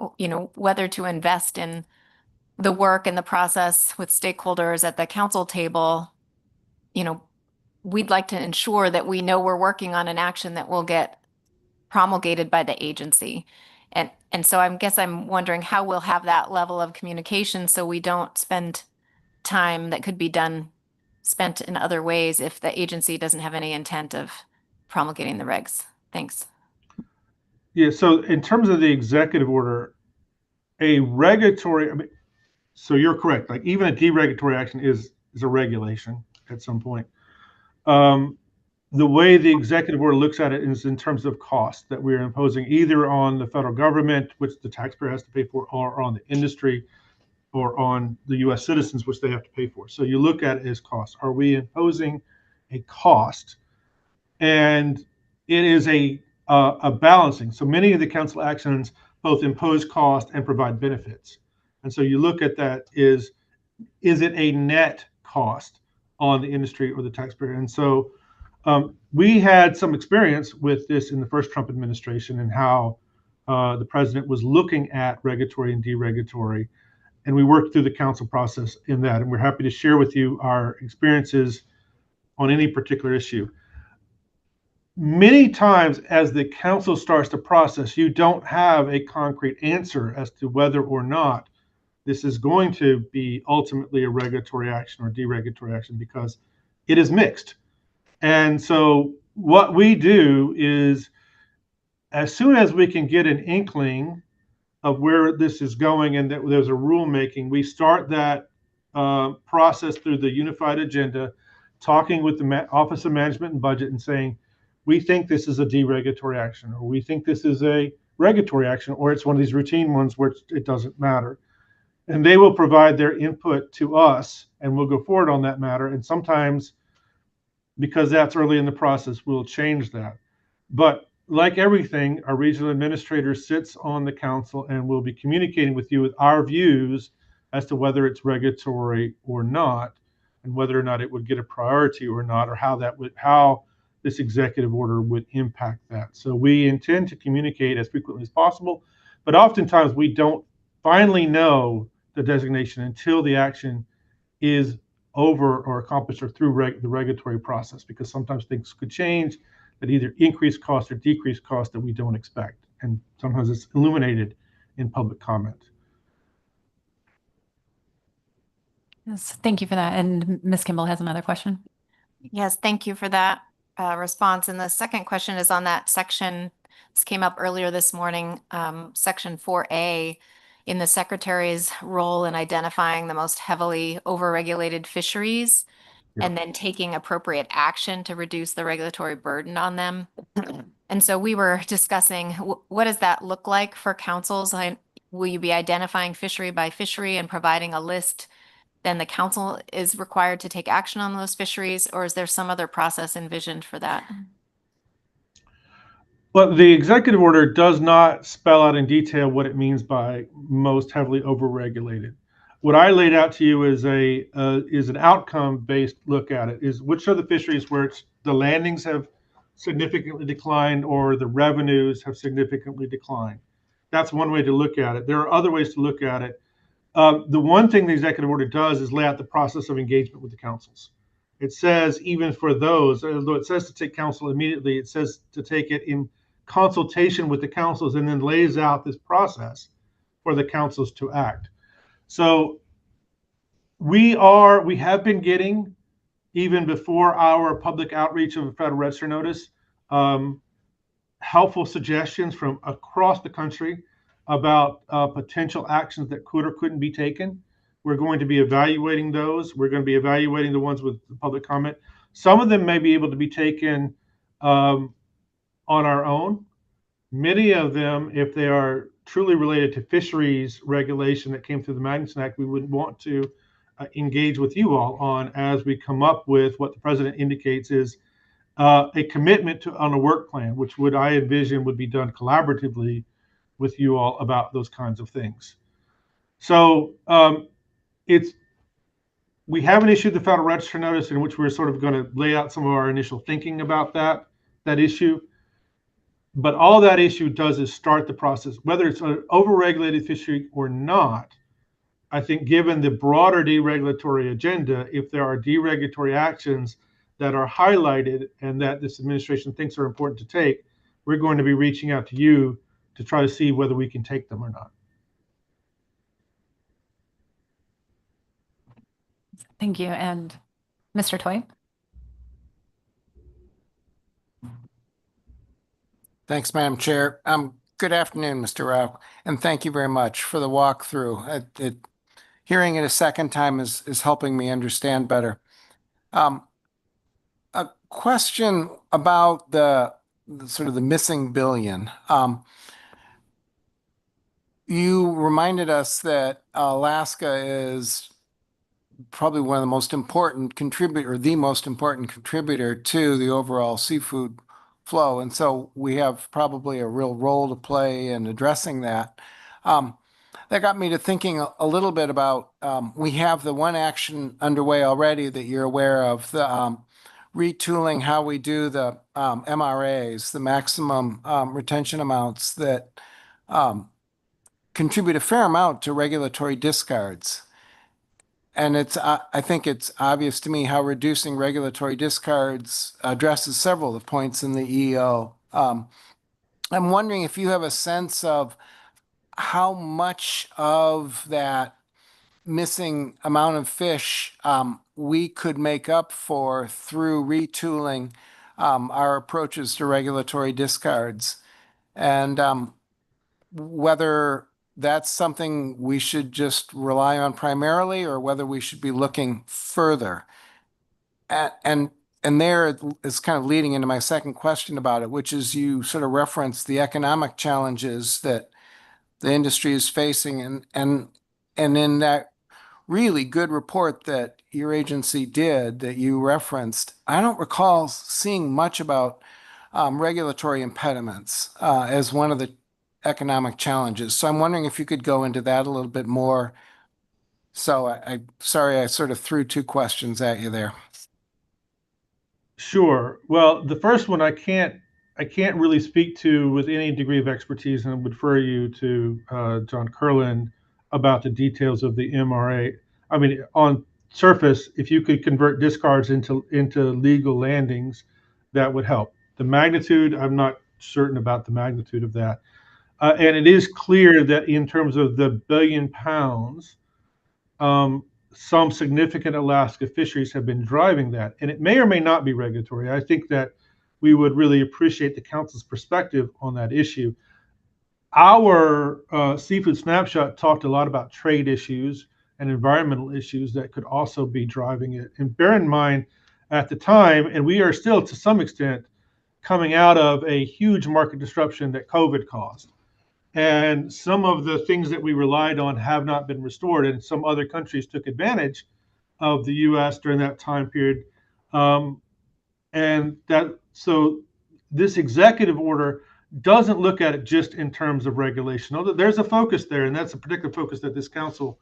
whether to invest in the work and the process with stakeholders at the council table? We'd like to ensure that we know we're working on an action that will get promulgated by the agency. And so I'm wondering how we'll have that level of communication so we don't spend time that could be spent in other ways if the agency doesn't have any intent of promulgating the regs. Thanks. Yeah, so in terms of the executive order, so you're correct. Like even a deregulatory action is a regulation at some point. The way the executive order looks at it is in terms of cost that we're imposing either on the federal government, which the taxpayer has to pay for, or on the industry, or on the U.S. citizens, which they have to pay for. So you look at it as cost. Are we imposing a cost? And it is a balancing. So many of the council actions both impose cost and provide benefits. And so you look at that is it a net cost on the industry or the taxpayer? And so we had some experience with this in the first Trump administration and how the president was looking at regulatory and deregulatory. And we worked through the council process in that. And we're happy to share with you our experiences on any particular issue. Many times as the council starts the process, you don't have a concrete answer as to whether or not this is going to be ultimately a regulatory action or deregulatory action, because it is mixed. And so what we do is, as soon as we can get an inkling of where this is going and that there's a rulemaking, we start that process through the unified agenda, talking with the Office of Management and Budget and saying, we think this is a deregulatory action, or we think this is a regulatory action, or it's one of these routine ones where it doesn't matter. And they will provide their input to us, and we'll go forward on that matter. And sometimes because that's early in the process, we'll change that. But like everything, our regional administrator sits on the council and will be communicating with you with our views as to whether it's regulatory or not, and whether or not it would get a priority or not, or how this executive order would impact that. So we intend to communicate as frequently as possible, but oftentimes we don't finally know the designation until the action is over or accomplished or through the regulatory process, because sometimes things could change that either increase cost or decrease cost that we don't expect. And sometimes it's illuminated in public comment. Yes, thank you for that. And Ms. Kimball has another question. Yes, thank you for that response. And the second question is on that section. This came up earlier this morning, section 4A, in the secretary's role in identifying the most heavily overregulated fisheries and then taking appropriate action to reduce the regulatory burden on them. And so we were discussing what does that look like for councils? Will you be identifying fishery by fishery and providing a list? Then the council is required to take action on those fisheries, or is there some other process envisioned for that? Well, the executive order does not spell out in detail what it means by most heavily overregulated. What I laid out to you is an outcome-based look at it. Is which are the fisheries where the landings have significantly declined or the revenues have significantly declined. That's one way to look at it. There are other ways to look at it. The one thing the executive order does is lay out the process of engagement with the councils. It says even for those, although it says to take counsel immediately, it says to take it in consultation with the councils, and then lays out this process for the councils to act. So we have been getting, even before our public outreach of a Federal Register notice, helpful suggestions from across the country about potential actions that could or couldn't be taken. We're going to be evaluating those. We're going to be evaluating the ones with the public comment. Some of them may be able to be taken on our own. Many of them, if they are truly related to fisheries regulation that came through the Magnuson Act, we would want to engage with you all on as we come up with what the president indicates is a commitment on a work plan, which I envision would be done collaboratively with you all about those kinds of things. So we haven't issued the Federal Register notice in which we're sort of going to lay out some of our initial thinking about that issue. But all that issue does is start the process, whether it's an overregulated fishery or not. I think given the broader deregulatory agenda, if there are deregulatory actions that are highlighted and that this administration thinks are important to take, we're going to be reaching out to you to try to see whether we can take them or not. Thank you. And Mr. Toy? Thanks, Madam Chair. Good afternoon, Mr. Rao, and thank you very much for the walkthrough. Hearing it a second time is helping me understand better. A question about the sort of the missing billion. You reminded us that Alaska is probably one of the most important contributor, or the most important contributor to the overall seafood flow. And so we have probably a real role to play in addressing that. That got me to thinking a little bit about, we have the one action underway already that you're aware of, the retooling how we do the MRAs, the maximum retention amounts that contribute a fair amount to regulatory discards. And I think it's obvious to me how reducing regulatory discards addresses several of the points in the EO. I'm wondering if you have a sense of how much of that missing amount of fish we could make up for through retooling our approaches to regulatory discards, and whether that's something we should just rely on primarily, or whether we should be looking further. And there is kind of leading into my second question about it, which is you sort of referenced the economic challenges that the industry is facing, and in that really good report that your agency did that you referenced, I don't recall seeing much about regulatory impediments as one of the economic challenges. So I'm wondering if you could go into that a little bit more. So I'm sorry I sort of threw two questions at you there. Sure. Well, the first one I can't really speak to with any degree of expertise, and I would refer you to John Curlin about the details of the MRA. I mean, on surface, if you could convert discards into legal landings, that would help. The magnitude, I'm not certain about the magnitude of that. And it is clear that in terms of the £1 billion, some significant Alaska fisheries have been driving that. And it may or may not be regulatory. I think that we would really appreciate the council's perspective on that issue. Our seafood snapshot talked a lot about trade issues and environmental issues that could also be driving it. And bear in mind, at the time, and we are still to some extent coming out of a huge market disruption that COVID caused. And some of the things that we relied on have not been restored, and some other countries took advantage of the U.S. during that time period. So this executive order doesn't look at it just in terms of regulation. Although there's a focus there, and that's a particular focus that this council,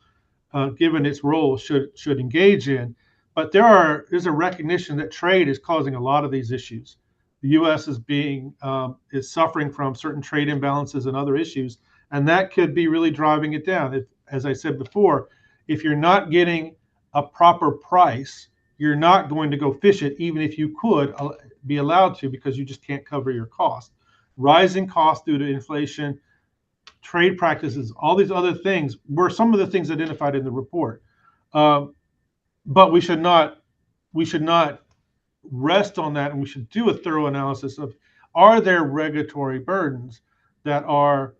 given its role, should engage in. But there's a recognition that trade is causing a lot of these issues. The U.S. is suffering from certain trade imbalances and other issues, and that could be really driving it down. As I said before, if you're not getting a proper price, you're not going to go fish it, even if you could be allowed to, because you just can't cover your cost. Rising costs due to inflation, trade practices, all these other things were some of the things identified in the report. But we should not rest on that, and we should do a thorough analysis of, are there regulatory burdens that are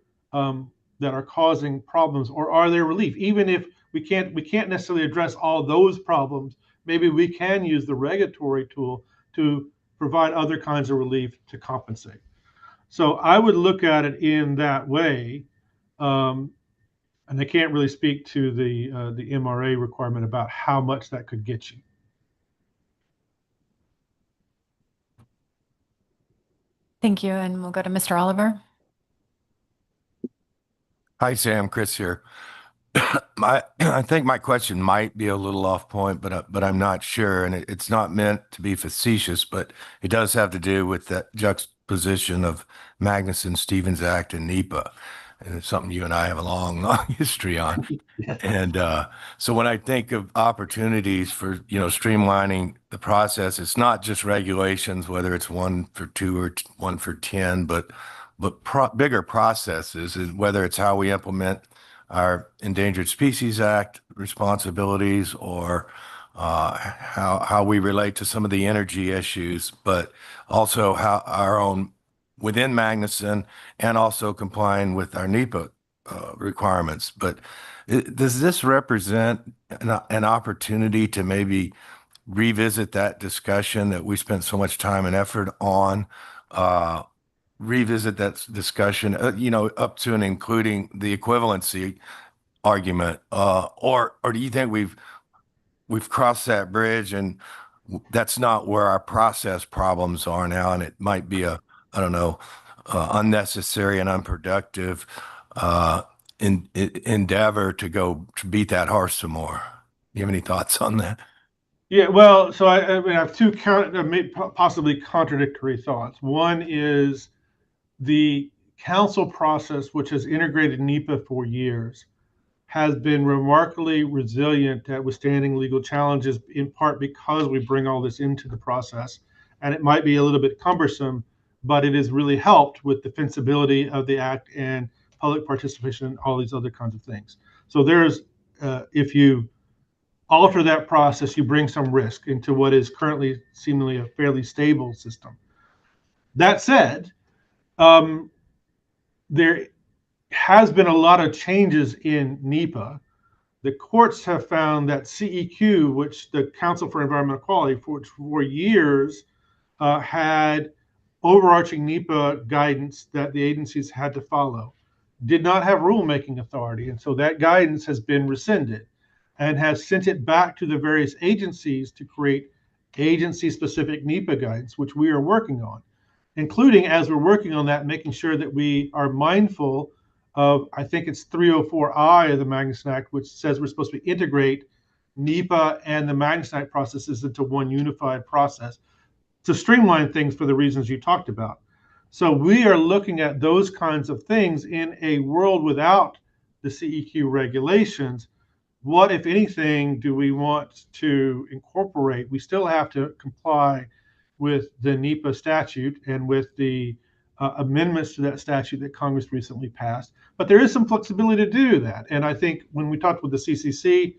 causing problems, or are there relief? Even if we can't necessarily address all those problems, maybe we can use the regulatory tool to provide other kinds of relief to compensate. So I would look at it in that way, and I can't really speak to the MRA requirement about how much that could get you. Thank you. And we'll go to Mr. Oliver. Hi, Sam. Chris here. I think my question might be a little off point, but I'm not sure, and it's not meant to be facetious, but it does have to do with that juxtaposition of Magnuson-Stevens Act and NEPA, and it's something you and I have a long history on. And so when I think of opportunities for streamlining the process, it's not just regulations, whether it's 1 for 2 or 1 for 10, but bigger processes, and whether it's how we implement our Endangered Species Act responsibilities, or how we relate to some of the energy issues, but also how our own within Magnuson, and also complying with our NEPA requirements. But does this represent an opportunity to maybe revisit that discussion that we spent so much time and effort on? Revisit that discussion, up to and including the equivalency argument, or do you think we've crossed that bridge and that's not where our process problems are now, and it might be unnecessary and unproductive endeavor to beat that horse some more? Do you have any thoughts on that? Yeah, well, so I have two possibly contradictory thoughts. One is the council process, which has integrated NEPA for years, has been remarkably resilient at withstanding legal challenges, in part because we bring all this into the process. And it might be a little bit cumbersome, but it has really helped with the defensibility of the act and public participation and all these other kinds of things. So there's, if you alter that process, you bring some risk into what is currently seemingly a fairly stable system. That said, there has been a lot of changes in NEPA. The courts have found that CEQ, which the Council for Environmental Quality, for years had overarching NEPA guidance that the agencies had to follow, did not have rulemaking authority. And so that guidance has been rescinded. and has sent it back to the various agencies to create agency-specific NEPA guidance, which we are working on, including, as we're working on that, making sure that we are mindful of, I think it's 304I of the Magnuson Act, which says we're supposed to integrate NEPA and the Magnuson Act processes into one unified process to streamline things for the reasons you talked about. So we are looking at those kinds of things in a world without the CEQ regulations. What, if anything, do we want to incorporate? We still have to comply with the NEPA statute and with the amendments to that statute that Congress recently passed. But there is some flexibility to do that. And I think when we talked with the CCC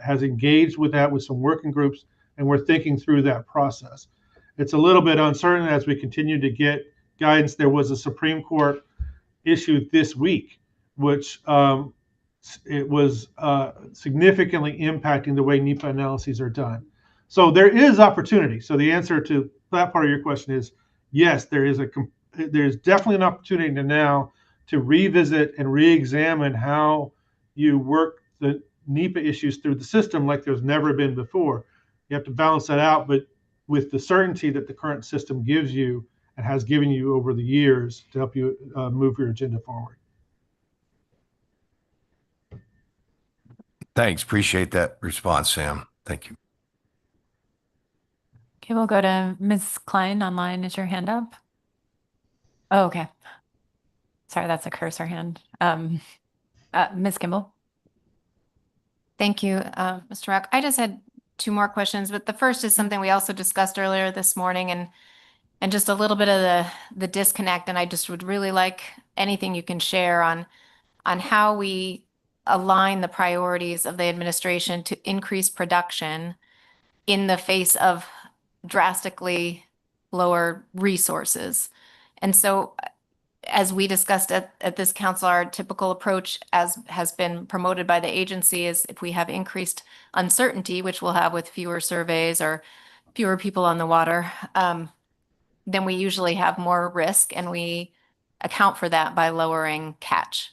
has engaged with that with some working groups, and we're thinking through that process. It's a little bit uncertain as we continue to get guidance. There was a Supreme Court issue this week, which it was significantly impacting the way NEPA analyses are done. So there is opportunity. So the answer to that part of your question is yes, there's definitely an opportunity now to revisit and re-examine how you work the NEPA issues through the system like there's never been before. You have to balance that out, but with the certainty that the current system gives you and has given you over the years to help you move your agenda forward. Thanks. Appreciate that response, Sam. Thank you. Okay, we'll go to Ms. Klein online. Is your hand up? Oh, okay. Sorry, that's a cursor hand. Ms. Kimball. Thank you, Mr. Rock. I just had two more questions, but the first is something we also discussed earlier this morning, and just a little bit of the disconnect. And I just would really like anything you can share on how we align the priorities of the administration to increase production in the face of drastically lower resources. And so, as we discussed at this council, our typical approach, as has been promoted by the agency, is if we have increased uncertainty, which we'll have with fewer surveys or fewer people on the water, then we usually have more risk, and we account for that by lowering catch.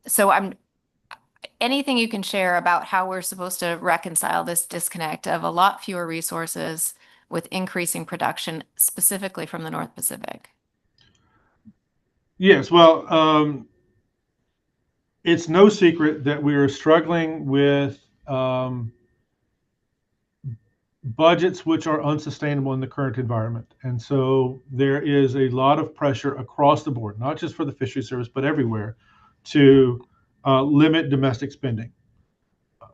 So anything you can share about how we're supposed to reconcile this disconnect of a lot fewer resources with increasing production, specifically from the North Pacific? Yes, well, it's no secret that we are struggling with budgets which are unsustainable in the current environment. And so there is a lot of pressure across the board, not just for the fisheries service, but everywhere, to limit domestic spending,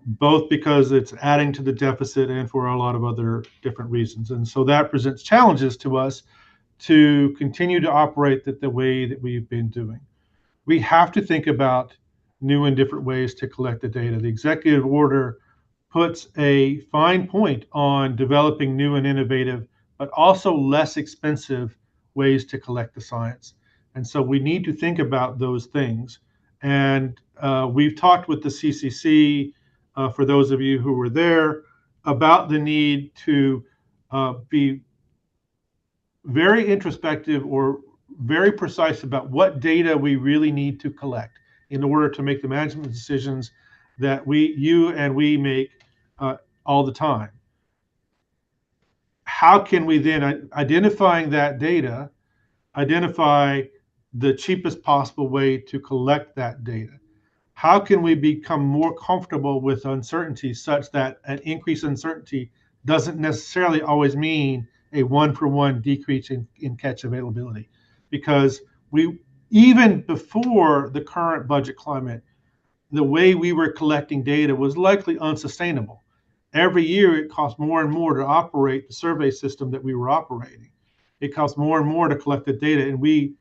both because it's adding to the deficit and for a lot of other different reasons. And so that presents challenges to us to continue to operate the way that we've been doing. We have to think about new and different ways to collect the data. The executive order puts a fine point on developing new and innovative, but also less expensive ways to collect the science. And so we need to think about those things. And we've talked with the CCC, for those of you who were there, about the need to be very introspective or very precise about what data we really need to collect in order to make the management decisions that you and we make all the time. How can we then, identifying that data, identify the cheapest possible way to collect that data? How can we become more comfortable with uncertainty such that an increased uncertainty doesn't necessarily always mean a one-for-one decrease in catch availability? Because even before the current budget climate, the way we were collecting data was likely unsustainable. Every year it cost more and more to operate the survey system that we were operating. It cost more and more to collect the data, and we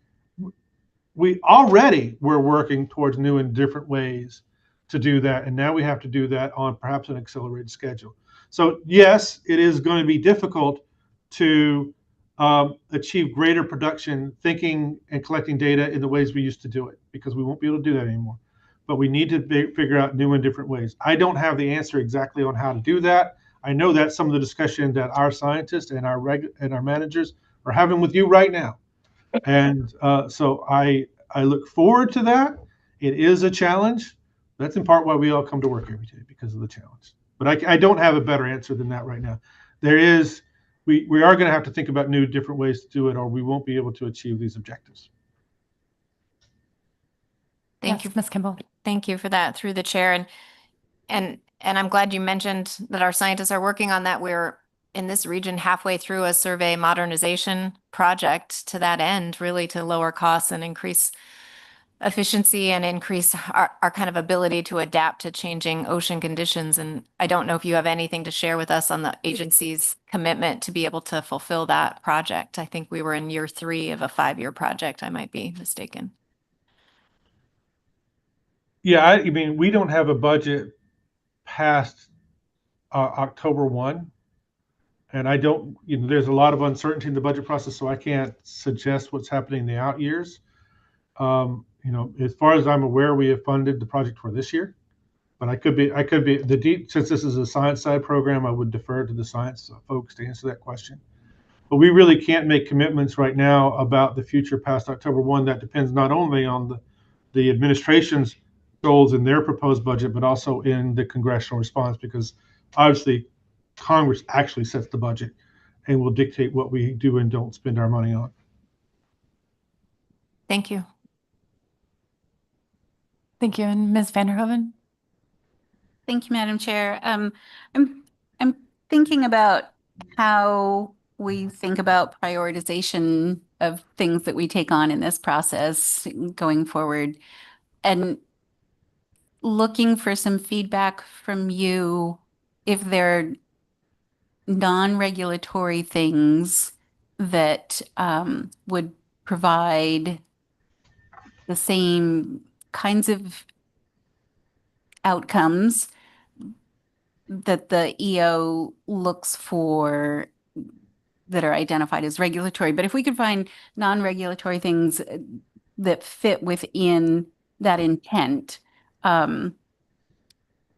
already were working towards new and different ways to do that, and now we have to do that on perhaps an accelerated schedule. So yes, it is going to be difficult to achieve greater production thinking and collecting data in the ways we used to do it, because we won't be able to do that anymore. But we need to figure out new and different ways. I don't have the answer exactly on how to do that. I know that's some of the discussion that our scientists and our managers are having with you right now. And so I look forward to that. It is a challenge, That's in part why we all come to work every day, because of the challenge. But I don't have a better answer than that right now. We are going to have to think about new, different ways to do it, or we won't be able to achieve these objectives. Thank you, Ms. Kimball. Thank you for that through the chair. And I'm glad you mentioned that our scientists are working on that. We're in this region halfway through a survey modernization project to that end, really to lower costs and increase efficiency and increase our kind of ability to adapt to changing ocean conditions. And I don't know if you have anything to share with us on the agency's commitment to be able to fulfill that project. I think we were in year 3 of a 5-year project. I might be mistaken. Yeah, I mean, we don't have a budget past October 1. And I don't, there's a lot of uncertainty in the budget process, so I can't suggest what's happening in the out years. As far as I'm aware, we have funded the project for this year, but I could be since this is a science side program, I would defer to the science folks to answer that question. But we really can't make commitments right now about the future past October 1. That depends not only on the administration's goals in their proposed budget, but also in the congressional response, because obviously Congress actually sets the budget and will dictate what we do and don't spend our money on. Thank you. Thank you. And Ms. Vanderhoven? Thank you, Madam Chair. I'm thinking about how we think about prioritization of things that we take on in this process going forward, and looking for some feedback from you if there are non-regulatory things that would provide the same kinds of outcomes that the EO looks for that are identified as regulatory. But if we could find non-regulatory things that fit within that intent,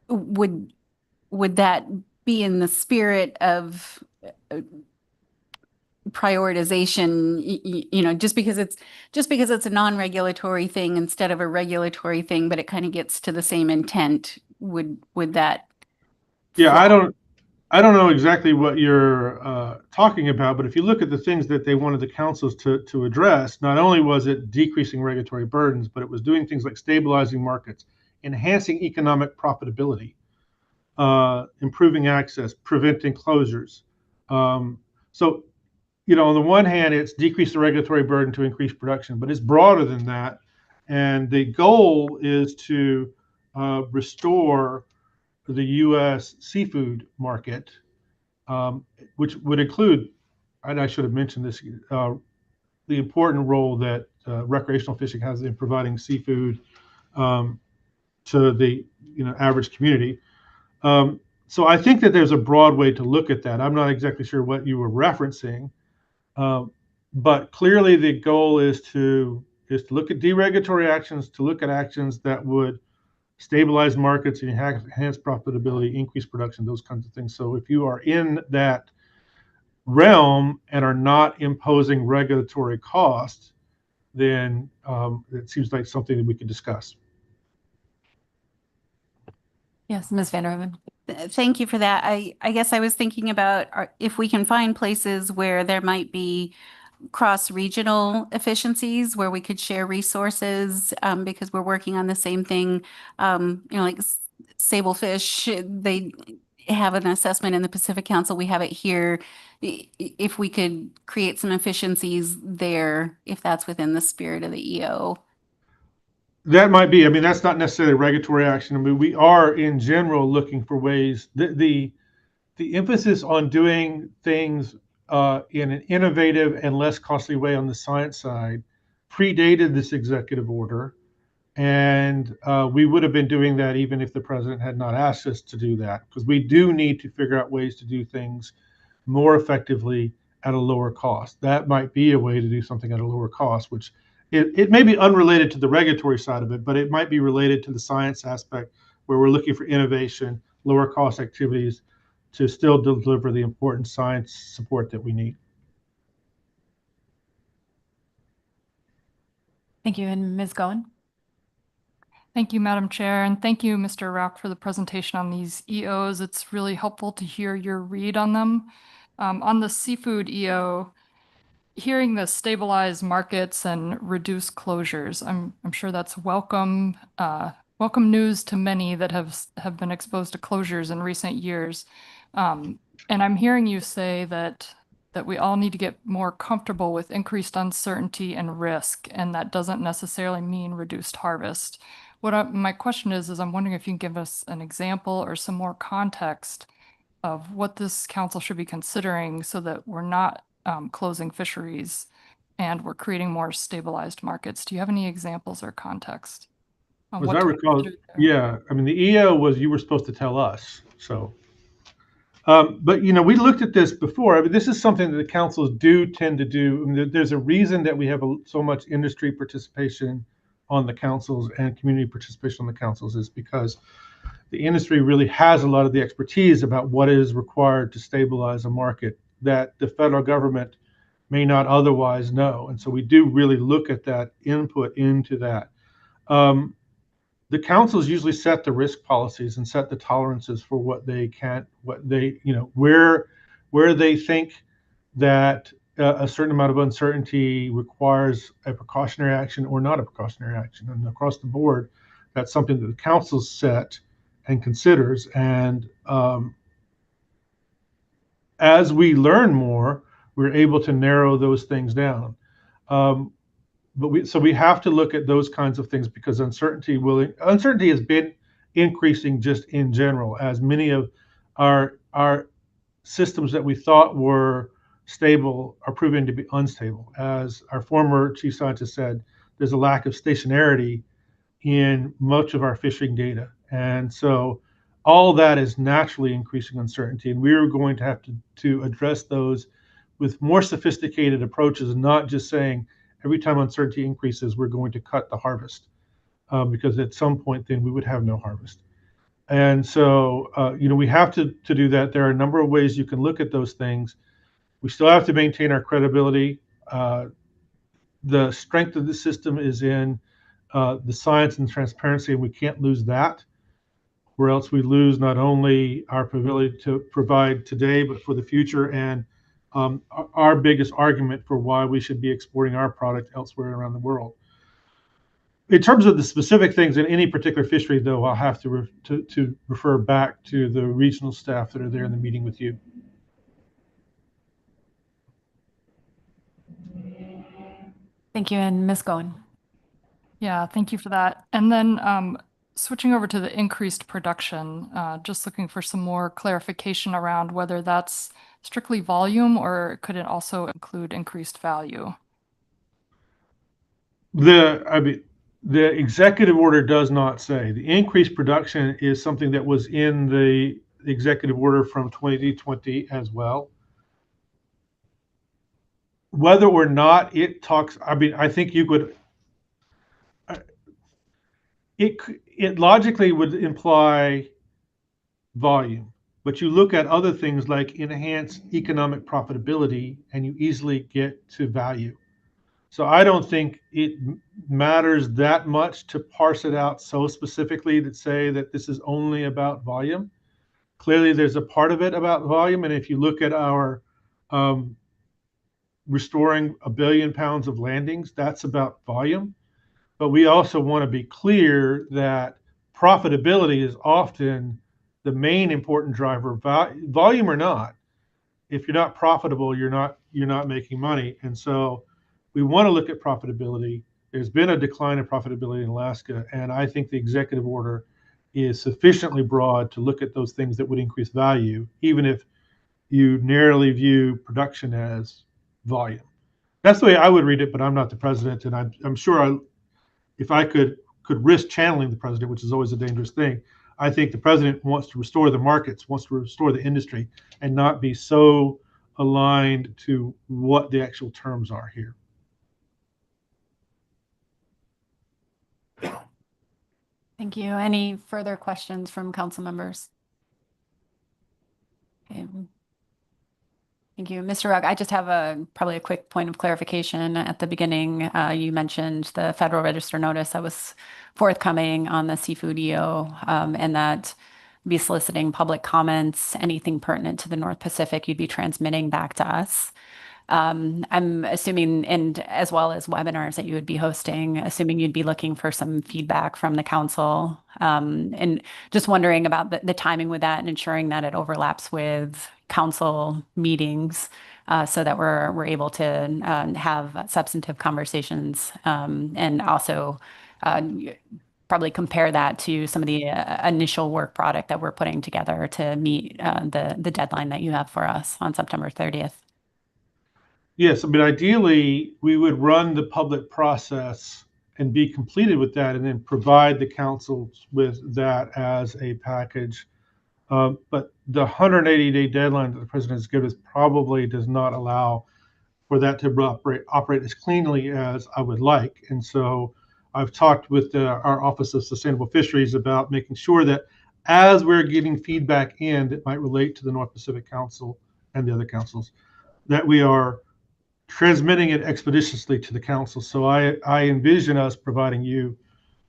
would that be in the spirit of prioritization, just because it's a non-regulatory thing instead of a regulatory thing, but it kind of gets to the same intent, would that? Yeah, I don't know exactly what you're talking about, but if you look at the things that they wanted the councils to address, not only was it decreasing regulatory burdens, but it was doing things like stabilizing markets, enhancing economic profitability, improving access, preventing closures. So, on the one hand, it's decrease the regulatory burden to increase production, but it's broader than that. And the goal is to restore the U.S. seafood market, which would include, and I should have mentioned this, the important role that recreational fishing has in providing seafood to the average community. So I think that there's a broad way to look at that. I'm not exactly sure what you were referencing, but clearly the goal is to look at deregulatory actions, to look at actions that would stabilize markets, enhance profitability, increase production, those kinds of things. So if you are in that realm and are not imposing regulatory costs, then it seems like something that we could discuss. Yes, Ms. Vanderhoven. Thank you for that. I guess I was thinking about if we can find places where there might be cross-regional efficiencies where we could share resources, because we're working on the same thing. Like sablefish, they have an assessment in the Pacific Council. We have it here. If we could create some efficiencies there, if that's within the spirit of the EO. That might be. I mean, that's not necessarily regulatory action. I mean, we are in general looking for ways. The emphasis on doing things in an innovative and less costly way on the science side predated this executive order, and we would have been doing that even if the president had not asked us to do that, because we do need to figure out ways to do things more effectively at a lower cost. That might be a way to do something at a lower cost, which it may be unrelated to the regulatory side of it, but it might be related to the science aspect, where we're looking for innovation, lower cost activities to still deliver the important science support that we need. Thank you. And Ms. Goen? Thank you, Madam Chair, and thank you, Mr. Rock, for the presentation on these EOs. It's really helpful to hear your read on them. On the seafood EO, hearing the stabilize markets and reduce closures, I'm sure that's welcome news to many that have been exposed to closures in recent years. And I'm hearing you say that we all need to get more comfortable with increased uncertainty and risk, and that doesn't necessarily mean reduced harvest. My question is I'm wondering if you can give us an example or some more context of what this council should be considering so that we're not closing fisheries and we're creating more stabilized markets. Do you have any examples or context on As what I to recall, consider there? yeah, I mean, the EO was you were supposed to tell us. So, but we looked at this before. I mean, this is something that the councils do tend to do. I mean, there's a reason that we have so much industry participation on the councils and community participation on the councils, is because the industry really has a lot of the expertise about what is required to stabilize a market that the federal government may not otherwise know. And so we do really look at that input into that. The councils usually set the risk policies and set the tolerances for what they can, where they think that a certain amount of uncertainty requires a precautionary action or not a precautionary action. And across the board, that's something that the council set and considers. And as we learn more, we're able to narrow those things down. But we have to look at those kinds of things because uncertainty has been increasing just in general, as many of our systems that we thought were stable are proving to be unstable. As our former chief scientist said, there's a lack of stationarity in much of our fishing data. And so all that is naturally increasing uncertainty. And we're going to have to address those with more sophisticated approaches, and not just saying every time uncertainty increases, we're going to cut the harvest, because at some point then we would have no harvest. And so, we have to do that. There are a number of ways you can look at those things. We still have to maintain our credibility. The strength of the system is in the science and transparency, and we can't lose that, or else we lose not only our ability to provide today, but for the future, and our biggest argument for why we should be exporting our product elsewhere around the world. In terms of the specific things in any particular fishery, though, I'll have to refer back to the regional staff that are there in the meeting with you. Thank you. And Ms. Goen. Yeah, thank you for that. And then switching over to the increased production, just looking for some more clarification around whether that's strictly volume or could it also include increased value? The executive order does not say. The increased production is something that was in the executive order from 2020 as well. Whether or not it talks, I think you could, it logically would imply volume, but you look at other things like enhanced economic profitability and you easily get to value. So I don't think it matters that much to parse it out so specifically to say that this is only about volume. Clearly, there's a part of it about volume. And if you look at our restoring 1 billion pounds of landings, that's about volume. But we also want to be clear that profitability is often the main important driver, volume or not. If you're not profitable, you're not making money. And so we want to look at profitability. There's been a decline in profitability in Alaska, and I think the executive order is sufficiently broad to look at those things that would increase value, even if you narrowly view production as volume. That's the way I would read it, but I'm not the president, and I'm sure if I could risk channeling the president, which is always a dangerous thing, I think the president wants to restore the markets, wants to restore the industry, and not be so aligned to what the actual terms are here. Thank you. Any further questions from council members? Okay. Thank you. Mr. Rugg, I just have probably a quick point of clarification. At the beginning, you mentioned the Federal Register notice that was forthcoming on the seafood EO, and that be soliciting public comments, anything pertinent to the North Pacific, you'd be transmitting back to us. I'm assuming, and as well as webinars that you would be hosting, assuming you'd be looking for some feedback from the council, and just wondering about the timing with that and ensuring that it overlaps with council meetings, so that we're able to have substantive conversations, and also probably compare that to some of the initial work product that we're putting together to meet the deadline that you have for us on September 30th. Yes, I mean, ideally, we would run the public process and be completed with that, and then provide the councils with that as a package. But the 180-day deadline that the president has given us probably does not allow for that to operate as cleanly as I would like. And so I've talked with our Office of Sustainable Fisheries about making sure that as we're getting feedback in that might relate to the North Pacific Council and the other councils, that we are transmitting it expeditiously to the council. So I envision us providing you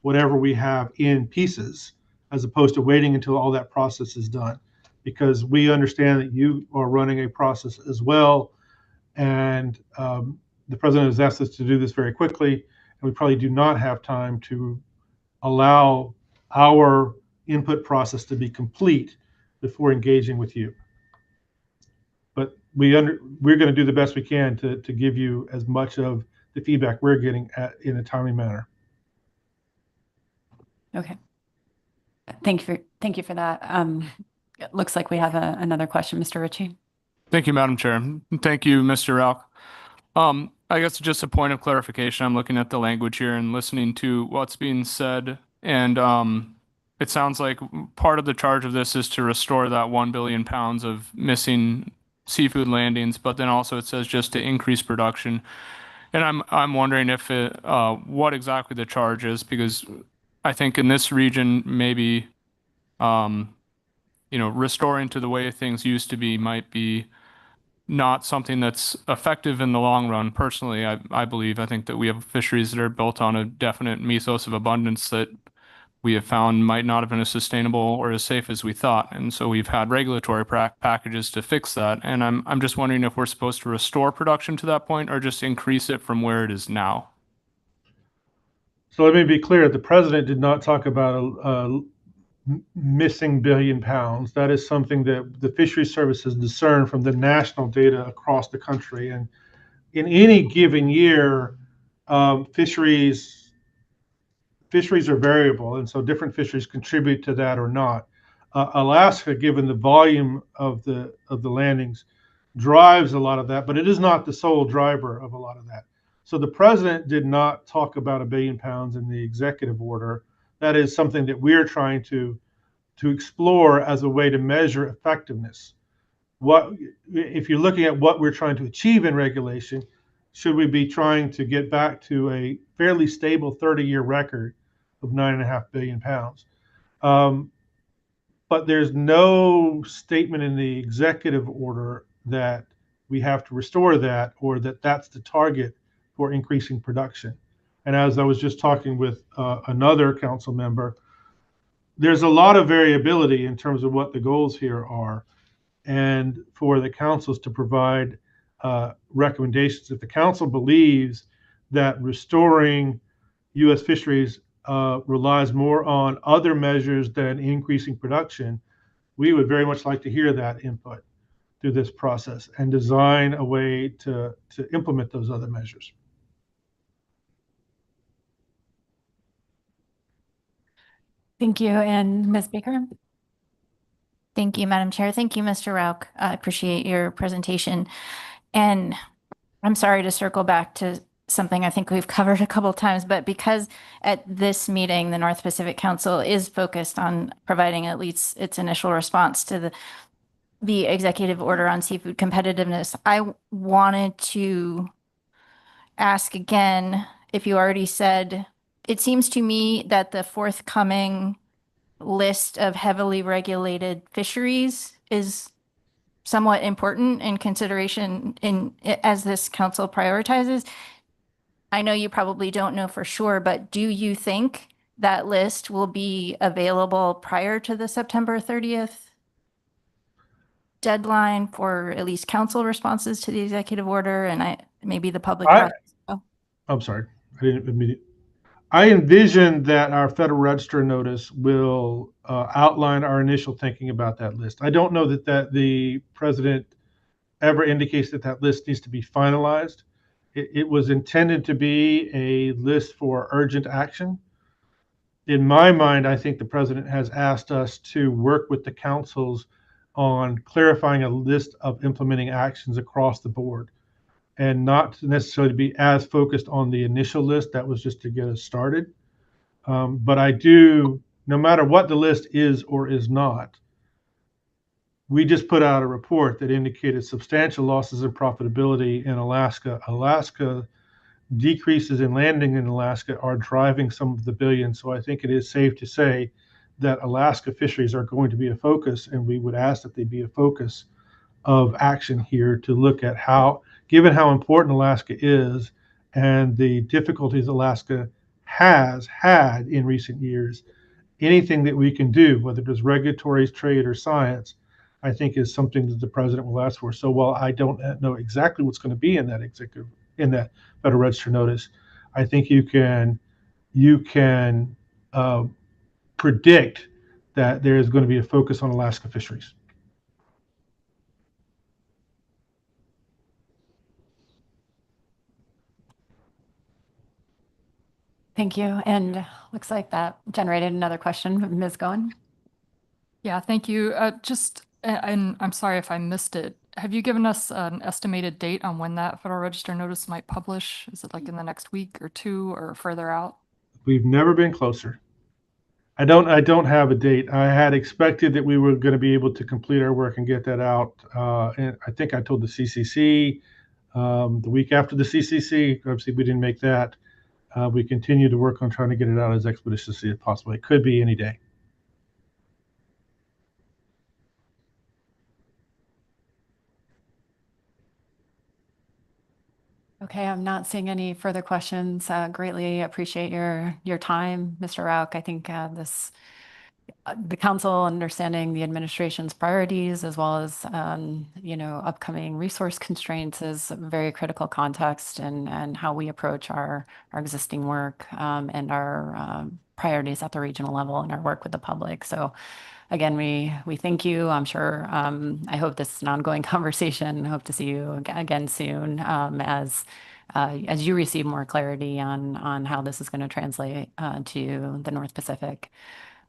whatever we have in pieces, as opposed to waiting until all that process is done, because we understand that you are running a process as well. And the president has asked us to do this very quickly, and we probably do not have time to allow our input process to be complete before engaging with you. But we're going to do the best we can to give you as much of the feedback we're getting in a timely manner. Okay. Thank you for that. It looks like we have another question, Mr. Ritchie. Thank you, Madam Chair. Thank you, Mr. Rauch. I guess just a point of clarification. I'm looking at the language here and listening to what's being said. And it sounds like part of the charge of this is to restore that 1 billion pounds of missing seafood landings, but then also it says just to increase production. And I'm wondering if what exactly the charge is, because I think in this region, maybe, restoring to the way things used to be might be not something that's effective in the long run. Personally, I think that we have fisheries that are built on a definite mythos of abundance that we have found might not have been as sustainable or as safe as we thought. And so we've had regulatory packages to fix that. And I'm just wondering if we're supposed to restore production to that point or just increase it from where it is now. So let me be clear, the president did not talk about a missing billion pounds. That is something that the Fisheries Service has discerned from the national data across the country. And in any given year, fisheries are variable, and so different fisheries contribute to that or not. Alaska, given the volume of the landings, drives a lot of that, but it is not the sole driver of a lot of that. So the president did not talk about 1 billion pounds in the executive order. That is something that we're trying to explore as a way to measure effectiveness. What if you're looking at what we're trying to achieve in regulation? Should we be trying to get back to a fairly stable 30-year record of 9.5 billion pounds? But there's no statement in the executive order that we have to restore that, or that that's the target for increasing production. And as I was just talking with another council member, there's a lot of variability in terms of what the goals here are, and for the councils to provide recommendations. If the council believes that restoring U.S. fisheries relies more on other measures than increasing production, we would very much like to hear that input through this process and design a way to implement those other measures. Thank you. And Ms. Baker? Thank you, Madam Chair. Thank you, Mr. Rauch. I appreciate your presentation. And I'm sorry to circle back to something I think we've covered a couple of times, but because at this meeting, the North Pacific Council is focused on providing at least its initial response to the executive order on seafood competitiveness, I wanted to ask again, if you already said, it seems to me that the forthcoming list of heavily regulated fisheries is somewhat important in consideration as this council prioritizes. I know you probably don't know for sure, but do you think that list will be available prior to the September 30th deadline for at least council responses to the executive order and maybe the public process? Oh, I'm sorry, I didn't immediately. I envision that our Federal Register notice will outline our initial thinking about that list. I don't know that the president ever indicates that list needs to be finalized. It was intended to be a list for urgent action. In my mind, I think the president has asked us to work with the councils on clarifying a list of implementing actions across the board, and not necessarily be as focused on the initial list. That was just to get us started. But I do, no matter what the list is or is not, we just put out a report that indicated substantial losses in profitability in Alaska. Alaska decreases in landing in Alaska are driving some of the billions. So I think it is safe to say that Alaska fisheries are going to be a focus, and we would ask that they be a focus of action here to look at how, given how important Alaska is and the difficulties Alaska has had in recent years, anything that we can do, whether it is regulatory, trade, or science, I think is something that the president will ask for. So while I don't know exactly what's going to be in that Federal Register notice, I think you can predict that there is going to be a focus on Alaska fisheries. Thank you. And looks like that generated another question from Ms. Goen. Yeah, thank you. And I'm sorry if I missed it. Have you given us an estimated date on when that Federal Register notice might publish? Is it like in the next week or two or further out? We've never been closer. I don't have a date. I had expected that we were going to be able to complete our work and get that out. And I think I told the CCC the week after the CCC. Obviously, we didn't make that. We continue to work on trying to get it out as expeditiously as possible. It could be any day. Okay, I'm not seeing any further questions. Greatly appreciate your time, Mr. Rauch. I think the council understanding the administration's priorities as well as upcoming resource constraints is a very critical context and how we approach our existing work and our priorities at the regional level and our work with the public. So again, we thank you. I'm sure, I hope this is an ongoing conversation. I hope to see you again soon as you receive more clarity on how this is going to translate to the North Pacific.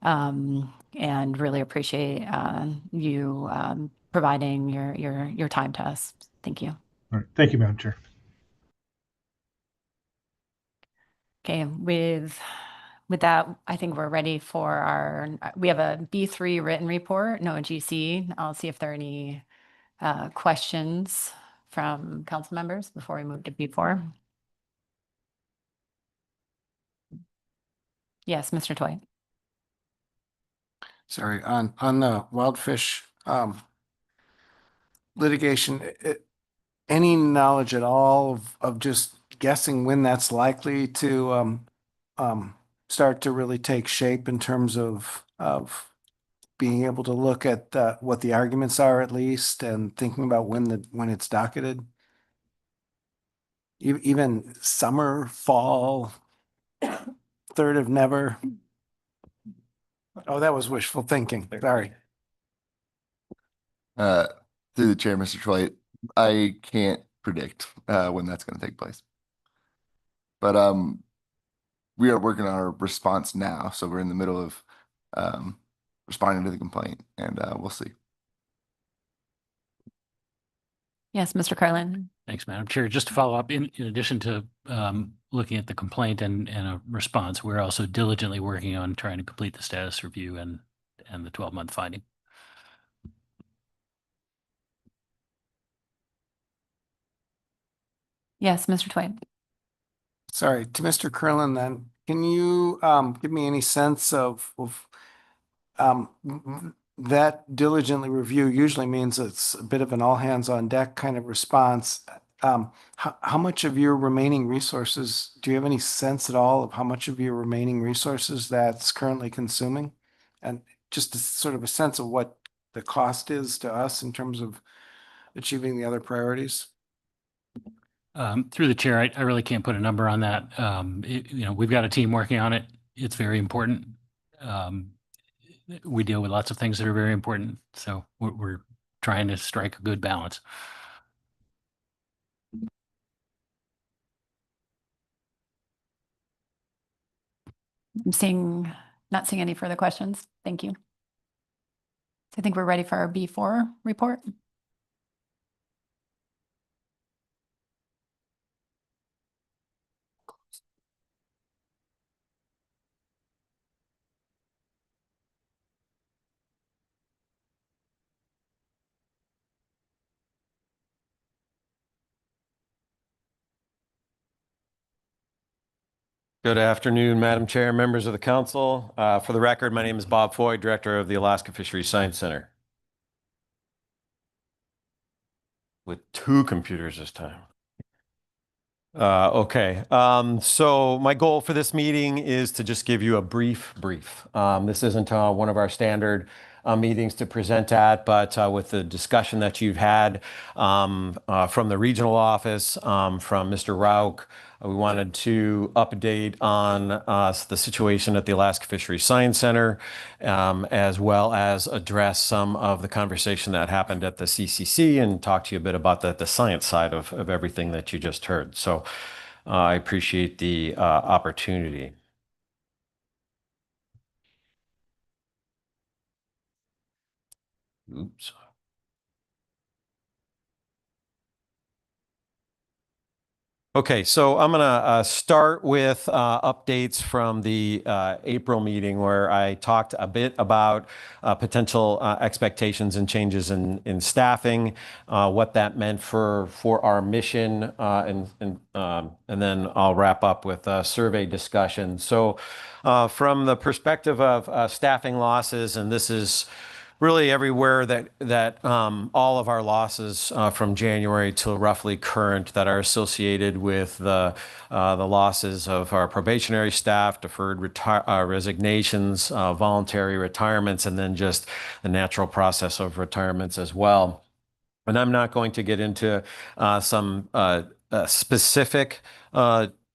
And really appreciate you providing your time to us. Thank you. All right. Thank you, Madam Chair. Okay, with that, I think we're ready for we have a B3 written report, NOAA GC. I'll see if there are any questions from council members before we move to B4. Yes, Mr. Toy. Sorry, on the wildfish litigation, any knowledge at all of just guessing when that's likely to start to really take shape in terms of being able to look at what the arguments are at least, and thinking about when it's docketed? Even summer, fall, third of never. Oh, that was wishful thinking. Sorry. Through the chair, Mr. Troy, I can't predict when that's going to take place. But we are working on our response now, so we're in the middle of responding to the complaint, and we'll see. Yes, Mr. Carlin. Thanks, Madam Chair. Just to follow up, in addition to looking at the complaint and a response, we're also diligently working on trying to complete the status review and the 12-month finding. Yes, Mr. Twain. Sorry, to Mr. Curlin then, can you give me any sense of that diligently review usually means it's a bit of an all hands on deck kind of response. How much of your remaining resources, do you have any sense at all of how much of your remaining resources that's currently consuming? And just sort of a sense of what the cost is to us in terms of achieving the other priorities? Through the chair, I really can't put a number on that. We've got a team working on it. It's very important. We deal with lots of things that are very important. So we're trying to strike a good balance. I'm not seeing any further questions. Thank you. So I think we're ready for our B4 report. Good afternoon, Madam Chair, members of the council. For the record, my name is Bob Foy, Director of the Alaska Fisheries Science Center. With 2 computers this time. Okay, so my goal for this meeting is to just give you a brief. This isn't one of our standard meetings to present at, but with the discussion that you've had from the regional office, from Mr. Rauk, we wanted to update on the situation at the Alaska Fisheries Science Center, as well as address some of the conversation that happened at the CCC and talk to you a bit about the science side of everything that you just heard. So I appreciate the opportunity. Oops. Okay, so I'm going to start with updates from the April meeting where I talked a bit about potential expectations and changes in staffing, what that meant for our mission, and then I'll wrap up with a survey discussion. So from the perspective of staffing losses, and this is really everywhere that all of our losses from January till roughly current that are associated with the losses of our probationary staff, deferred resignations, voluntary retirements, and then just the natural process of retirements as well. And I'm not going to get into some specific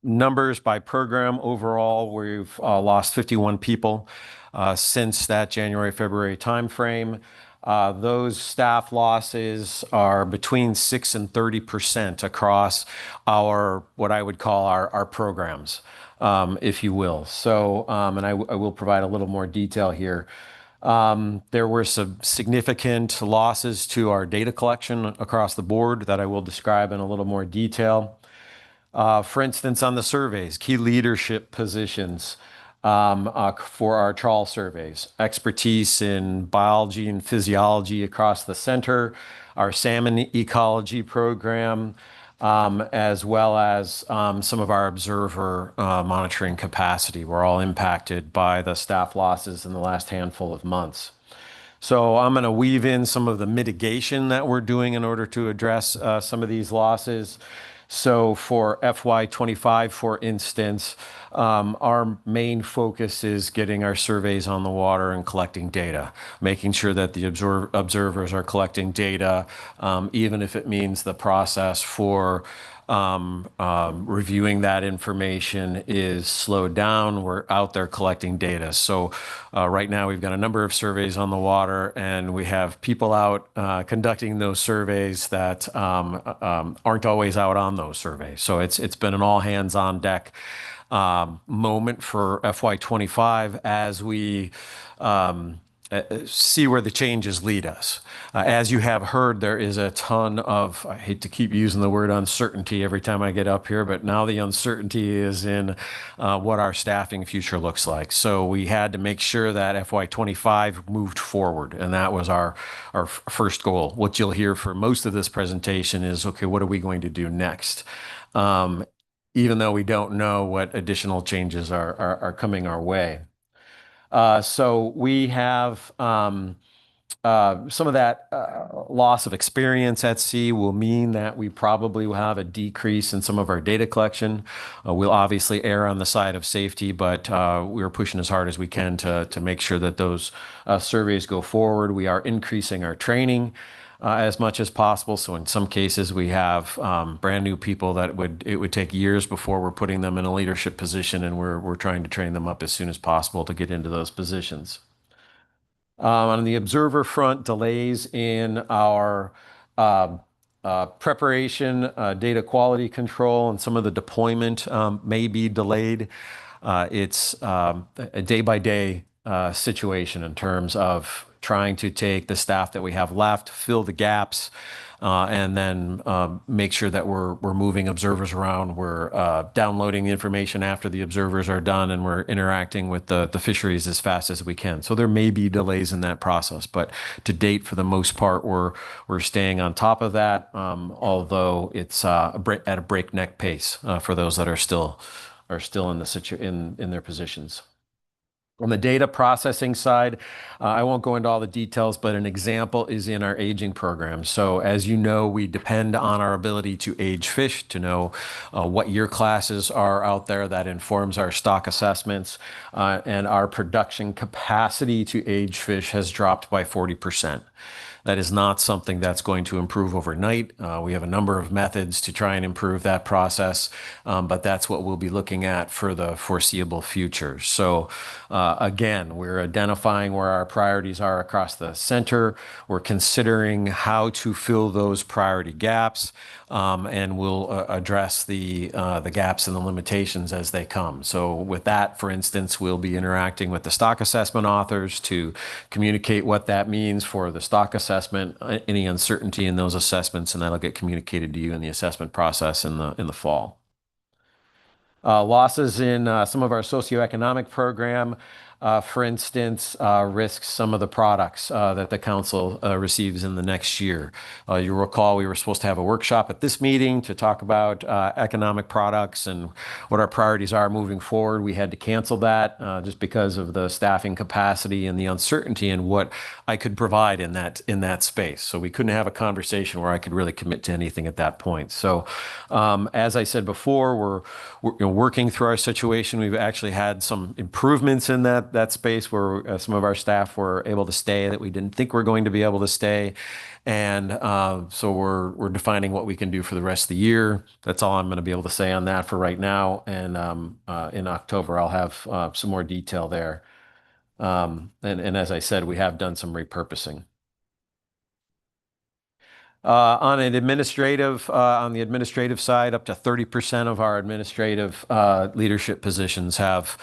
numbers by program. Overall, we've lost 51 people since that January-February timeframe. Those staff losses are between 6 and 30% across what I would call our programs, if you will. So, and I will provide a little more detail here. There were some significant losses to our data collection across the board that I will describe in a little more detail. For instance, on the surveys, key leadership positions for our trawl surveys, expertise in biology and physiology across the center, our salmon ecology program, as well as some of our observer monitoring capacity were all impacted by the staff losses in the last handful of months. So I'm going to weave in some of the mitigation that we're doing in order to address some of these losses. So for FY25, for instance, our main focus is getting our surveys on the water and collecting data, making sure that the observers are collecting data, even if it means the process for reviewing that information is slowed down. We're out there collecting data. So right now we've got a number of surveys on the water and we have people out conducting those surveys that aren't always out on those surveys. So it's been an all hands on deck moment for FY25 as we see where the changes lead us. As you have heard, there is a ton of, I hate to keep using the word uncertainty every time I get up here, but now the uncertainty is in what our staffing future looks like. So we had to make sure that FY25 moved forward, and that was our first goal. What you'll hear for most of this presentation is, okay, what are we going to do next? Even though we don't know what additional changes are coming our way. So we have some of that loss of experience at sea will mean that we probably will have a decrease in some of our data collection. We'll obviously err on the side of safety, but we're pushing as hard as we can to make sure that those surveys go forward. We are increasing our training as much as possible. So in some cases, we have brand new people that it would take years before we're putting them in a leadership position, and we're trying to train them up as soon as possible to get into those positions. On the observer front, delays in our preparation, data quality control, and some of the deployment may be delayed. It's a day-by-day situation in terms of trying to take the staff that we have left, fill the gaps, and then make sure that we're moving observers around. We're downloading information after the observers are done, and we're interacting with the fisheries as fast as we can. So there may be delays in that process, but to date, for the most part, we're staying on top of that, although it's at a breakneck pace for those that are still in their positions. On the data processing side, I won't go into all the details, but an example is in our aging program. So as you know, we depend on our ability to age fish, to know what year classes are out there. That informs our stock assessments, and our production capacity to age fish has dropped by 40%. That is not something that's going to improve overnight. We have a number of methods to try and improve that process, but that's what we'll be looking at for the foreseeable future. So again, we're identifying where our priorities are across the center. We're considering how to fill those priority gaps, and we'll address the gaps and the limitations as they come. So with that, for instance, we'll be interacting with the stock assessment authors to communicate what that means for the stock assessment, any uncertainty in those assessments, and that'll get communicated to you in the assessment process in the fall. Losses in some of our socioeconomic program, for instance, risks some of the products that the council receives in the next year. You'll recall we were supposed to have a workshop at this meeting to talk about economic products and what our priorities are moving forward. We had to cancel that just because of the staffing capacity and the uncertainty in what I could provide in that space. So we couldn't have a conversation where I could really commit to anything at that point. So as I said before, we're working through our situation. We've actually had some improvements in that space where some of our staff were able to stay that we didn't think were going to be able to stay. And so we're defining what we can do for the rest of the year. That's all I'm going to be able to say on that for right now. And in October, I'll have some more detail there. And as I said, we have done some repurposing. On the administrative side, up to 30% of our administrative leadership positions have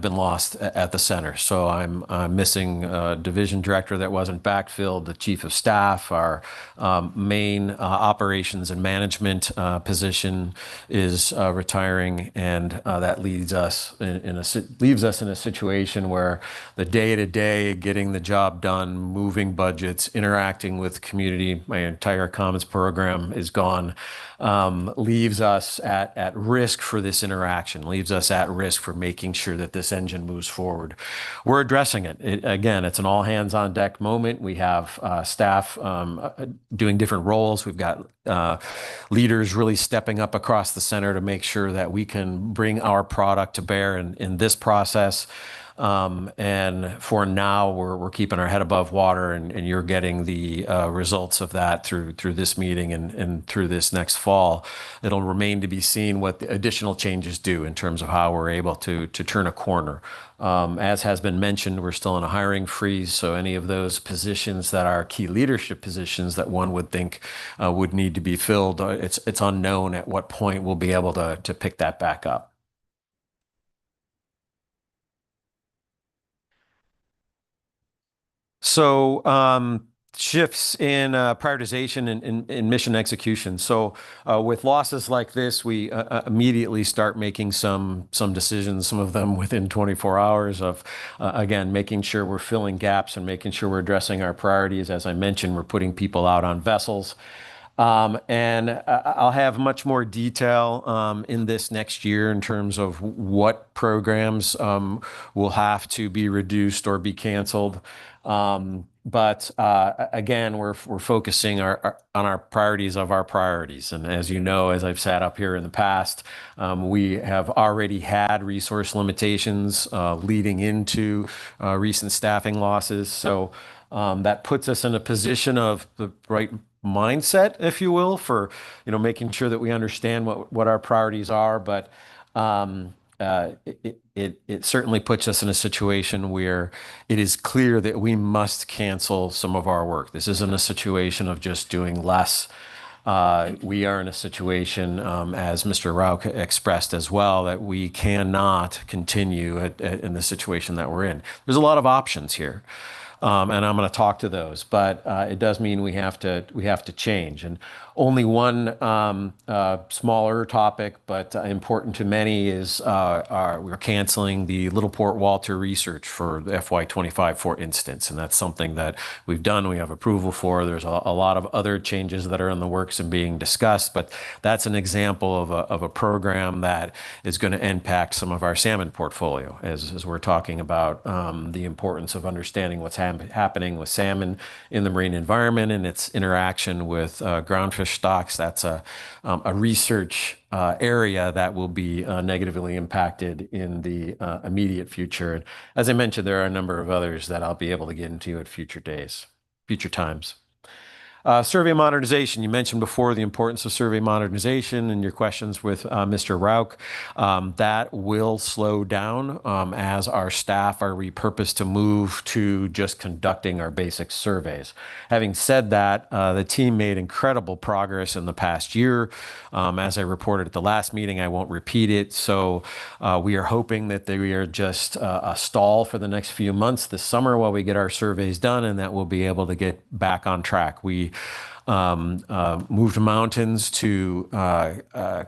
been lost at the center. So I'm missing a division director that wasn't backfilled, the chief of staff, our main operations and management position is retiring, and that leaves us in a situation where the day-to-day getting the job done, moving budgets, interacting with community, my entire commons program is gone. Leaves us at risk for this interaction, leaves us at risk for making sure that this engine moves forward. We're addressing it. Again, it's an all hands on deck moment. We have staff doing different roles. We've got leaders really stepping up across the center to make sure that we can bring our product to bear in this process. And for now, we're keeping our head above water, and you're getting the results of that through this meeting and through this next fall. It'll remain to be seen what the additional changes do in terms of how we're able to turn a corner. As has been mentioned, we're still in a hiring freeze, so any of those positions that are key leadership positions that one would think would need to be filled, it's unknown at what point we'll be able to pick that back up. So shifts in prioritization and mission execution. So with losses like this, we immediately start making some decisions, some of them within 24 hours of, again, making sure we're filling gaps and making sure we're addressing our priorities. As I mentioned, we're putting people out on vessels. And I'll have much more detail in this next year in terms of what programs will have to be reduced or be canceled. Again, we're focusing on our priorities of our priorities. And as you know, as I've sat up here in the past, we have already had resource limitations leading into recent staffing losses. So that puts us in a position of the right mindset, if you will, for making sure that we understand what our priorities are. But it certainly puts us in a situation where it is clear that we must cancel some of our work. This isn't a situation of just doing less. We are in a situation, as Mr. Rauch expressed as well, that we cannot continue in the situation that we're in. There's a lot of options here. And I'm going to talk to those, but it does mean we have to change. And only one smaller topic, but important to many, is we're canceling the Little Port Walter research for the FY25, for instance, and that's something that we've done. We have approval for. There's a lot of other changes that are in the works and being discussed, but that's an example of a program that is going to impact some of our salmon portfolio, as we're talking about the importance of understanding what's happening with salmon in the marine environment and its interaction with groundfish stocks. That's a research area that will be negatively impacted in the immediate future. And as I mentioned, there are a number of others that I'll be able to get into at future times. Survey modernization. You mentioned before the importance of survey modernization in your questions with Mr. Rauch. That will slow down as our staff are repurposed to move to just conducting our basic surveys. Having said that, the team made incredible progress in the past year. As I reported at the last meeting, I won't repeat it. So we are hoping that we are just a stall for the next few months this summer while we get our surveys done, and that we'll be able to get back on track. We moved mountains to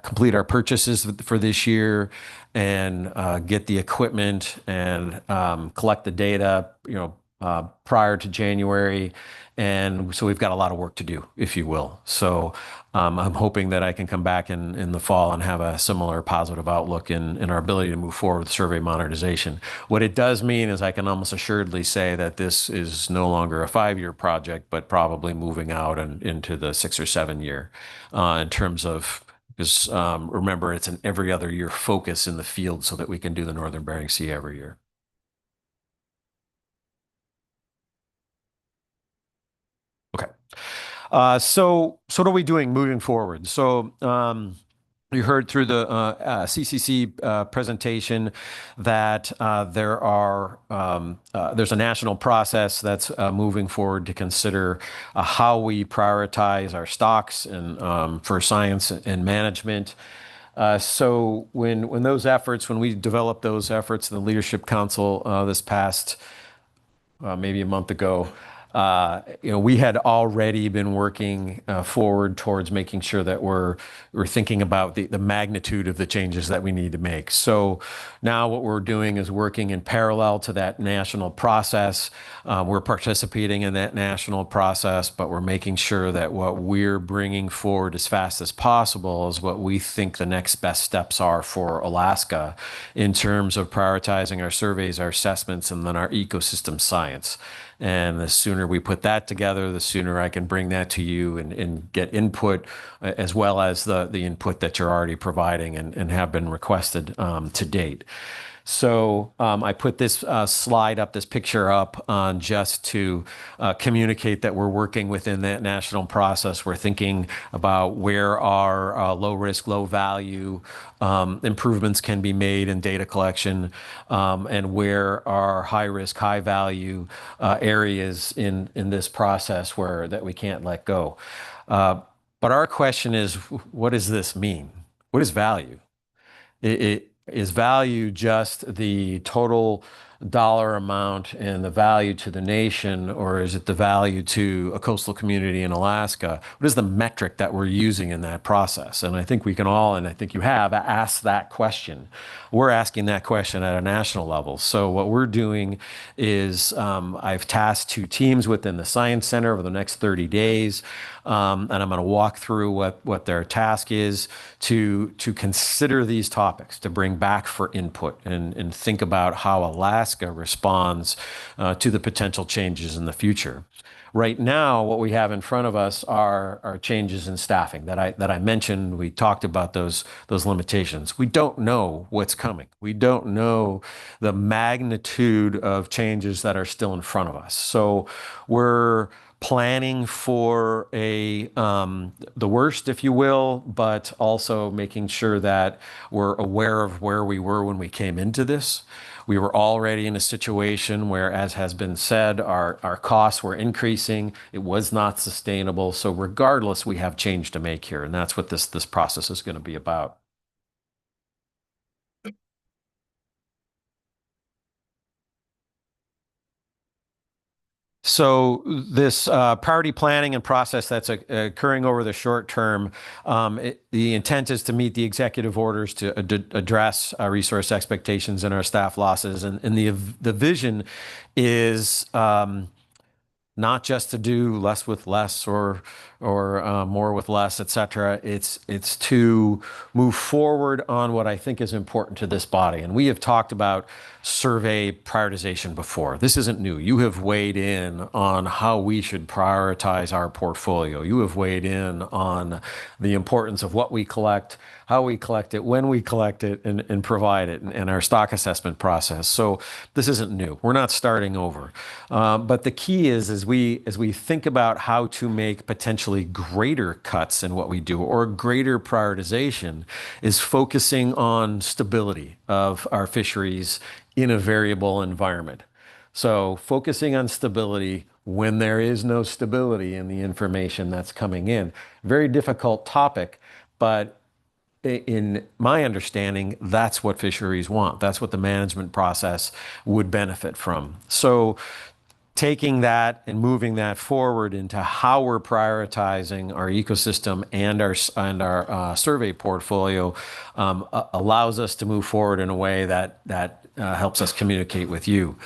complete our purchases for this year and get the equipment and collect the data, prior to January. And so we've got a lot of work to do, if you will. So I'm hoping that I can come back in the fall and have a similar positive outlook in our ability to move forward with survey modernization. What it does mean is I can almost assuredly say that this is no longer a 5-year project, but probably moving out and into the 6 or 7 year in terms of, because remember, it's an every other year focus in the field so that we can do the Northern Bering Sea every year. Okay. So what are we doing moving forward? So you heard through the CCC presentation that there's a national process that's moving forward to consider how we prioritize our stocks and for science and management. So when we developed those efforts in the Leadership Council this past maybe a month ago, we had already been working forward towards making sure that we're thinking about the magnitude of the changes that we need to make. So now what we're doing is working in parallel to that national process. We're participating in that national process, but we're making sure that what we're bringing forward as fast as possible is what we think the next best steps are for Alaska in terms of prioritizing our surveys, our assessments, and then our ecosystem science. And the sooner we put that together, the sooner I can bring that to you and get input, as well as the input that you're already providing and have been requested to date. So I put this slide up, this picture up just to communicate that we're working within that national process. We're thinking about where our low risk, low value improvements can be made in data collection and where our high risk, high value areas in this process that we can't let go. But our question is, what does this mean? What is value? Is value just the total dollar amount and the value to the nation, or is it the value to a coastal community in Alaska? What is the metric that we're using in that process? And I think we can all, and I think you have, asked that question. We're asking that question at a national level. So what we're doing is I've tasked 2 teams within the Science Center over the next 30 days. And I'm going to walk through what their task is to consider these topics, to bring back for input and think about how Alaska Alaska responds to the potential changes in the future. Right now, what we have in front of us are changes in staffing that I mentioned. We talked about those limitations. We don't know what's coming. We don't know the magnitude of changes that are still in front of us. So we're planning for the worst, if you will, but also making sure that we're aware of where we were when we came into this. We were already in a situation where, as has been said, our costs were increasing. It was not sustainable. So regardless, we have change to make here, and that's what this process is going to be about. So this priority planning and process that's occurring over the short term, the intent is to meet the executive orders to address resource expectations and our staff losses. And the vision is not just to do less with less or more with less, et cetera. It's to move forward on what I think is important to this body. And we have talked about survey prioritization before. This isn't new. You have weighed in on how we should prioritize our portfolio. You have weighed in on the importance of what we collect, how we collect it, when we collect it, and provide it, and our stock assessment process. So this isn't new. We're not starting over. But the key is, as we think about how to make potentially greater cuts in what we do or greater prioritization, is focusing on stability of our fisheries in a variable environment. So focusing on stability when there is no stability in the information that's coming in. Very difficult topic, but in my understanding, that's what fisheries want. That's what the management process would benefit from. So taking that and moving that forward into how we're prioritizing our ecosystem and our survey portfolio allows us to move forward in a way that helps us communicate with you.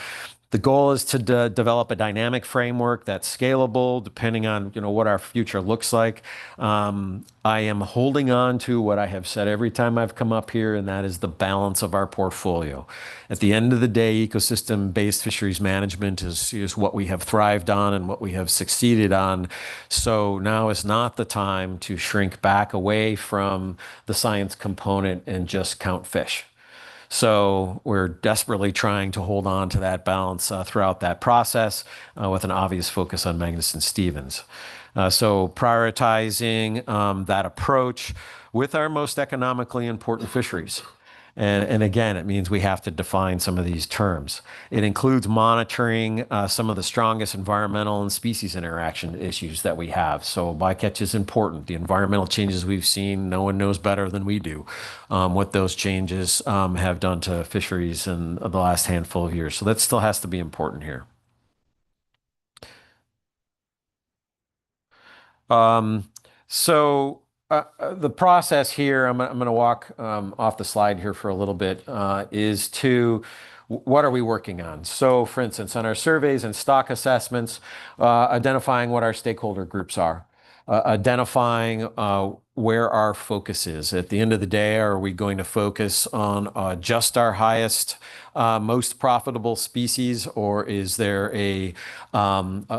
The goal is to develop a dynamic framework that's scalable, depending on what our future looks like. I am holding on to what I have said every time I've come up here, and that is the balance of our portfolio. At the end of the day, ecosystem-based fisheries management is what we have thrived on and what we have succeeded on. So now is not the time to shrink back away from the science component and just count fish. So we're desperately trying to hold on to that balance throughout that process with an obvious focus on Magnuson Stevens. So prioritizing that approach with our most economically important fisheries. And again, it means we have to define some of these terms. It includes monitoring some of the strongest environmental and species interaction issues that we have. So bycatch is important. The environmental changes we've seen, no one knows better than we do what those changes have done to fisheries in the last handful of years. So that still has to be important here. The process here, I'm going to walk off the slide here for a little bit, is to what are we working on? So, for instance, on our surveys and stock assessments, identifying what our stakeholder groups are, identifying where our focus is. At the end of the day, are we going to focus on just our highest, most profitable species, or is there a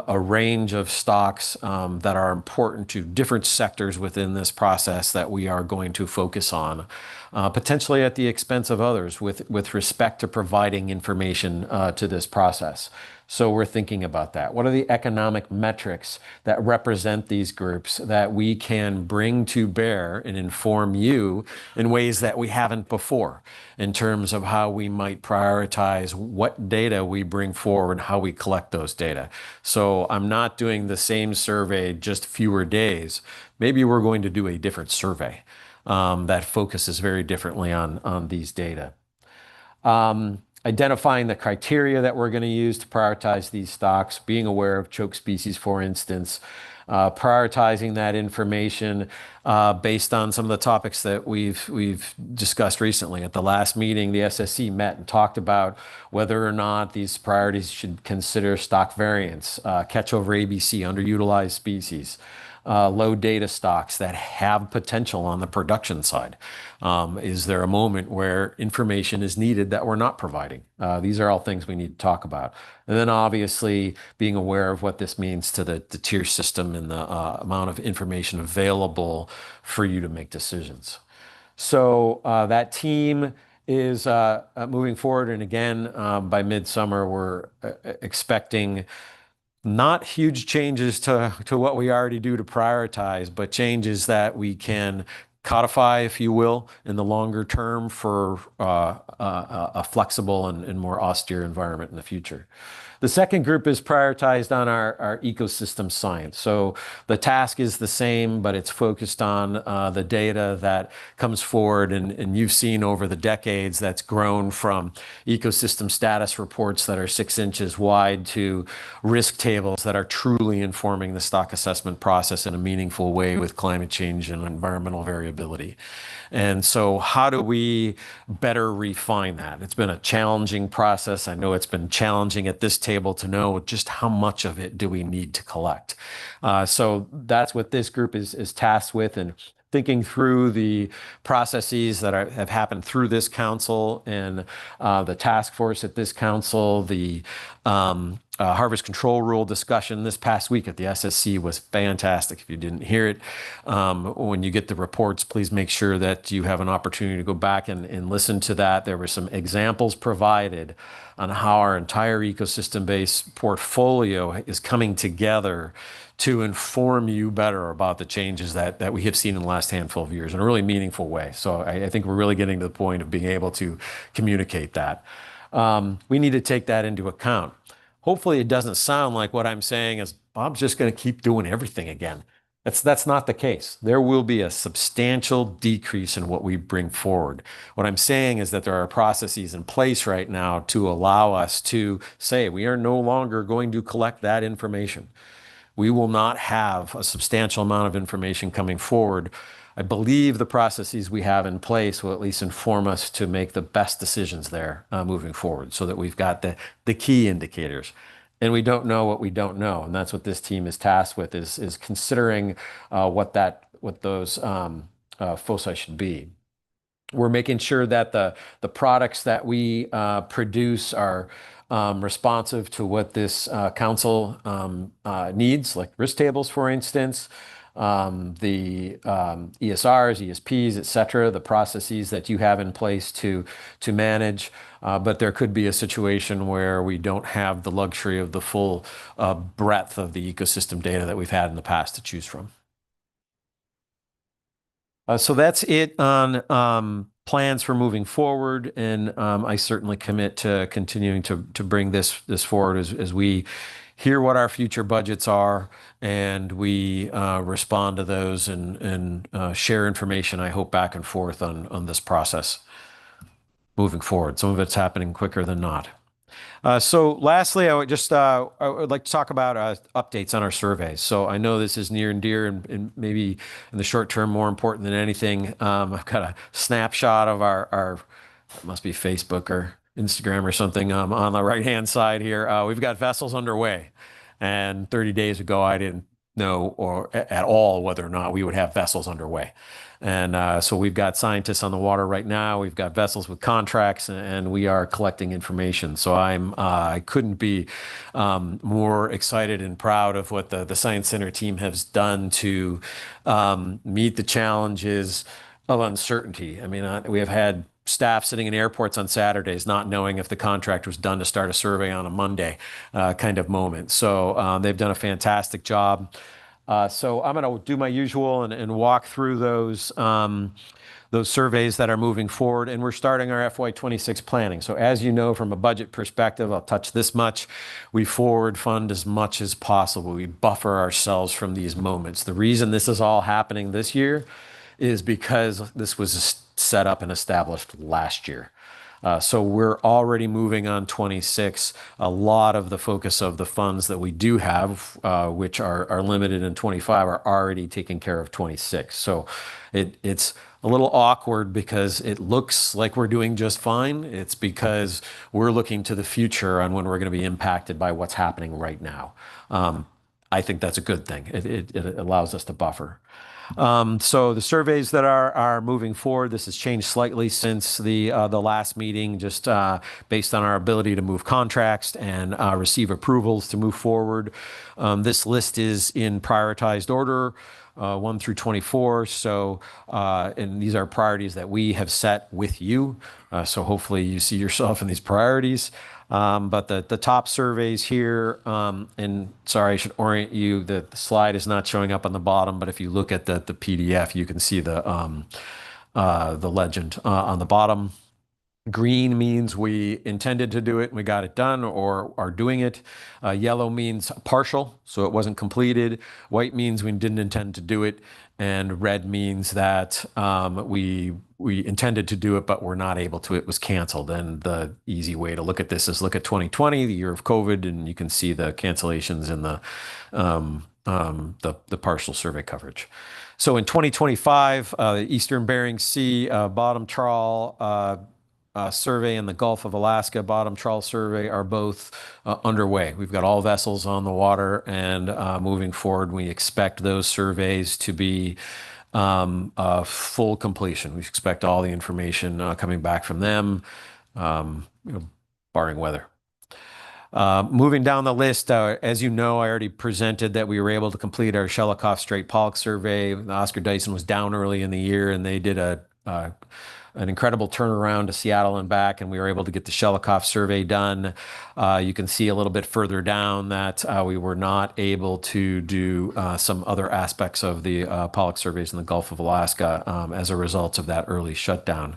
range of stocks that are important to different sectors within this process that we are going to focus on, potentially at the expense of others with respect to providing information to this process? So we're thinking about that. What are the economic metrics that represent these groups that we can bring to bear and inform you in ways that we haven't before, in terms of how we might prioritize what data we bring forward, how we collect those data? So I'm not doing the same survey, just fewer days. Maybe we're going to do a different survey that focuses very differently on these data. Identifying the criteria that we're going to use to prioritize these stocks, being aware of choke species, for instance, prioritizing that information based on some of the topics that we've discussed recently. At the last meeting, the SSC met and talked about whether or not these priorities should consider stock variance, catch over ABC, underutilized species. low data stocks that have potential on the production side? Is there a moment where information is needed that we're not providing? These are all things we need to talk about. And then obviously being aware of what this means to the tier system and the amount of information available for you to make decisions. So that team is moving forward. And again, by midsummer, we're expecting not huge changes to what we already do to prioritize, but changes that we can codify, if you will, in the longer term for a flexible and more austere environment in the future. The second group is prioritized on our ecosystem science. So the task is the same, but it's focused on the data that comes forward. And you've seen over the decades that's grown from ecosystem status reports that are 6 inches wide to risk tables that are truly informing the stock assessment process in a meaningful way with climate change and environmental variability. And so how do we better refine that? It's been a challenging process. I know it's been challenging at this table to know just how much of it do we need to collect. So that's what this group is tasked with, and thinking through the processes that have happened through this council and the task force at this council. The harvest control rule discussion this past week at the SSC was fantastic. If you didn't hear it, when you get the reports, please make sure that you have an opportunity to go back and listen to that. There were some examples provided on how our entire ecosystem-based portfolio is coming together to inform you better about the changes that we have seen in the last handful of years in a really meaningful way. So I think we're really getting to the point of being able to communicate that. We need to take that into account. Hopefully it doesn't sound like what I'm saying is Bob's just going to keep doing everything again. That's not the case. There will be a substantial decrease in what we bring forward. What I'm saying is that there are processes in place right now to allow us to say we are no longer going to collect that information. We will not have a substantial amount of information coming forward. I believe the processes we have in place will at least inform us to make the best decisions there moving forward, so that we've got the key indicators. And we don't know what we don't know, and that's what this team is tasked with: is considering what those foci should be. We're making sure that the products that we produce are responsive to what this council needs, like risk tables, for instance, the ESRs, ESPs, et cetera, the processes that you have in place to manage. But there could be a situation where we don't have the luxury of the full breadth of the ecosystem data that we've had in the past to choose from. So that's it on plans for moving forward, and I certainly commit to continuing to bring this forward as we hear what our future budgets are, and we respond to those and share information, I hope, back and forth on this process moving forward. Some of it's happening quicker than not. So lastly, I would like to talk about updates on our surveys. So I know this is near and dear, and maybe in the short term more important than anything. I've got a snapshot of our it must be Facebook or Instagram or something on the right-hand side here. We've got vessels underway, and 30 days ago I didn't know at all whether or not we would have vessels underway. And so we've got scientists on the water right now. We've got vessels with contracts, and we are collecting information. So I couldn't be more excited and proud of what the Science Center team has done to meet the challenges of uncertainty. I mean, we have had staff sitting in airports on Saturdays not knowing if the contract was done to start a survey on a Monday kind of moment. So they've done a fantastic job. So I'm going to do my usual and walk through those surveys that are moving forward, and we're starting our FY26 planning. So as you know, from a budget perspective, I'll touch this much. We forward fund as much as possible. We buffer ourselves from these moments. The reason this is all happening this year is because this was set up and established last year. So we're already moving on 26. A lot of the focus of the funds that we do have, which are limited in 25, are already taking care of 26. So it's a little awkward because it looks like we're doing just fine. It's because we're looking to the future on when we're going to be impacted by what's happening right now. I think that's a good thing. It allows us to buffer. So the surveys that are moving forward, this has changed slightly since the last meeting, just based on our ability to move contracts and receive approvals to move forward. This list is in prioritized order, 1 through 24. So, and these are priorities that we have set with you. So hopefully you see yourself in these priorities. But the top surveys here, and sorry, I should orient you, the slide is not showing up on the bottom, but if you look at the PDF, you can see the legend on the bottom. Green means we intended to do it and we got it done or are doing it. Yellow means partial, so it wasn't completed. White means we didn't intend to do it. And red means that we intended to do it, but we're not able to. It was canceled. And the easy way to look at this is look at 2020, the year of COVID, and you can see the cancellations in the partial survey coverage. So in 2025, the Eastern Bering Sea bottom trawl survey and the Gulf of Alaska bottom trawl survey are both underway. We've got all vessels on the water, and moving forward, we expect those surveys to be full completion. We expect all the information coming back from them, barring weather. Moving down the list, as you know, I already presented that we were able to complete our Shelikof Strait Pollock survey. The Oscar Dyson was down early in the year, and they did an incredible turnaround to Seattle and back, and we were able to get the Shelikof survey done. You can see a little bit further down that we were not able to do some other aspects of the Pollock surveys in the Gulf of Alaska as a result of that early shutdown.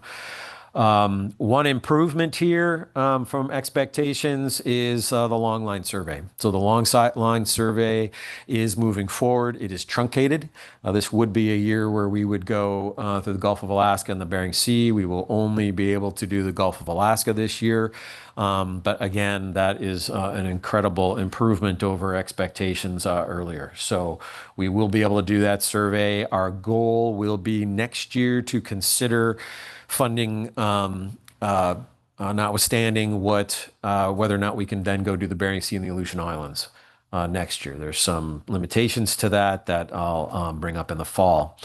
One improvement here from expectations is the long line survey. So the long line survey is moving forward. It is truncated. This would be a year where we would go through the Gulf of Alaska and the Bering Sea. We will only be able to do the Gulf of Alaska this year. But again, that is an incredible improvement over expectations earlier. So we will be able to do that survey. Our goal will be next year to consider funding, notwithstanding whether or not we can then go do the Bering Sea and the Aleutian Islands next year. There's some limitations to that I'll bring up in the fall.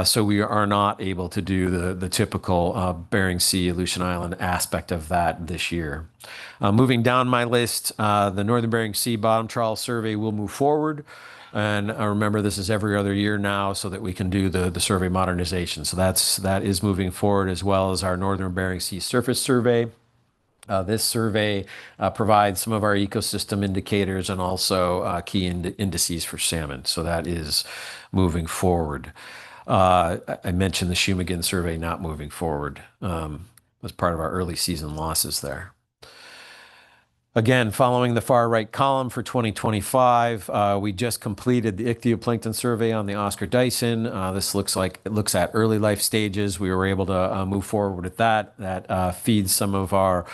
So we are not able to do the typical Bering Sea, Aleutian Island aspect of that this year. Moving down my list, the Northern Bering Sea bottom trawl survey will move forward. And remember, this is every other year now so that we can do the survey modernization. So that is moving forward, as well as our Northern Bering Sea surface survey. This survey provides some of our ecosystem indicators and also key indices for salmon. So that is moving forward. I mentioned the Shumagen survey not moving forward as part of our early season losses there. Again, following the far right column for 2025, we just completed the ichthyoplankton survey on the Oscar Dyson. This looks at early life stages. We were able to move forward with that. That feeds some of our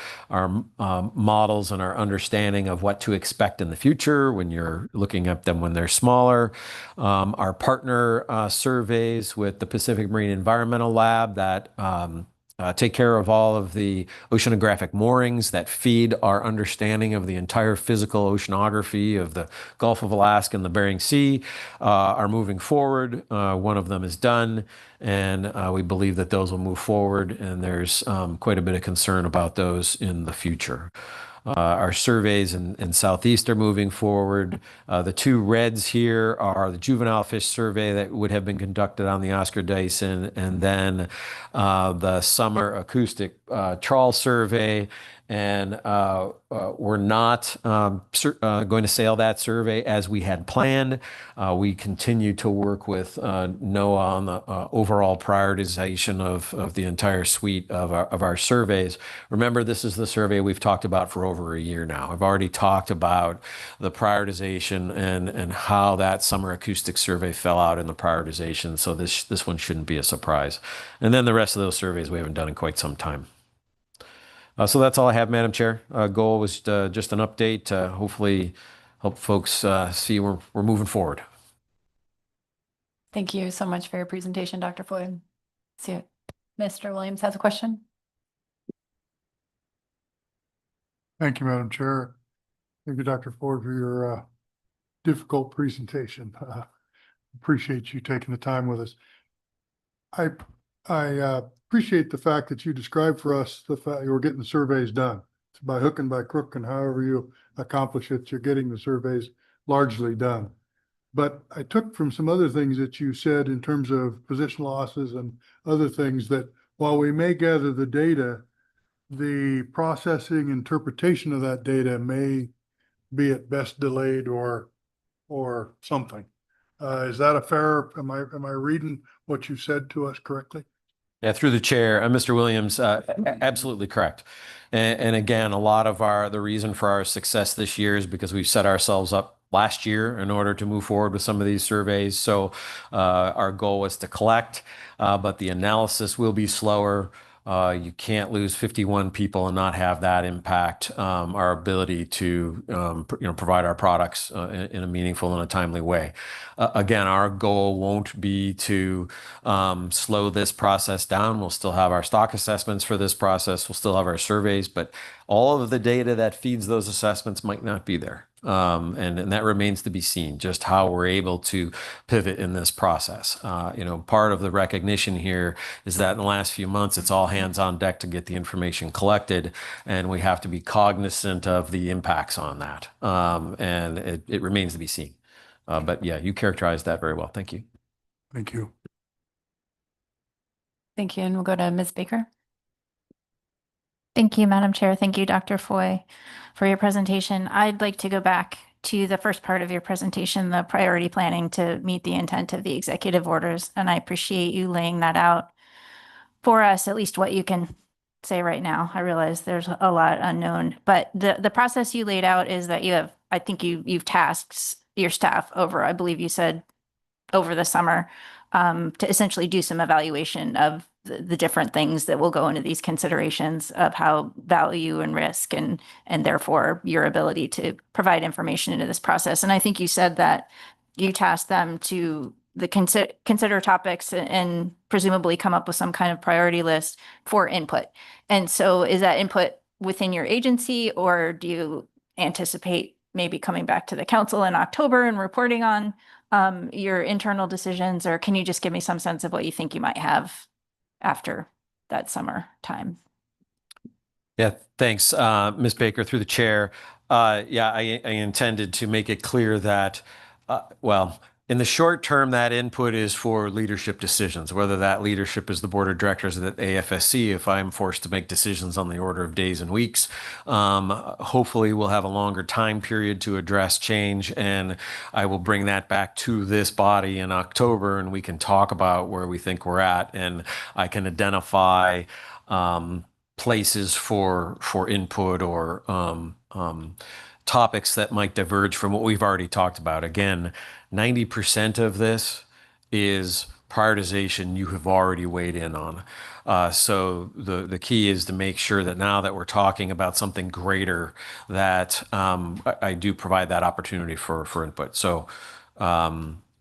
models and our understanding of what to expect in the future when you're looking at them when they're smaller. Our partner surveys with the Pacific Marine Environmental Lab that take care of all of the oceanographic moorings that feed our understanding of the entire physical oceanography of the Gulf of Alaska and the Bering Sea are moving forward. One of them is done, and we believe that those will move forward, and there's quite a bit of concern about those in the future. Our surveys in Southeast are moving forward. The two reds here are the juvenile fish survey that would have been conducted on the Oscar Dyson, and then the summer acoustic trawl survey. And we're not going to sail that survey as we had planned. We continue to work with NOAA on the overall prioritization of the entire suite of our surveys. Remember, this is the survey we've talked about for over a year now. I've already talked about the prioritization and how that summer acoustic survey fell out in the prioritization. So this one shouldn't be a surprise. And then the rest of those surveys we haven't done in quite some time. So that's all I have, Madam Chair. Goal was just an update to hopefully help folks see we're moving forward. Thank you so much for your presentation, Dr. Floyd. See you. Mr. Williams has a question. Thank you, Madam Chair. Thank you, Dr. Ford, for your difficult presentation. Appreciate you taking the time with us. I appreciate the fact that you described for us the fact you were getting the surveys done. It's by hook and by crook, and however you accomplish it, you're getting the surveys largely done. But I took from some other things that you said in terms of position losses and other things that while we may gather the data, the processing interpretation of that data may be at best delayed or something. Is that a fair, am I reading what you said to us correctly? Yeah, through the chair, Mr. Williams, absolutely correct. And again, a lot of the reason for our success this year is because we've set ourselves up last year in order to move forward with some of these surveys. So our goal was to collect, but the analysis will be slower. You can't lose 51 people and not have that impact our ability to provide our products in a meaningful and a timely way. Again, our goal won't be to slow this process down. We'll still have our stock assessments for this process. We'll still have our surveys, but all of the data that feeds those assessments might not be there. And that remains to be seen, just how we're able to pivot in this process. Part of the recognition here is that in the last few months, it's all hands on deck to get the information collected, and we have to be cognizant of the impacts on that. And it remains to be seen. But yeah, you characterized that very well. Thank you. Thank you. Thank you. And we'll go to Ms. Baker. Thank you, Madam Chair. Thank you, Dr. Foy, for your presentation. I'd like to go back to the first part of your presentation, the priority planning to meet the intent of the executive orders. And I appreciate you laying that out for us, at least what you can say right now. I realize there's a lot unknown, but the process you laid out is that you have, I think you've tasked your staff over, I believe you said over the summer, to essentially do some evaluation of the different things that will go into these considerations of how value and risk and therefore your ability to provide information into this process. And I think you said that you tasked them to consider topics and presumably come up with some kind of priority list for input. And so is that input within your agency, or do you anticipate maybe coming back to the council in October and reporting on your internal decisions, or can you just give me some sense of what you think you might have after that summer time? Yeah, thanks, Ms. Baker, through the chair. Yeah, I intended to make it clear that, in the short term, that input is for leadership decisions, whether that leadership is the board of directors at AFSC, if I'm forced to make decisions on the order of days and weeks. Hopefully we'll have a longer time period to address change, and I will bring that back to this body in October, and we can talk about where we think we're at, and I can identify places for input or topics that might diverge from what we've already talked about. Again, 90% of this is prioritization you have already weighed in on. So the key is to make sure that now that we're talking about something greater, that I do provide that opportunity for input. So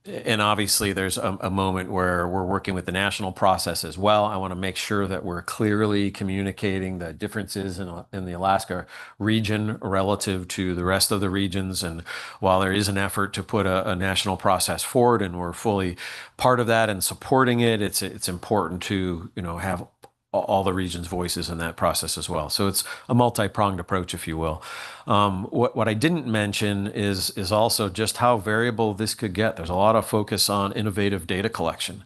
and obviously there's a moment where we're working with the national process as well. I want to make sure that we're clearly communicating the differences in the Alaska region relative to the rest of the regions. And while there is an effort to put a national process forward, and we're fully part of that and supporting it, it's important to have all the region's voices in that process as well. So it's a multi-pronged approach, if you will. What I didn't mention is also just how variable this could get. There's a lot of focus on innovative data collection.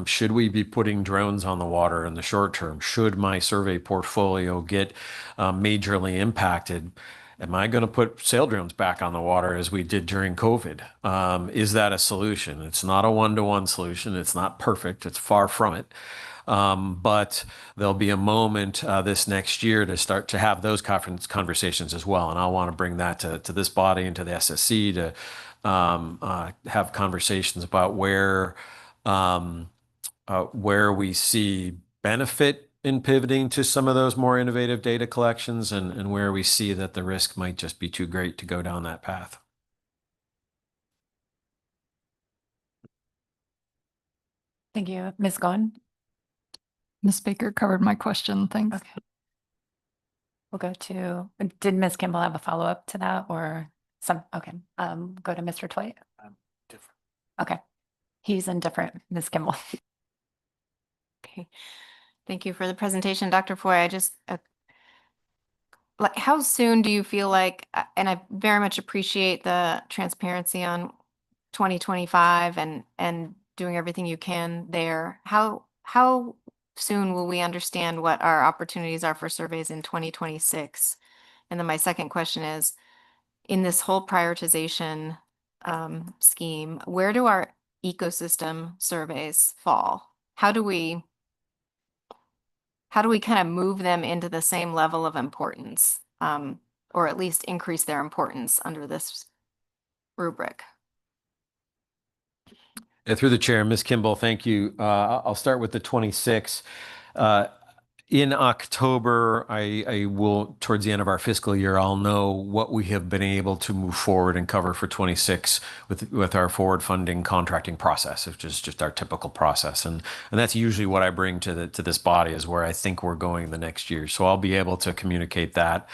Should we be putting drones on the water in the short term? Should my survey portfolio get majorly impacted? Am I going to put sail drones back on the water as we did during COVID? Is that a solution? It's not a one-to-one solution. It's not perfect. It's far from it. But there'll be a moment this next year to start to have those conversations as well. And I want to bring that to this body and to the SSC to have conversations about where we see benefit in pivoting to some of those more innovative data collections, and where we see that the risk might just be too great to go down that path. Thank you. Ms. Gone? Ms. Baker covered my question. Thanks. Okay. We'll go to, did Ms. Kimball have a follow-up to that, or? Okay, go to Mr. Twite. Okay, he's indifferent, Ms. Kimball. Okay. Thank you for the presentation, Dr. Foy. I just, like, how soon do you feel like, and I very much appreciate the transparency on 2025 and doing everything you can there. How soon will we understand what our opportunities are for surveys in 2026? And then my second question is, in this whole prioritization scheme, where do our ecosystem surveys fall? How do we kind of move them into the same level of importance, or at least increase their importance under this rubric? Through the chair, Ms. Kimball, thank you. I'll start with the 26. In October, I will, towards the end of our fiscal year, I'll know what we have been able to move forward and cover for 26 with our forward funding contracting process, which is just our typical process. And that's usually what I bring to this body, is where I think we're going the next year. So I'll be able to communicate that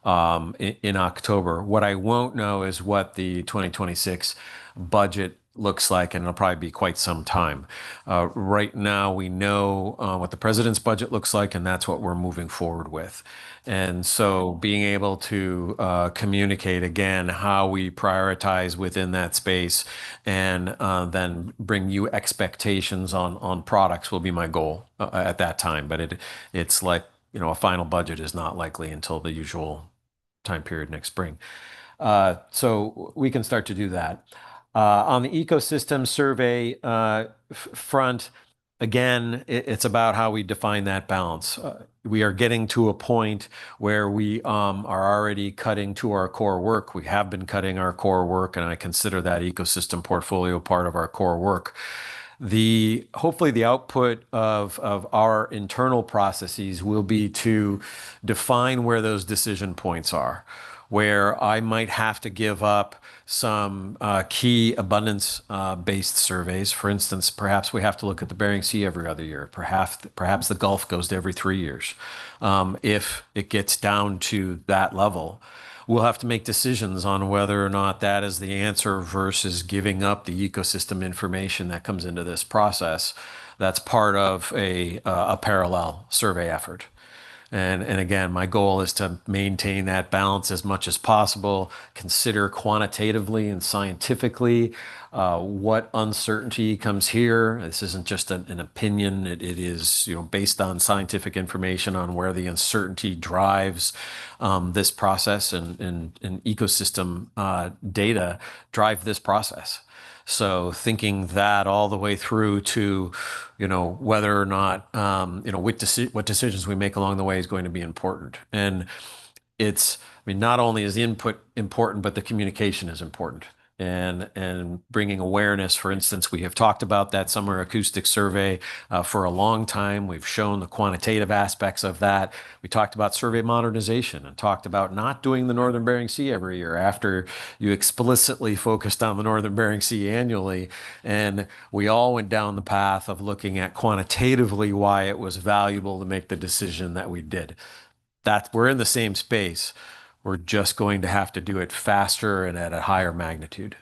in October. What I won't know is what the 2026 budget looks like, and it'll probably be quite some time. Right now, we know what the president's budget looks like, and that's what we're moving forward with. And so being able to communicate again how we prioritize within that space, and then bring you expectations on products will be my goal at that time. But it's like, a final budget is not likely until the usual time period next spring. So we can start to do that. On the ecosystem survey front, again, it's about how we define that balance. We are getting to a point where we are already cutting to our core work. We have been cutting our core work, and I consider that ecosystem portfolio part of our core work. Hopefully the output of our internal processes will be to define where those decision points are, where I might have to give up some key abundance based surveys. For instance, perhaps we have to look at the Bering Sea every other year. Perhaps the Gulf goes to every 3 years. If it gets down to that level, we'll have to make decisions on whether or not that is the answer versus giving up the ecosystem information that comes into this process. That's part of a parallel survey effort. And again, my goal is to maintain that balance as much as possible, consider quantitatively and scientifically what uncertainty comes here. This isn't just an opinion. It is based on scientific information on where the uncertainty drives this process, and ecosystem data drive this process. So thinking that all the way through to, whether or not, what decisions we make along the way is going to be important. And not only is the input important, but the communication is important. And bringing awareness. For instance, we have talked about that summer acoustic survey for a long time. We've shown the quantitative aspects of that. We talked about survey modernization and talked about not doing the Northern Bering Sea every year after you explicitly focused on the Northern Bering Sea annually. And we all went down the path of looking at quantitatively why it was valuable to make the decision that we did. We're in the same space. We're just going to have to do it faster and at a higher magnitude.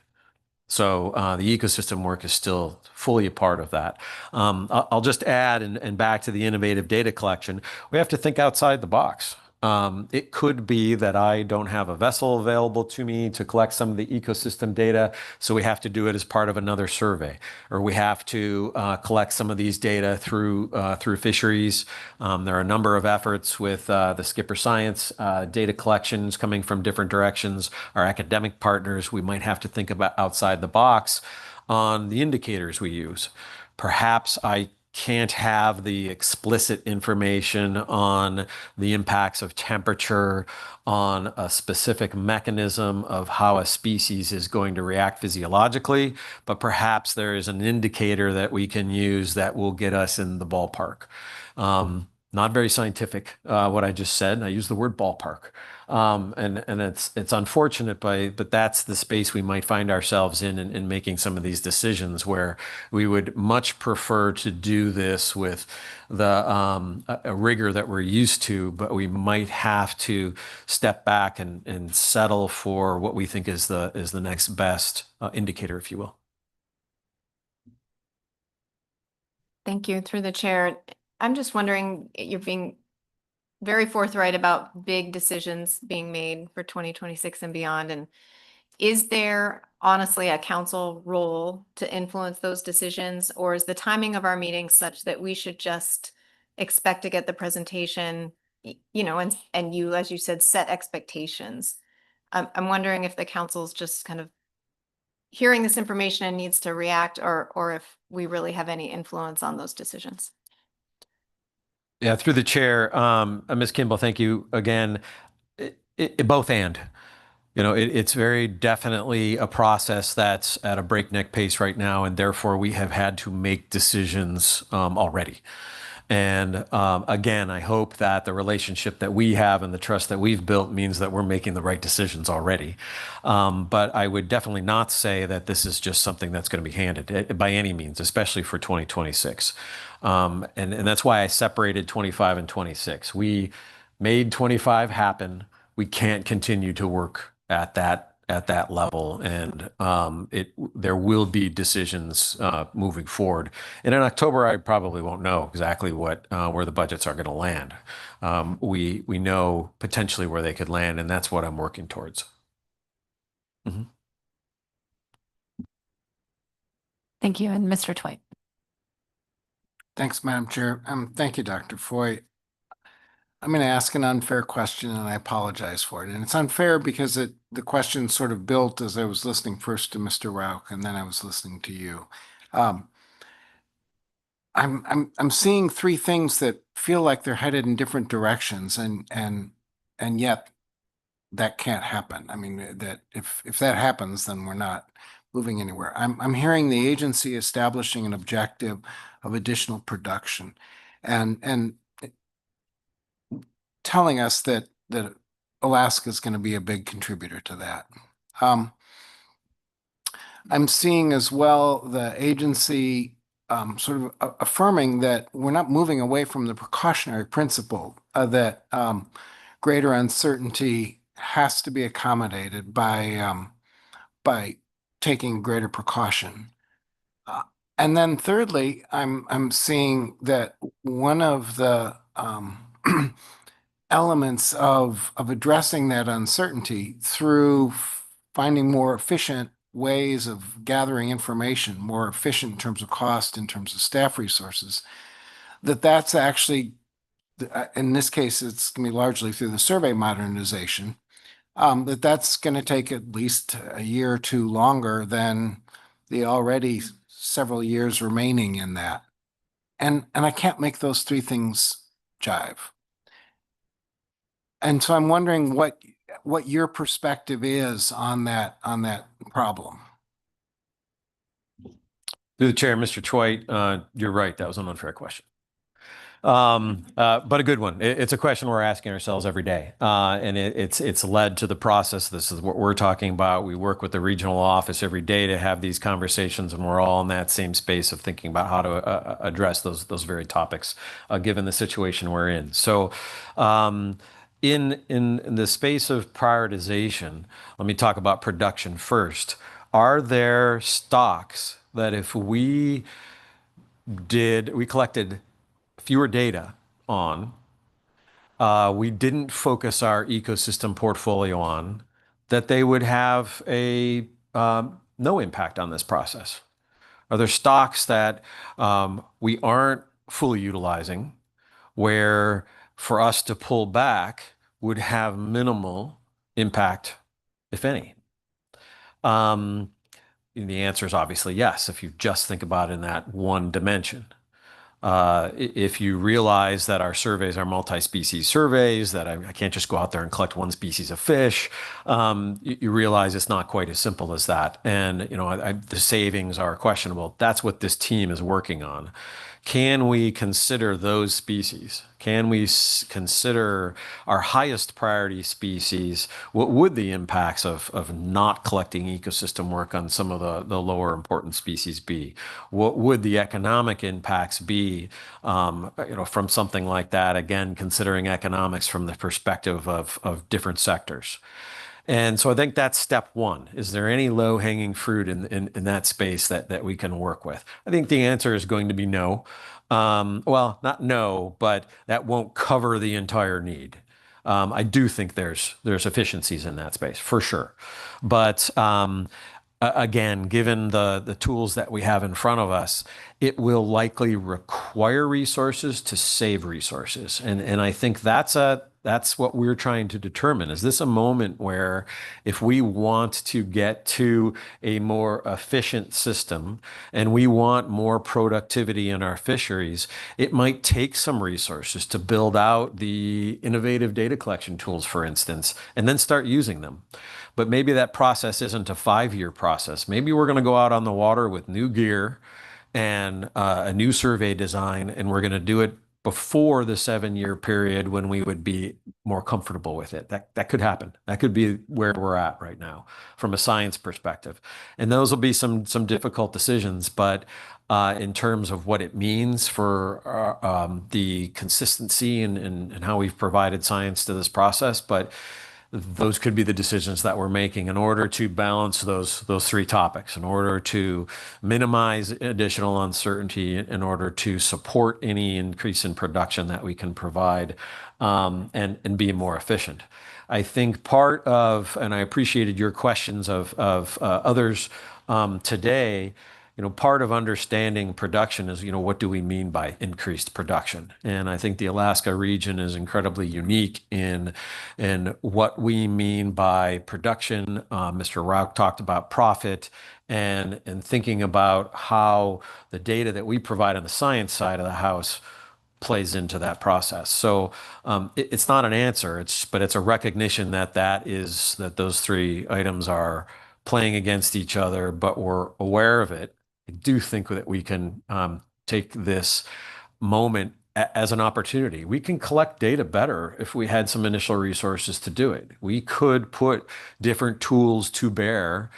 So the ecosystem work is still fully a part of that. I'll just add, and back to the innovative data collection, we have to think outside the box. It could be that I don't have a vessel available to me to collect some of the ecosystem data, so we have to do it as part of another survey, or we have to collect some of these data through fisheries. There are a number of efforts with the Skipper Science data collections coming from different directions. Our academic partners, we might have to think about outside the box on the indicators we use. Perhaps I can't have the explicit information on the impacts of temperature on a specific mechanism of how a species is going to react physiologically, but perhaps there is an indicator that we can use that will get us in the ballpark. not very scientific, what I just said. I use the word ballpark. And it's unfortunate, but that's the space we might find ourselves in making some of these decisions, where we would much prefer to do this with a rigor that we're used to, but we might have to step back and settle for what we think is the next best indicator, if you will. Thank you. Through the chair, I'm just wondering, you're being very forthright about big decisions being made for 2026 and beyond. And is there honestly a council role to influence those decisions, or is the timing of our meetings such that we should just expect to get the presentation, you know, and you, as you said, set expectations? I'm wondering if the council's just kind of hearing this information and needs to react, or if we really have any influence on those decisions. Yeah, through the chair, Ms. Kimball, thank you again. Both and. You know, it's very definitely a process that's at a breakneck pace right now, and therefore we have had to make decisions already. And again, I hope that the relationship that we have and the trust that we've built means that we're making the right decisions already. But I would definitely not say that this is just something that's going to be handed by any means, especially for 2026. And that's why I separated 25 and 26. We made 25 happen. We can't continue to work at that level, and there will be decisions moving forward. And in October, I probably won't know exactly where the budgets are going to land. We know potentially where they could land, and that's what I'm working towards. Mm-hmm. Thank you. And Mr. Twite. Thanks, Madam Chair. Thank you, Dr. Foy. I'm going to ask an unfair question, and I apologize for it. And it's unfair because the question sort of built as I was listening first to Mr. Rauch, and then I was listening to you. I'm seeing three things that feel like they're headed in different directions, and yet that can't happen. I mean, that if that happens, then we're not moving anywhere. I'm hearing the agency establishing an objective of additional production, and telling us that Alaska is going to be a big contributor to that. I'm seeing as well the agency sort of affirming that we're not moving away from the precautionary principle that greater uncertainty has to be accommodated by taking greater precaution. And then thirdly, I'm seeing that one of the elements of addressing that uncertainty through finding more efficient ways of gathering information, more efficient in terms of cost, in terms of staff resources, that's actually, in this case, it's going to be largely through the survey modernization, that's going to take at least a year or two longer than the already several years remaining in that. And I can't make those three things jive. And so I'm wondering what your perspective is on that problem. Through the chair, Mr. Twite, you're right. That was an unfair question. But a good one. It's a question we're asking ourselves every day. And it's led to the process. This is what we're talking about. We work with the regional office every day to have these conversations, and we're all in that same space of thinking about how to address those very topics, given the situation we're in. So, in the space of prioritization, let me talk about production first. Are there stocks that if we collected fewer data on, we didn't focus our ecosystem portfolio on, that they would have no impact on this process? Are there stocks that we aren't fully utilizing, where for us to pull back would have minimal impact, if any? The answer is obviously yes, if you just think about it in that one dimension. If you realize that our surveys are multi-species surveys, that I can't just go out there and collect one species of fish, you realize it's not quite as simple as that. And, the savings are questionable. That's what this team is working on. Can we consider those species? Can we consider our highest priority species? What would the impacts of not collecting ecosystem work on some of the lower important species be? What would the economic impacts be, from something like that? Again, considering economics from the perspective of different sectors. And so I think that's step one. Is there any low-hanging fruit in that space that we can work with? I think the answer is going to be no. Well, not no, but that won't cover the entire need. I do think there's efficiencies in that space, for sure. But again, given the tools that we have in front of us, it will likely require resources to save resources. And I think that's what we're trying to determine. Is this a moment where if we want to get to a more efficient system and we want more productivity in our fisheries, it might take some resources to build out the innovative data collection tools, for instance, and then start using them. But maybe that process isn't a 5-year process. Maybe we're going to go out on the water with new gear and a new survey design, and we're going to do it before the 7-year period when we would be more comfortable with it. That could happen. That could be where we're at right now from a science perspective. And those will be some difficult decisions, but in terms of what it means for the consistency and how we've provided science to this process, but those could be the decisions that we're making in order to balance those 3 topics, in order to minimize additional uncertainty, in order to support any increase in production that we can provide, and be more efficient. I think part of, and I appreciated your questions of others today, part of understanding production is, what do we mean by increased production? And I think the Alaska region is incredibly unique in what we mean by production. Mr. Rauch talked about profit and thinking about how the data that we provide on the science side of the house plays into that process. So it's not an answer, but it's a recognition that those 3 items are playing against each other, but we're aware of it. I do think that we can take this moment as an opportunity. We can collect data better if we had some initial resources to do it. We could put different tools to bear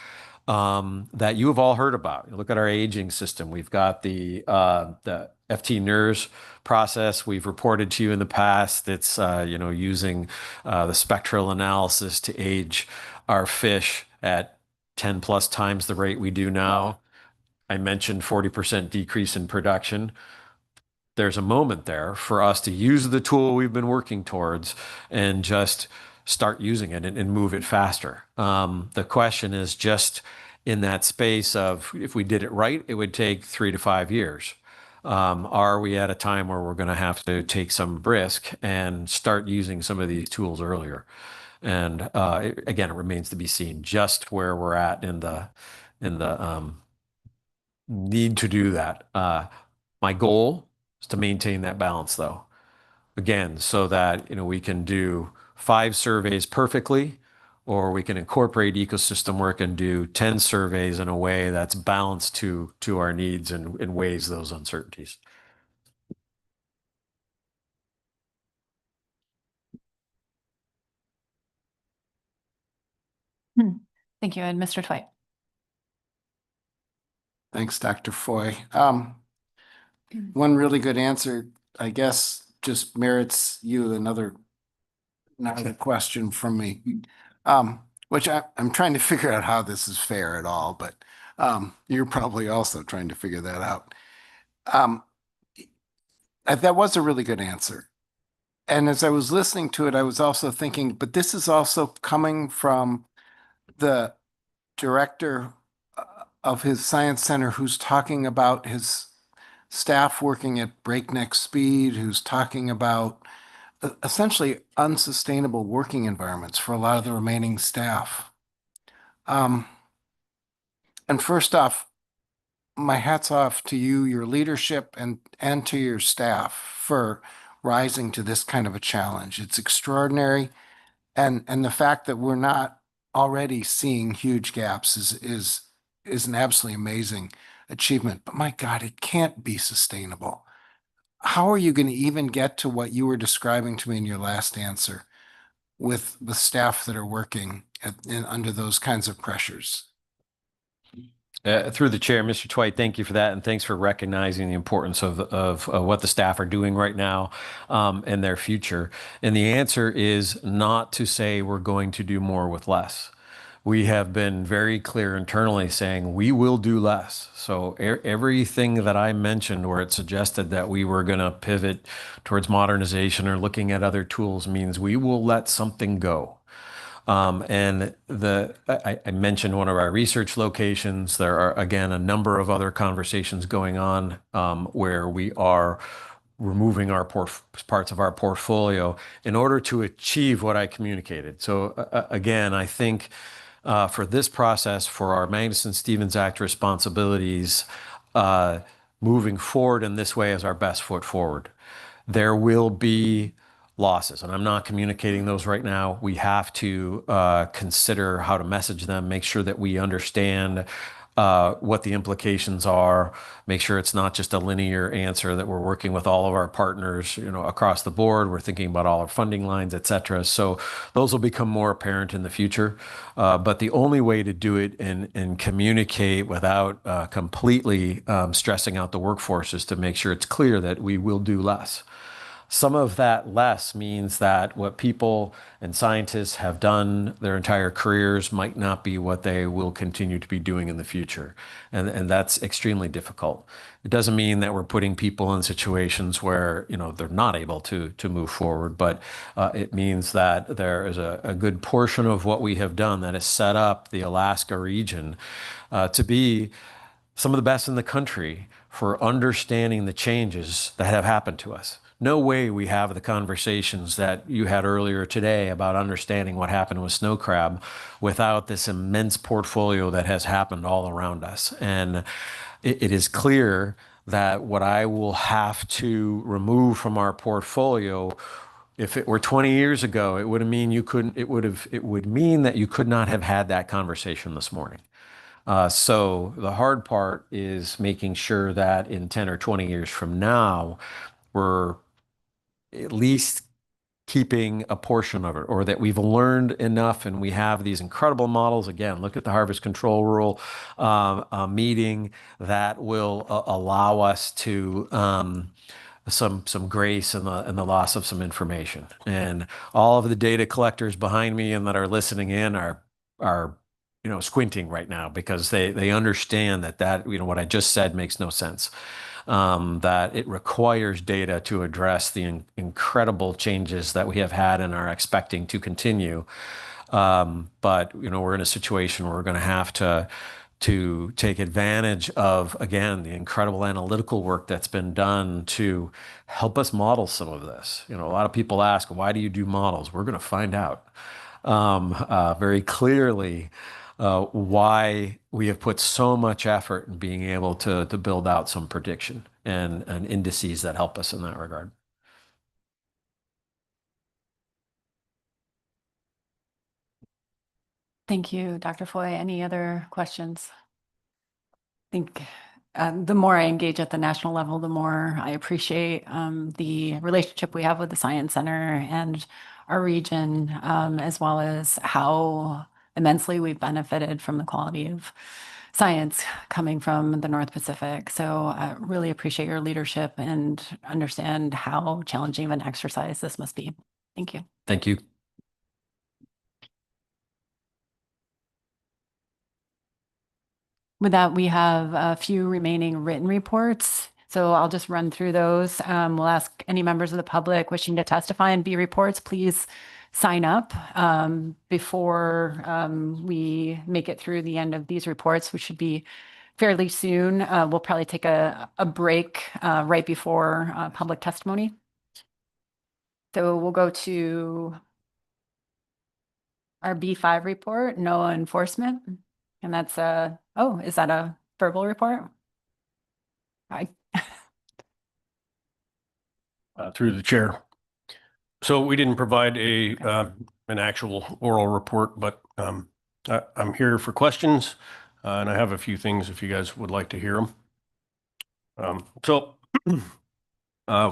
that you have all heard about. You look at our aging system. We've got the FT NERS process. We've reported to you in the past. It's using the spectral analysis to age our fish at 10 plus times the rate we do now. I mentioned 40% decrease in production. There's a moment there for us to use the tool we've been working towards and just start using it and move it faster. The question is just in that space of if we did it right, it would take 3 to 5 years. Are we at a time where we're going to have to take some risk and start using some of these tools earlier? And again, it remains to be seen just where we're at in the need to do that. My goal is to maintain that balance, though. Again, so that we can do 5 surveys perfectly, or we can incorporate ecosystem work and do 10 surveys in a way that's balanced to our needs and weighs those uncertainties. Thank you. And Mr. Twite. Thanks, Dr. Foy. One really good answer, I guess, just merits you another question from me, which I'm trying to figure out how this is fair at all, but you're probably also trying to figure that out. That was a really good answer. And as I was listening to it, I was also thinking, but this is also coming from the director of his science center who's talking about his staff working at breakneck speed, who's talking about essentially unsustainable working environments for a lot of the remaining staff. And first off, my hat's off to you, your leadership, and to your staff for rising to this kind of a challenge. It's extraordinary. And the fact that we're not already seeing huge gaps is an absolutely amazing achievement. But my God, it can't be sustainable. how are you going to even get to what you were describing to me in your last answer with the staff that are working under those kinds of pressures? Through the chair, Mr. Twite, thank you for that, and thanks for recognizing the importance of what the staff are doing right now and their future. And the answer is not to say we're going to do more with less. We have been very clear internally saying we will do less. So everything that I mentioned where it suggested that we were going to pivot towards modernization or looking at other tools means we will let something go. And I mentioned one of our research locations. There are, again, a number of other conversations going on where we are removing our parts of our portfolio in order to achieve what I communicated. So again, I think for this process, for our Magnuson-Stevens Act responsibilities, moving forward in this way is our best foot forward. There will be losses, and I'm not communicating those right now. We have to consider how to message them, make sure that we understand what the implications are, make sure it's not just a linear answer, that we're working with all of our partners, across the board. We're thinking about all our funding lines, et cetera. So those will become more apparent in the future. But the only way to do it and communicate without completely stressing out the workforce is to make sure it's clear that we will do less. Some of that less means that what people and scientists have done their entire careers might not be what they will continue to be doing in the future. And that's extremely difficult. It doesn't mean that we're putting people in situations where, they're not able to move forward, but it means that there is a good portion of what we have done that has set up the Alaska region to be some of the best in the country for understanding the changes that have happened to us. No way we have the conversations that you had earlier today about understanding what happened with snow crab without this immense portfolio that has happened all around us. And it is clear that what I will have to remove from our portfolio, if it were 20 years ago, it would mean that you could not have had that conversation this morning. So the hard part is making sure that in 10 or 20 years from now, we're at least keeping a portion of it, or that we've learned enough and we have these incredible models. Again, look at the Harvest Control Rule meeting that will allow us to some grace in the loss of some information. And all of the data collectors behind me and that are listening in are squinting right now because they understand that what I just said makes no sense. That it requires data to address the incredible changes that we have had and are expecting to continue. But we're in a situation where we're going to have to take advantage of, again, the incredible analytical work that's been done to help us model some of this. A lot of people ask, why do you do models? We're going to find out very clearly why we have put so much effort in being able to build out some prediction and indices that help us in that regard. Thank you, Dr. Foy. Any other questions? I think the more I engage at the national level, the more I appreciate the relationship we have with the Science Center and our region, as well as how immensely we've benefited from the quality of science coming from the North Pacific. So I really appreciate your leadership and understand how challenging of an exercise this must be. Thank you. Thank you. With that, we have a few remaining written reports. So I'll just run through those. We'll ask any members of the public wishing to testify in B reports, please sign up before we make it through the end of these reports, which should be fairly soon. We'll probably take a break right before public testimony. So we'll go to our B5 report, NOAA enforcement. And that's is that a verbal report? Through the chair. So we didn't provide an actual oral report, but I'm here for questions, and I have a few things if you guys would like to hear them.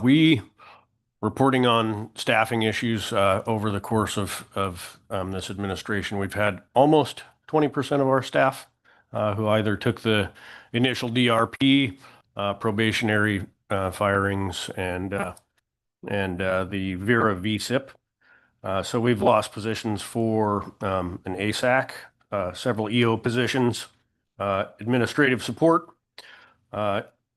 We reporting on staffing issues over the course of this administration. We've had almost 20% of our staff who either took the initial DRP, probationary firings, and the Vera VSIP. So we've lost positions for an ASAC, several EO positions, administrative support,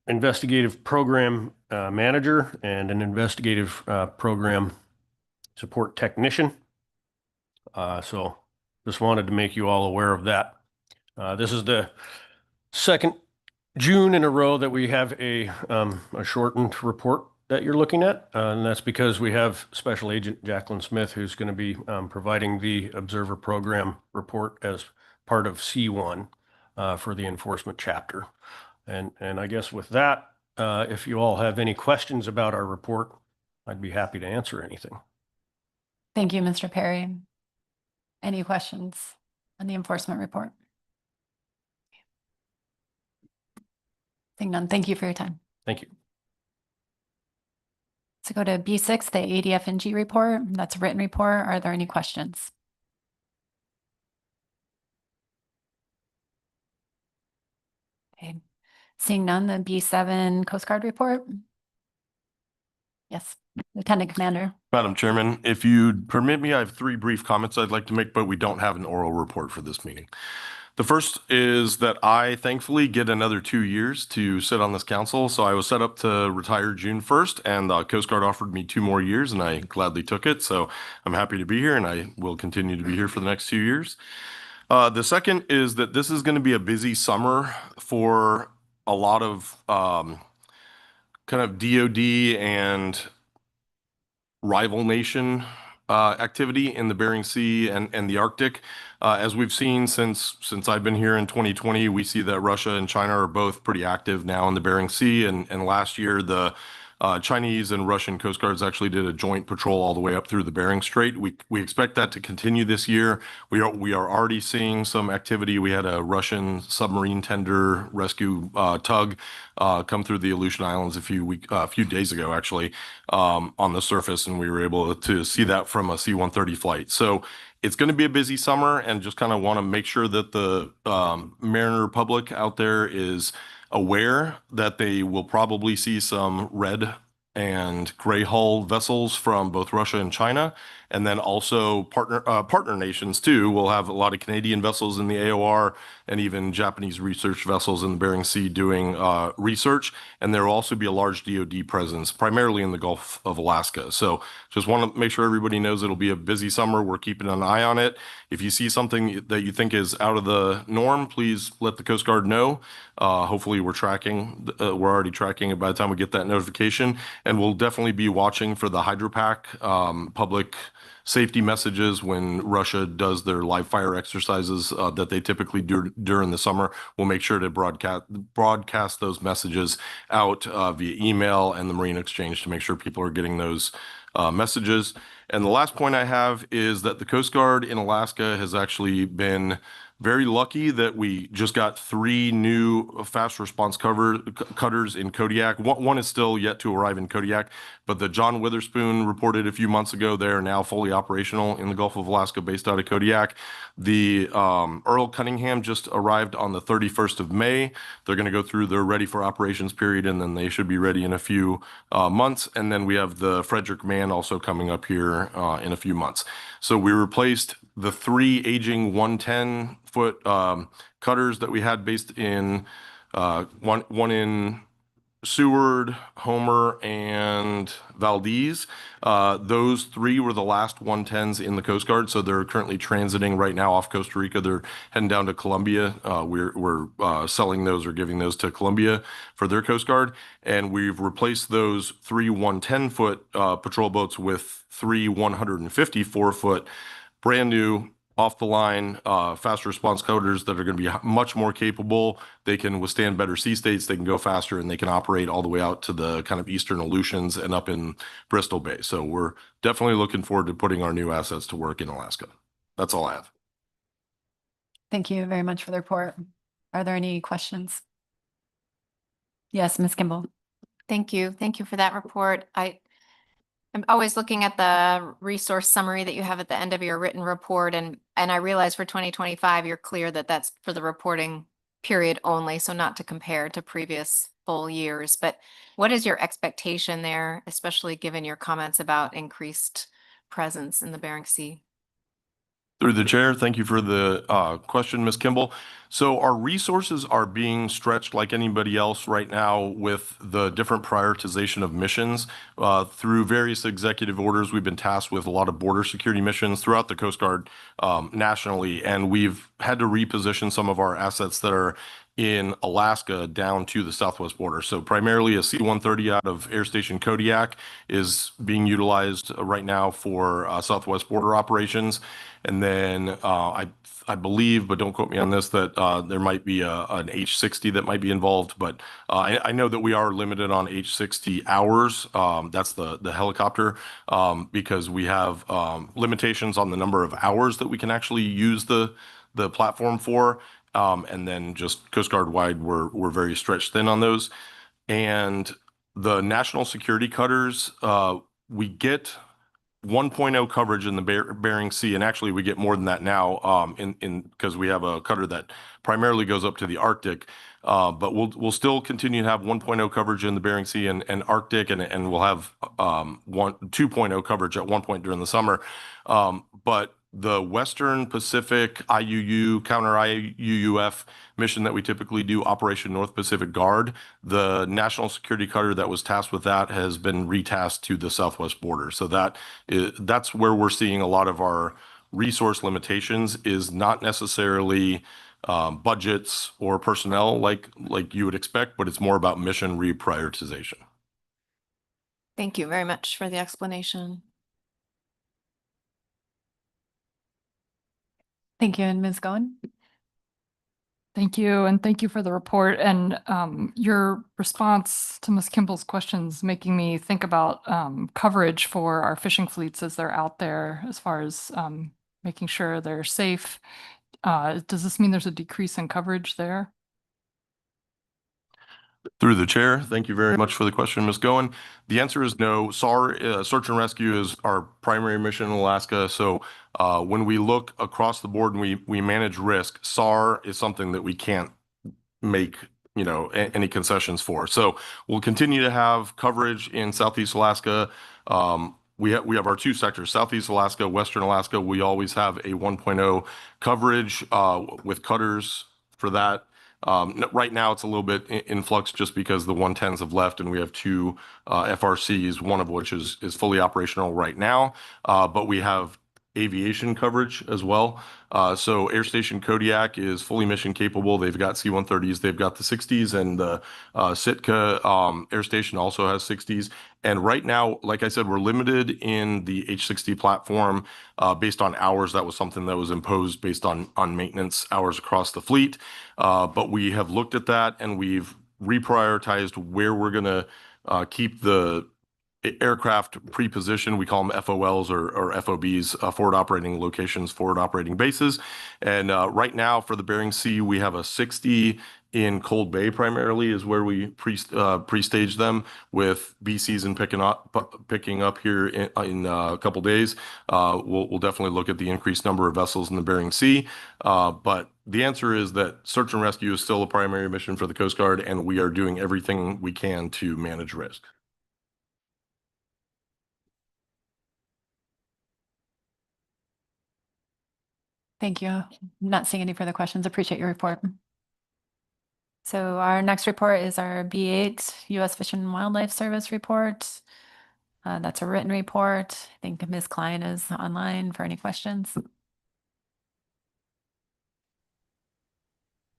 investigative program manager, and an investigative program support technician. So just wanted to make you all aware of that. This is the second June in a row that we have a shortened report that you're looking at, and that's because we have Special Agent Jacqueline Smith, who's going to be providing the Observer Program report as part of C1 for the enforcement chapter. And I guess with that, if you all have any questions about our report, I'd be happy to answer anything. Thank you, Mr. Perry. Any questions on the enforcement report? Seeing none, thank you for your time. Thank you. So go to B6, the ADF&G report. That's a written report. Are there any questions? Okay. Seeing none, the B7 Coast Guard report. Yes, Lieutenant Commander. Madam Chairman, if you'd permit me, I have 3 brief comments I'd like to make, but we don't have an oral report for this meeting. The first is that I thankfully get another 2 years to sit on this council. So I was set up to retire June 1st, and the Coast Guard offered me 2 more years, and I gladly took it. So I'm happy to be here, and I will continue to be here for the next 2 years. The second is that this is going to be a busy summer for a lot of kind of DoD and rival nation activity in the Bering Sea and the Arctic. As we've seen since I've been here in 2020, we see that Russia and China are both pretty active now in the Bering Sea. And last year, the Chinese and Russian Coast Guards actually did a joint patrol all the way up through the Bering Strait. We expect that to continue this year. We are already seeing some activity. We had a Russian submarine tender rescue tug come through the Aleutian Islands a few days ago, actually, on the surface, and we were able to see that from a C-130 flight. So it's going to be a busy summer, and just kind of want to make sure that the mariner public out there is aware that they will probably see some red and gray hull vessels from both Russia and China, and then also partner nations too. We'll have a lot of Canadian vessels in the AOR and even Japanese research vessels in the Bering Sea doing research. And there will also be a large DoD presence, primarily in the Gulf of Alaska. So just want to make sure everybody knows it'll be a busy summer. We're keeping an eye on it. If you see something that you think is out of the norm, please let the Coast Guard know. Hopefully we're already tracking it by the time we get that notification. And we'll definitely be watching for the hydropack public safety messages when Russia does their live fire exercises that they typically do during the summer. We'll make sure to broadcast those messages out via email and the Marine Exchange to make sure people are getting those messages. And the last point I have is that the Coast Guard in Alaska has actually been very lucky that we just got 3 new fast response cutters in Kodiak. One is still yet to arrive in Kodiak, but the John Witherspoon reported a few months ago they are now fully operational in the Gulf of Alaska based out of Kodiak. The Earl Cunningham just arrived on the 31st of May. They're going to go through their ready for operations period, and then they should be ready in a few months. And then we have the Frederick Mann also coming up here in a few months. So we replaced the 3 aging 110-foot cutters that we had based in one in Seward, Homer, and Valdez. Those 3 were the last 110s in the Coast Guard, so they're currently transiting right now off Costa Rica. They're heading down to Colombia. We're selling those or giving those to Colombia for their Coast Guard, and we've replaced those 3 110-foot patrol boats with 3 154-foot brand new off-the-line fast response cutters that are going to be much more capable. They can withstand better sea states, they can go faster, and they can operate all the way out to the kind of eastern Aleutians and up in Bristol Bay. So we're definitely looking forward to putting our new assets to work in Alaska. That's all I have. Thank you very much for the report. Are there any questions? Yes, Ms. Kimball. Thank you. Thank you for that report. I'm always looking at the resource summary that you have at the end of your written report, and I realize for 2025, you're clear that that's for the reporting period only, so not to compare to previous full years. But what is your expectation there, especially given your comments about increased presence in the Bering Sea? Through the chair, thank you for the question, Ms. Kimball. So our resources are being stretched like anybody else right now with the different prioritization of missions. Through various executive orders, we've been tasked with a lot of border security missions throughout the Coast Guard nationally, and we've had to reposition some of our assets that are in Alaska down to the southwest border. So primarily a C-130 out of Air Station Kodiak is being utilized right now for southwest border operations. And then I believe, but don't quote me on this, that there might be an H-60 that might be involved. But I know that we are limited on H-60 hours. That's the helicopter because we have limitations on the number of hours that we can actually use the platform for. And then just Coast Guard wide, we're very stretched thin on those. And the national security cutters, we get 1.0 coverage in the Bering Sea, and actually we get more than that now because we have a cutter that primarily goes up to the Arctic. But we'll still continue to have 1.0 coverage in the Bering Sea and Arctic, and we'll have 2.0 coverage at one point during the summer. But the Western Pacific IUU, counter IUUF mission that we typically do, Operation North Pacific Guard, the national security cutter that was tasked with that has been retasked to the southwest border. So that's where we're seeing a lot of our resource limitations, is not necessarily budgets or personnel like you would expect, but it's more about mission reprioritization. Thank you very much for the explanation. Thank you. And Ms. Goen? Thank you, and thank you for the report. And your response to Ms. Kimball's questions making me think about coverage for our fishing fleets as they're out there, as far as making sure they're safe. Does this mean there's a decrease in coverage there? Through the chair, thank you very much for the question, Ms. Goen. The answer is no. SAR, search and rescue, is our primary mission in Alaska. So when we look across the board and we manage risk, SAR is something that we can't make any concessions for. So we'll continue to have coverage in Southeast Alaska. We have our two sectors, Southeast Alaska, Western Alaska. We always have a 1.0 coverage with cutters for that. Right now, it's a little bit in flux just because the 110s have left, and we have two FRCs, one of which is fully operational right now. But we have aviation coverage as well. So Air Station Kodiak is fully mission capable. They've got C-130s, they've got the 60s, and the Sitka Air Station also has 60s. And right now, like I said, we're limited in the H-60 platform based on hours. That was something that was imposed based on maintenance hours across the fleet. But we have looked at that, and we've reprioritized where we're going to keep the aircraft pre-positioned. We call them FOLs or FOBs, forward operating locations, forward operating bases. And right now for the Bering Sea, we have a 60 in Cold Bay primarily is where we pre-stage them, with B-season picking up here in a couple days. We'll definitely look at the increased number of vessels in the Bering Sea. But the answer is that search and rescue is still a primary mission for the Coast Guard, and we are doing everything we can to manage risk. Thank you. I'm not seeing any further questions. Appreciate your report. So our next report is our B8 U.S. Fish and Wildlife Service report. That's a written report. I think Ms. Klein is online for any questions.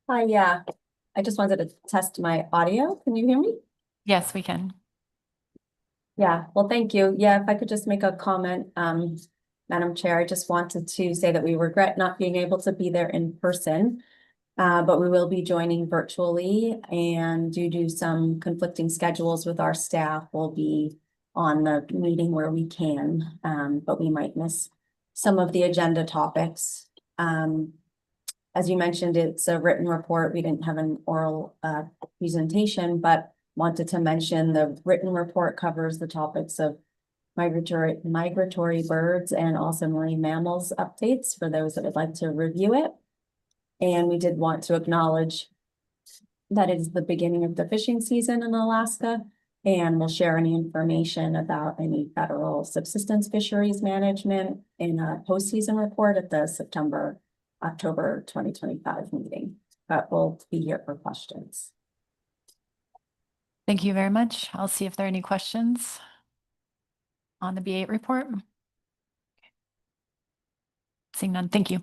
Hi, yeah. I just wanted to test my audio. Can you hear me? Yes, we can. Yeah, well, thank you. Yeah, if I could just make a comment, Madam Chair, I just wanted to say that we regret not being able to be there in person, but we will be joining virtually, and due to some conflicting schedules with our staff, we'll be on the meeting where we can, but we might miss some of the agenda topics. As you mentioned, it's a written report. We didn't have an oral presentation, but wanted to mention the written report covers the topics of migratory birds and also marine mammals updates for those that would like to review it. And we did want to acknowledge that it is the beginning of the fishing season in Alaska, and we'll share any information about any federal subsistence fisheries management in a postseason report at the October 2025 meeting. But we'll be here for questions. Thank you very much. I'll see if there are any questions on the B8 report. Seeing none, thank you.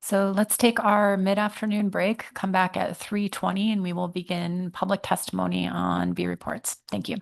So let's take our mid-afternoon break, come back at 3:20, and we will begin public testimony on B reports. Thank you.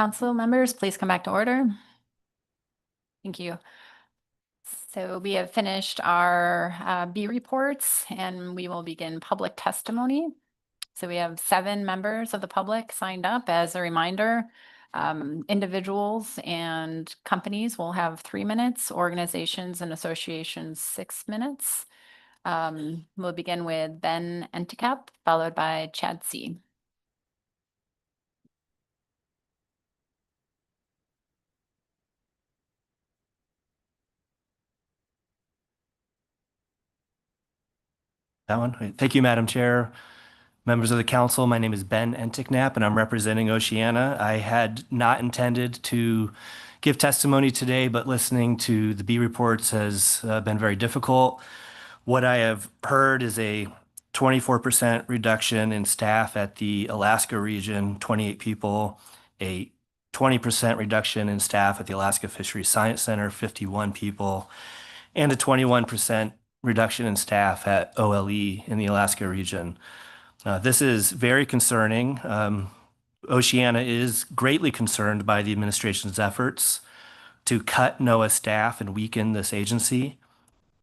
Council members, please come back to order. Thank you. So we have finished our B reports and we will begin public testimony. So we have 7 members of the public signed up. As a reminder, individuals and companies will have 3 minutes, organizations and associations 6 minutes. We'll begin with Ben Entekap, followed by Chad C. That one. Thank you, Madam Chair. Members of the council, my name is Ben Entekap and I'm representing Oceana. I had not intended to give testimony today, but listening to the B reports has been very difficult. What I have heard is a 24% reduction in staff at the Alaska region, 28 people, a 20% reduction in staff at the Alaska Fisheries Science Center, 51 people, and a 21% reduction in staff at OLE in the Alaska region. This is very concerning. Oceana is greatly concerned by the administration's efforts to cut NOAA staff and weaken this agency.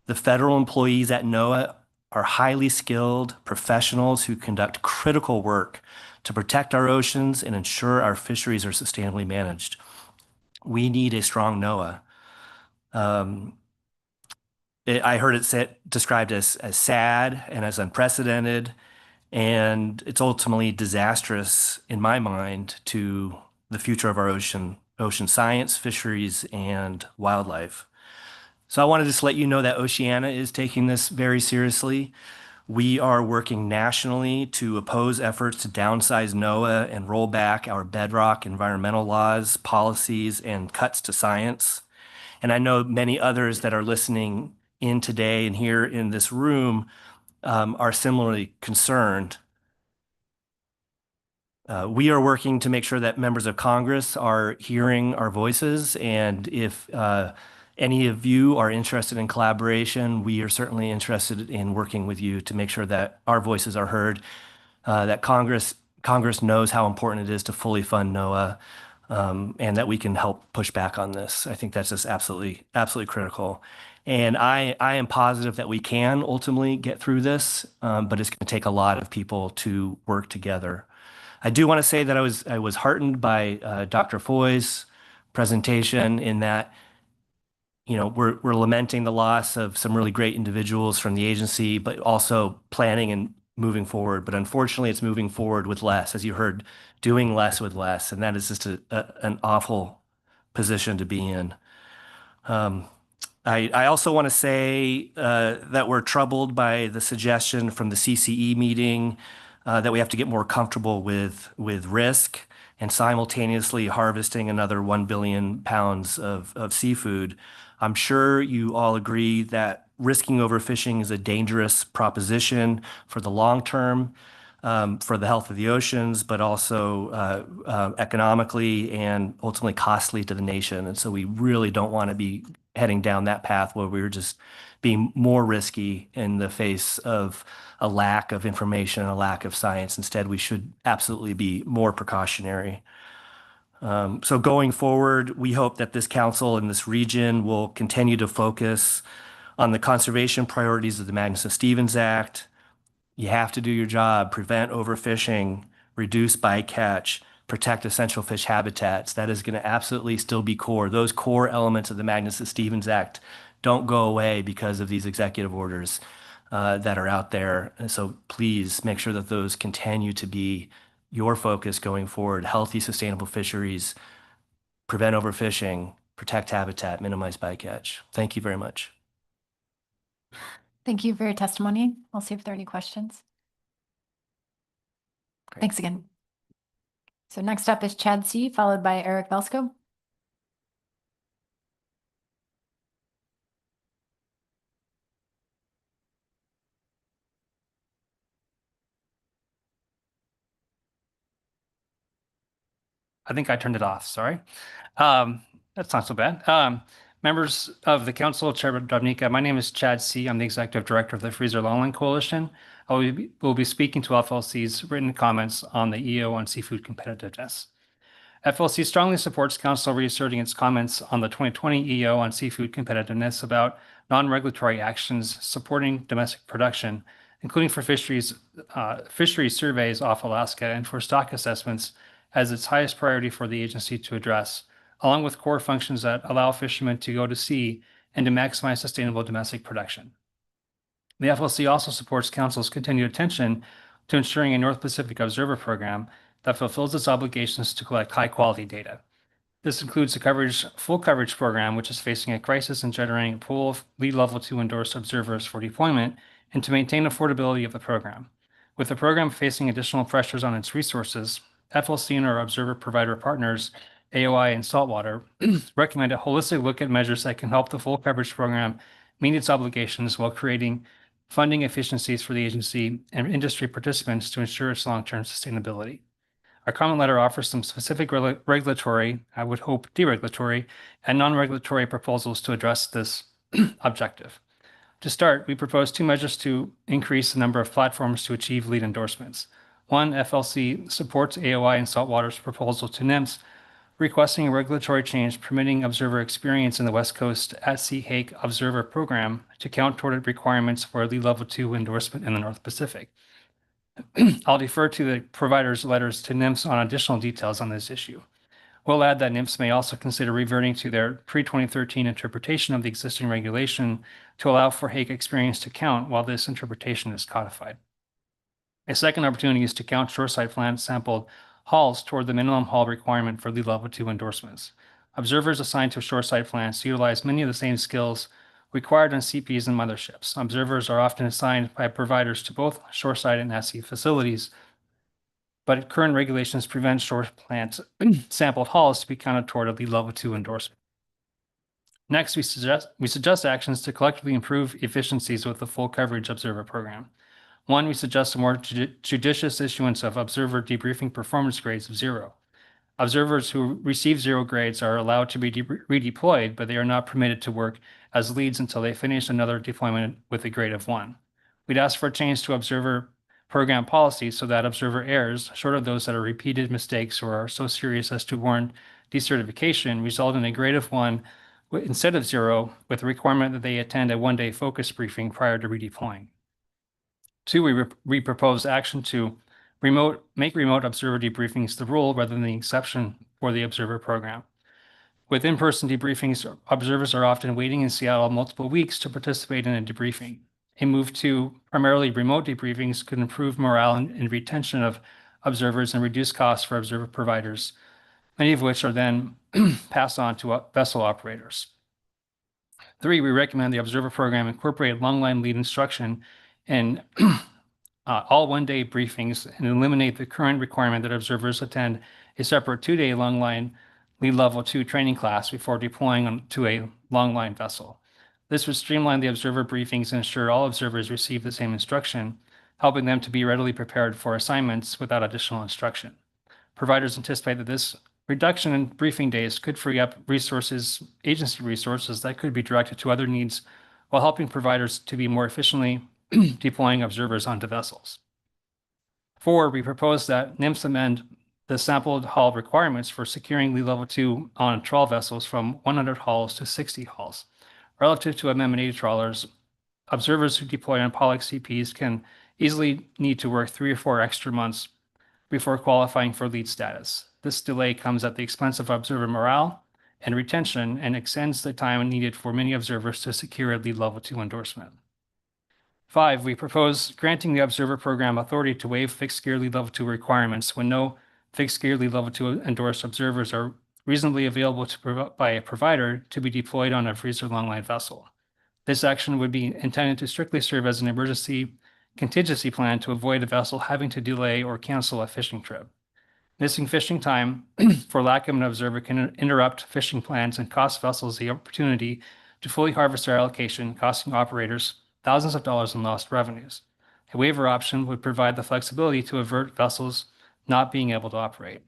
The federal employees at NOAA are highly skilled professionals who conduct critical work to protect our oceans and ensure our fisheries are sustainably managed. We need a strong NOAA. I heard it described as sad and as unprecedented, and it's ultimately disastrous in my mind to the future of our ocean science, fisheries, and wildlife. So I wanted to just let you know that Oceana is taking this very seriously. We are working nationally to oppose efforts to downsize NOAA and roll back our bedrock environmental laws, policies, and cuts to science. And I know many others that are listening in today and here in this room are similarly concerned. We are working to make sure that members of Congress are hearing our voices, and if any of you are interested in collaboration, we are certainly interested in working with you to make sure that our voices are heard, that Congress knows how important it is to fully fund NOAA, and that we can help push back on this. I think that's just absolutely critical. And I am positive that we can ultimately get through this, but it's going to take a lot of people to work together. I do want to say that I was heartened by Dr. Foy's presentation in that, you know, we're lamenting the loss of some really great individuals from the agency, but also planning and moving forward. But unfortunately, it's moving forward with less, as you heard, doing less with less, and that is just an awful position to be in. I also want to say that we're troubled by the suggestion from the CCE meeting that we have to get more comfortable with risk and simultaneously harvesting another 1 billion pounds of seafood. I'm sure you all agree that risking overfishing is a dangerous proposition for the long term, for the health of the oceans, but also economically and ultimately costly to the nation. And so we really don't want to be heading down that path where we're just being more risky in the face of a lack of information and a lack of science. Instead, we should absolutely be more precautionary. So going forward, we hope that this council in this region will continue to focus on the conservation priorities of the Magnuson-Stevens Act. You have to do your job, prevent overfishing, reduce bycatch, protect essential fish habitats. That is going to absolutely still be core. Those core elements of the Magnuson-Stevens Act don't go away because of these executive orders that are out there. And so please make sure that those continue to be your focus going forward. Healthy, sustainable fisheries, prevent overfishing, protect habitat, minimize bycatch. Thank you very much. Thank you for your testimony. I'll see if there are any questions. Great. Thanks again. So next up is Chad C., followed by Eric Velsko. I think I turned it off, sorry. That's not so bad. Members of the council, Chairman Dobnica, my name is Chad C. I'm the Executive Director of the Freezer Longline Coalition. Will be speaking to FLC's written comments on the EO on seafood competitiveness. FLC strongly supports Council reasserting its comments on the 2020 EO on seafood competitiveness about non-regulatory actions supporting domestic production, including for fisheries surveys off Alaska and for stock assessments as its highest priority for the agency to address, along with core functions that allow fishermen to go to sea and to maximize sustainable domestic production. The FLC also supports Council's continued attention to ensuring a North Pacific Observer Program that fulfills its obligations to collect high-quality data. This includes the full coverage program, which is facing a crisis and generating a pool of lead level 2 endorsed observers for deployment and to maintain affordability of the program. With the program facing additional pressures on its resources, FLC and our observer provider partners, AOI and Saltwater, recommend a holistic look at measures that can help the full coverage program meet its obligations while creating funding efficiencies for the agency and industry participants to ensure its long-term sustainability. Our comment letter offers some specific regulatory, I would hope deregulatory, and non-regulatory proposals to address this objective. To start, we propose 2 measures to increase the number of platforms to achieve lead endorsements. One, FLC supports AOI and Saltwater's proposal to NMFS, requesting a regulatory change permitting observer experience in the West Coast at-sea hake observer program to count toward requirements for a lead level 2 endorsement in the North Pacific. I'll defer to the provider's letters to NMFS on additional details on this issue. We'll add that NMFS may also consider reverting to their pre-2013 interpretation of the existing regulation to allow for hake experience to count while this interpretation is codified. A second opportunity is to count shoreside plant sampled hauls toward the minimum haul requirement for lead level 2 endorsements. Observers assigned to shoreside plants utilize many of the same skills required on CPs and motherships. Observers are often assigned by providers to both shoreside and at-sea facilities, but current regulations prevent shore plant sampled hauls to be counted toward a lead level 2 endorsement. Next, we suggest actions to collectively improve efficiencies with the full coverage observer program. One, we suggest a more judicious issuance of observer debriefing performance grades of 0. Observers who receive 0 grades are allowed to be redeployed, but they are not permitted to work as leads until they finish another deployment with a grade of 1. We'd ask for a change to observer program policy so that observer errors, short of those that are repeated mistakes or are so serious as to warrant decertification, result in a grade of 1 instead of 0, with the requirement that they attend a one-day focus briefing prior to redeploying. 2, we propose action to make remote observer debriefings the rule rather than the exception for the observer program. With in-person debriefings, observers are often waiting in Seattle multiple weeks to participate in a debriefing. A move to primarily remote debriefings could improve morale and retention of observers and reduce costs for observer providers, many of which are then passed on to vessel operators. 3, we recommend the observer program incorporate long-line lead instruction in all one-day briefings and eliminate the current requirement that observers attend a separate 2-day long-line lead level 2 training class before deploying to a long-line vessel. This would streamline the observer briefings and ensure all observers receive the same instruction, helping them to be readily prepared for assignments without additional instruction. Providers anticipate that this reduction in briefing days could free up agency resources that could be directed to other needs while helping providers to be more efficiently deploying observers onto vessels. 4, we propose that NMFS amend the sampled haul requirements for securing lead level 2 on trawl vessels from 100 hauls to 60 hauls. Relative to Amendment A trawlers, observers who deploy on Pollock CPs can easily need to work 3 or 4 extra months before qualifying for lead status. This delay comes at the expense of observer morale and retention and extends the time needed for many observers to secure a lead level 2 endorsement. 5, we propose granting the observer program authority to waive fixed gear lead level 2 requirements when no fixed gear lead level 2 endorsed observers are reasonably available by a provider to be deployed on a freezer longline vessel. This action would be intended to strictly serve as an emergency contingency plan to avoid a vessel having to delay or cancel a fishing trip. Missing fishing time for lack of an observer can interrupt fishing plans and cost vessels the opportunity to fully harvest their allocation, costing operators thousands of dollars in lost revenues. A waiver option would provide the flexibility to avert vessels not being able to operate.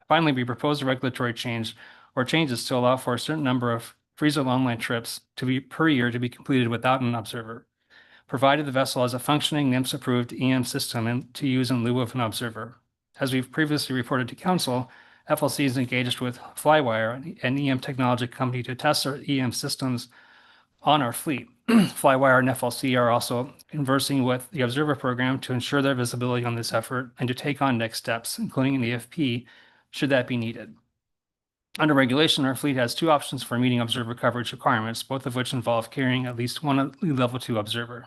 Finally, we propose a regulatory change or changes to allow for a certain number of freezer longline trips per year to be completed without an observer, provided the vessel has a functioning NMFS-approved EM system to use in lieu of an observer. As we've previously reported to Council, FLC is engaged with Flywire, an EM technology company, to test our EM systems on our fleet. Flywire and FLC are also conversing with the Observer Program to ensure their visibility on this effort and to take on next steps, including an EFP, should that be needed. Under regulation, our fleet has two options for meeting observer coverage requirements, both of which involve carrying at least one level 2 observer.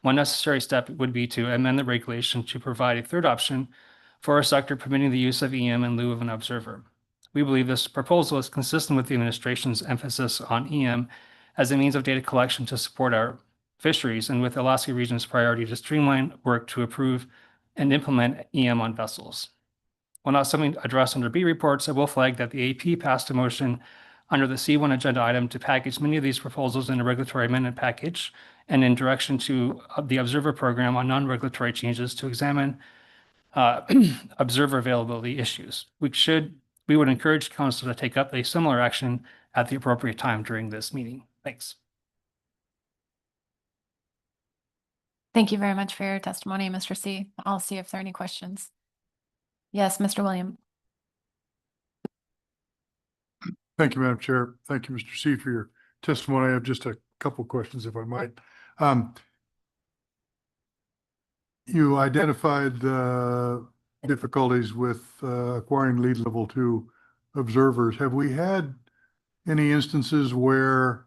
One necessary step would be to amend the regulation to provide a third option for a sector permitting the use of EM in lieu of an observer. We believe this proposal is consistent with the administration's emphasis on EM as a means of data collection to support our fisheries, and with Alaska Region's priority to streamline work to approve and implement EM on vessels. While not something addressed under B reports, I will flag that the AP passed a motion under the C1 agenda item to package many of these proposals in a regulatory amendment package and in direction to the Observer Program on non-regulatory changes to examine observer availability issues. We would encourage Council to take up a similar action at the appropriate time during this meeting. Thanks. Thank you very much for your testimony, Mr. C. I'll see if there are any questions. Yes, Mr. William. Thank you, Madam Chair. Thank you, Mr. C, for your testimony. I have just a couple questions, if I might. You identified the difficulties with acquiring lead level 2 observers. Have we had any instances where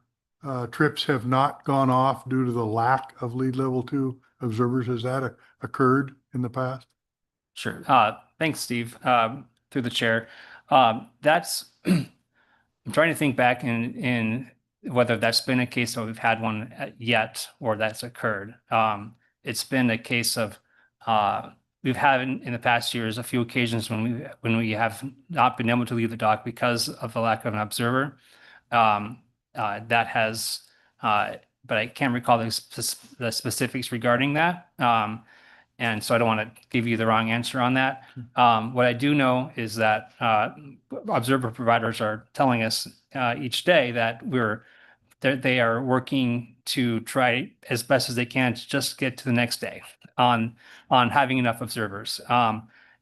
trips have not gone off due to the lack of lead level 2 observers? Has that occurred in the past? Sure. Thanks, Steve, through the chair. That's, I'm trying to think back in whether that's been a case that we've had one yet or that's occurred. It's been a case of we've had in the past years a few occasions when we have not been able to leave the dock because of the lack of an observer. That has, but I can't recall the specifics regarding that. And so I don't want to give you the wrong answer on that. What I do know is that observer providers are telling us each day that they are working to try as best as they can to just get to the next day on having enough observers.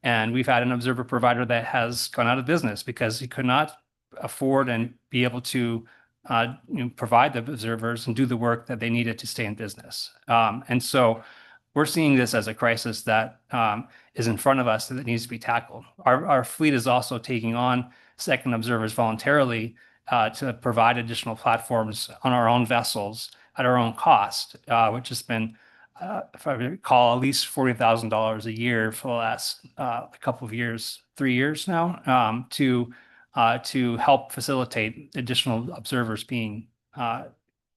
And we've had an observer provider that has gone out of business because he could not afford and be able to provide the observers and do the work that they needed to stay in business. And so we're seeing this as a crisis that is in front of us that needs to be tackled. Our fleet is also taking on second observers voluntarily to provide additional platforms on our own vessels at our own cost, which has been, if I recall, at least $40,000 a year for the last couple of years, 3 years now, to help facilitate additional observers being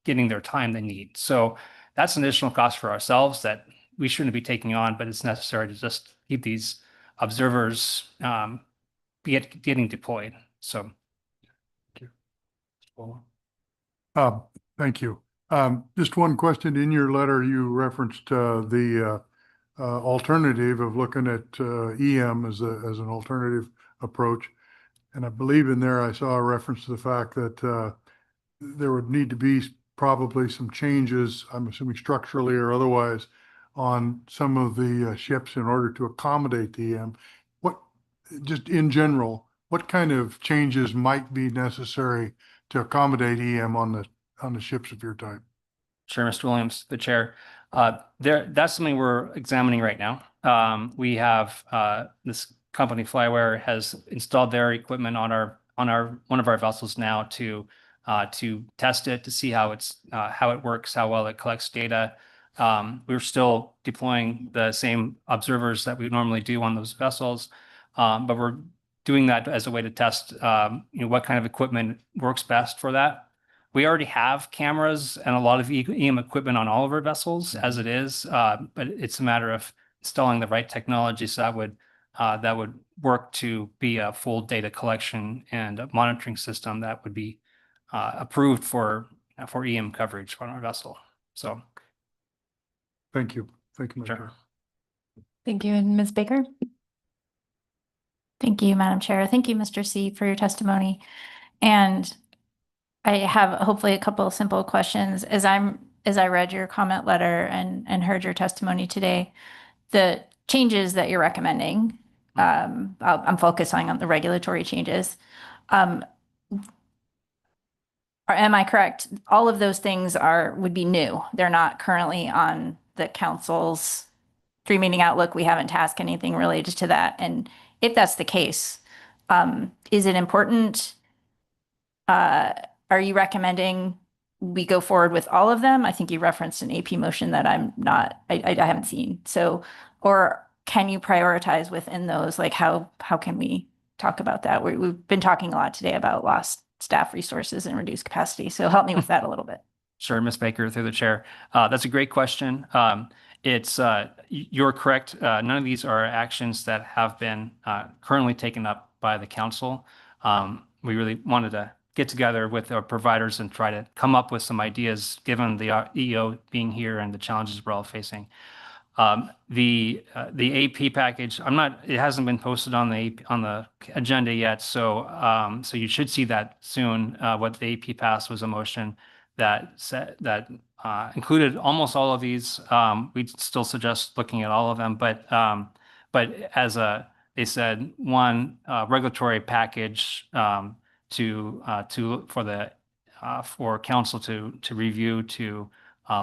getting their time they need. So that's an additional cost for ourselves that we shouldn't be taking on, but it's necessary to just keep these observers getting deployed. So. Thank you. Just one question. In your letter, you referenced the alternative of looking at EM as an alternative approach. And I believe in there I saw a reference to the fact that there would need to be probably some changes, I'm assuming structurally or otherwise, on some of the ships in order to accommodate the EM. Just in general, what kind of changes might be necessary to accommodate EM on the ships of your type? Sure, Mr. Williams, the chair. That's something we're examining right now. We have this company, Flywire, has installed their equipment on one of our vessels now to test it, to see how it works, how well it collects data. We're still deploying the same observers that we normally do on those vessels, but we're doing that as a way to test what kind of equipment works best for that. We already have cameras and a lot of EM equipment on all of our vessels as it is, but it's a matter of installing the right technology so that would work to be a full data collection and a monitoring system that would be approved for EM coverage on our vessel. So. Thank you. Thank you, Mr. Chair. Thank you. And Ms. Baker? Thank you, Madam Chair. Thank you, Mr. C, for your testimony. And I have hopefully a couple of simple questions. As I read your comment letter and heard your testimony today, the changes that you're recommending I'm focusing on the regulatory changes. Am I correct? All of those things would be new. They're not currently on the council's three-meeting outlook. We haven't tasked anything related to that. And if that's the case, is it important? Are you recommending we go forward with all of them? I think you referenced an AP motion that I haven't seen. So, or can you prioritize within those? Like how can we talk about that? We've been talking a lot today about lost staff resources and reduced capacity. So help me with that a little bit. Sure, Ms. Baker, through the chair. That's a great question. You're correct. None of these are actions that have been currently taken up by the council. We really wanted to get together with our providers and try to come up with some ideas, given the EO being here and the challenges we're all facing. The AP package, it hasn't been posted on the agenda yet, so you should see that soon. What the AP passed was a motion that included almost all of these. We'd still suggest looking at all of them, but as they said, one regulatory package for council to review, to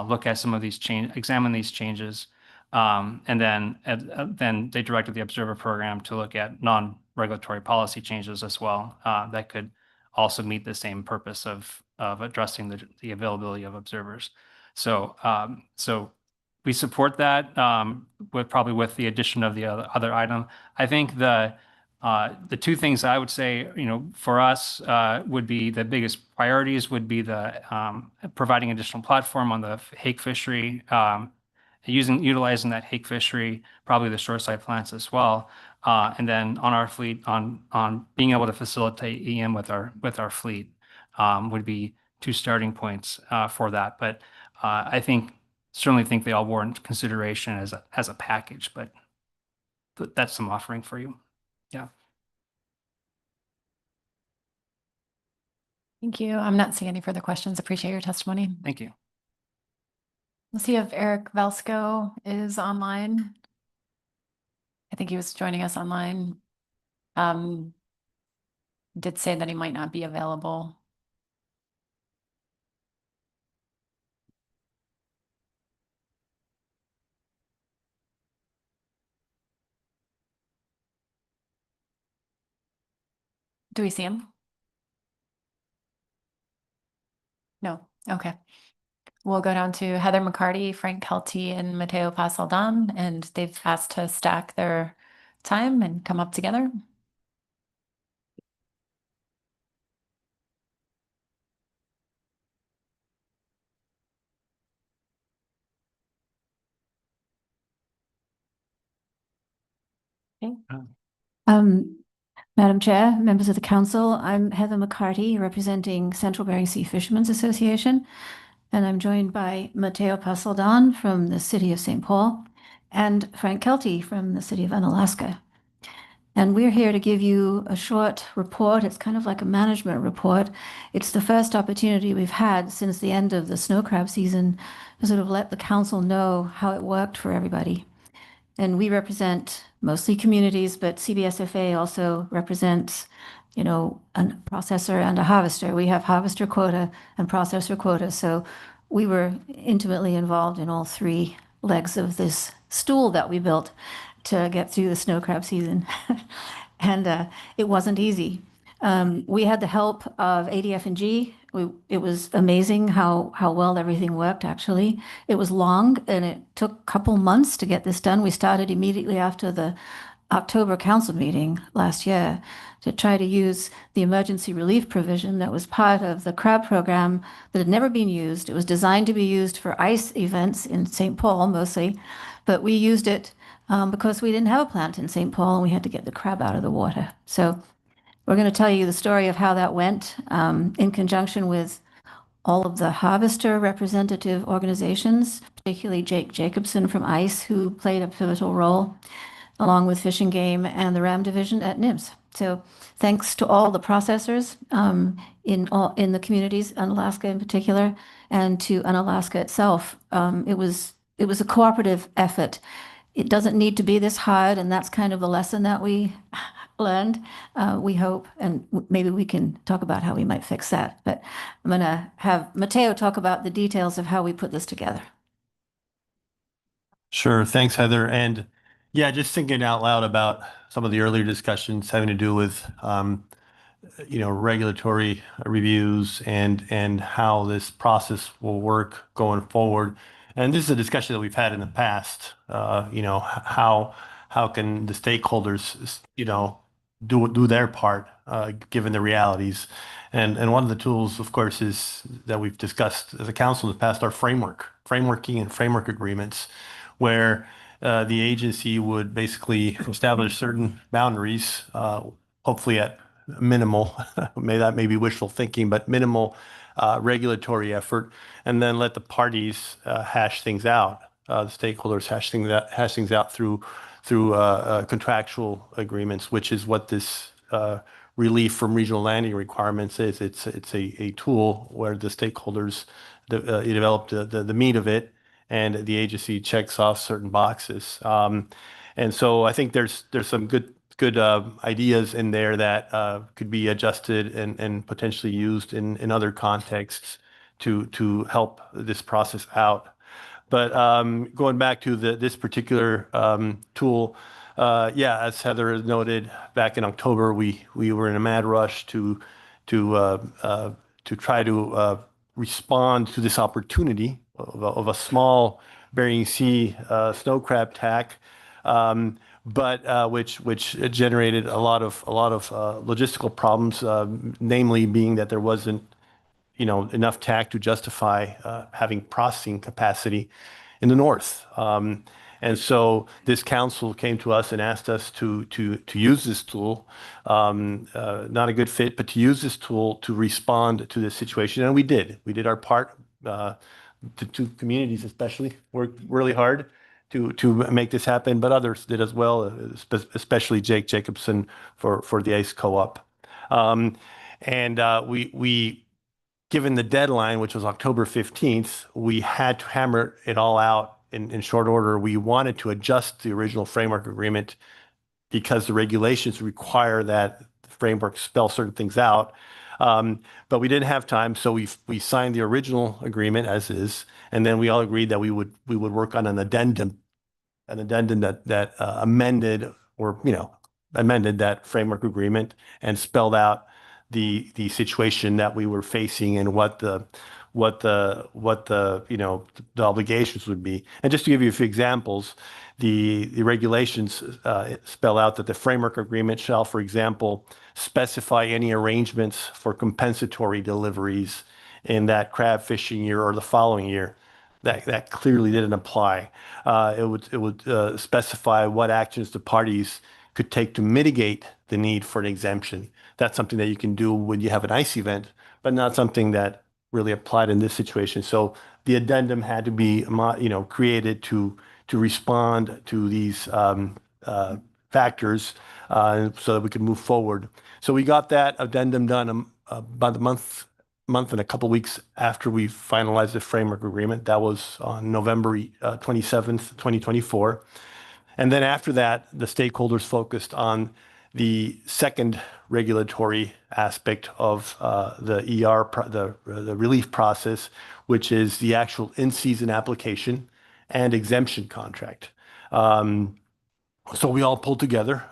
look at some of these examine these changes. And then they directed the observer program to look at non-regulatory policy changes as well, that could also meet the same purpose of addressing the availability of observers. So we support that, with the addition of the other item. I think the two things I would say, for us, would be the biggest priorities would be the providing additional platform on the hake fishery, utilizing that hake fishery, probably the shoreside plants as well, and then on our fleet, on being able to facilitate EM with our fleet, would be two starting points for that. But I certainly think they all warrant consideration as a package. But that's some offering for you. Yeah. Thank you. I'm not seeing any further questions. Appreciate your testimony. Thank you. Let's see if Eric Valsco is online. I think he was joining us online. Did say that he might not be available. Do we see him? No. Okay. We'll go down to Heather McCarty, Frank Kelty, and Matteo Pasaldan, and they've asked to stack their time and come up together. Okay. Madam Chair, members of the council, I'm Heather McCarty, representing Central Bering Sea Fishermen's Association, and I'm joined by Matteo Pasaldan from the city of St. Paul and Frank Kelty from the city of Unalaska. And we're here to give you a short report. It's kind of like a management report. It's the first opportunity we've had since the end of the snow crab season to sort of let the council know how it worked for everybody. And we represent mostly communities, but CBSFA also represents, a processor and a harvester. We have harvester quota and processor quota. So we were intimately involved in all three legs of this stool that we built to get through the snow crab season. And it wasn't easy. We had the help of ADF&G. It was amazing how well everything worked, actually. It was long, and it took a couple months to get this done. We started immediately after the October council meeting last year to try to use the emergency relief provision that was part of the crab program that had never been used. It was designed to be used for ice events in St. Paul mostly, but we used it because we didn't have a plant in St. Paul and we had to get the crab out of the water. So we're going to tell you the story of how that went in conjunction with all of the harvester representative organizations, particularly Jake Jacobson from ICE, who played a pivotal role, along with Fish and Game and the RAM division at NIMS. So thanks to all the processors in the communities, Unalaska in particular, and to Unalaska itself. It was a cooperative effort it doesn't need to be this hard, and that's kind of the lesson that we learned, we hope, and maybe we can talk about how we might fix that. But I'm going to have Mateo talk about the details of how we put this together. Sure. Thanks, Heather. And yeah, just thinking out loud about some of the earlier discussions having to do with, regulatory reviews and how this process will work going forward. And this is a discussion that we've had in the past. How can the stakeholders, do their part, given the realities. And one of the tools, of course, is that we've discussed as a council in the past, our frameworking and framework agreements, where the agency would basically establish certain boundaries, hopefully at minimal, that may be wishful thinking, but minimal regulatory effort, and then let the parties hash things out. The stakeholders hash things out through contractual agreements, which is what this relief from regional landing requirements is. It's a tool where the stakeholders develop the meat of it, and the agency checks off certain boxes. And so I think there's some good ideas in there that could be adjusted and potentially used in other contexts to help this process out. But going back to this particular tool, as Heather has noted, back in October, we were in a mad rush to try to respond to this opportunity of a small Bering Sea snow crab tack, but which generated a lot of logistical problems, namely being that there wasn't enough tack to justify having processing capacity in the north. And so this council came to us and asked us to use this tool, not a good fit, but to use this tool to respond to this situation. And we did. We did our part. The two communities especially worked really hard to make this happen, but others did as well, especially Jake Jacobson for the ICE Co-op. We given the deadline, which was October 15th, we had to hammer it all out in short order. We wanted to adjust the original framework agreement because the regulations require that the framework spell certain things out. But we didn't have time, so we signed the original agreement as is, and then we all agreed that we would work on an addendum that amended that framework agreement and spelled out the situation that we were facing and what the obligations would be. And just to give you a few examples, the regulations spell out that the framework agreement shall, for example, specify any arrangements for compensatory deliveries in that crab fishing year or the following year. That clearly didn't apply. It would specify what actions the parties could take to mitigate the need for an exemption. That's something that you can do when you have an ice event, but not something that really applied in this situation. So the addendum had to be, created to respond to these factors so that we could move forward. So we got that addendum done about a month and a couple weeks after we finalized the framework agreement. That was on November 27th, 2024. And then after that, the stakeholders focused on the second regulatory aspect of the the relief process, which is the actual in-season application and exemption contract. So we all pulled together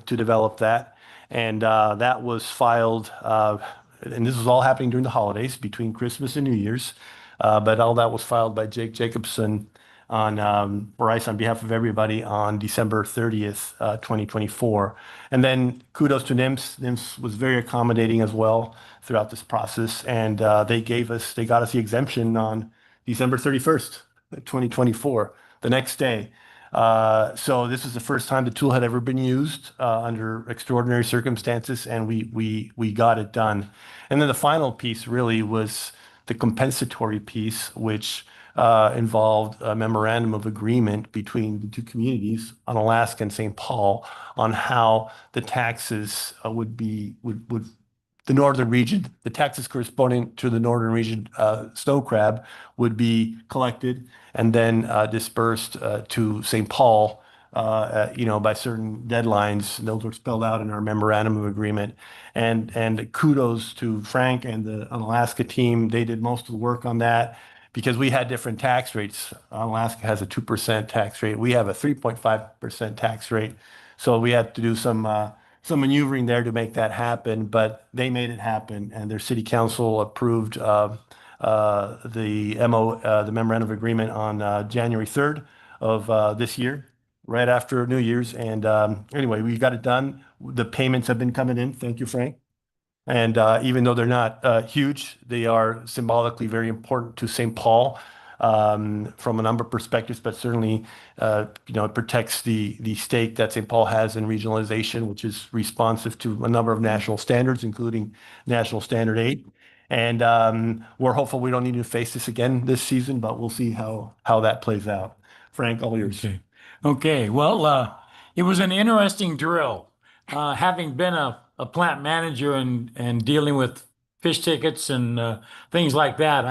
to develop that, and that was filed, and this was all happening during the holidays between Christmas and New Year's, but all that was filed by Jake Jacobson for ICE on behalf of everybody on December 30th, 2024. And then kudos to NMFS. NMFS was very accommodating as well throughout this process, and they got us the exemption on December 31st, 2024, the next day. So this is the first time the tool had ever been used under extraordinary circumstances, and we got it done. And then the final piece really was the compensatory piece, which involved a memorandum of agreement between the two communities on Alaska and St. Paul on how the taxes the northern region, the taxes corresponding to the northern region snow crab would be collected and then dispersed to St. Paul by certain deadlines. Those were spelled out in our memorandum of agreement. And kudos to Frank and the Alaska team. They did most of the work on that because we had different tax rates. Alaska has a 2% tax rate. We have a 3.5% tax rate. So we had to do some maneuvering there to make that happen, but they made it happen, and their city council approved the memorandum of agreement on January 3rd of this year, right after New Year's. And anyway, we got it done. The payments have been coming in. Thank you, Frank. And even though they're not huge, they are symbolically very important to St. Paul from a number of perspectives, but certainly, it protects the stake that St. Paul has in regionalization, which is responsive to a number of national standards, including National Standard 8. And we're hopeful we don't need to face this again this season, but we'll see how that plays out. Frank, all yours. Okay. Well, it was an interesting drill. Having been a plant manager and dealing with fish tickets and things like that,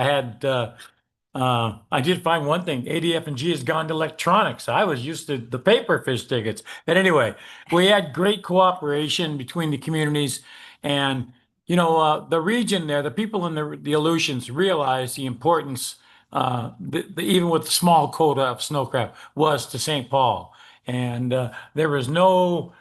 I did find one thing. ADF&G has gone to electronics. I was used to the paper fish tickets. But anyway, we had great cooperation between the communities. And, the region there, the people in the Aleutians realized the importance, even with the small quota of snow crab, was to St. Paul. And there was no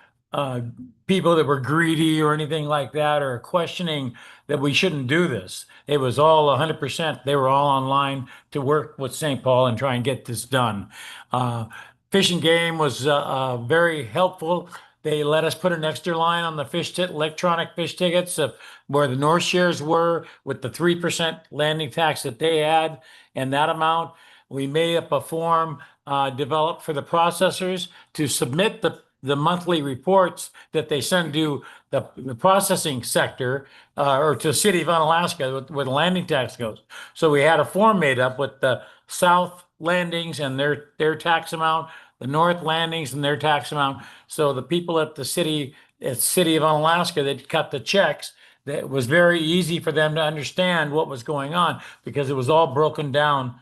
people that were greedy or anything like that, or questioning that we shouldn't do this. It was all 100%. They were all online to work with St. Paul and try and get this done. Fish and Game was very helpful. They let us put an extra line on the electronic fish tickets of where the North Shares were with the 3% landing tax that they had, and that amount. We made up a form developed for the processors to submit the monthly reports that they send to the processing sector or to the city of Unalaska where the landing tax goes. So we had a form made up with the south landings and their tax amount, the north landings and their tax amount. So the people at the city of Unalaska that cut the checks, that was very easy for them to understand what was going on because it was all broken down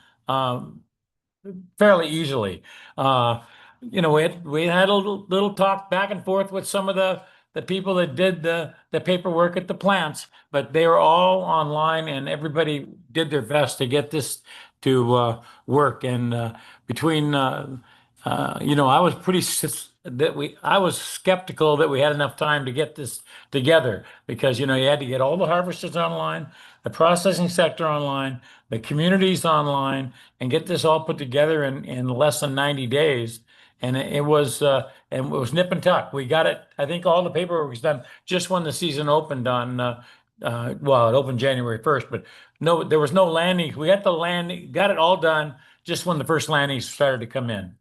fairly easily. We had a little talk back and forth with some of the people that did the paperwork at the plants, but they were all online and everybody did their best to get this to work. And between I was skeptical that we had enough time to get this together because you had to get all the harvesters online, the processing sector online, the communities online, and get this all put together in less than 90 days. And it was nip and tuck. We got it. I think all the paperwork was done just when the season opened on it opened January 1st, but no, there was no landing. We got the landing, got it all done just when the first landings started to come in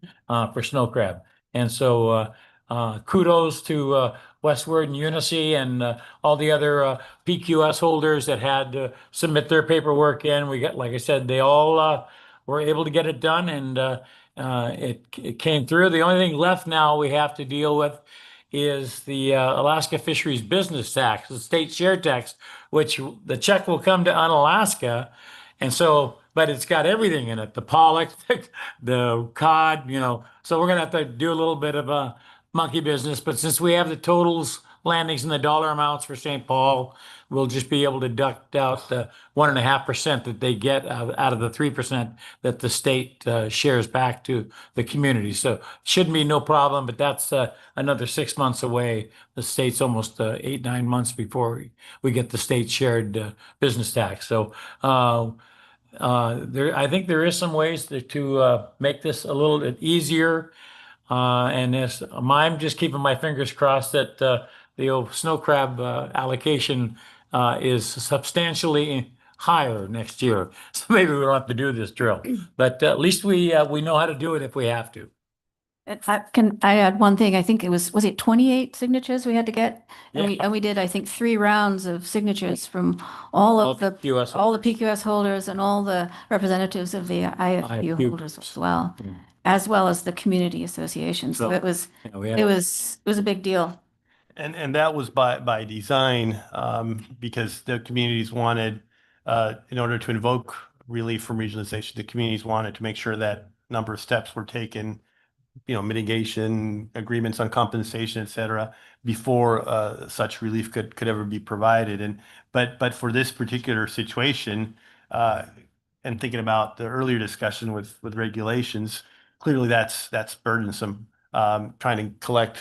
for snow crab. And so kudos to Westward and Unicy and all the other PQS holders that had to submit their paperwork in. We got, like I said, they all were able to get it done, and it came through. The only thing left now we have to deal with is the Alaska Fisheries Business Tax, the state share tax, which the check will come to Unalaska. And so, but it's got everything in it, the pollock, the cod, so we're going to have to do a little bit of a monkey business. But since we have the totals, landings, and the dollar amounts for St. Paul, we'll just be able to deduct out the 1.5% that they get out of the 3% that the state shares back to the community. So shouldn't be no problem, but that's another 6 months away. The state's almost 8-9 months before we get the state shared business tax. So I think there is some ways to make this a little bit easier. And I'm just keeping my fingers crossed that the old snow crab allocation is substantially higher next year. So maybe we don't have to do this drill, but at least we know how to do it if we have to. Can I add one thing? I think was it 28 signatures we had to get? And we did, I think, 3 rounds of signatures from all the PQS holders and all the representatives of the IFU holders as well as the community association. So it was a big deal. And that was by design because the communities wanted, in order to invoke relief from regionalization, the communities wanted to make sure that number of steps were taken mitigation agreements on compensation, et cetera, before such relief could ever be provided. But for this particular situation, and thinking about the earlier discussion with regulations, clearly that's burdensome. Trying to collect,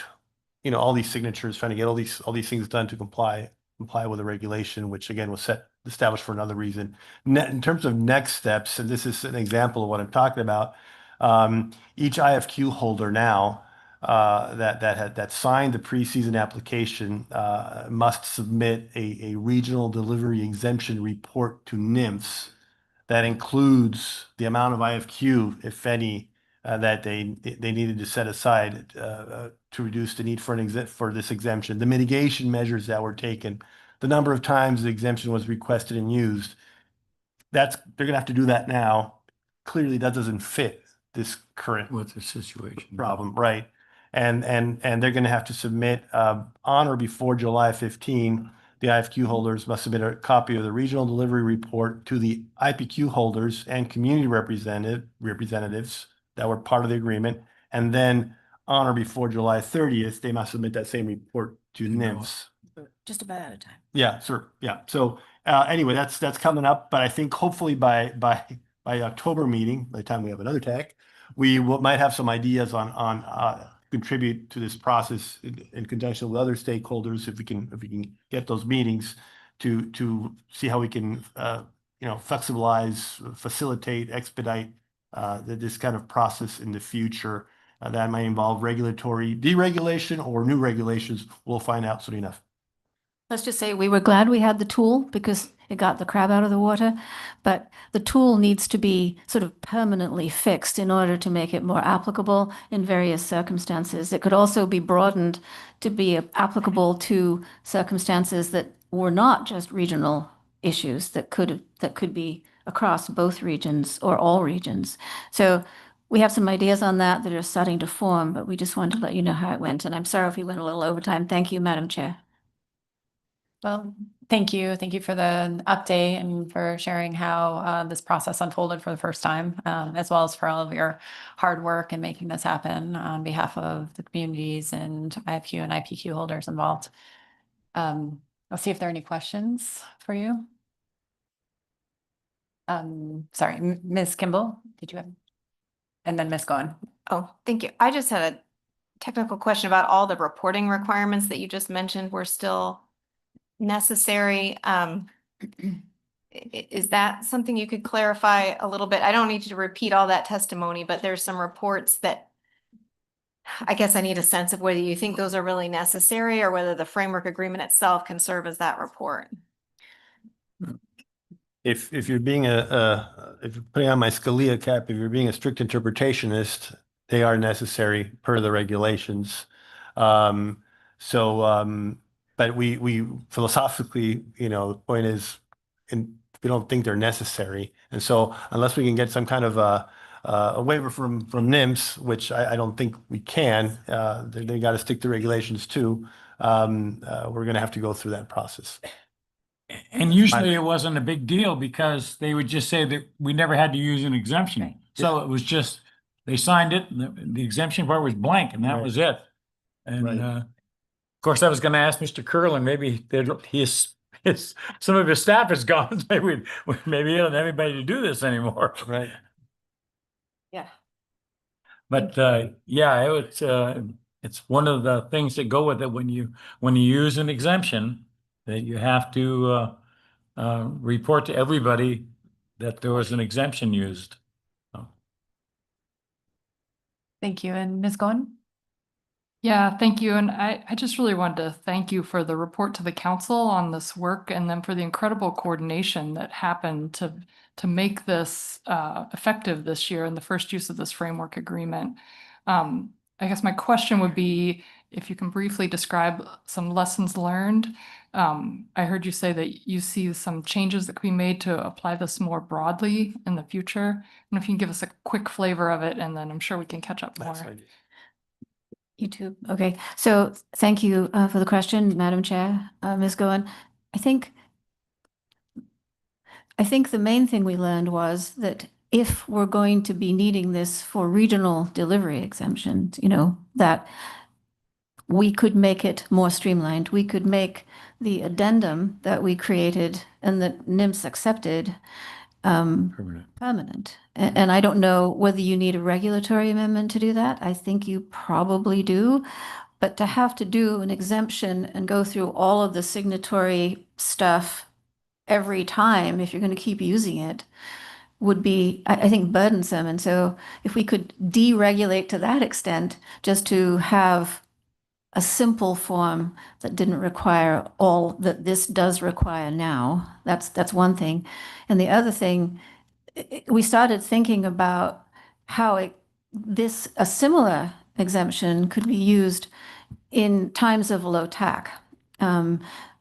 all these signatures, trying to get all these things done to comply with the regulation, which again was established for another reason. In terms of next steps, and this is an example of what I'm talking about, each IFQ holder now that signed the preseason application must submit a regional delivery exemption report to NMFS that includes the amount of IFQ, if any, that they needed to set aside to reduce the need for this exemption, the mitigation measures that were taken, the number of times the exemption was requested and used. They're going to have to do that now. Clearly, that doesn't fit this current With the situation. problem, right? And they're going to have to submit on or before July 15. The IFQ holders must submit a copy of the regional delivery report to the IPQ holders and community representatives that were part of the agreement. And then on or before July 30th, they must submit that same report to NMFS. Just about out of time. Yeah, sure. Yeah. So anyway, that's coming up, but I think hopefully by October meeting, by the time we have another TAC, we might have some ideas on contribute to this process in conjunction with other stakeholders if we can get those meetings to see how we can flexibilize, facilitate, expedite this kind of process in the future. That might involve regulatory deregulation or new regulations. We'll find out soon enough. Let's just say we were glad we had the tool because it got the crab out of the water, but the tool needs to be sort of permanently fixed in order to make it more applicable in various circumstances. It could also be broadened to be applicable to circumstances that were not just regional issues that could be across both regions or all regions. So we have some ideas on that are starting to form, but we just wanted to let you know how it went. And I'm sorry if we went a little over time. Thank you, Madam Chair. Well, thank you. Thank you for the update and for sharing how this process unfolded for the first time, as well as for all of your hard work in making this happen on behalf of the communities and IFQ and IPQ holders involved. I'll see if there are any questions for you. Sorry, Ms. Kimball, did you have? And then Ms. Goen. Oh, thank you. I just had a technical question about all the reporting requirements that you just mentioned were still necessary. Is that something you could clarify a little bit? I don't need you to repeat all that testimony, but there's some reports that I guess I need a sense of whether you think those are really necessary or whether the framework agreement itself can serve as that report. If you're being if you're putting on my Scalia cap, if you're being a strict interpretationist, they are necessary per the regulations. But we philosophically, the point is, we don't think they're necessary. And so unless we can get some kind of a waiver from NMFS, which I don't think we can, they got to stick to regulations too. We're going to have to go through that process. And usually it wasn't a big deal because they would just say that we never had to use an exemption. Right. So it was just, they signed it, and the exemption part was blank, and that Right. was it. And Right. of course, I was going to ask Mr. Curlin, maybe some of his staff is gone. Maybe he don't have anybody to do this anymore. Right. Yeah. But yeah, it's one of the things that go with it when you use an exemption, that you have to report to everybody that there was an exemption used. Thank you. And Ms. Goen? Yeah, thank you. And I just really wanted to thank you for the report to the council on this work and then for the incredible coordination that happened to make this effective this year and the first use of this framework agreement. I guess my question would be if you can briefly describe some lessons learned. I heard you say that you see some changes that could be made to apply this more broadly in the future. And if you can give us a quick flavor of it, and then I'm sure we can catch up more. YouTube. Okay. So thank you for the question, Madam Chair, Ms. Goen. I think the main thing we learned was that if we're going to be needing this for regional delivery exemptions, that we could make it more streamlined. We could make the addendum that we created and that NIMS accepted permanent. And I don't know whether you need a regulatory amendment to do that. I think you probably do. But to have to do an exemption and go through all of the signatory stuff every time, if you're going to keep using it, would be, I think, burdensome. And so if we could deregulate to that extent, just to have a simple form that didn't require all that this does require now, that's one thing. And the other thing, we started thinking about how a similar exemption could be used in times of low TAC,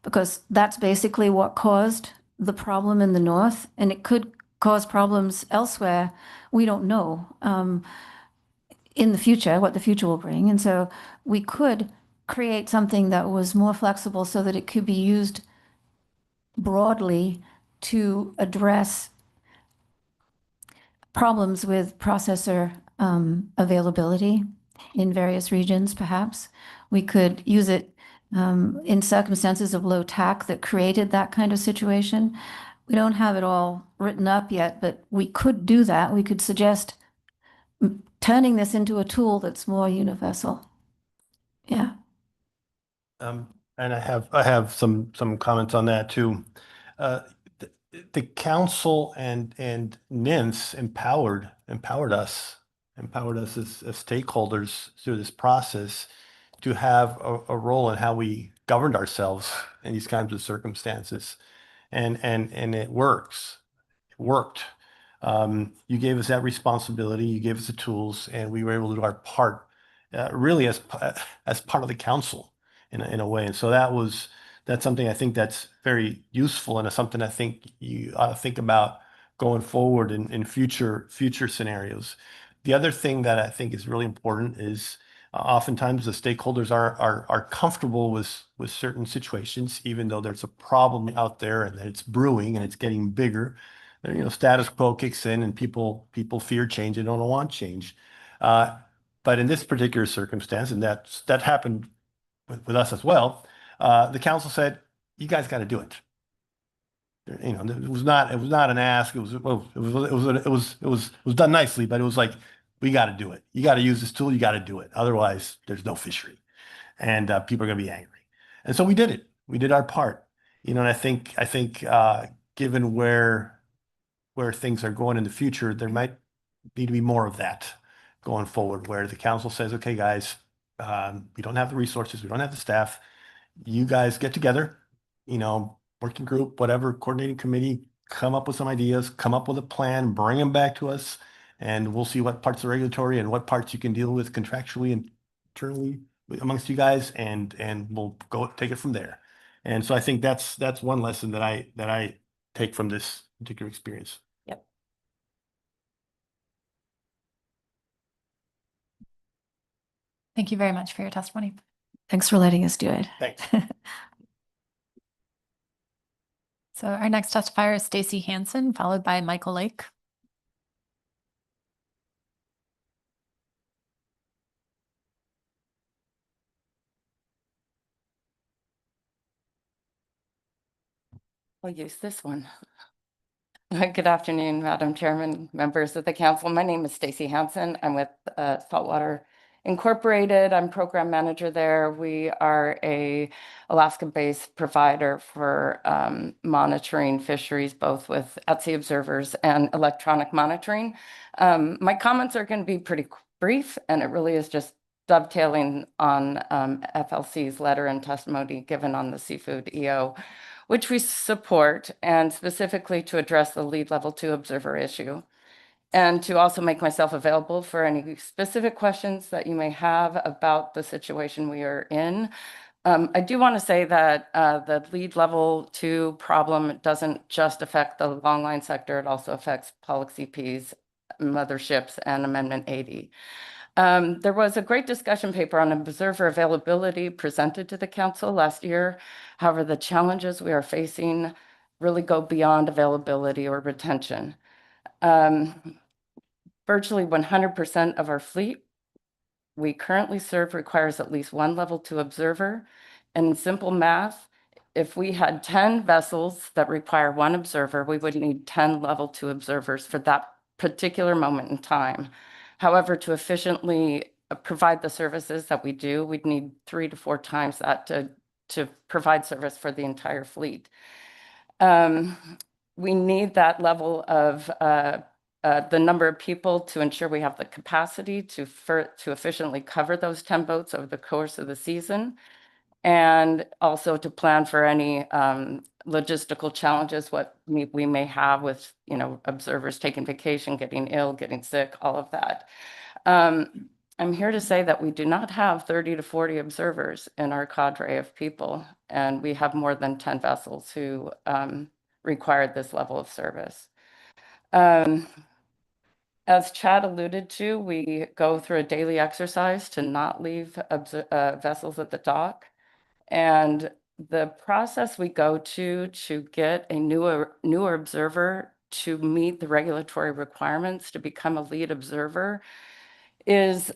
because that's basically what caused the problem in the north, and it could cause problems elsewhere. We don't know in the future what the future will bring. And so we could create something that was more flexible so that it could be used broadly to address problems with processor availability in various regions, perhaps. We could use it in circumstances of low TAC that created that kind of situation. We don't have it all written up yet, but we could do that. We could suggest turning this into a tool that's more universal. Yeah. And I have some comments on that too. The council and NIMS empowered us as stakeholders through this process to have a role in how we governed ourselves in these kinds of circumstances. And it works. It worked. You gave us that responsibility, you gave us the tools, and we were able to do our part, really as part of the council in a way. And so that's something I think that's very useful, and it's something I think you ought to think about going forward in future scenarios. The other thing that I think is really important is oftentimes the stakeholders are comfortable with certain situations, even though there's a problem out there and that it's brewing and it's getting bigger. Status quo kicks in and people fear change and don't want change. But in this particular circumstance, and that happened with us as well, the council said, "You guys got to do it." It was not an ask. It was done nicely, but it was like, we got to do it. You got to use this tool. You got to do it. Otherwise, there's no fishery, and people are going to be angry. And so we did it. We did our part. And I think given where things are going in the future, there might need to be more of that going forward, where the council says, "Okay, guys, we don't have the resources, we don't have the staff. You guys get together, working group, whatever, coordinating committee, come up with some ideas, come up with a plan, bring them back to us, and we'll see what parts are regulatory and what parts you can deal with contractually and internally amongst you guys, and we'll go take it from there." And so I think that's one lesson that I take from this particular experience. Yep. Thank you very much for your testimony. Thanks for letting us do it. Thanks. So our next testifier is Stacy Hansen, followed by Michael Lake. I'll use this one. Good afternoon, Madam Chairman, members of the council. My name is Stacy Hansen. I'm with Saltwater Incorporated. I'm program manager there. We are a Alaska-based provider for monitoring fisheries, both with at-sea observers and electronic monitoring. My comments are going to be pretty brief, and it really is just dovetailing on FLC's letter and testimony given on the seafood EO, which we support, and specifically to address the lead level 2 observer issue, and to also make myself available for any specific questions that you may have about the situation we are in. I do want to say that the lead level 2 problem doesn't just affect the longline sector, it also affects POLIC-CPs, motherships, and Amendment 80. There was a great discussion paper on observer availability presented to the council last year. However, the challenges we are facing really go beyond availability or retention. Virtually 100% of our fleet we currently serve requires at least one level 2 observer. And in simple math, if we had 10 vessels that require one observer, we would need 10 level 2 observers for that particular moment in time. However, to efficiently provide the services that we do, we'd need 3 to 4 times that to provide service for the entire fleet. We need that level of the number of people to ensure we have the capacity to efficiently cover those 10 boats over the course of the season, and also to plan for any logistical challenges what we may have with observers taking vacation, getting ill, getting sick, all of that. I'm here to say that we do not have 30 to 40 observers in our cadre of people, and we have more than 10 vessels who required this level of service. As Chad alluded to, we go through a daily exercise to not leave vessels at the dock. And the process we go to get a newer observer to meet the regulatory requirements to become a lead observer is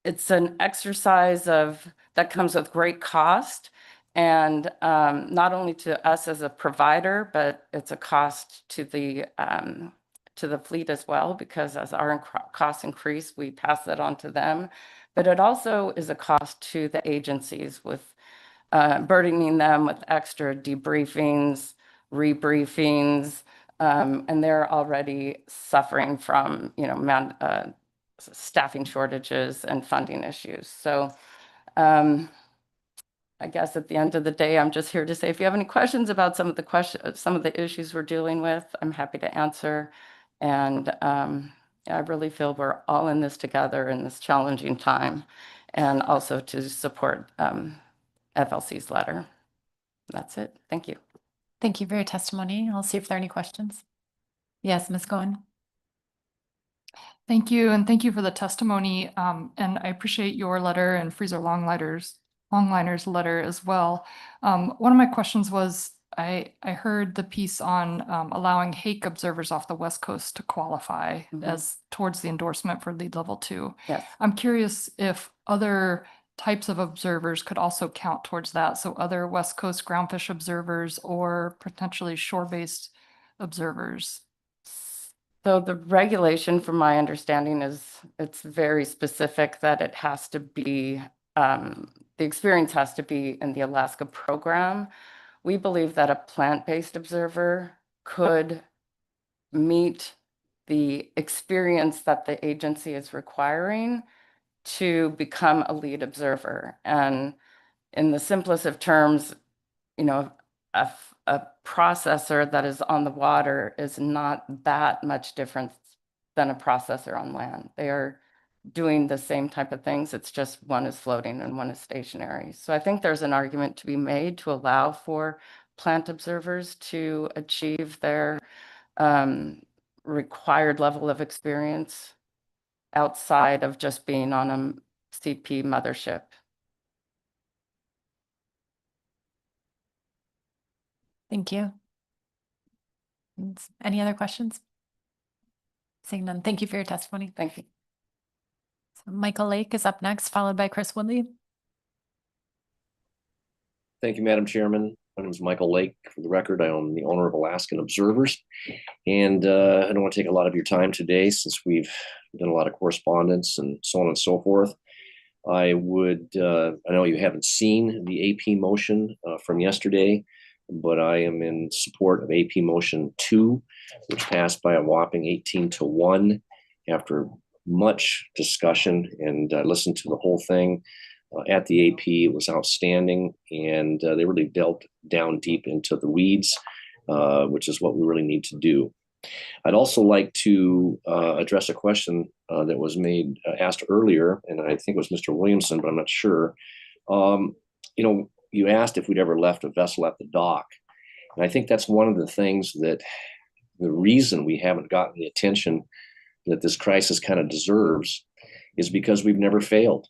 it's an exercise that comes with great cost, and not only to us as a provider, but it's a cost to the fleet as well, because as our costs increase, we pass that on to them. But it also is a cost to the agencies, with burdening them with extra debriefings, rebriefings, and they're already suffering from staffing shortages and funding issues. So I guess at the end of the day, I'm just here to say, if you have any questions about some of the issues we're dealing with, I'm happy to answer. And I really feel we're all in this together in this challenging time, and also to support FLC's letter. That's it. Thank you. Thank you for your testimony. I'll see if there are any questions. Yes, Ms. Cohen. Thank you, and thank you for the testimony. And I appreciate your letter and Freezer Longliner's letter as well. One of my questions was, I heard the piece on allowing Hake observers off the West Coast to qualify as towards the endorsement for lead level 2. Yes. I'm curious if other types of observers could also count towards that. So other West Coast groundfish observers or potentially shore-based observers. So the regulation, from my understanding, is it's very specific that it has to be, the experience has to be in the Alaska program. We believe that a plant-based observer could meet the experience that the agency is requiring to become a lead observer. And in the simplest of terms, a processor that is on the water is not that much different than a processor on land. They are doing the same type of things. It's just one is floating and one is stationary. So I think there's an argument to be made to allow for plant observers to achieve their required level of experience outside of just being on a CP mothership. Thank you. Any other questions? Seeing none. Thank you for your testimony. Thank you. So Michael Lake is up next, followed by Chris Woodley. Thank you, Madam Chairman. My name is Michael Lake. For the record, I am the owner of Alaskan Observers. And I don't want to take a lot of your time today, since we've done a lot of correspondence and so on and so forth. I know you haven't seen the AP motion from yesterday, but I am in support of AP motion 2, which passed by a whopping 18-1 after much discussion, and I listened to the whole thing at the AP. It was outstanding, and they really delved down deep into the weeds, which is what we really need to do. I'd also like to address a question that was asked earlier, and I think it was Mr. Williamson, but I'm not sure. You asked if we'd ever left a vessel at the dock. And I think that's one of the things that the reason we haven't gotten the attention that this crisis kind of deserves is because we've never failed.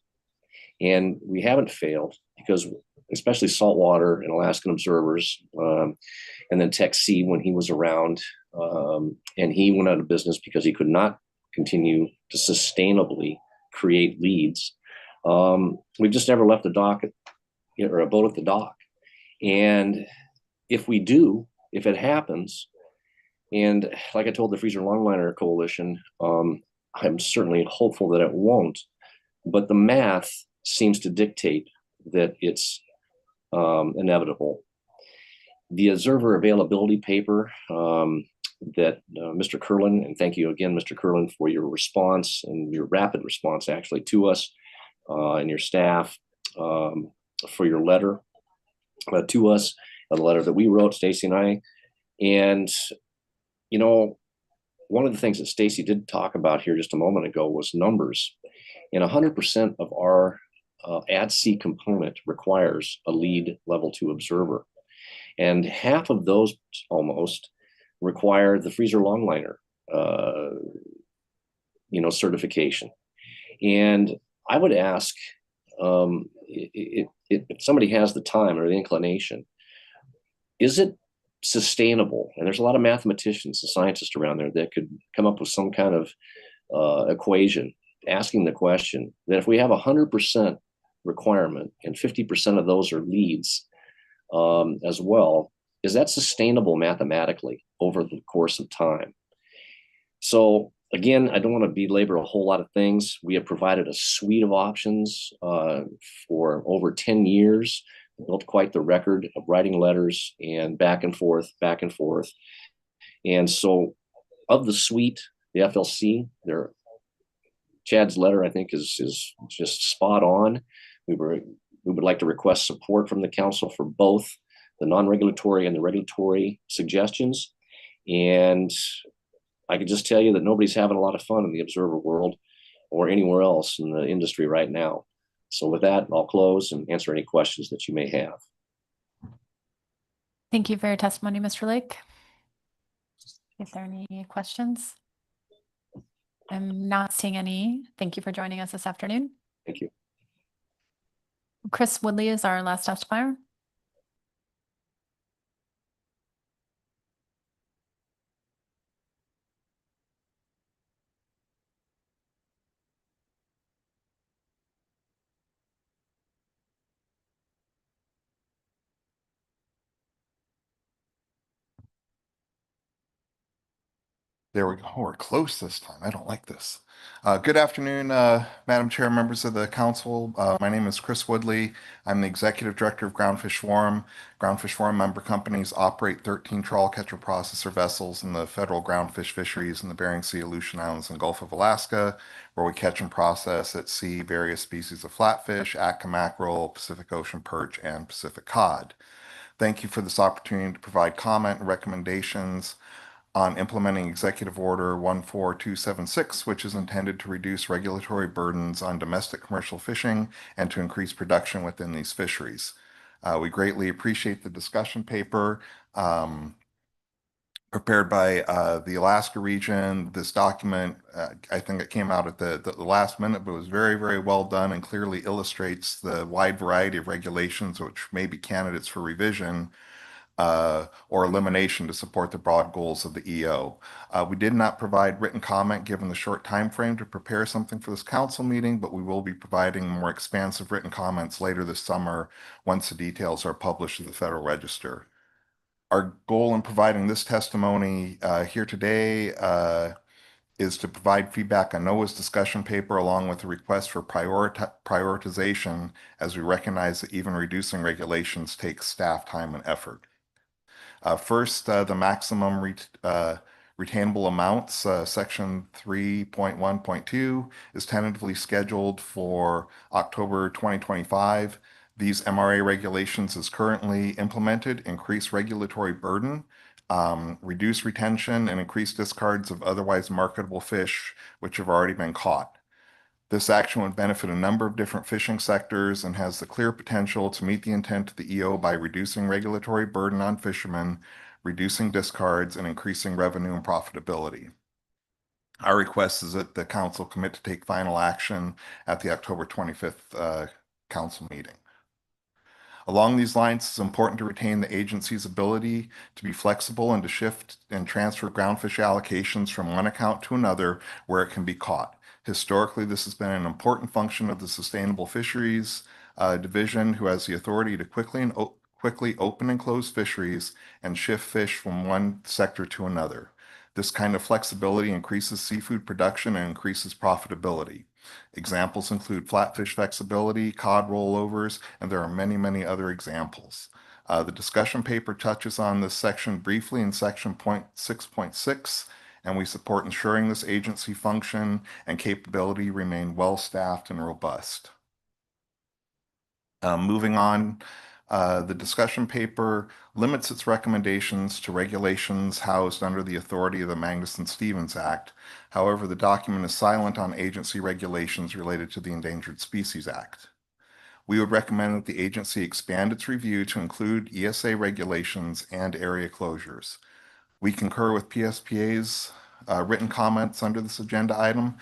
And we haven't failed because, especially saltwater and Alaskan observers, and then Tech C when he was around, and he went out of business because he could not continue to sustainably create leads. We've just never left a dock or a boat at the dock. And if we do, if it happens, and like I told the Freezer Longliner Coalition, I'm certainly hopeful that it won't, but the math seems to dictate that it's inevitable. The observer availability paper that Mr. Curlin, and thank you again, Mr. Curlin, for your response and your rapid response actually to us and your staff, for your letter to us, the letter that we wrote, Stacy and I. And, you know, one of the things that Stacy did talk about here just a moment ago was numbers. And 100% of our ADC component requires a lead level 2 observer. And half of those almost require the Freezer Longliner, certification. And I would ask if somebody has the time or the inclination, is it sustainable? And there's a lot of mathematicians and scientists around there that could come up with some kind of equation asking the question that if we have 100% requirement and 50% of those are leads as well, is that sustainable mathematically over the course of time? So again, I don't want to belabor a whole lot of things. We have provided a suite of options for over 10 years, built quite the record of writing letters and back and forth. And so of the suite, the FLC, Chad's letter, I think, is just spot on. We would like to request support from the council for both the non-regulatory and the regulatory suggestions. And I can just tell you that nobody's having a lot of fun in the observer world or anywhere else in the industry right now. So with that, I'll close and answer any questions that you may have. Thank you for your testimony, Mr. Lake. Is there any questions? I'm not seeing any. Thank you for joining us this afternoon. Thank you. Chris Woodley is our last testifier. There we go. We're close this time. I don't like this. Good afternoon, Madam Chair, members of the council. My name is Chris Woodley. I'm the Executive Director of Groundfish Forum. Groundfish Forum member companies operate 13 trawl catcher processor vessels in the federal groundfish fisheries in the Bering Sea, Aleutian Islands, and Gulf of Alaska, where we catch and process at sea various species of flatfish, Atka mackerel, Pacific Ocean perch, and Pacific cod. Thank you for this opportunity to provide comment and recommendations on implementing Executive Order 14276, which is intended to reduce regulatory burdens on domestic commercial fishing and to increase production within these fisheries. We greatly appreciate the discussion paper prepared by the Alaska region. This document, I think it came out at the last minute, but was very, very well done and clearly illustrates the wide variety of regulations which may be candidates for revision or elimination to support the broad goals of the EO. We did not provide written comment given the short time frame to prepare something for this council meeting, but we will be providing more expansive written comments later this summer once the details are published in the Federal Register. Our goal in providing this testimony here today is to provide feedback on NOAA's discussion paper along with a request for prioritization, as we recognize that even reducing regulations takes staff time and effort. First, the maximum retainable amounts, section 3.1.2 is tentatively scheduled for October 2025. These MRA regulations as currently implemented increase regulatory burden, reduce retention, and increase discards of otherwise marketable fish which have already been caught. This action would benefit a number of different fishing sectors and has the clear potential to meet the intent of the EO by reducing regulatory burden on fishermen, reducing discards, and increasing revenue and profitability. Our request is that the council commit to take final action at the October 25th council meeting. Along these lines, it's important to retain the agency's ability to be flexible and to shift and transfer groundfish allocations from one account to another where it can be caught. Historically, this has been an important function of the Sustainable Fisheries Division, who has the authority to quickly open and close fisheries and shift fish from one sector to another. This kind of flexibility increases seafood production and increases profitability. Examples include flatfish flexibility, cod rollovers, and there are many, many other examples. The discussion paper touches on this section briefly in section 6.6, and we support ensuring this agency function and capability remain well-staffed and robust. Moving on, the discussion paper limits its recommendations to regulations housed under the authority of the Magnuson-Stevens Act. However, the document is silent on agency regulations related to the Endangered Species Act. We would recommend that the agency expand its review to include ESA regulations and area closures. We concur with PSPA's written comments under this agenda item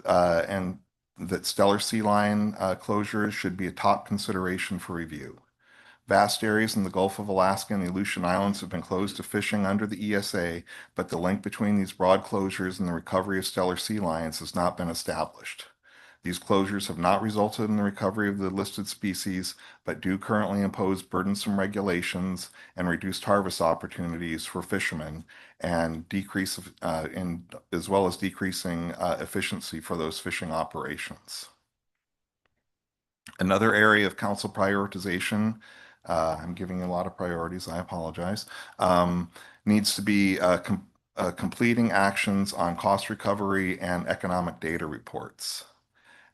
and that stellar sea lion closures should be a top consideration for review. Vast areas in the Gulf of Alaska and the Aleutian Islands have been closed to fishing under the ESA, but the link between these broad closures and the recovery of stellar sea lions has not been established. These closures have not resulted in the recovery of the listed species, but do currently impose burdensome regulations and reduced harvest opportunities for fishermen and as well as decreasing efficiency for those fishing operations. Another area of council prioritization, I'm giving you a lot of priorities, I apologize, needs to be completing actions on cost recovery and economic data reports.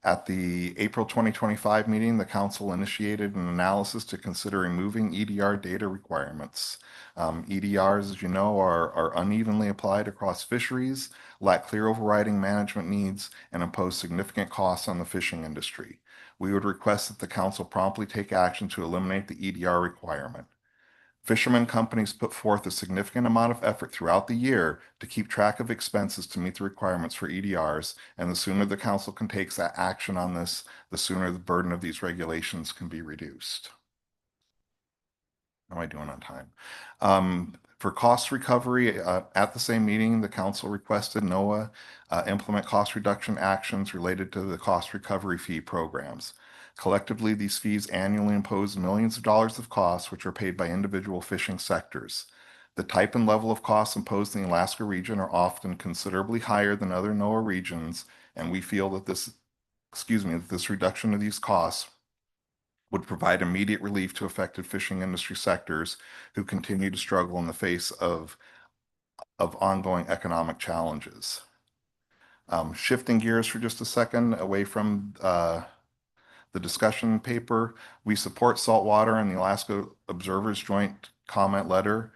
At the April 2025 meeting, the council initiated an analysis to consider removing EDR data requirements. EDRs, as you know, are unevenly applied across fisheries, lack clear overriding management needs, and impose significant costs on the fishing industry. We would request that the council promptly take action to eliminate the EDR requirement. Fishermen companies put forth a significant amount of effort throughout the year to keep track of expenses to meet the requirements for EDRs, and the sooner the council can take that action on this, the sooner the burden of these regulations can be reduced. How am I doing on time? For cost recovery, at the same meeting, the council requested NOAA implement cost reduction actions related to the cost recovery fee programs. Collectively, these fees annually impose millions of dollars of costs, which are paid by individual fishing sectors. The type and level of costs imposed in the Alaska region are often considerably higher than other NOAA regions, and we feel that this reduction of these costs would provide immediate relief to affected fishing industry sectors who continue to struggle in the face of ongoing economic challenges. Shifting gears for just a second away from the discussion paper, we support saltwater and the Alaska Observer's Joint Comment Letter.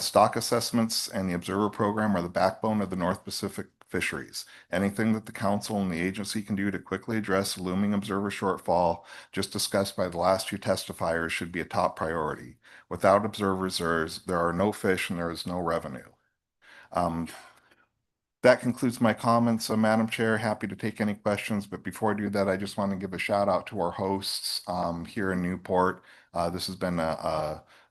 Stock assessments and the Observer Program are the backbone of the North Pacific fisheries. Anything that the council and the agency can do to quickly address the looming observer shortfall just discussed by the last few testifiers should be a top priority. Without observers, there are no fish and there is no revenue. That concludes my comments, Madam Chair. Happy to take any questions, but before I do that, I just want to give a shout out to our hosts here in Newport. This has been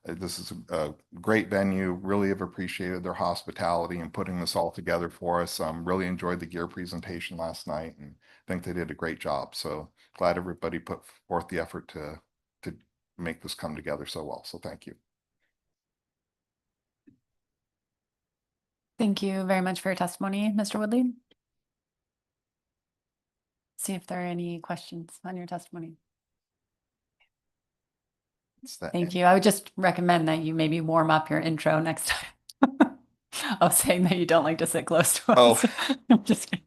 this is a great venue. Really have appreciated their hospitality and putting this all together for us. Really enjoyed the gear presentation last night and think they did a great job. So glad everybody put forth the effort to make this come together so well. So thank you. Thank you very much for your testimony, Mr. Woodley. See if there are any questions on your testimony. Thank you. I would just recommend that you maybe warm up your intro next time of saying that you don't like to sit close to us. Oh. I'm just kidding.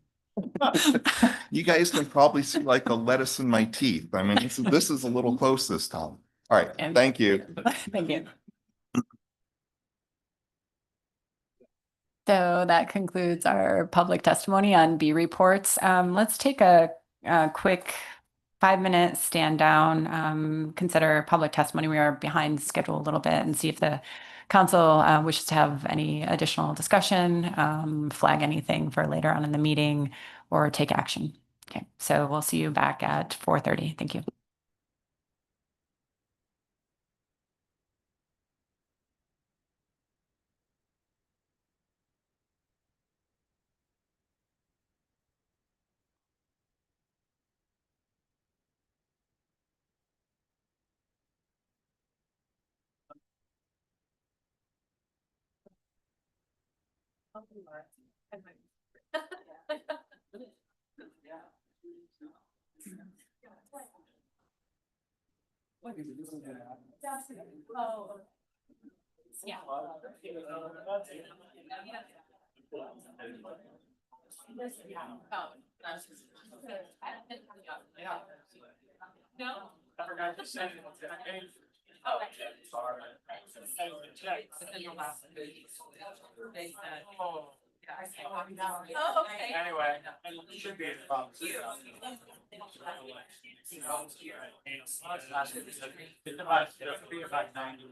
You guys can probably see like a lettuce in my teeth. I mean, this is a little close this time. All right. Thank you. Thank you. So that concludes our public testimony on B reports. Let's take a quick 5-minute stand down, consider public testimony. We are behind schedule a little bit, and see if the council wishes to have any additional discussion, flag anything for later on in the meeting, or take action. Okay, so we'll see you back at 4:30. Thank you. No. I forgot to send it. Oh, sorry. Oh, okay. Anyway, it should be a problem. About 90.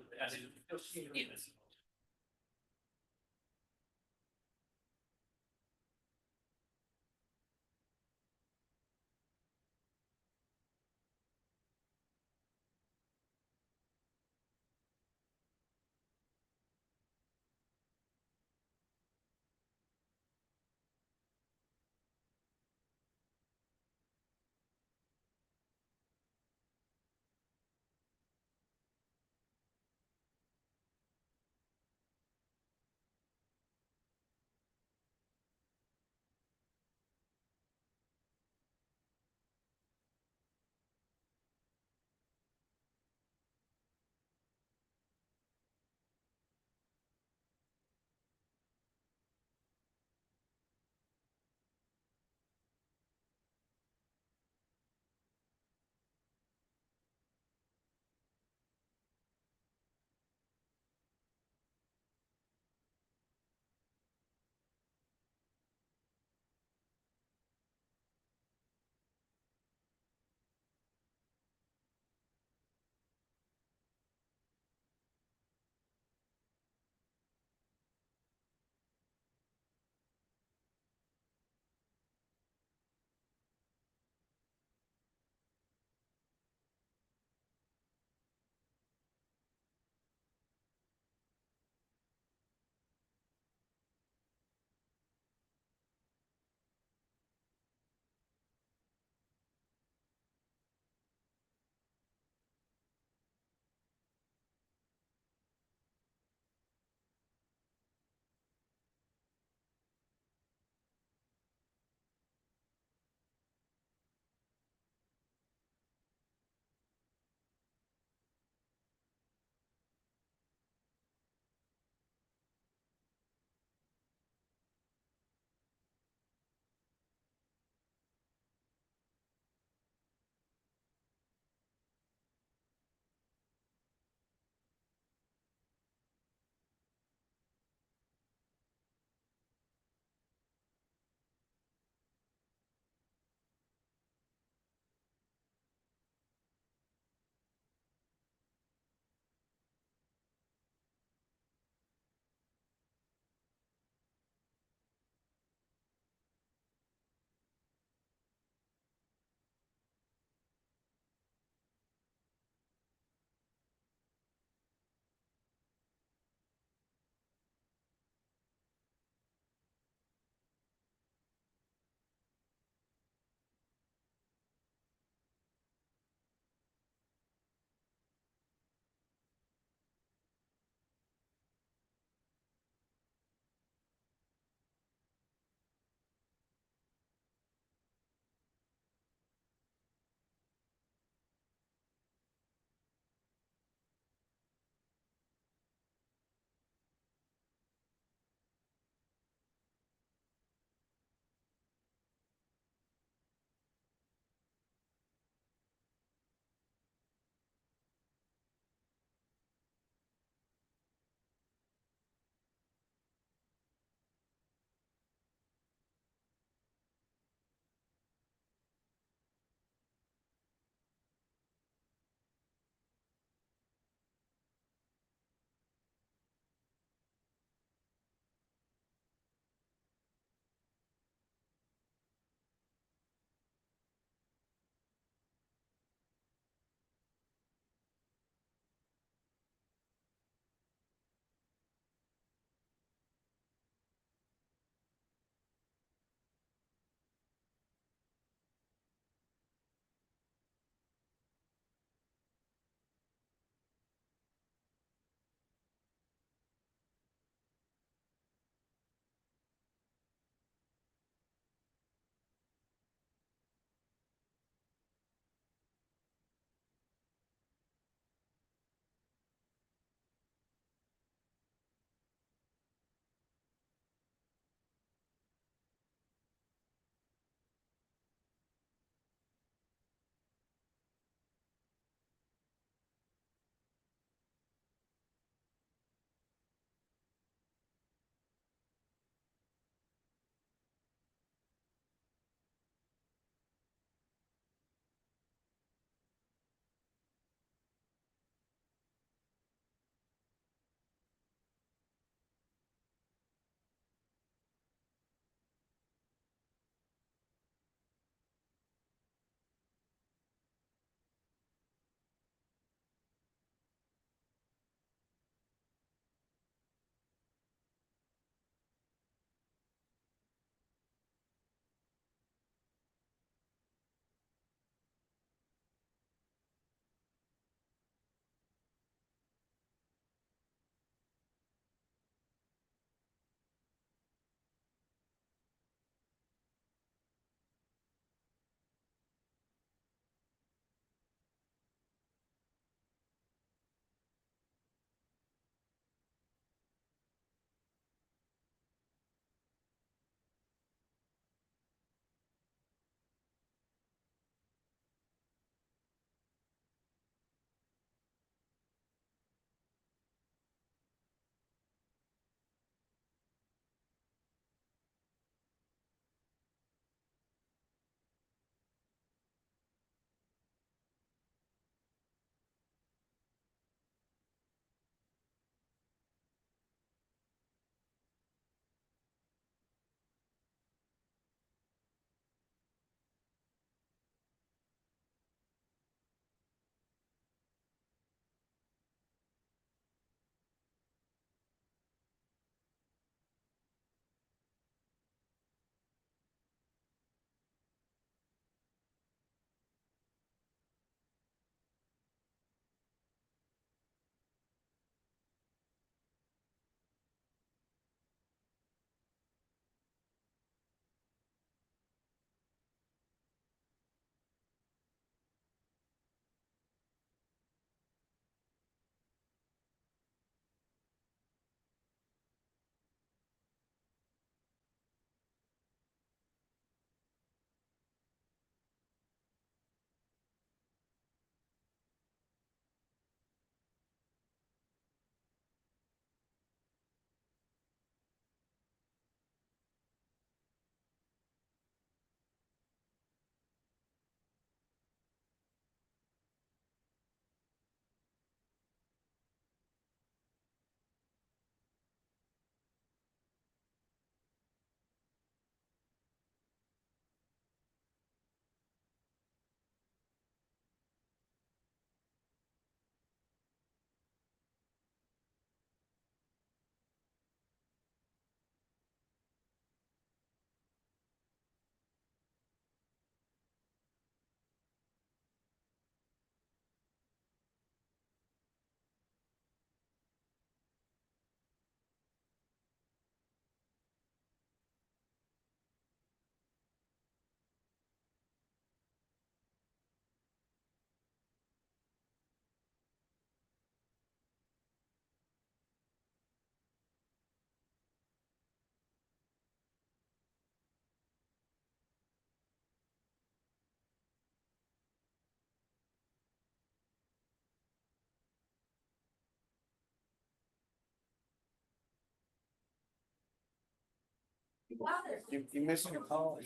You missed your call.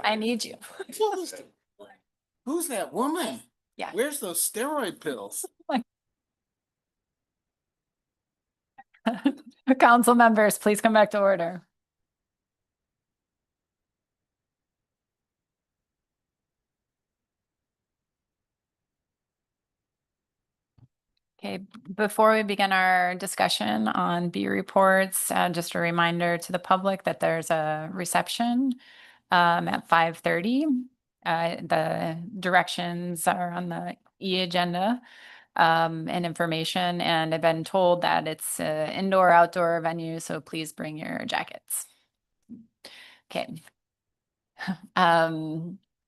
I need you. Who's that woman? Yeah. Where's those steroid pills? Council members, please come back to order. Okay, before we begin our discussion on B reports, just a reminder to the public that there's a reception at 5:30. The directions are on the e-agenda and information, and I've been told that it's an indoor outdoor venue, so please bring your jackets. Okay.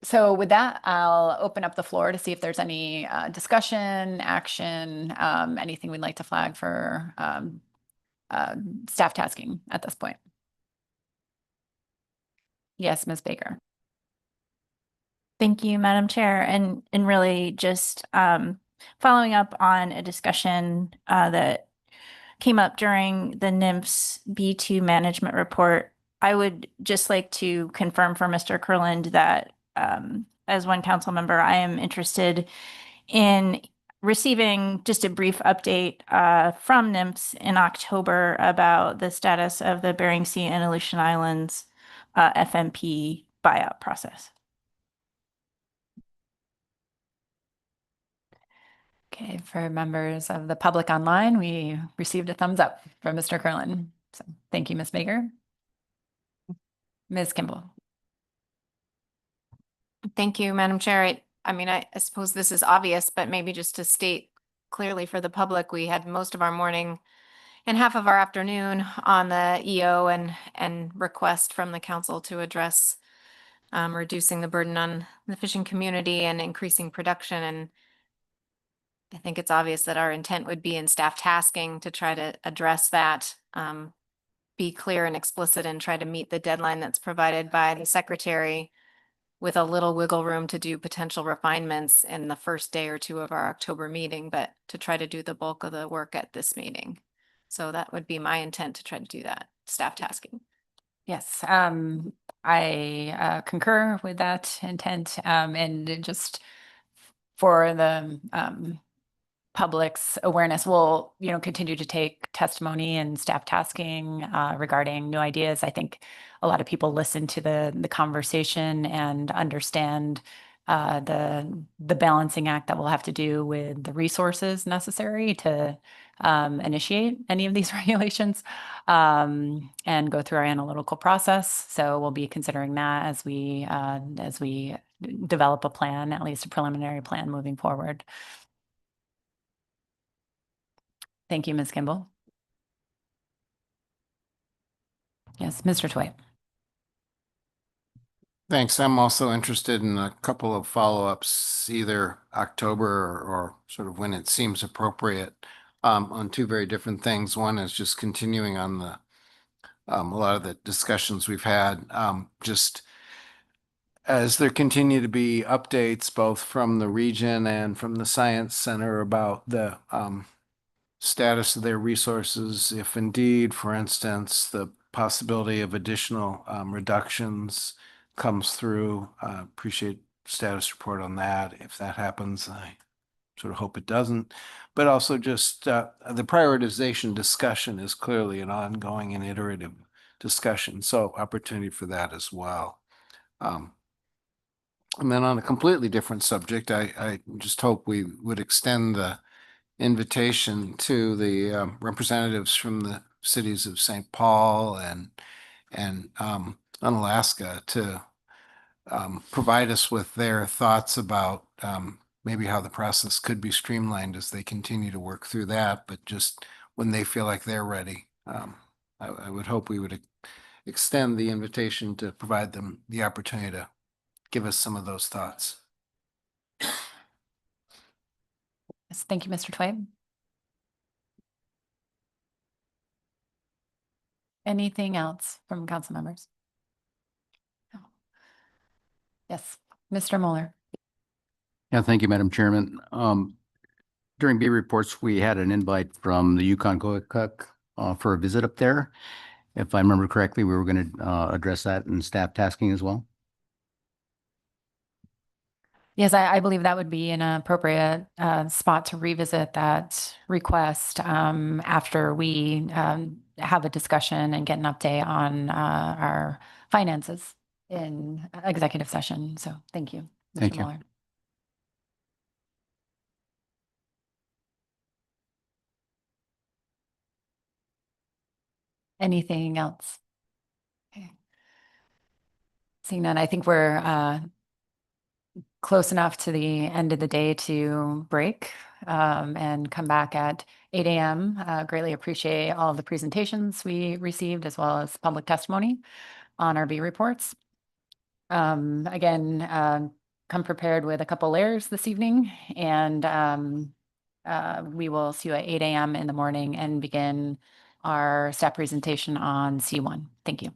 So with that, I'll open up the floor to see if there's any discussion, action, anything we'd like to flag for staff tasking at this point. Yes, Ms. Baker. Thank you, Madam Chair. And really just following up on a discussion that came up during the NMFS B2 management report, I would just like to confirm for Mr. Kurland that as one council member, I am interested in receiving just a brief update from NMFS in October about the status of the Bering Sea and Aleutian Islands FMP buyout process. Okay, for members of the public online, we received a thumbs up from Mr. Kurland. So thank you, Ms. Baker. Ms. Kimball. Thank you, Madam Chair. I mean, I suppose this is obvious, but maybe just to state clearly for the public, we had most of our morning and half of our afternoon on the EO and request from the council to address reducing the burden on the fishing community and increasing production. And I think it's obvious that our intent would be in staff tasking to try to address that, be clear and explicit and try to meet the deadline that's provided by the secretary with a little wiggle room to do potential refinements in the first day or two of our October meeting, but to try to do the bulk of the work at this meeting. So that would be my intent to try to do that, staff tasking. Yes, I concur with that intent, and just for the public's awareness, we'll continue to take testimony and staff tasking regarding new ideas. I think a lot of people listen to the conversation and understand the balancing act that we'll have to do with the resources necessary to initiate any of these regulations and go through our analytical process. So we'll be considering that as we develop a plan, at least a preliminary plan moving forward. Thank you, Ms. Kimball. Yes, Mr. Tway. Thanks. I'm also interested in a couple of follow-ups, either October or sort of when it seems appropriate, on two very different things. One is just continuing on the a lot of the discussions we've had, just as there continue to be updates both from the region and from the Science Center about the status of their resources, if indeed, for instance, the possibility of additional reductions comes through. Appreciate status report on that. If that happens, I sort of hope it doesn't. But also just the prioritization discussion is clearly an ongoing and iterative discussion. So opportunity for that as well. And then on a completely different subject, I just hope we would extend the invitation to the representatives from the cities of St. Paul and Unalaska to provide us with their thoughts about maybe how the process could be streamlined as they continue to work through that, but just when they feel like they're ready. I would hope we would extend the invitation to provide them the opportunity to give us some of those thoughts. Yes, thank you, Mr. Tway. Anything else from council members? No. Yes, Mr. Mueller. Yeah, thank you, Madam Chairman. During B reports, we had an invite from the Yukon Goikuk for a visit up there. If I remember correctly, we were going to address that in staff tasking as well. Yes, I believe that would be an appropriate spot to revisit that request after we have a discussion and get an update on our finances in executive session. So thank you, Mr. Thank you. Mueller. Anything else? Okay. Seeing none, I think we're close enough to the end of the day to break and come back at 8 a.m. Greatly appreciate all of the presentations we received as well as public testimony on our B reports. Again, come prepared with a couple layers this evening, and we will see you at 8 a.m. in the morning and begin our staff presentation on C1. Thank you.